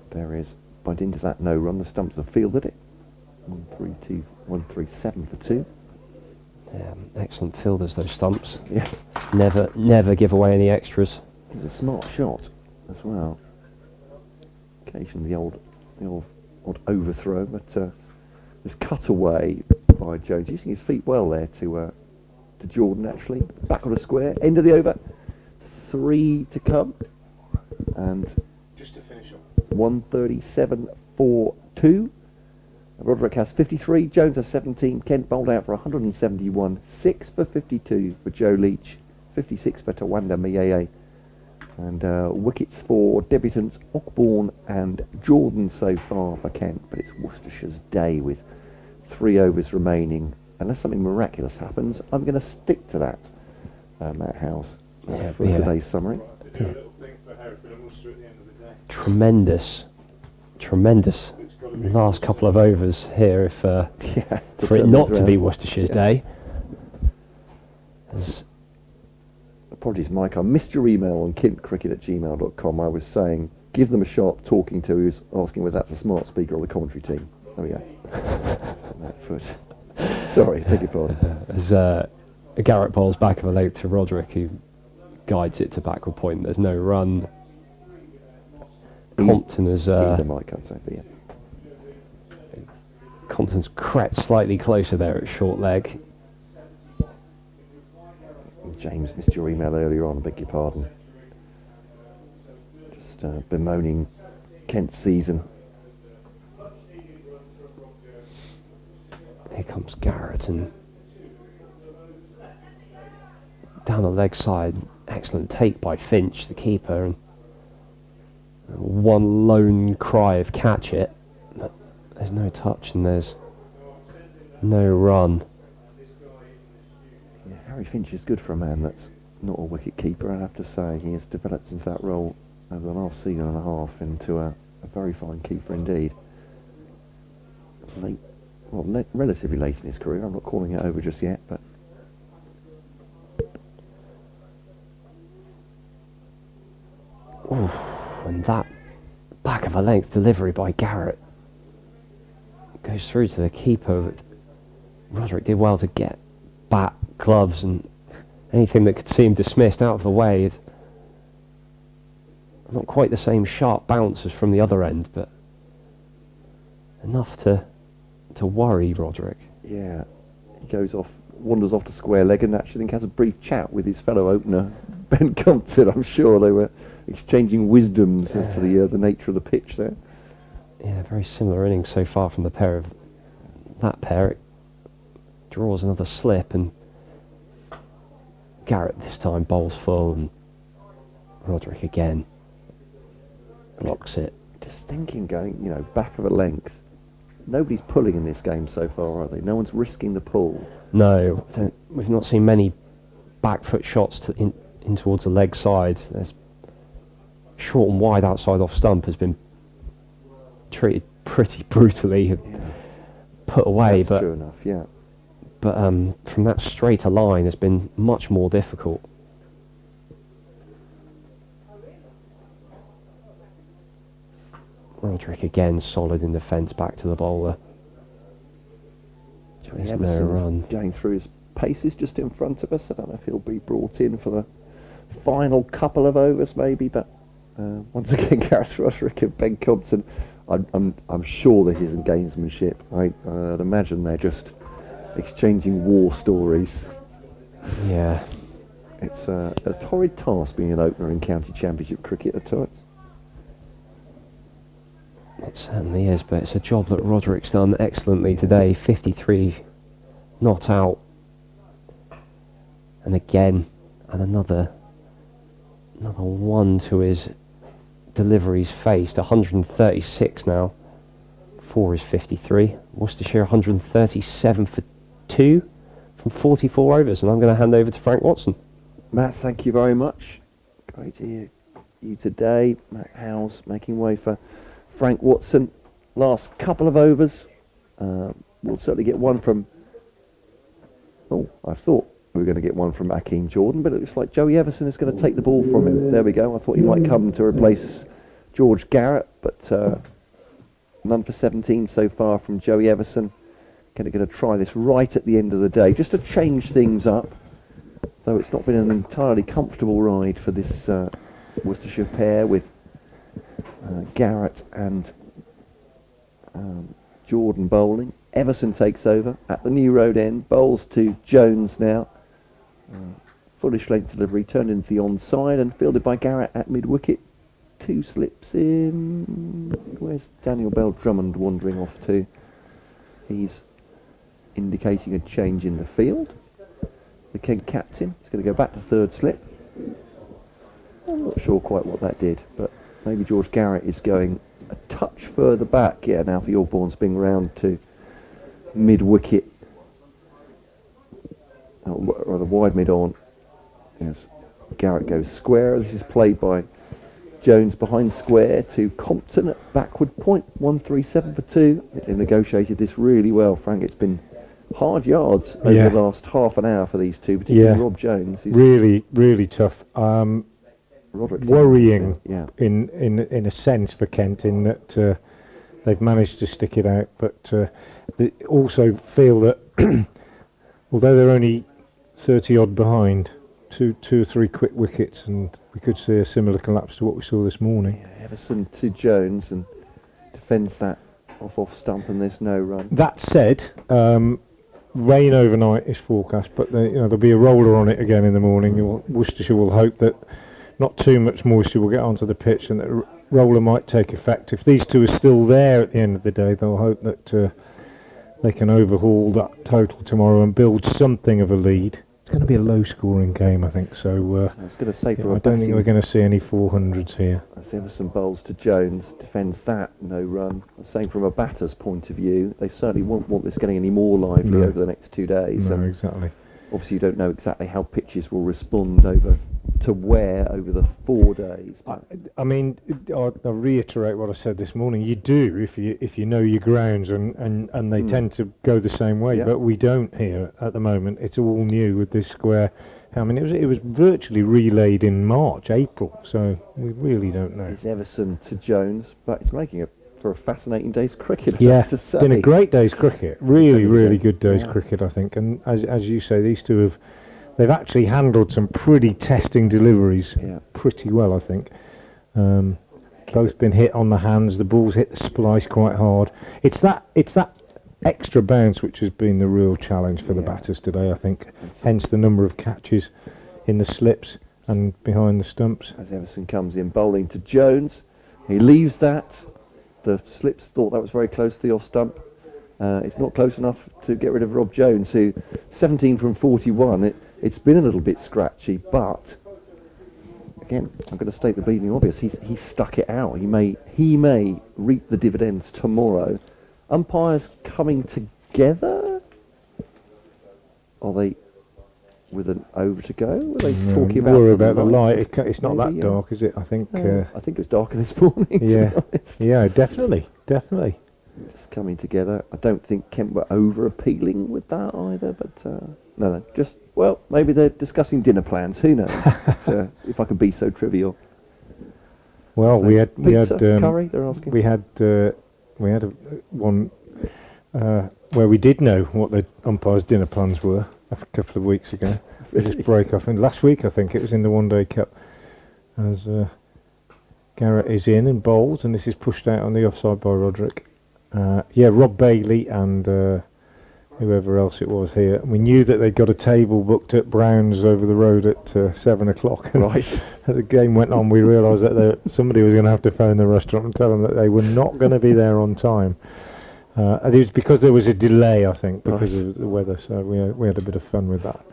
Speaker 2: there is, by dint of that no run, the stumps have fielded it. 1-3-2, 1-3-7 for 2.
Speaker 4: Yeah, excellent fielders, those stumps.
Speaker 2: Yeah.
Speaker 4: Never give away any extras.
Speaker 2: It's a smart shot as well. Occasionally the old overthrow, but this cut away by Jones, using his feet well there to Jordan actually. Back on a square, end of the over. 3 to come. And
Speaker 1: just to finish off,
Speaker 2: 137 for 2. Roderick has 53, Jones has 17, Kent bowled out for 171, 6 for 52 for Joe Leach, 56 for Tawanda Mayeye. And wickets for debutants Ockbourne and Jordan so far for Kent, but it's Worcestershire's day with 3 overs remaining. Unless something miraculous happens, I'm going to stick to that, Matt House, for today's summary.
Speaker 4: Tremendous last couple of overs here, if for it not to be Worcestershire's day.
Speaker 2: Apologies, Mike, I missed your email on kintcricket@gmail.com. I was saying, give them a shot talking to who's asking whether that's a smart speaker or the commentary team. There we go. On that foot. Sorry, beg your pardon.
Speaker 4: As Garrett bowls back of a leg to Roderick, who guides it to backward point. There's no run. Compton has...
Speaker 2: Mike, I'd say, but yeah.
Speaker 4: Compton's crept slightly closer there at short leg.
Speaker 2: James missed your email earlier on, beg your pardon. Just bemoaning Kent's season.
Speaker 4: Here comes Garrett, and down the leg side, excellent take by Finch, the keeper, and one lone cry of catch it, but there's no touch and there's no run.
Speaker 2: Yeah, Harry Finch is good for a man that's not a wicket keeper, I have to say. He has developed into that role over the last season and a half into a very fine keeper indeed. Relatively late in his career. I'm not calling it over just yet, but
Speaker 4: oof, and that back of a length delivery by Garrett goes through to the keeper. Roderick did well to get bat, gloves and anything that could seem dismissed out of the way. It's not quite the same sharp bounce as from the other end, but enough to worry Roderick.
Speaker 2: yeah, he goes off, wanders off to square leg, and actually has a brief chat with his fellow opener Ben Compton. I'm sure they were exchanging wisdoms as to the nature of the pitch there.
Speaker 4: Yeah, very similar innings so far from the pair of that pair. It draws another slip, and Garrett this time bowls full, and Roderick again blocks it.
Speaker 2: Just thinking, going, back of a length. Nobody's pulling in this game so far, are they? No one's risking the pull.
Speaker 4: No, we've not seen many back foot shots in towards the leg side. There's short and wide outside off stump has been treated pretty brutally, put away.
Speaker 2: That's true enough, yeah.
Speaker 4: But from that straighter line has been much more difficult. Roderick again solid in defence, back to the bowler.
Speaker 2: Johnny
Speaker 4: There's no
Speaker 2: Everson's
Speaker 4: run.
Speaker 2: going through his paces just in front of us. I don't know if he'll be brought in for the final couple of overs maybe, but once again Gareth Roderick and Ben Compton, I'm sure that isn't gamesmanship. I'd imagine they're just exchanging war stories.
Speaker 4: Yeah.
Speaker 2: It's a torrid task being an opener in county championship cricket at times.
Speaker 4: It certainly is, but it's a job that Roderick's done excellently today. 53 not out. And again, and another one to his deliveries faced. 136 now for his 53. Worcestershire 137 for 2 from 44 overs. And I'm going to hand over to Frank Watson.
Speaker 2: Matt, thank you very much. Great to hear you today. Matt Howes making way for Frank Watson. Last couple of overs. We'll certainly get one from... Oh, I thought we were going to get one from Hakeem Jordan, but it looks like Joey Everson is going to take the ball from him. There we go. I thought he might come to replace George Garrett, but none for 17 so far from Joey Everson. Going to try this right at the end of the day, just to change things up. Though it's not been an entirely comfortable ride for this Worcestershire pair with Garrett and Jordan bowling. Everson takes over at the New Road end, bowls to Jones now. Fullish length delivery turned into the onside and fielded by Garrett at mid-wicket. 2 slips in. Where's Daniel Bell Drummond wandering off to? He's indicating a change in the field. The Kent captain is going to go back to third slip. I'm not sure quite what that did, but maybe George Garrett is going a touch further back. Yeah, now for Yorkbourne's being round to mid-wicket. Or the wide mid-on. As Garrett goes square. This is played by Jones behind square to Compton at backward point. 137 for 2. They've negotiated this really well, Frank. It's been hard yards over the last half an hour for these two, particularly Rob Jones.
Speaker 1: Really, really tough. Worrying in a sense for Kent in that they've managed to stick it out, but they also feel that although they're only 30 odd behind, two or three quick wickets, and we could see a similar collapse to what we saw this morning.
Speaker 2: Yeah, Everson to Jones and defends that off stump, and there's no run.
Speaker 1: That said, rain overnight is forecast, but there'll be a roller on it again in the morning. Worcestershire will hope that not too much moisture will get onto the pitch and that roller might take effect. If these two are still there at the end of the day, they'll hope that they can overhaul that total tomorrow and build something of a lead. It's going to be a low-scoring game, I think. So
Speaker 2: I was going to say,
Speaker 1: I don't think we're going to see any 400s here.
Speaker 2: That's Everson bowls to Jones, defends that, no run. Same from a batter's point of view. They certainly won't want this getting any more lively over the next 2 days.
Speaker 1: No, exactly.
Speaker 2: Obviously, you don't know exactly how pitches will respond over the 4 days.
Speaker 1: I mean, I'll reiterate what I said this morning. You do if you know your grounds, and they tend to go the same way.
Speaker 2: Yeah.
Speaker 1: But we don't here at the moment. It's all new with this square. I mean, it was virtually relayed in March, April. So we really don't know.
Speaker 2: It's Everson to Jones, but it's making it for a fascinating day's cricket.
Speaker 1: Yeah,
Speaker 2: I have to say.
Speaker 1: been a great day's cricket. Really good day's
Speaker 2: Yeah.
Speaker 1: cricket, I think. And as you say, these two they've actually handled some pretty testing deliveries pretty well, I think. Both been hit on the hands. The ball's hit the splice quite hard. It's that extra bounce which has been the real challenge for the batters today, I think. Hence the number of catches in the slips and behind the stumps.
Speaker 2: As Everson comes in bowling to Jones, he leaves that. The slips thought that was very close to the off stump. It's not close enough to get rid of Rob Jones, who 17 from 41. It's been a little bit scratchy, but again, I'm going to state the bleeding obvious. He's stuck it out. He may reap the dividends tomorrow. Umpires coming together? Are they with an over to go? Were they talking about
Speaker 1: worry about the light? It's not
Speaker 2: maybe,
Speaker 1: that dark, is it? I think.
Speaker 2: I think it was darker this morning.
Speaker 1: Yeah,
Speaker 2: to be honest.
Speaker 1: yeah, definitely.
Speaker 2: Just coming together. I don't think Kent were over appealing with that either, but no, just maybe they're discussing dinner plans. Who knows? But, if I can be so trivial.
Speaker 1: Well,
Speaker 2: So
Speaker 1: we had
Speaker 2: curry. They're asking.
Speaker 1: we had one where we did know what the umpires' dinner plans were a couple of weeks ago. They just break off, and last week I think it was in the One Day Cup, as Garrett is in and bowls, and this is pushed out on the offside by Roderick. Rob Bailey and whoever else it was here. And we knew that they'd got a table booked at Brown's over the road at 7 o'clock.
Speaker 2: Right.
Speaker 1: As the game went on, we realised that somebody was going to have to phone the restaurant and tell them that they were not going to be there on time. It was because there was a delay, I think, because of the weather. So we had a bit of fun with that.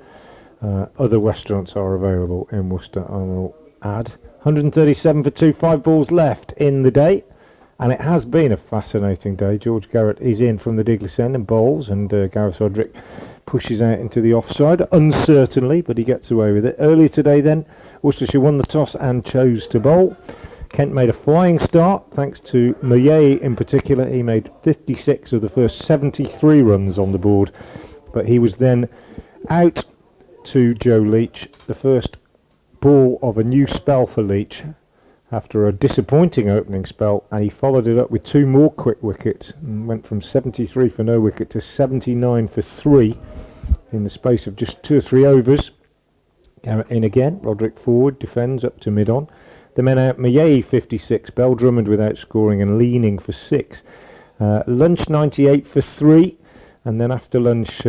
Speaker 1: Other restaurants are available in Worcester, I will add. 137 for 2, 5 balls left in the day. And it has been a fascinating day. George Garrett is in from the Diglis end and bowls, and Gareth Roderick pushes out into the offside, uncertainly, but he gets away with it. Earlier today then, Worcestershire won the toss and chose to bowl. Kent made a flying start, thanks to Moyet in particular. He made 56 of the first 73 runs on the board, but he was then out to Joe Leach, the first ball of a new spell for Leach, after a disappointing opening spell, and he followed it up with 2 more quick wickets and went from 73 for no wicket to 79 for 3 in the space of just 2 or 3 overs. Garrett in again, Roderick forward, defends up to mid-on. The men out, Moyet 56, Bell Drummond without scoring and leaning for 6. Lunch 98 for 3, and then after lunch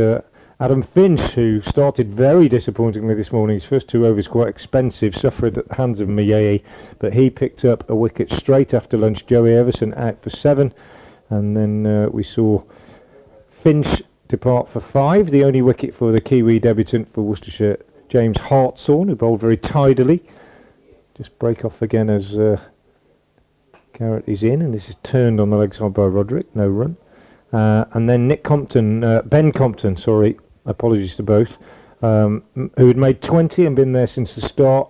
Speaker 1: Adam Finch, who started very disappointingly this morning, his first 2 overs quite expensive, suffered at the hands of Moyet, but he picked up a wicket straight after lunch. Joey Everson out for 7, and then we saw Finch depart for 5, the only wicket for the Kiwi debutant for Worcestershire, James Hartshorn, who bowled very tidily. Just break off again as Garrett is in, and this is turned on the leg side by Roderick, no run. And then Ben Compton, apologies to both, who had made 20 and been there since the start,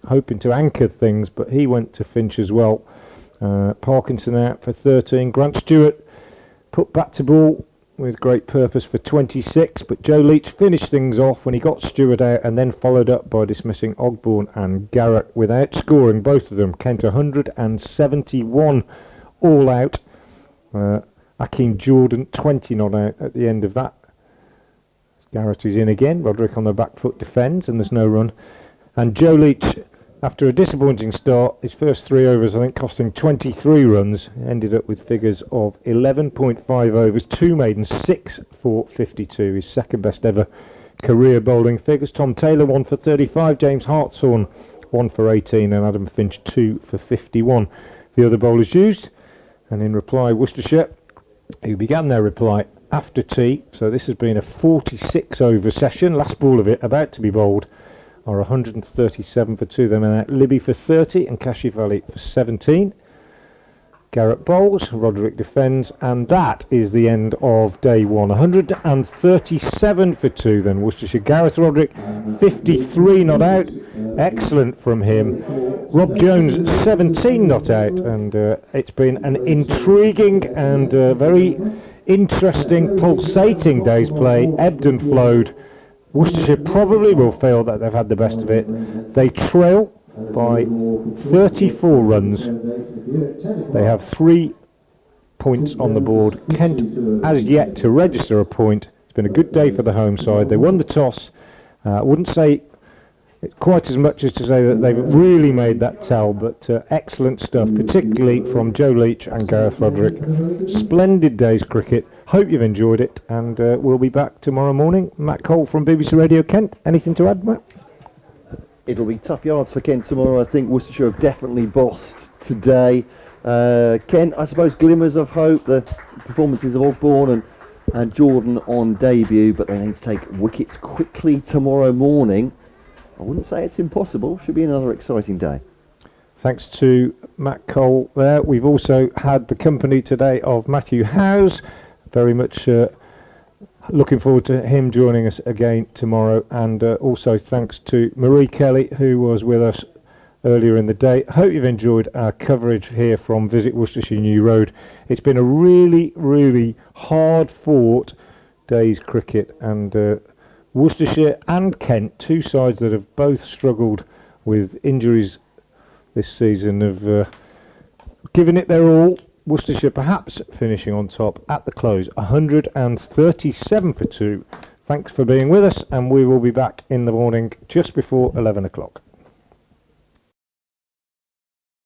Speaker 1: hoping to anchor things, but he went to Finch as well. Parkinson out for 13. Grant Stewart put back to ball with great purpose for 26, but Joe Leach finished things off when he got Stewart out, and then followed up by dismissing Ogborne and Garrett without scoring, both of them. Kent 171 all out. Akeem Jordan 20 not out at the end of that. Garrett is in again. Roderick on the back foot defends, and there's no run. And Joe Leach, after a disappointing start, his first 3 overs I think costing 23 runs, ended up with figures of 11.5 overs, 2 maidens, 6 for 52, his second best ever career bowling figures. Tom Taylor 1 for 35, James Hartshorn 1 for 18, and Adam Finch 2 for 51. The other bowlers used, and in reply Worcestershire, who began their reply after tea. So this has been a 46 over session. Last ball of it about to be bowled are 137 for 2. Then out Libby for 30 and Kashif for 17. Garrett bowls, Roderick defends, and that is the end of day 1. 137 for 2 then Worcestershire. Gareth Roderick 53 not out, excellent from him. Rob Jones 17 not out, and it's been an intriguing and very interesting, pulsating day's play. Ebbed and flowed. Worcestershire probably will feel that they've had the best of it. They trail by 34 runs. They have 3 points on the board. Kent has yet to register a point. It's been a good day for the home side. They won the toss. I wouldn't say it's quite as much as to say that they've really made that tell, but excellent stuff, particularly from Joe Leach and Gareth Roderick. Splendid day's cricket. Hope you've enjoyed it, and we'll be back tomorrow morning. Matt Cole from BBC Radio Kent. Anything to add, Matt?
Speaker 2: It'll be tough yards for Kent tomorrow. I think Worcestershire have definitely bossed today. Kent, I suppose, glimmers of hope. The performances of Ogborn and Jordan on debut, but they need to take wickets quickly tomorrow morning. I wouldn't say it's impossible. Should be another exciting day.
Speaker 1: Thanks to Matt Cole there. We've also had the company today of Matthew Howes. Very much looking forward to him joining us again tomorrow, and also thanks to Marie Kelly, who was with us earlier in the day. Hope you've enjoyed our coverage here from Visit Worcestershire New Road. It's been a really hard fought day's cricket, and Worcestershire and Kent, two sides that have both struggled with injuries this season, have given it their all. Worcestershire perhaps finishing on top at the close, 137 for 2. Thanks for being with us, and we will be back in the morning just before 11 o'clock.